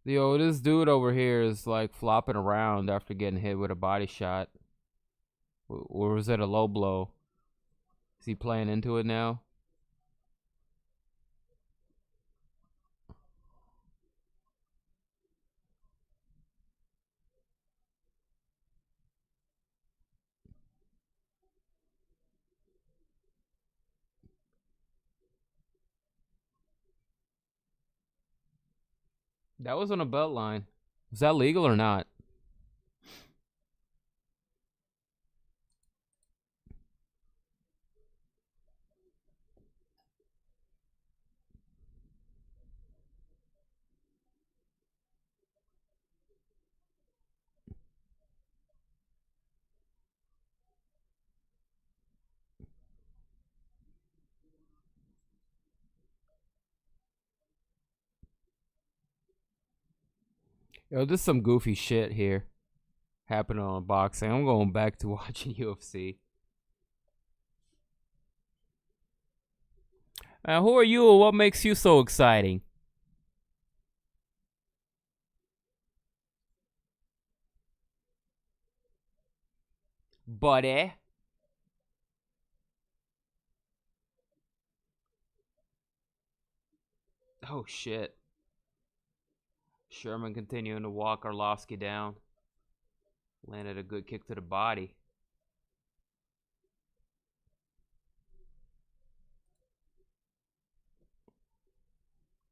Yo, this dude over here is like flopping around after getting hit with a body shot. Or was it a low blow? Is he playing into it now? That was on a belt line. Was that legal or not? Yo, this is some goofy shit here happening on boxing. I'm going back to watching UFC. Who are you? What makes you so exciting? Buddy. Oh, shit. Sherman continuing to walk Arlovski down. Landed a good kick to the body.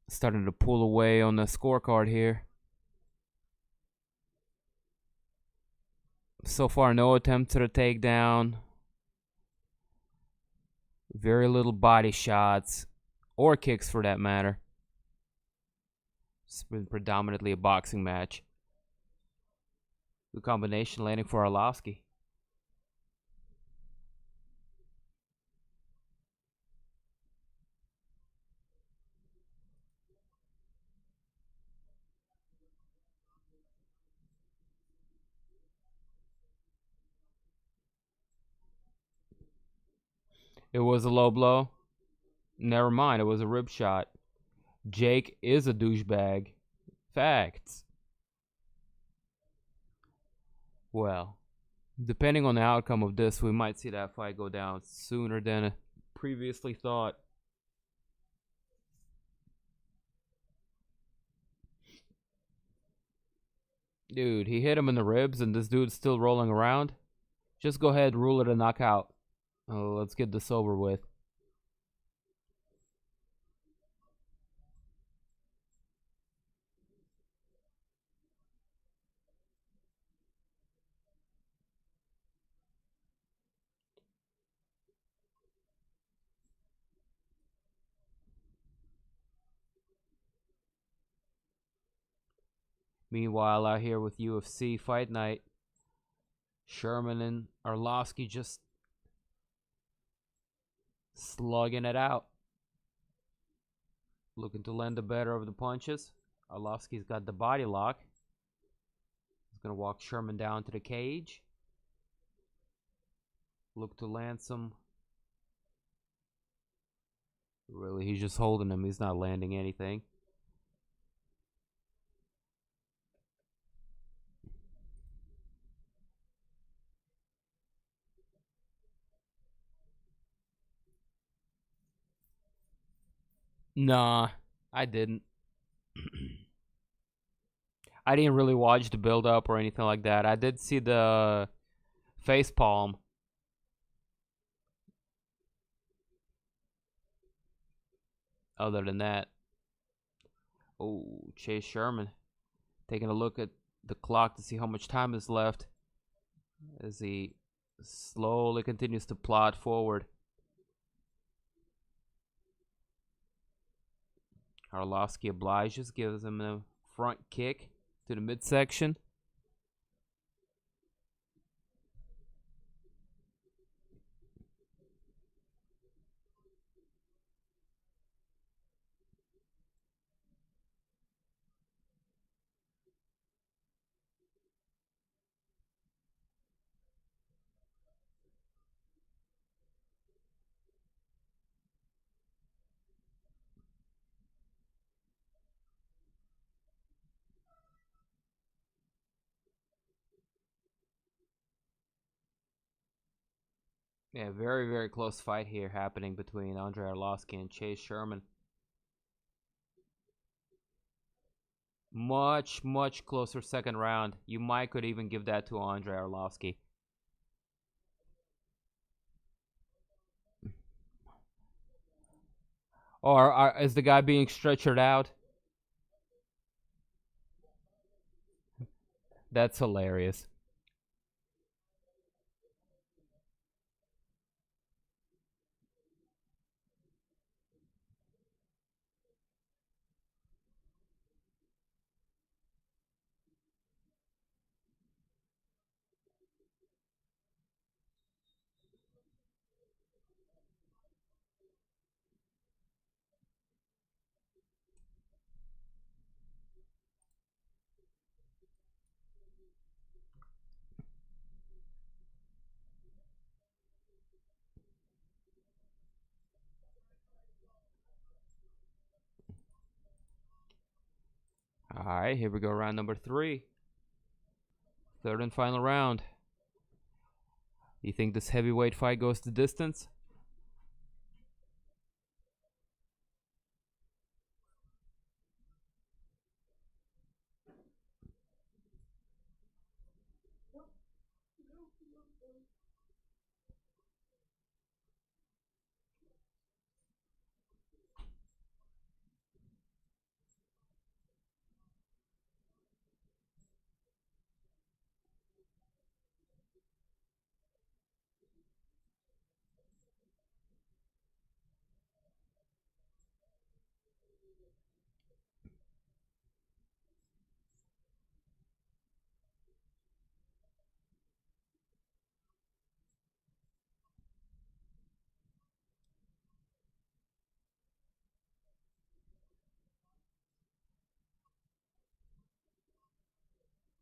Starting to pull away on the scorecard here. So far, no attempt to the takedown. Very little body shots. Or kicks for that matter. It's been predominantly a boxing match. Good combination landing for Arlovski. It was a low blow. Never mind, it was a rib shot. Jake is a douchebag. Facts. Well, depending on the outcome of this, we might see that fight go down sooner than previously thought. Dude, he hit him in the ribs and this dude's still rolling around. Just go ahead, rule it a knockout. Let's get this over with. Meanwhile, out here with UFC Fight Night, Sherman and Arlovski just slugging it out. Looking to lend the better of the punches. Arlovski's got the body lock. He's going to walk Sherman down to the cage. Look to land some. Really, he's just holding him. He's not landing anything. Nah, I didn't. I didn't really watch the build up or anything like that. I did see the face palm. Other than that. Oh, Chase Sherman. Taking a look at the clock to see how much time is left. As he slowly continues to plod forward. Arlovski obliges, gives him a front kick to the midsection. Yeah, very, very close fight here happening between Andrei Arlovski and Chase Sherman. Much, much closer second round. You might could even give that to Andrei Arlovski. Or is the guy being stretchered out? That's hilarious. All right, here we go, round number 3. Third and final round. You think this heavyweight fight goes the distance?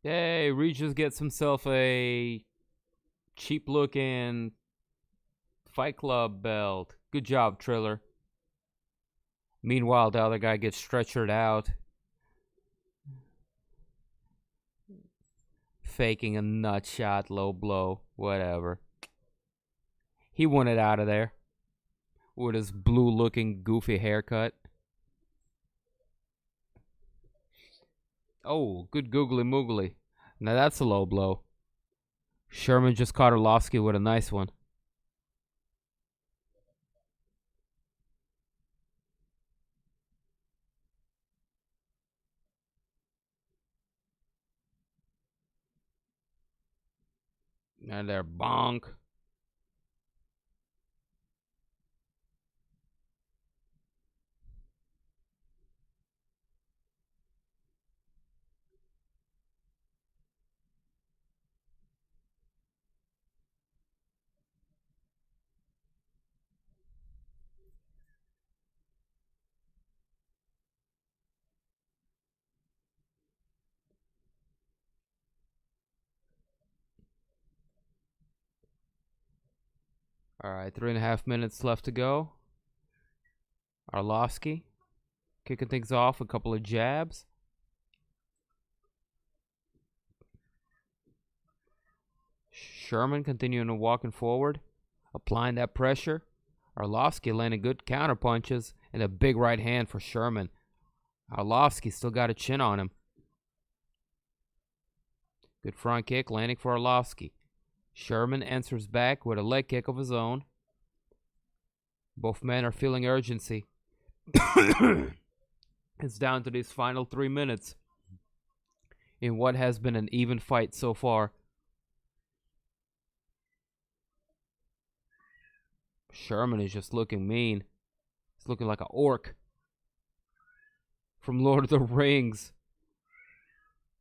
Yay, Regis gets himself a cheap looking Fight Club belt. Good job, Triller. Meanwhile, the other guy gets stretchered out. Faking a nut shot, low blow, whatever. He wanted out of there with his blue looking goofy haircut. Oh, good googly moogly. Now that's a low blow. Sherman just caught Arlovski with a nice one. And they're bonk. All right, 3.5 minutes left to go. Arlovski kicking things off, a couple of jabs. Sherman continuing to walking forward, applying that pressure. Arlovski landing good counter punches and a big right hand for Sherman. Arlovski still got a chin on him. Good front kick landing for Arlovski. Sherman answers back with a leg kick of his own. Both men are feeling urgency. It's down to these final 3 minutes in what has been an even fight so far. Sherman is just looking mean. He's looking like an orc from Lord of the Rings.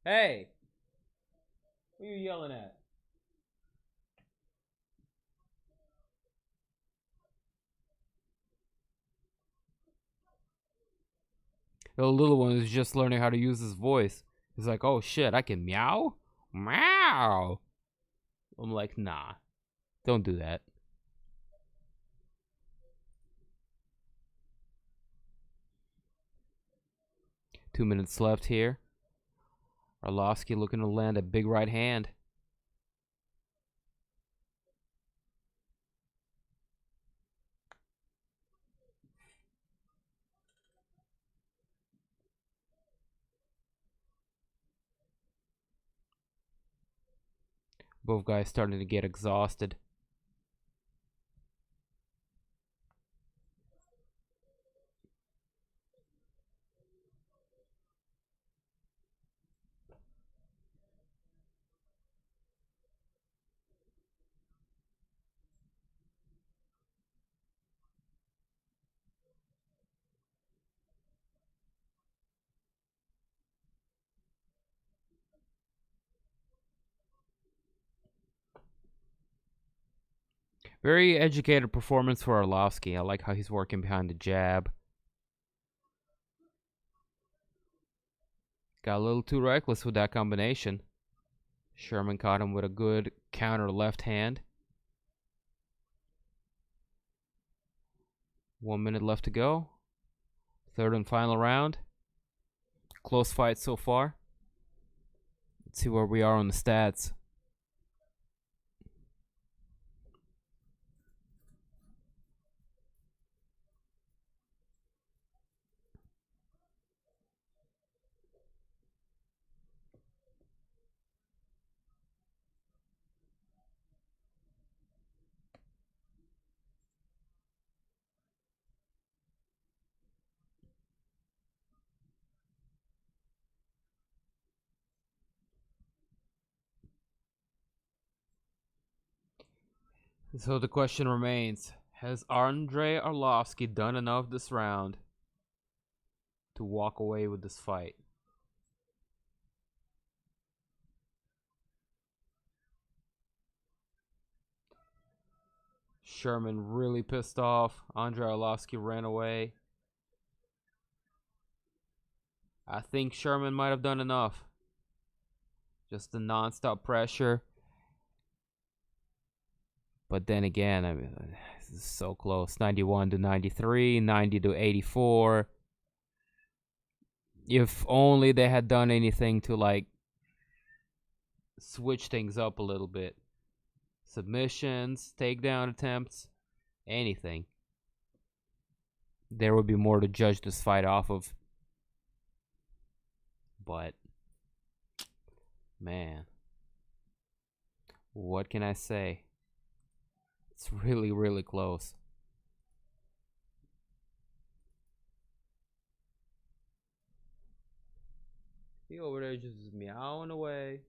Hey! Who are you yelling at? The little one is just learning how to use his voice. He's like, oh shit, I can meow? Meow! I'm like, nah. Don't do that. Two minutes left here. Arlovski looking to land a big right hand. Both guys starting to get exhausted. Very educated performance for Arlovski. I like how he's working behind the jab. Got a little too reckless with that combination. Sherman caught him with a good counter left hand. 1 minute left to go. Third and final round. Close fight so far. Let's see where we are on the stats. So the question remains, has Andrei Arlovski done enough this round to walk away with this fight? Sherman really pissed off. Andrei Arlovski ran away. I think Sherman might have done enough. Just the non-stop pressure. But then again, I mean, this is so close. 91 to 93, 90 to 84. If only they had done anything to like switch things up a little bit. Submissions, takedown attempts, anything. There would be more to judge this fight off of. But, man, what can I say? It's really, really close. He over there just meowing away.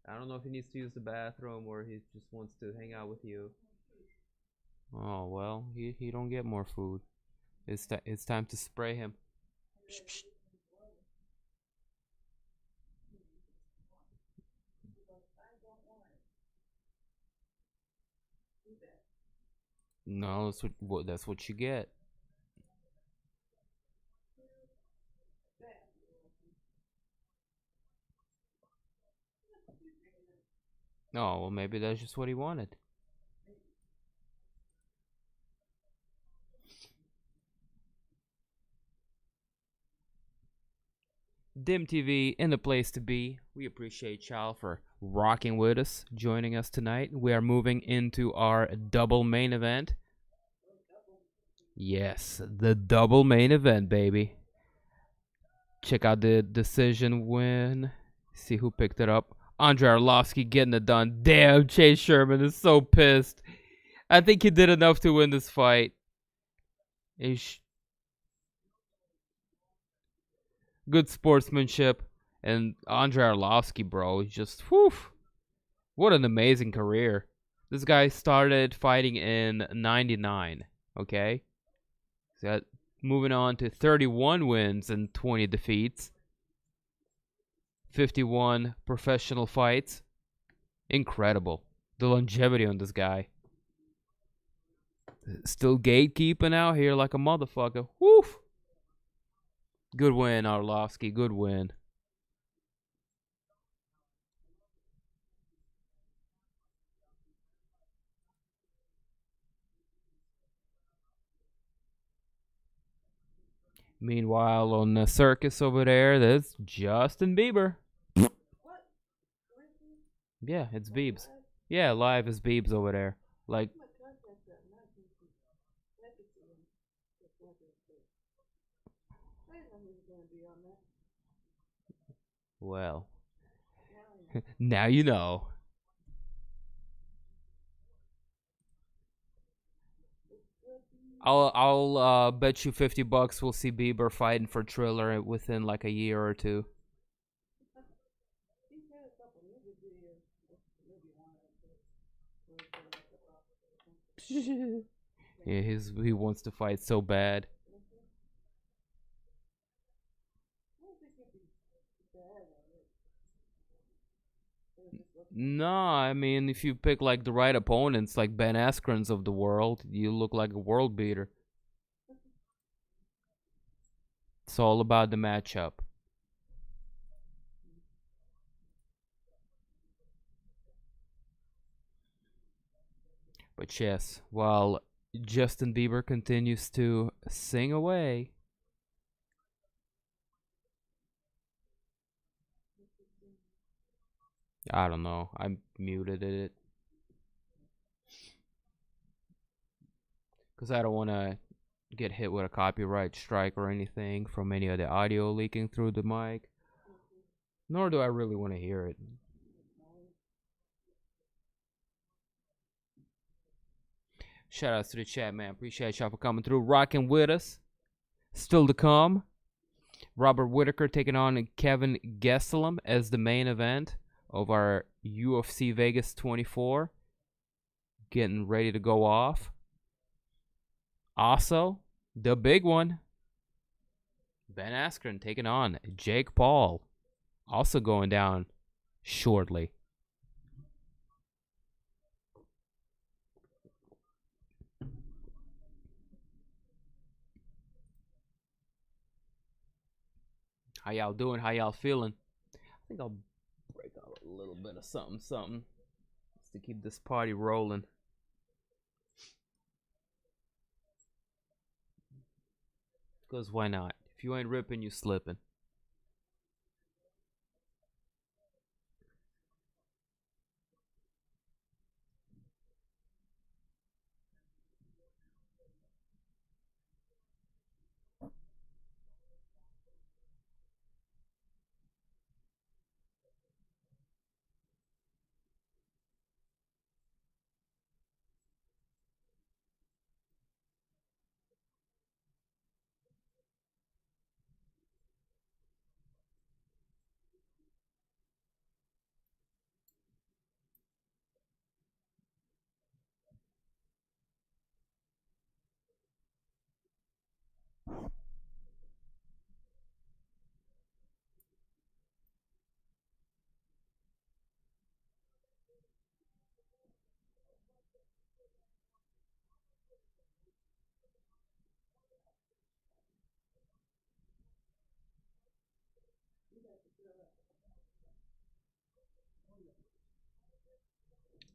I don't know if he needs to use the bathroom or he just wants to hang out with you. Oh, well, he don't get more food. It's time to spray him. Psh, psh. No, that's what you get. Oh, well, maybe that's just what he wanted. Dim TV in the place to be. We appreciate y'all for rocking with us, joining us tonight. We are moving into our double main event. Yes, the double main event, baby. Check out the decision win. See who picked it up. Andrei Arlovski getting it done. Damn, Chase Sherman is so pissed. I think he did enough to win this fight. Good sportsmanship. And Andrei Arlovski, bro, just, whew. What an amazing career. This guy started fighting in 99, okay? So moving on to 31 wins and 20 defeats. 51 professional fights. Incredible. The longevity on this guy. Still gatekeeping out here like a motherfucker. Woo! Good win, Arlovski. Good win. Meanwhile, on the circus over there, there's Justin Bieber. Yeah, it's Biebs. Yeah, live is Biebs over there. Like, well, now you know. I'll bet you $50 we'll see Bieber fighting for Triller within like a year or two. Yeah, he wants to fight so bad. No, I mean if you pick like the right opponents, like Ben Askrens of the world, you look like a world beater. It's all about the matchup. But yes, while Justin Bieber continues to sing away. I don't know. I muted it. Because I don't want to get hit with a copyright strike or anything from any of the audio leaking through the mic. Nor do I really want to hear it. Shout outs to the chat, man. Appreciate y'all for coming through, rocking with us. Still to come, Robert Whittaker taking on Kelvin Gastelum as the main event of our UFC Vegas 24. Getting ready to go off. Also, the big one, Ben Askren taking on Jake Paul. Also going down shortly. How y'all doing? How y'all feeling? I think I'll break out a little bit of something just to keep this party rolling. Because why not? If you ain't ripping, you slipping.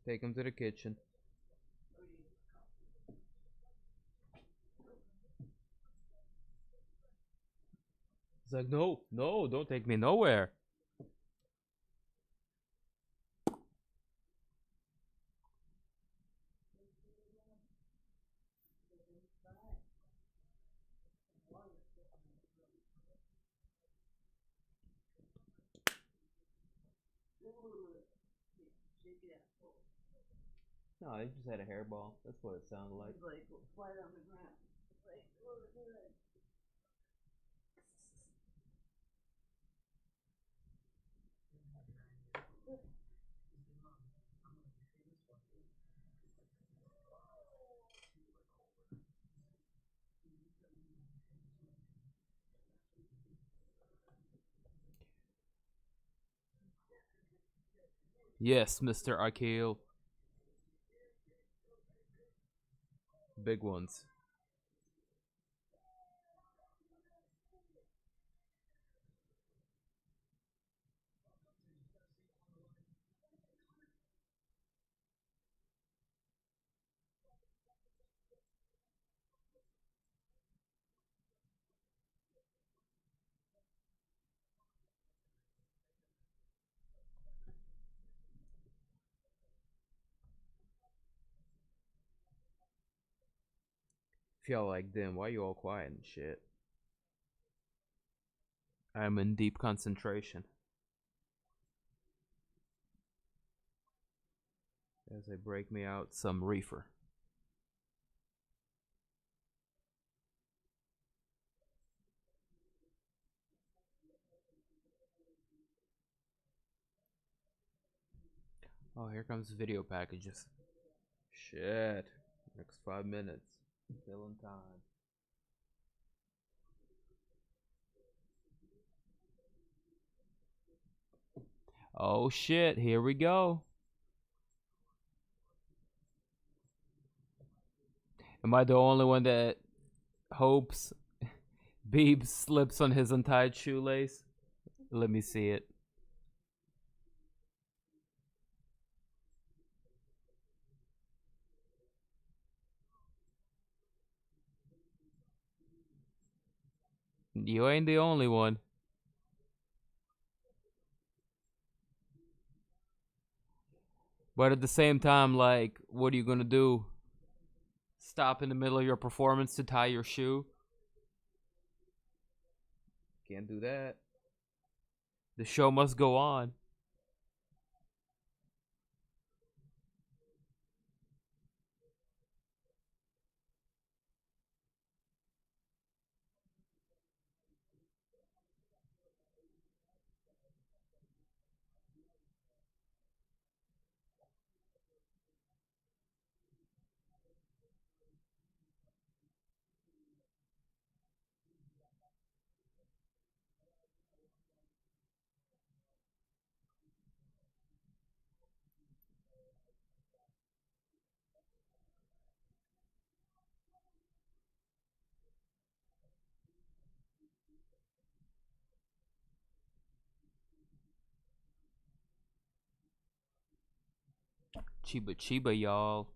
Take him to the kitchen. He's like, no, don't take me nowhere. No, they just had a hairball. That's what it sounded like. Like flat on the ground. Like, Yes, Mr. Akil. Big ones. If y'all like them, why you all quiet and shit? I'm in deep concentration. As I break me out some reefer. Oh, here comes video packages. Shit. Next 5 minutes. Killing time. Oh shit, here we go. Am I the only one that hopes Beeb slips on his untied shoelace? Let me see it. You ain't the only one. But at the same time, like, what are you gonna do? Stop in the middle of your performance to tie your shoe? Can't do that. The show must go on. Chiba Chiba, y'all.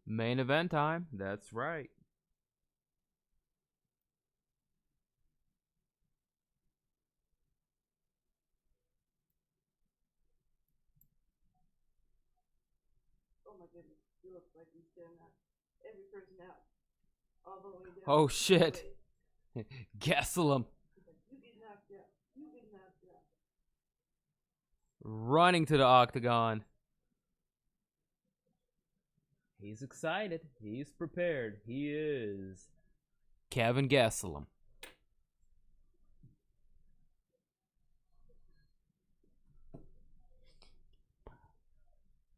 Main event time. That's right. Oh my goodness, he looks like he's gonna knock every person out. All the way down. Oh shit. Gastelum. You get knocked out. You get knocked out. Running to the octagon. He's excited. He's prepared. He is Kelvin Gastelum.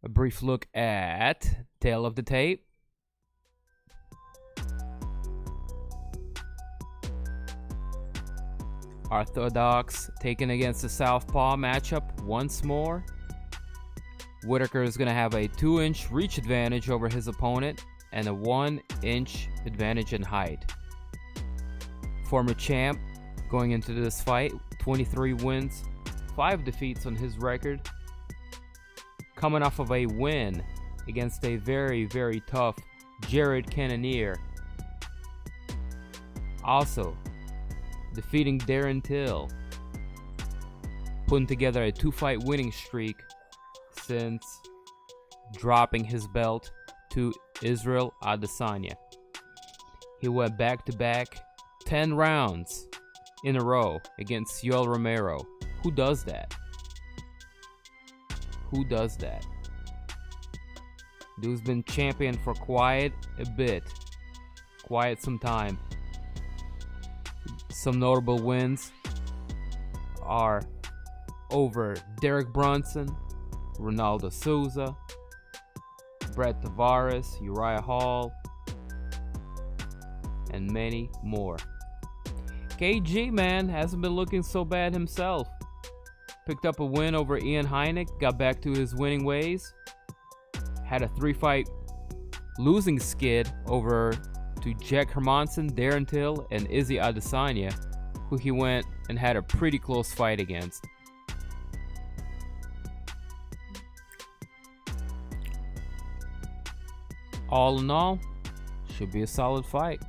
A brief look at tail of the tape. Orthodox taken against the Southpaw matchup once more. Whittaker is going to have a 2-inch reach advantage over his opponent and a 1-inch advantage in height. Former champ going into this fight, 23 wins, 5 defeats on his record. Coming off of a win against a very, very tough Jared Cannonier. Also, defeating Darren Till. Putting together a 2-fight winning streak since dropping his belt to Israel Adesanya. He went back-to-back 10 rounds in a row against Yoel Romero. Who does that? Who does that? Dude's been champion for quite a bit. Quite some time. Some notable wins are over Derek Brunson, Ronaldo Souza, Brett Tavares, Uriah Hall, and many more. KG, man, hasn't been looking so bad himself. Picked up a win over Ian Heinick, got back to his winning ways. Had a 3-fight losing skid over to Jack Hermanson, Darren Till, and Izzy Adesanya, who he went and had a pretty close fight against. all in all, should be a solid fight.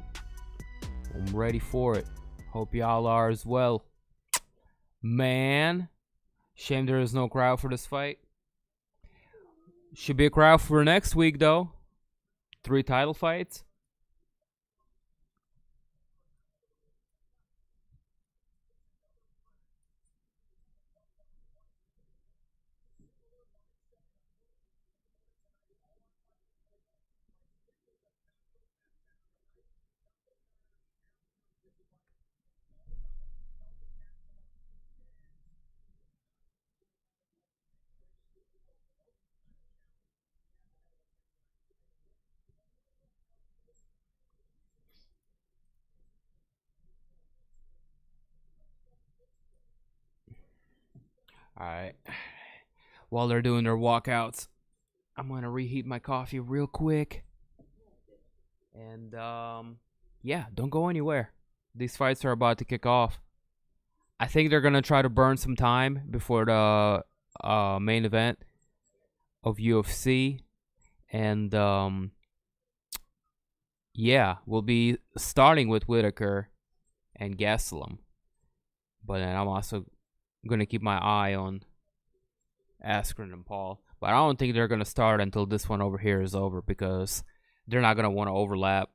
I'm ready for it. Hope y'all are as well. Man, shame there is no crowd for this fight. Should be a crowd for next week, though. 3 title fights. Alright. While they're doing their walkouts, I'm gonna reheat my coffee real quick. And yeah, don't go anywhere. These fights are about to kick off. I think they're gonna try to burn some time before the main event of UFC. And yeah, we'll be starting with Whittaker and Gastelum. But then I'm also gonna keep my eye on Askren and Paul. But I don't think they're gonna start until this one over here is over, because they're not gonna want to overlap.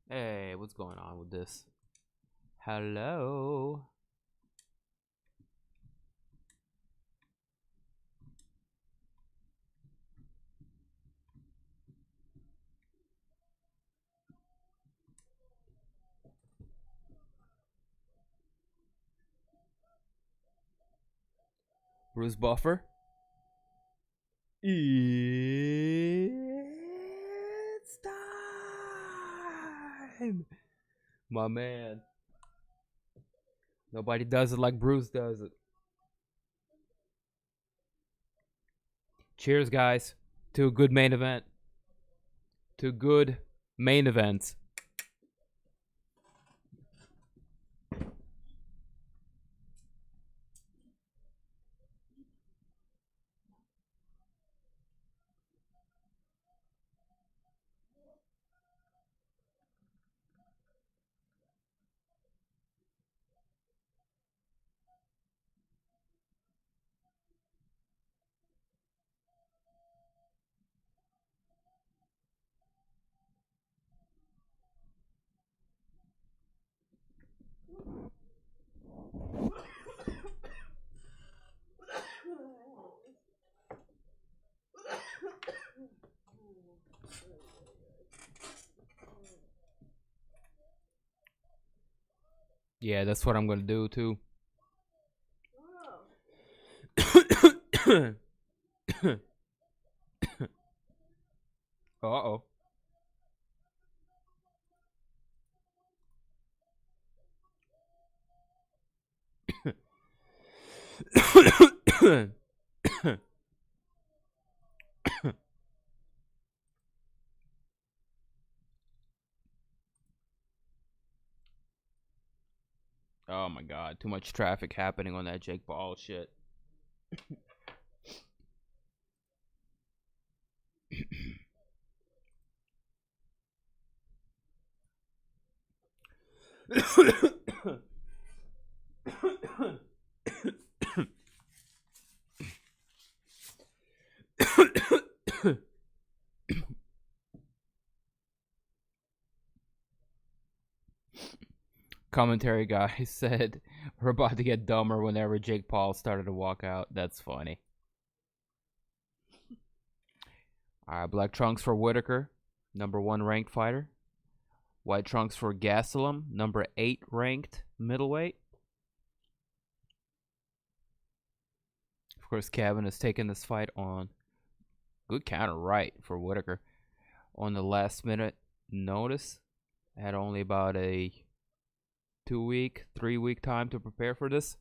Hey, what's going on with this? Hello? Bruce Buffer? It's time! My man. Nobody does it like Bruce does it. Cheers, guys, to a good main event. To good main events. Yeah, that's what I'm gonna do too. Uh-oh. Oh my god, too much traffic happening on that Jake Paul shit. Commentary guy said we're about to get dumber whenever Jake Paul started to walk out. That's funny. Alright, black trunks for Whittaker, #1 ranked fighter. White trunks for Gastelum, #8 ranked middleweight. Of course, Kelvin has taken this fight on good counter right for Whittaker on the last minute notice. Had only about a 2-week, 3-week time to prepare for this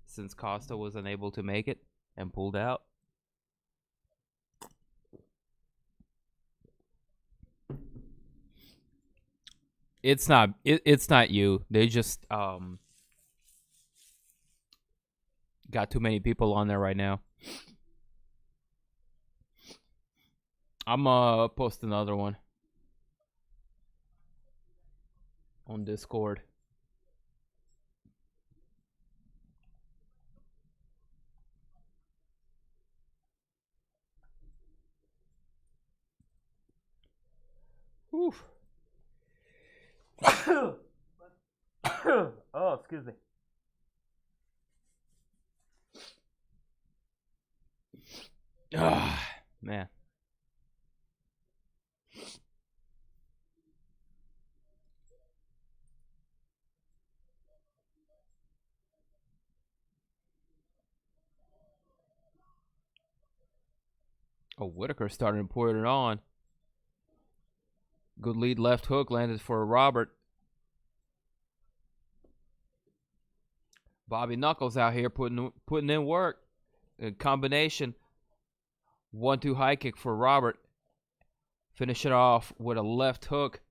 since Costa was unable to make it and pulled out. It's not you. They just got too many people on there right now. I'm post another one on Discord. Oof. Oh, excuse me. Ah, man. Oh, Whittaker starting to put it on. Good lead left hook landed for Robert. Bobby Knuckles out here putting in work. A combination 1-2 high kick for Robert. Finish it off with a left hook.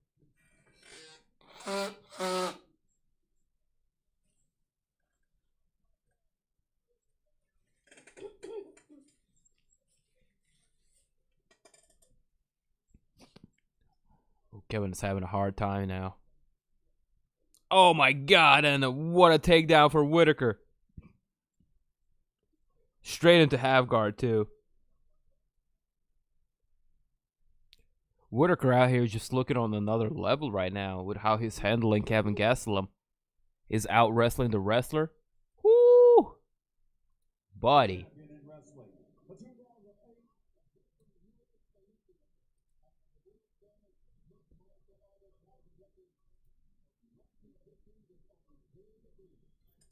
Kevin's having a hard time now. Oh my god, and what a takedown for Whittaker. Straight into half guard too. Whittaker out here just looking on another level right now with how he's handling Kelvin Gastelum. Is out wrestling the wrestler. Woo! Buddy.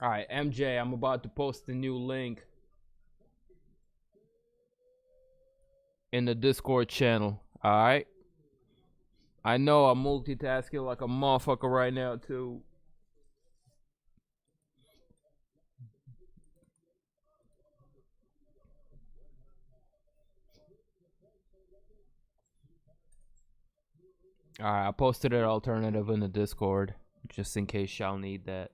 Alright, MJ, I'm about to post a new link in the Discord channel. Alright? I know I'm multitasking like a motherfucker right now, too. Alright, I posted an alternative in the Discord just in case y'all need that.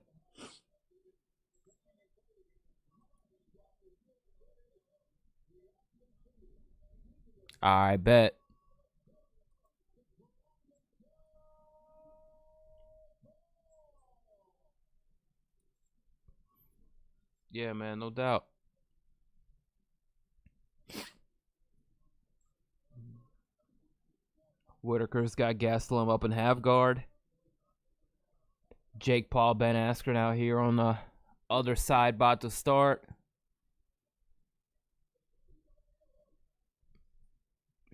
I bet. Yeah, man, no doubt. Whittaker's got Gastelum up in half guard. Jake Paul, Ben Askren out here on the other side about to start.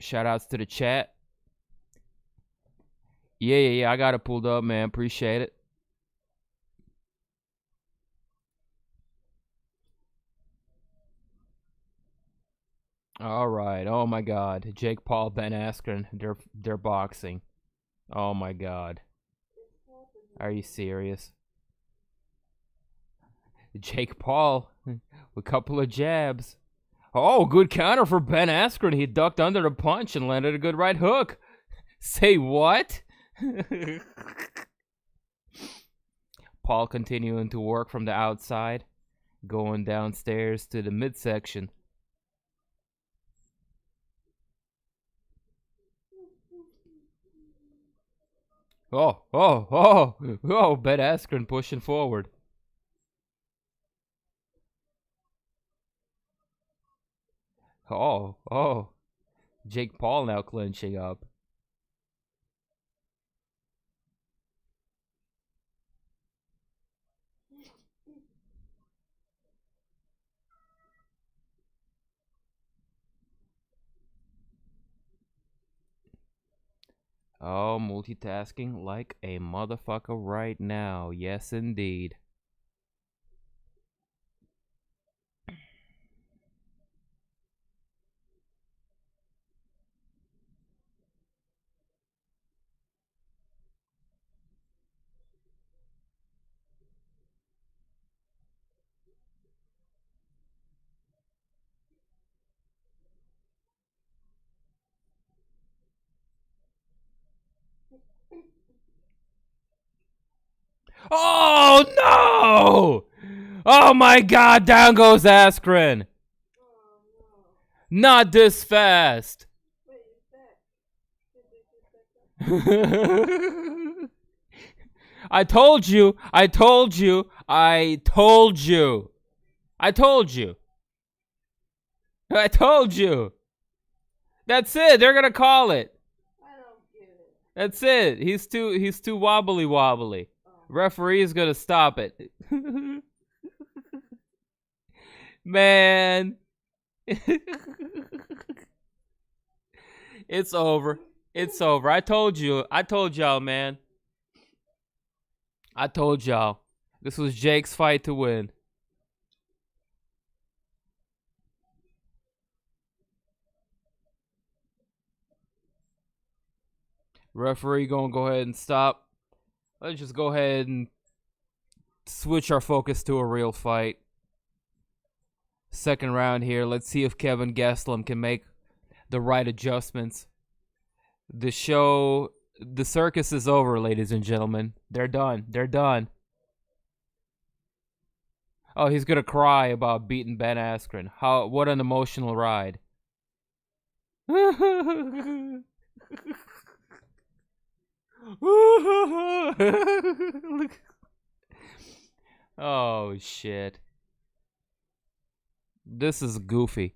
Shout outs to the chat. Yeah, I got it pulled up, man. Appreciate it. All right. Oh my God. Jake Paul, Ben Askren, they're boxing. Oh my God. Are you serious? Jake Paul, a couple of jabs. Oh, good counter for Ben Askren. He ducked under the punch and landed a good right hook. Say what? Paul continuing to work from the outside, going downstairs to the midsection. Oh, Ben Askren pushing forward. Oh. Jake Paul now clinching up. Oh, multitasking like a motherfucker right now. Yes, indeed. Oh, no! Oh, my God. Down goes Askren. Not this fast. I told you. That's it. They're gonna call it. I don't get it. That's it. He's too wobbly. Referee's gonna stop it. Man. It's over. I told y'all, man. I told y'all. This was Jake's fight to win. Referee gonna go ahead and stop. Let's just go ahead and switch our focus to a real fight. Second round here. Let's see if Kelvin Gastelum can make the right adjustments. The circus is over, ladies and gentlemen. They're done. Oh, he's gonna cry about beating Ben Askren. What an emotional ride. Oh, shit. This is goofy.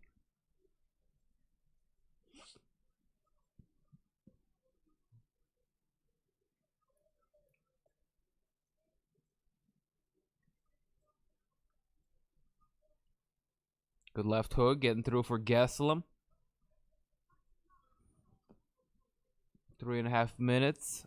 Good left hook, getting through for Gastelum. 3.5 minutes.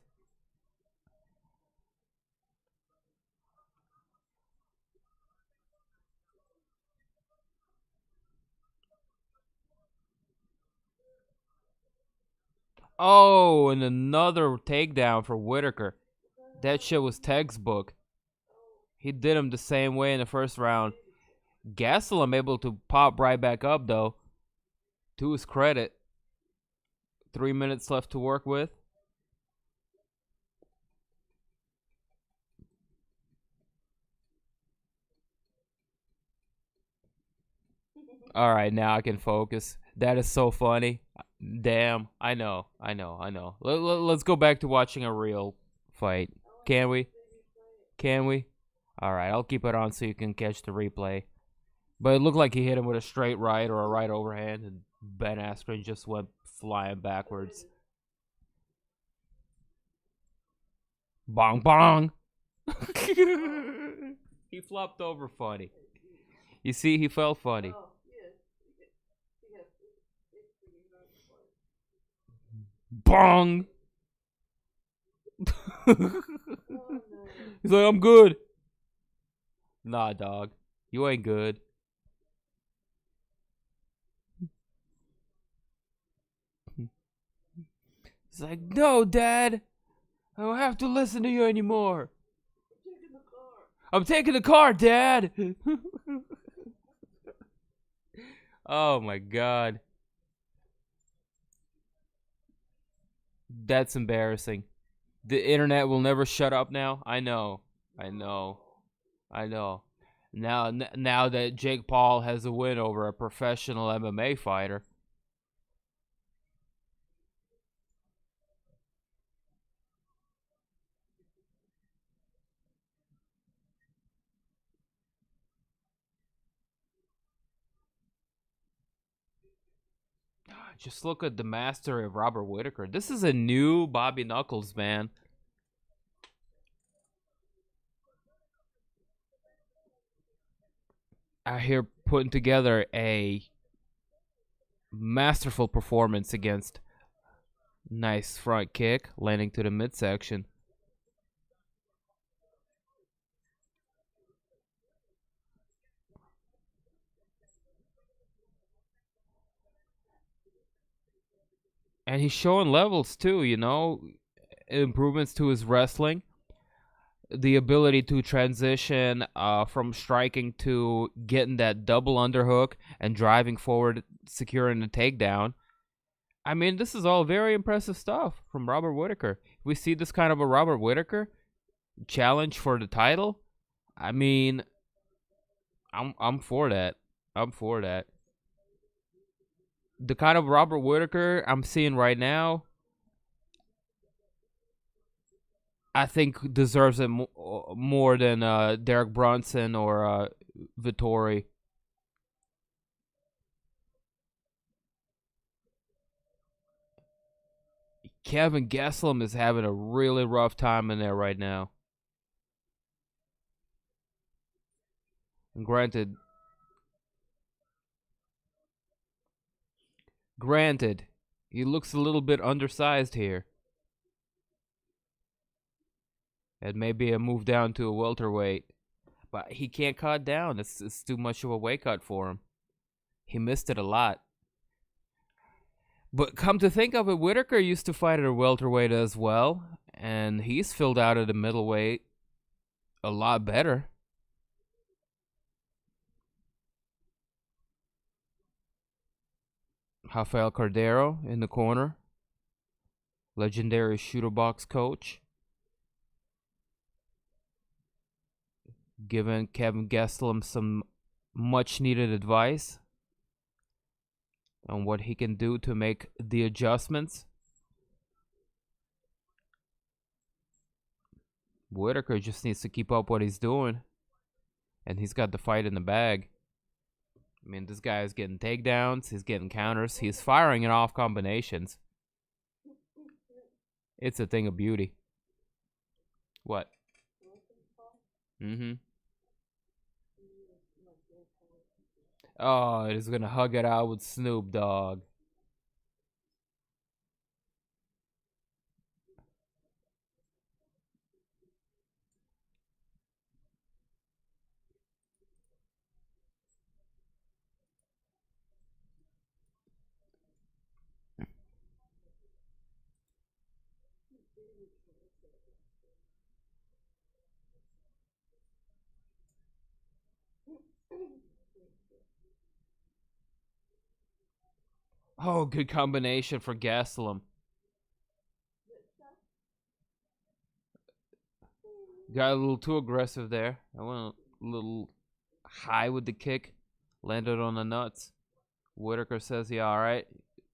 Oh, and another takedown for Whittaker. That shit was textbook. He did him the same way in the first round. Gastelum able to pop right back up, though. To his credit. 3 minutes left to work with. All right, now I can focus. That is so funny. Damn, I know. Let's go back to watching a real fight. Can we? All right, I'll keep it on so you can catch the replay. But it looked like he hit him with a straight right or a right overhand, and Ben Askren just went flying backwards. Bong bong. He flopped over funny. You see, he felt funny. Bong. He's like, I'm good. Nah, dog. You ain't good. He's like, no, Dad. I don't have to listen to you anymore. I'm taking the car, Dad. Oh my God. That's embarrassing. The internet will never shut up now. I know. Now that Jake Paul has a win over a professional MMA fighter. Just look at the mastery of Robert Whittaker. This is a new Bobby Knuckles, man. Out here putting together a masterful performance against nice front kick, landing to the midsection. And he's showing levels too, you know, improvements to his wrestling, the ability to transition from striking to getting that double underhook and driving forward, securing the takedown. I mean, this is all very impressive stuff from Robert Whittaker. If we see this kind of a Robert Whittaker challenge for the title, I mean, I'm for that. I'm for that. The kind of Robert Whittaker I'm seeing right now, I think deserves it more than Derek Brunson or Vittori. Kelvin Gastelum is having a really rough time in there right now. And granted, he looks a little bit undersized here. It may be a move down to a welterweight, but he can't cut down. It's too much of a weight cut for him. He missed it a lot. But come to think of it, Whittaker used to fight at a welterweight as well, and he's filled out at a middleweight a lot better. Rafael Cordero in the corner. Legendary shooter box coach. Giving Kelvin Gastelum some much needed advice on what he can do to make the adjustments. Whittaker just needs to keep up what he's doing, and he's got the fight in the bag. I mean, this guy is getting takedowns, he's getting counters, he's firing in off combinations. It's a thing of beauty. What? Mm-hmm. Oh, he's gonna hug it out with Snoop Dogg. Oh, good combination for Gastelum. Got a little too aggressive there. I went a little high with the kick. Landed on the nuts. Whittaker says, yeah, alright.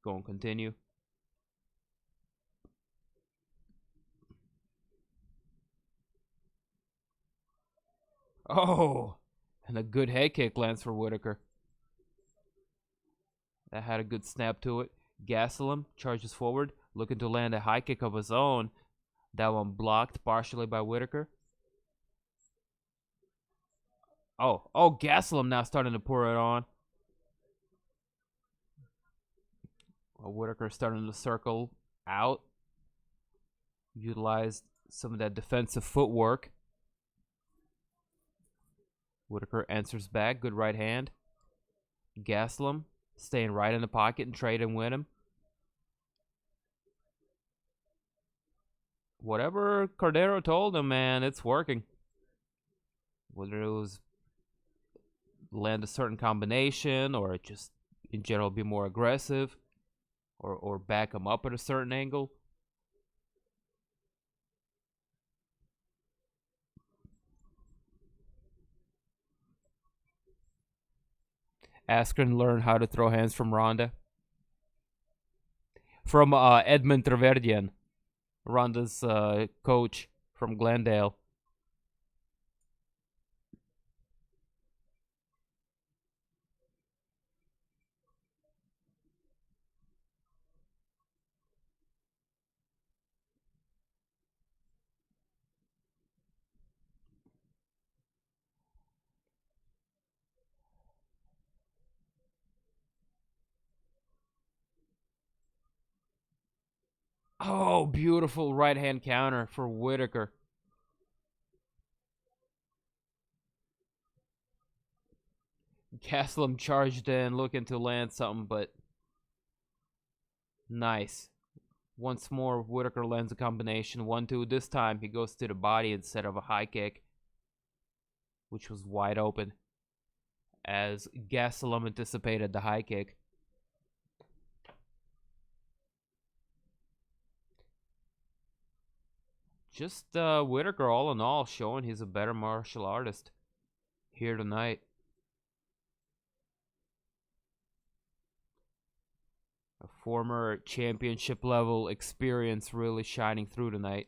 Gonna continue. Oh! And a good head kick lands for Whittaker. That had a good snap to it. Gastelum charges forward, looking to land a high kick of his own. That one blocked partially by Whittaker. Oh, Gastelum now starting to pour it on. Well, Whittaker starting to circle out. Utilized some of that defensive footwork. Whittaker answers back. Good right hand. Gastelum staying right in the pocket and trading with him. Whatever Cordero told him, man, it's working. whether it was land a certain combination or just in general be more aggressive or back him up at a certain angle. Askren learned how to throw hands from Ronda. From Edmund Treverdian, Ronda's coach from Glendale. Oh, beautiful right hand counter for Whittaker. Gastelum charged in, looking to land something, but nice. Once more, Whittaker lands a combination 1-2. This time, he goes to the body instead of a high kick, which was wide open, as Gastelum anticipated the high kick. Just Whittaker, all in all, showing he's a better martial artist here tonight. A former championship level experience really shining through tonight.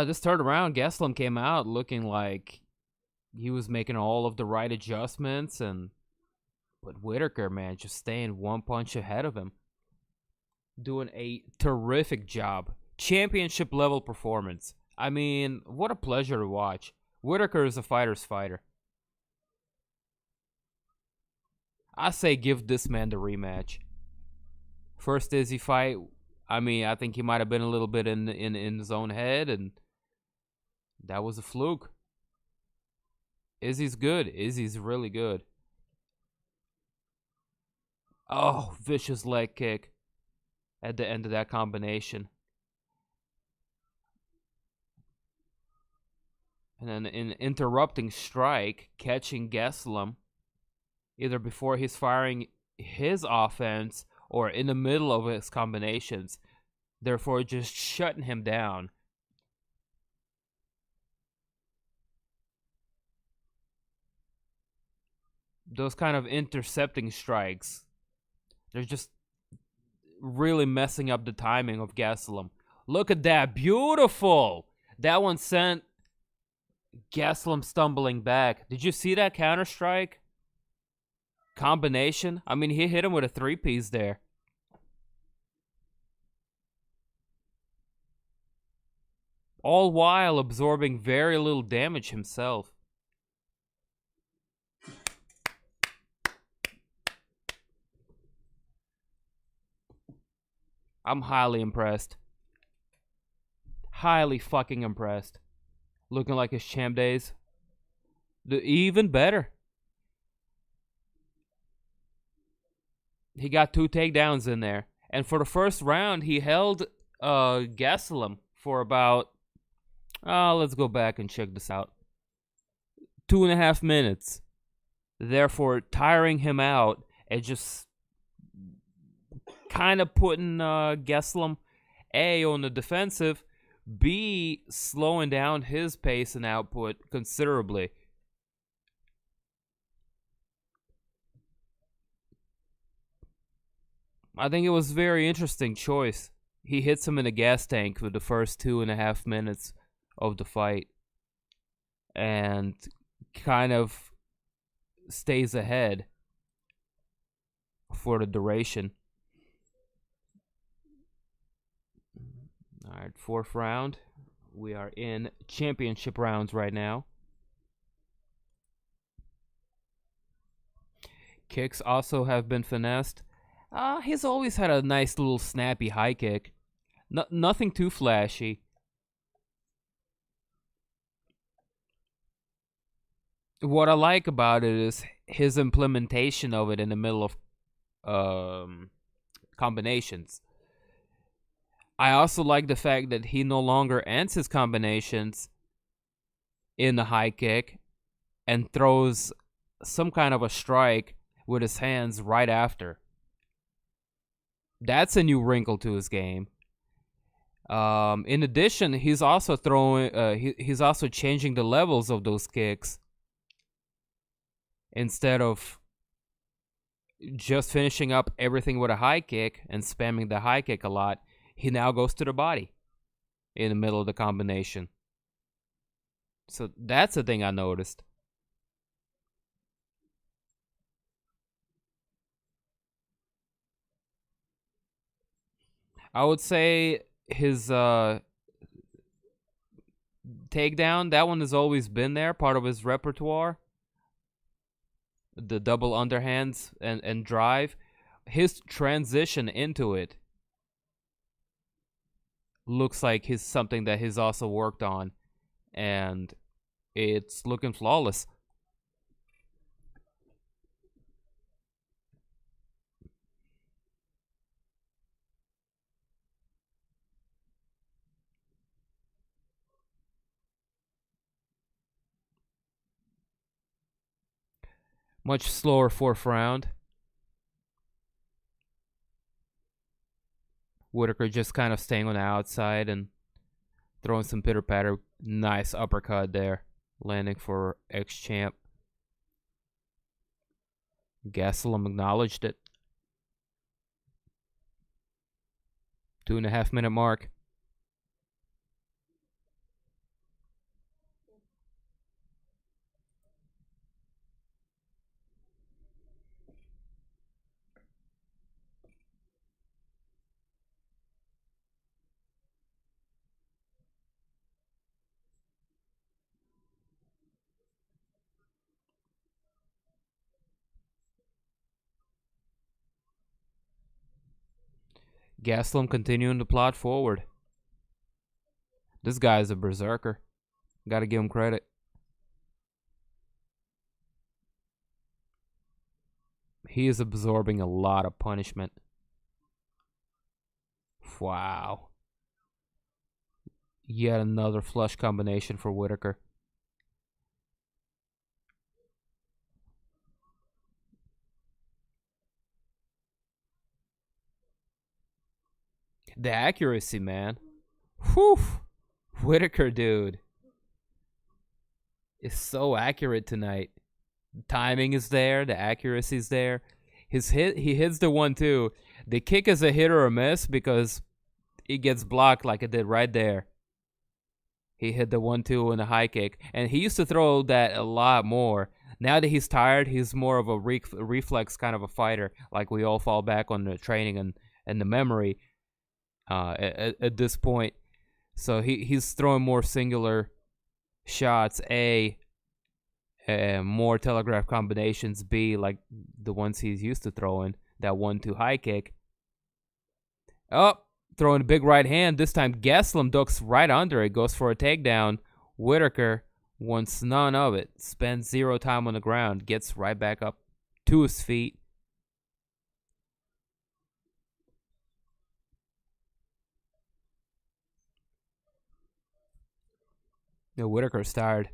This third round, Gastelum came out looking like he was making all of the right adjustments, but Whittaker, man, just staying one punch ahead of him. Doing a terrific job. Championship level performance. I mean, what a pleasure to watch. Whittaker is a fighter's fighter. I say give this man the rematch. First Izzy fight, I mean, I think he might have been a little bit in his own head, and that was a fluke. Izzy's good. Izzy's really good. Oh, vicious leg kick at the end of that combination. And then an interrupting strike, catching Gastelum either before he's firing his offense or in the middle of his combinations, therefore just shutting him down. Those kind of intercepting strikes, they're just really messing up the timing of Gastelum. Look at that. Beautiful. That one sent Gastelum stumbling back. Did you see that counter strike? Combination? I mean, he hit him with a 3-piece there. All while absorbing very little damage himself. I'm highly impressed. Highly fucking impressed. Looking like his champ days. Even better. He got 2 takedowns in there. And for the first round, he held Gastelum for about... let's go back and check this out. 2.5 minutes. Therefore, tiring him out and just kind of putting Gastelum, A, on the defensive, B, slowing down his pace and output considerably. I think it was a very interesting choice. He hits him in the gas tank for the first 2.5 minutes of the fight and kind of stays ahead for the duration. All right, 4th round. We are in championship rounds right now. Kicks also have been finessed. He's always had a nice little snappy high kick. Nothing too flashy. What I like about it is his implementation of it in the middle of combinations. I also like the fact that he no longer ends his combinations in the high kick and throws some kind of a strike with his hands right after. That's a new wrinkle to his game. In addition, he's also he's also changing the levels of those kicks. Instead of just finishing up everything with a high kick and spamming the high kick a lot, he now goes to the body in the middle of the combination. So that's the thing I noticed. I would say his takedown, that one has always been there, part of his repertoire. The double underhands and drive. His transition into it looks like he's something that he's also worked on, and it's looking flawless. Much slower fourth round. Whittaker just kind of staying on the outside and throwing some pitter-patter. Nice uppercut there. Landing for ex-champ. Gastelum acknowledged it. 2.5 minute mark. Gastelum continuing to plot forward. This guy is a berserker. Gotta give him credit. He is absorbing a lot of punishment. Wow. Yet another flush combination for Whittaker. The accuracy, man. Whew. Whittaker, dude, is so accurate tonight. Timing is there. The accuracy is there. He hits the 1-2. The kick is a hit or a miss because it gets blocked like it did right there. He hit the 1-2 in the high kick. And he used to throw that a lot more. Now that he's tired, he's more of a reflex kind of a fighter. Like we all fall back on the training and the memory at this point. So he's throwing more singular shots. More telegraph combinations. B, like the ones he's used to throwing. That 1-2 high kick. Oh, throwing a big right hand. This time Gastelum ducks right under it. Goes for a takedown. Whittaker wants none of it. Spends 0 time on the ground. Gets right back up to his feet. No, Whittaker's tired.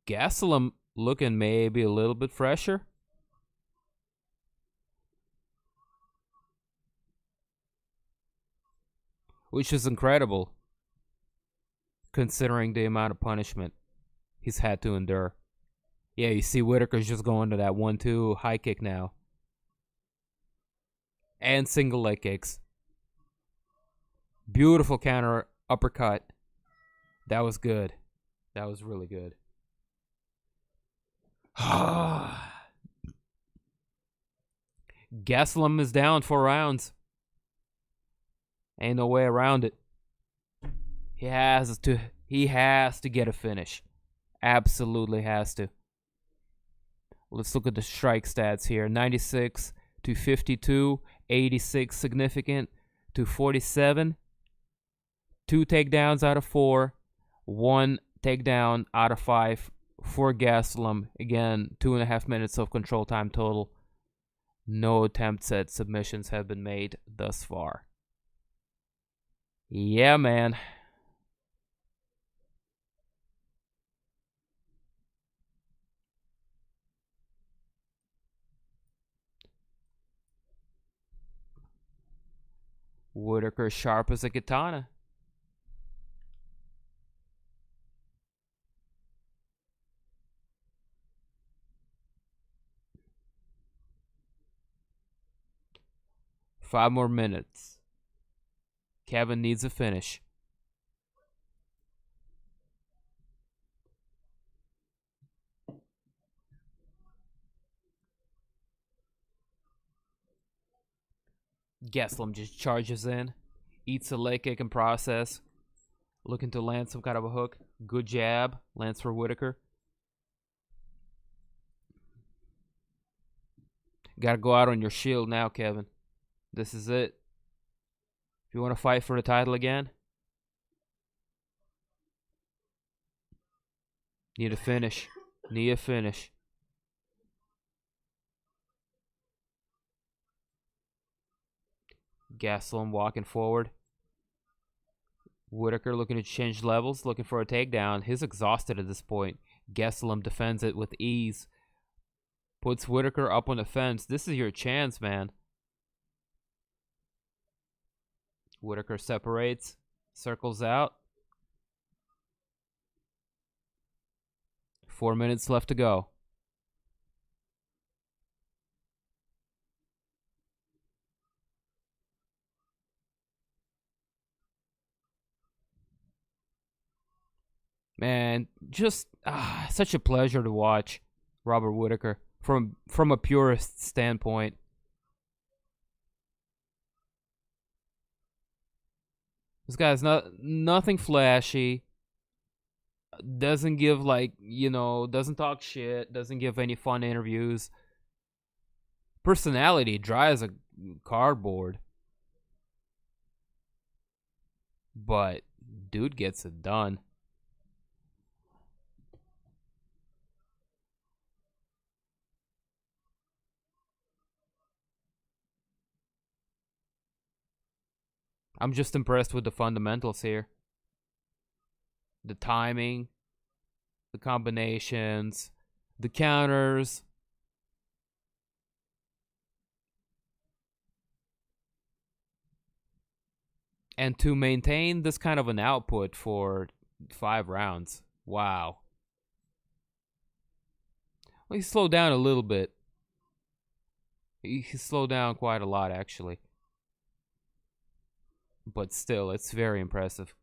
Gastelum looking maybe a little bit fresher. Which is incredible, considering the amount of punishment he's had to endure. Yeah, you see Whittaker's just going to that 1-2 high kick now. And single leg kicks. Beautiful counter uppercut. That was good. That was really good. Gastelum is down 4 rounds. Ain't no way around it. He has to get a finish. Absolutely has to. Let's look at the strike stats here. 96 to 52, 86 significant to 47. 2 takedowns out of 4, 1 takedown out of 5 for Gastelum. Again, 2.5 minutes of control time total. No attempts at submissions have been made thus far. Yeah, man. Whittaker sharp as a katana. Five more minutes. Kevin needs a finish. Gastelum just charges in, eats a leg kick in process, looking to land some kind of a hook. Good jab, lands for Whittaker. Gotta go out on your shield now, Kevin. This is it. If you want to fight for the title again, need a finish. Need a finish. Gastelum walking forward. Whittaker looking to change levels, looking for a takedown. He's exhausted at this point. Gastelum defends it with ease. Puts Whittaker up on the fence. This is your chance, man. Whittaker separates, circles out. 4 minutes left to go. Man, just such a pleasure to watch Robert Whittaker from a purist standpoint. This guy's nothing flashy. Doesn't give doesn't talk shit, doesn't give any fun interviews. Personality, dry as a cardboard. But dude gets it done. I'm just impressed with the fundamentals here. The timing, the combinations, the counters. And to maintain this kind of an output for 5 rounds. Wow. Well, he slowed down a little bit. He slowed down quite a lot, actually. But still, it's very impressive.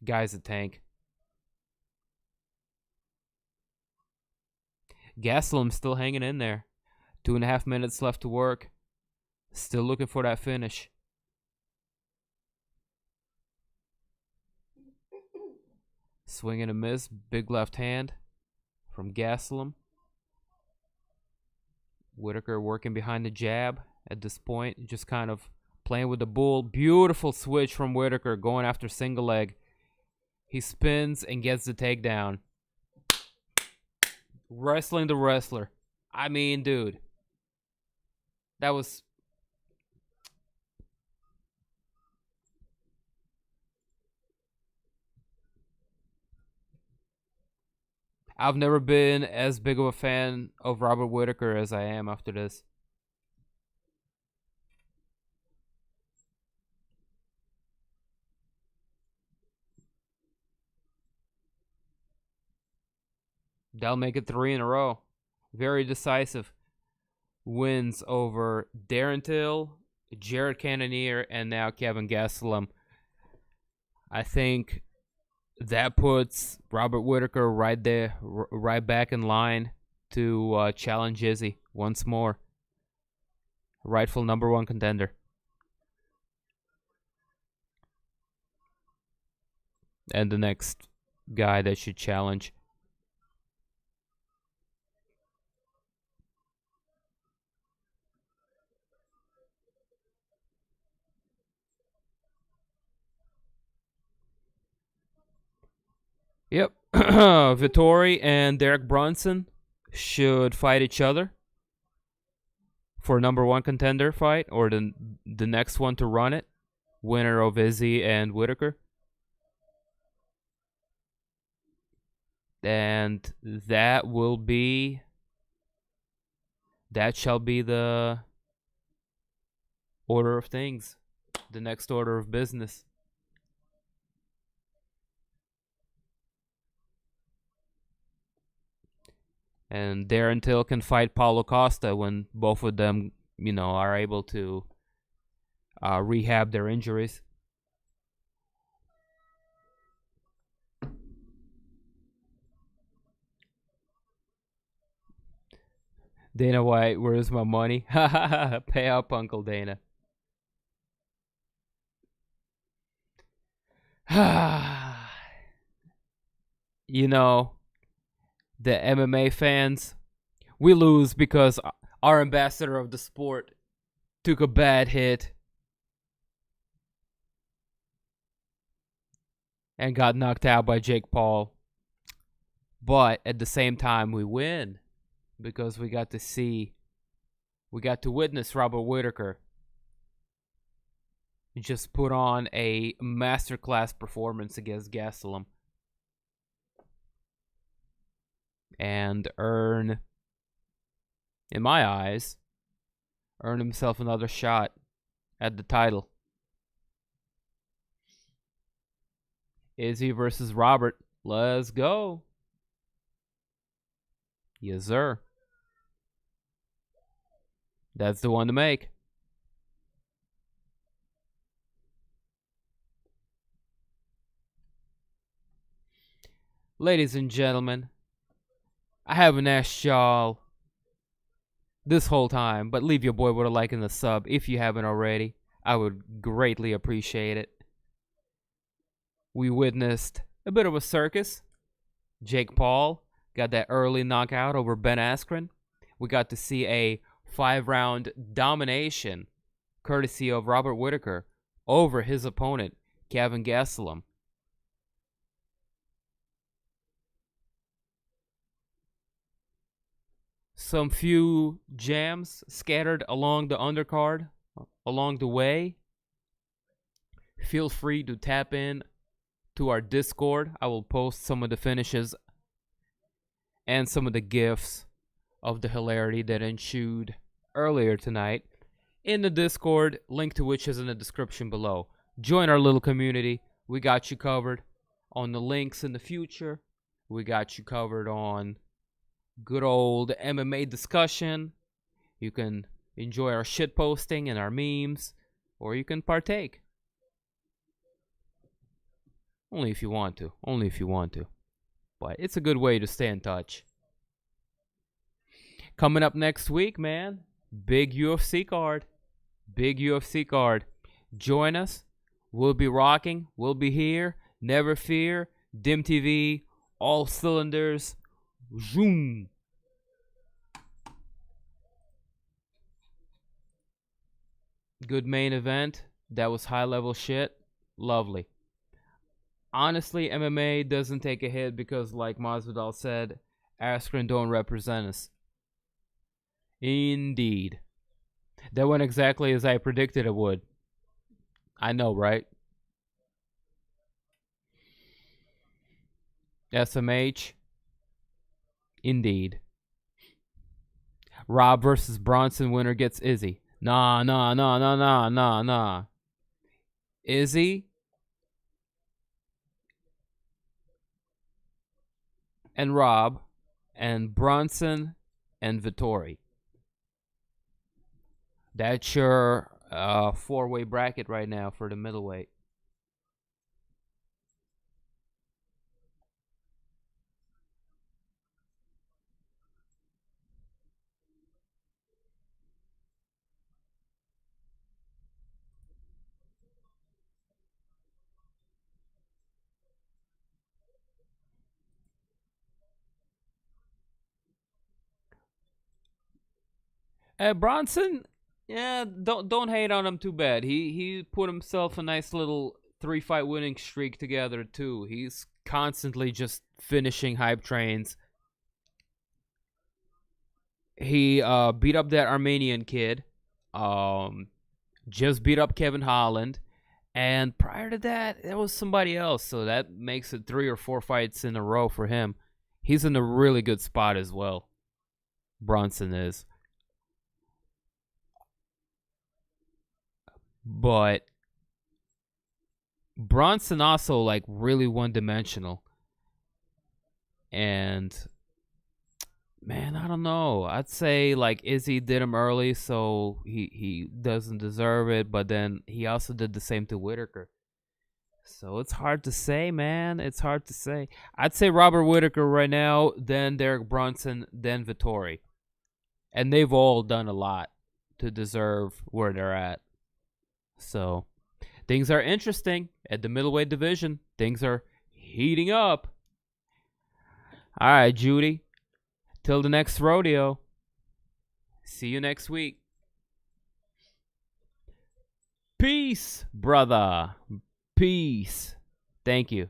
Guy's a tank. Gastelum still hanging in there. 2.5 minutes left to work. Still looking for that finish. Swing and a miss. Big left hand from Gastelum. Whittaker working behind the jab at this point. Just kind of playing with the bull. Beautiful switch from Whittaker going after single leg. He spins and gets the takedown. Wrestling the wrestler. I mean, dude. That was... I've never been as big of a fan of Robert Whittaker as I am after this. They'll make it 3 in a row. Very decisive wins over Darren Till, Jared Cannonier, and now Kelvin Gastelum. I think that puts Robert Whittaker right there, right back in line to challenge Izzy once more. Rightful #1 contender. And the next guy that should challenge. Yep. Vettori and Derek Brunson should fight each other for number 1 contender fight, or the next one to run it. Winner of Izzy and Whittaker. And that shall be the order of things. The next order of business. And Darren Till can fight Paulo Costa when both of them, are able to rehab their injuries. Dana White, where's my money? Pay up, Uncle Dana. The MMA fans, we lose because our ambassador of the sport took a bad hit and got knocked out by Jake Paul. But at the same time, we win because we got to witness Robert Whittaker just put on a masterclass performance against Gastelum and earn himself another shot at the title. Izzy versus Robert. Let's go. Yes, sir. That's the one to make. Ladies and gentlemen, I haven't asked y'all this whole time, but leave your boy with a like and a sub if you haven't already. I would greatly appreciate it. We witnessed a bit of a circus. Jake Paul got that early knockout over Ben Askren. We got to see a 5-round domination courtesy of Robert Whittaker over his opponent, Kelvin Gastelum. Some few jams scattered along the undercard, along the way. Feel free to tap in to our Discord. I will post some of the finishes and some of the gifs of the hilarity that ensued earlier tonight in the Discord, link to which is in the description below. Join our little community. We got you covered on the links in the future. We got you covered on good old MMA discussion. You can enjoy our shit posting and our memes, or you can partake. Only if you want to. Only if you want to. But it's a good way to stay in touch. Coming up next week, man, big UFC card. Big UFC card. Join us. We'll be rocking. We'll be here. Never fear. Dim TV. All cylinders. Zoom. Good main event. That was high level shit. Lovely. Honestly, MMA doesn't take a hit because, like Masvidal said, Askren don't represent us. Indeed. That went exactly as I predicted it would. I know, right? SMH. Indeed. Rob versus Bronson, winner gets Izzy. Nah. Izzy and Rob and Bronson and Vettori. That's your 4-way bracket right now for the middleweight. Bronson, yeah, don't hate on him too bad. He put himself a nice little 3-fight winning streak together too. He's constantly just finishing hype trains. He beat up that Armenian kid. Just beat up Kevin Holland. And prior to that, it was somebody else. So that makes it 3 or 4 fights in a row for him. He's in a really good spot as well. Bronson is. But Bronson also like really one-dimensional. And man, I don't know. I'd say like Izzy did him early, so he doesn't deserve it. But then he also did the same to Whittaker. So it's hard to say, man. It's hard to say. I'd say Robert Whittaker right now, then Derek Brunson, then Vettori. And they've all done a lot to deserve where they're at. So things are interesting at the middleweight division. Things are heating up. All right, Judy. Till the next rodeo. See you next week. Peace, brother. Peace. Thank you.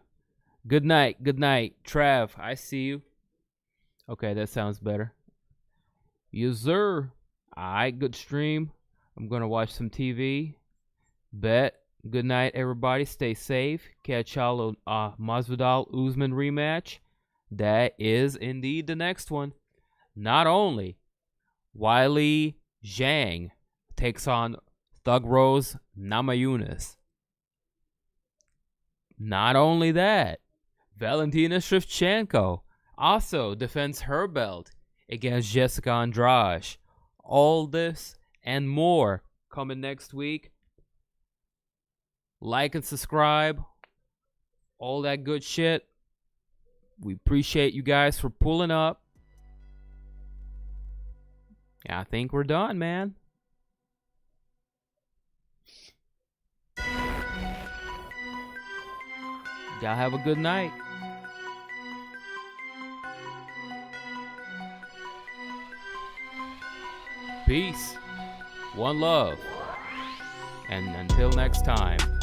Good night. Good night. Trav, I see you. Okay, that sounds better. Yes, sir. Alright, good stream. I'm going to watch some TV. Bet. Good night, everybody. Stay safe. Catch y'all on Masvidal Usman rematch. That is indeed the next one. Not only Wiley Zhang takes on Thug Rose Namajunas. Not only that, Valentina Shevchenko also defends her belt against Jessica Andrade. All this and more coming next week. Like and subscribe. All that good shit. We appreciate you guys for pulling up. I think we're done, man. Y'all have a good night. Peace. One love. And until next time.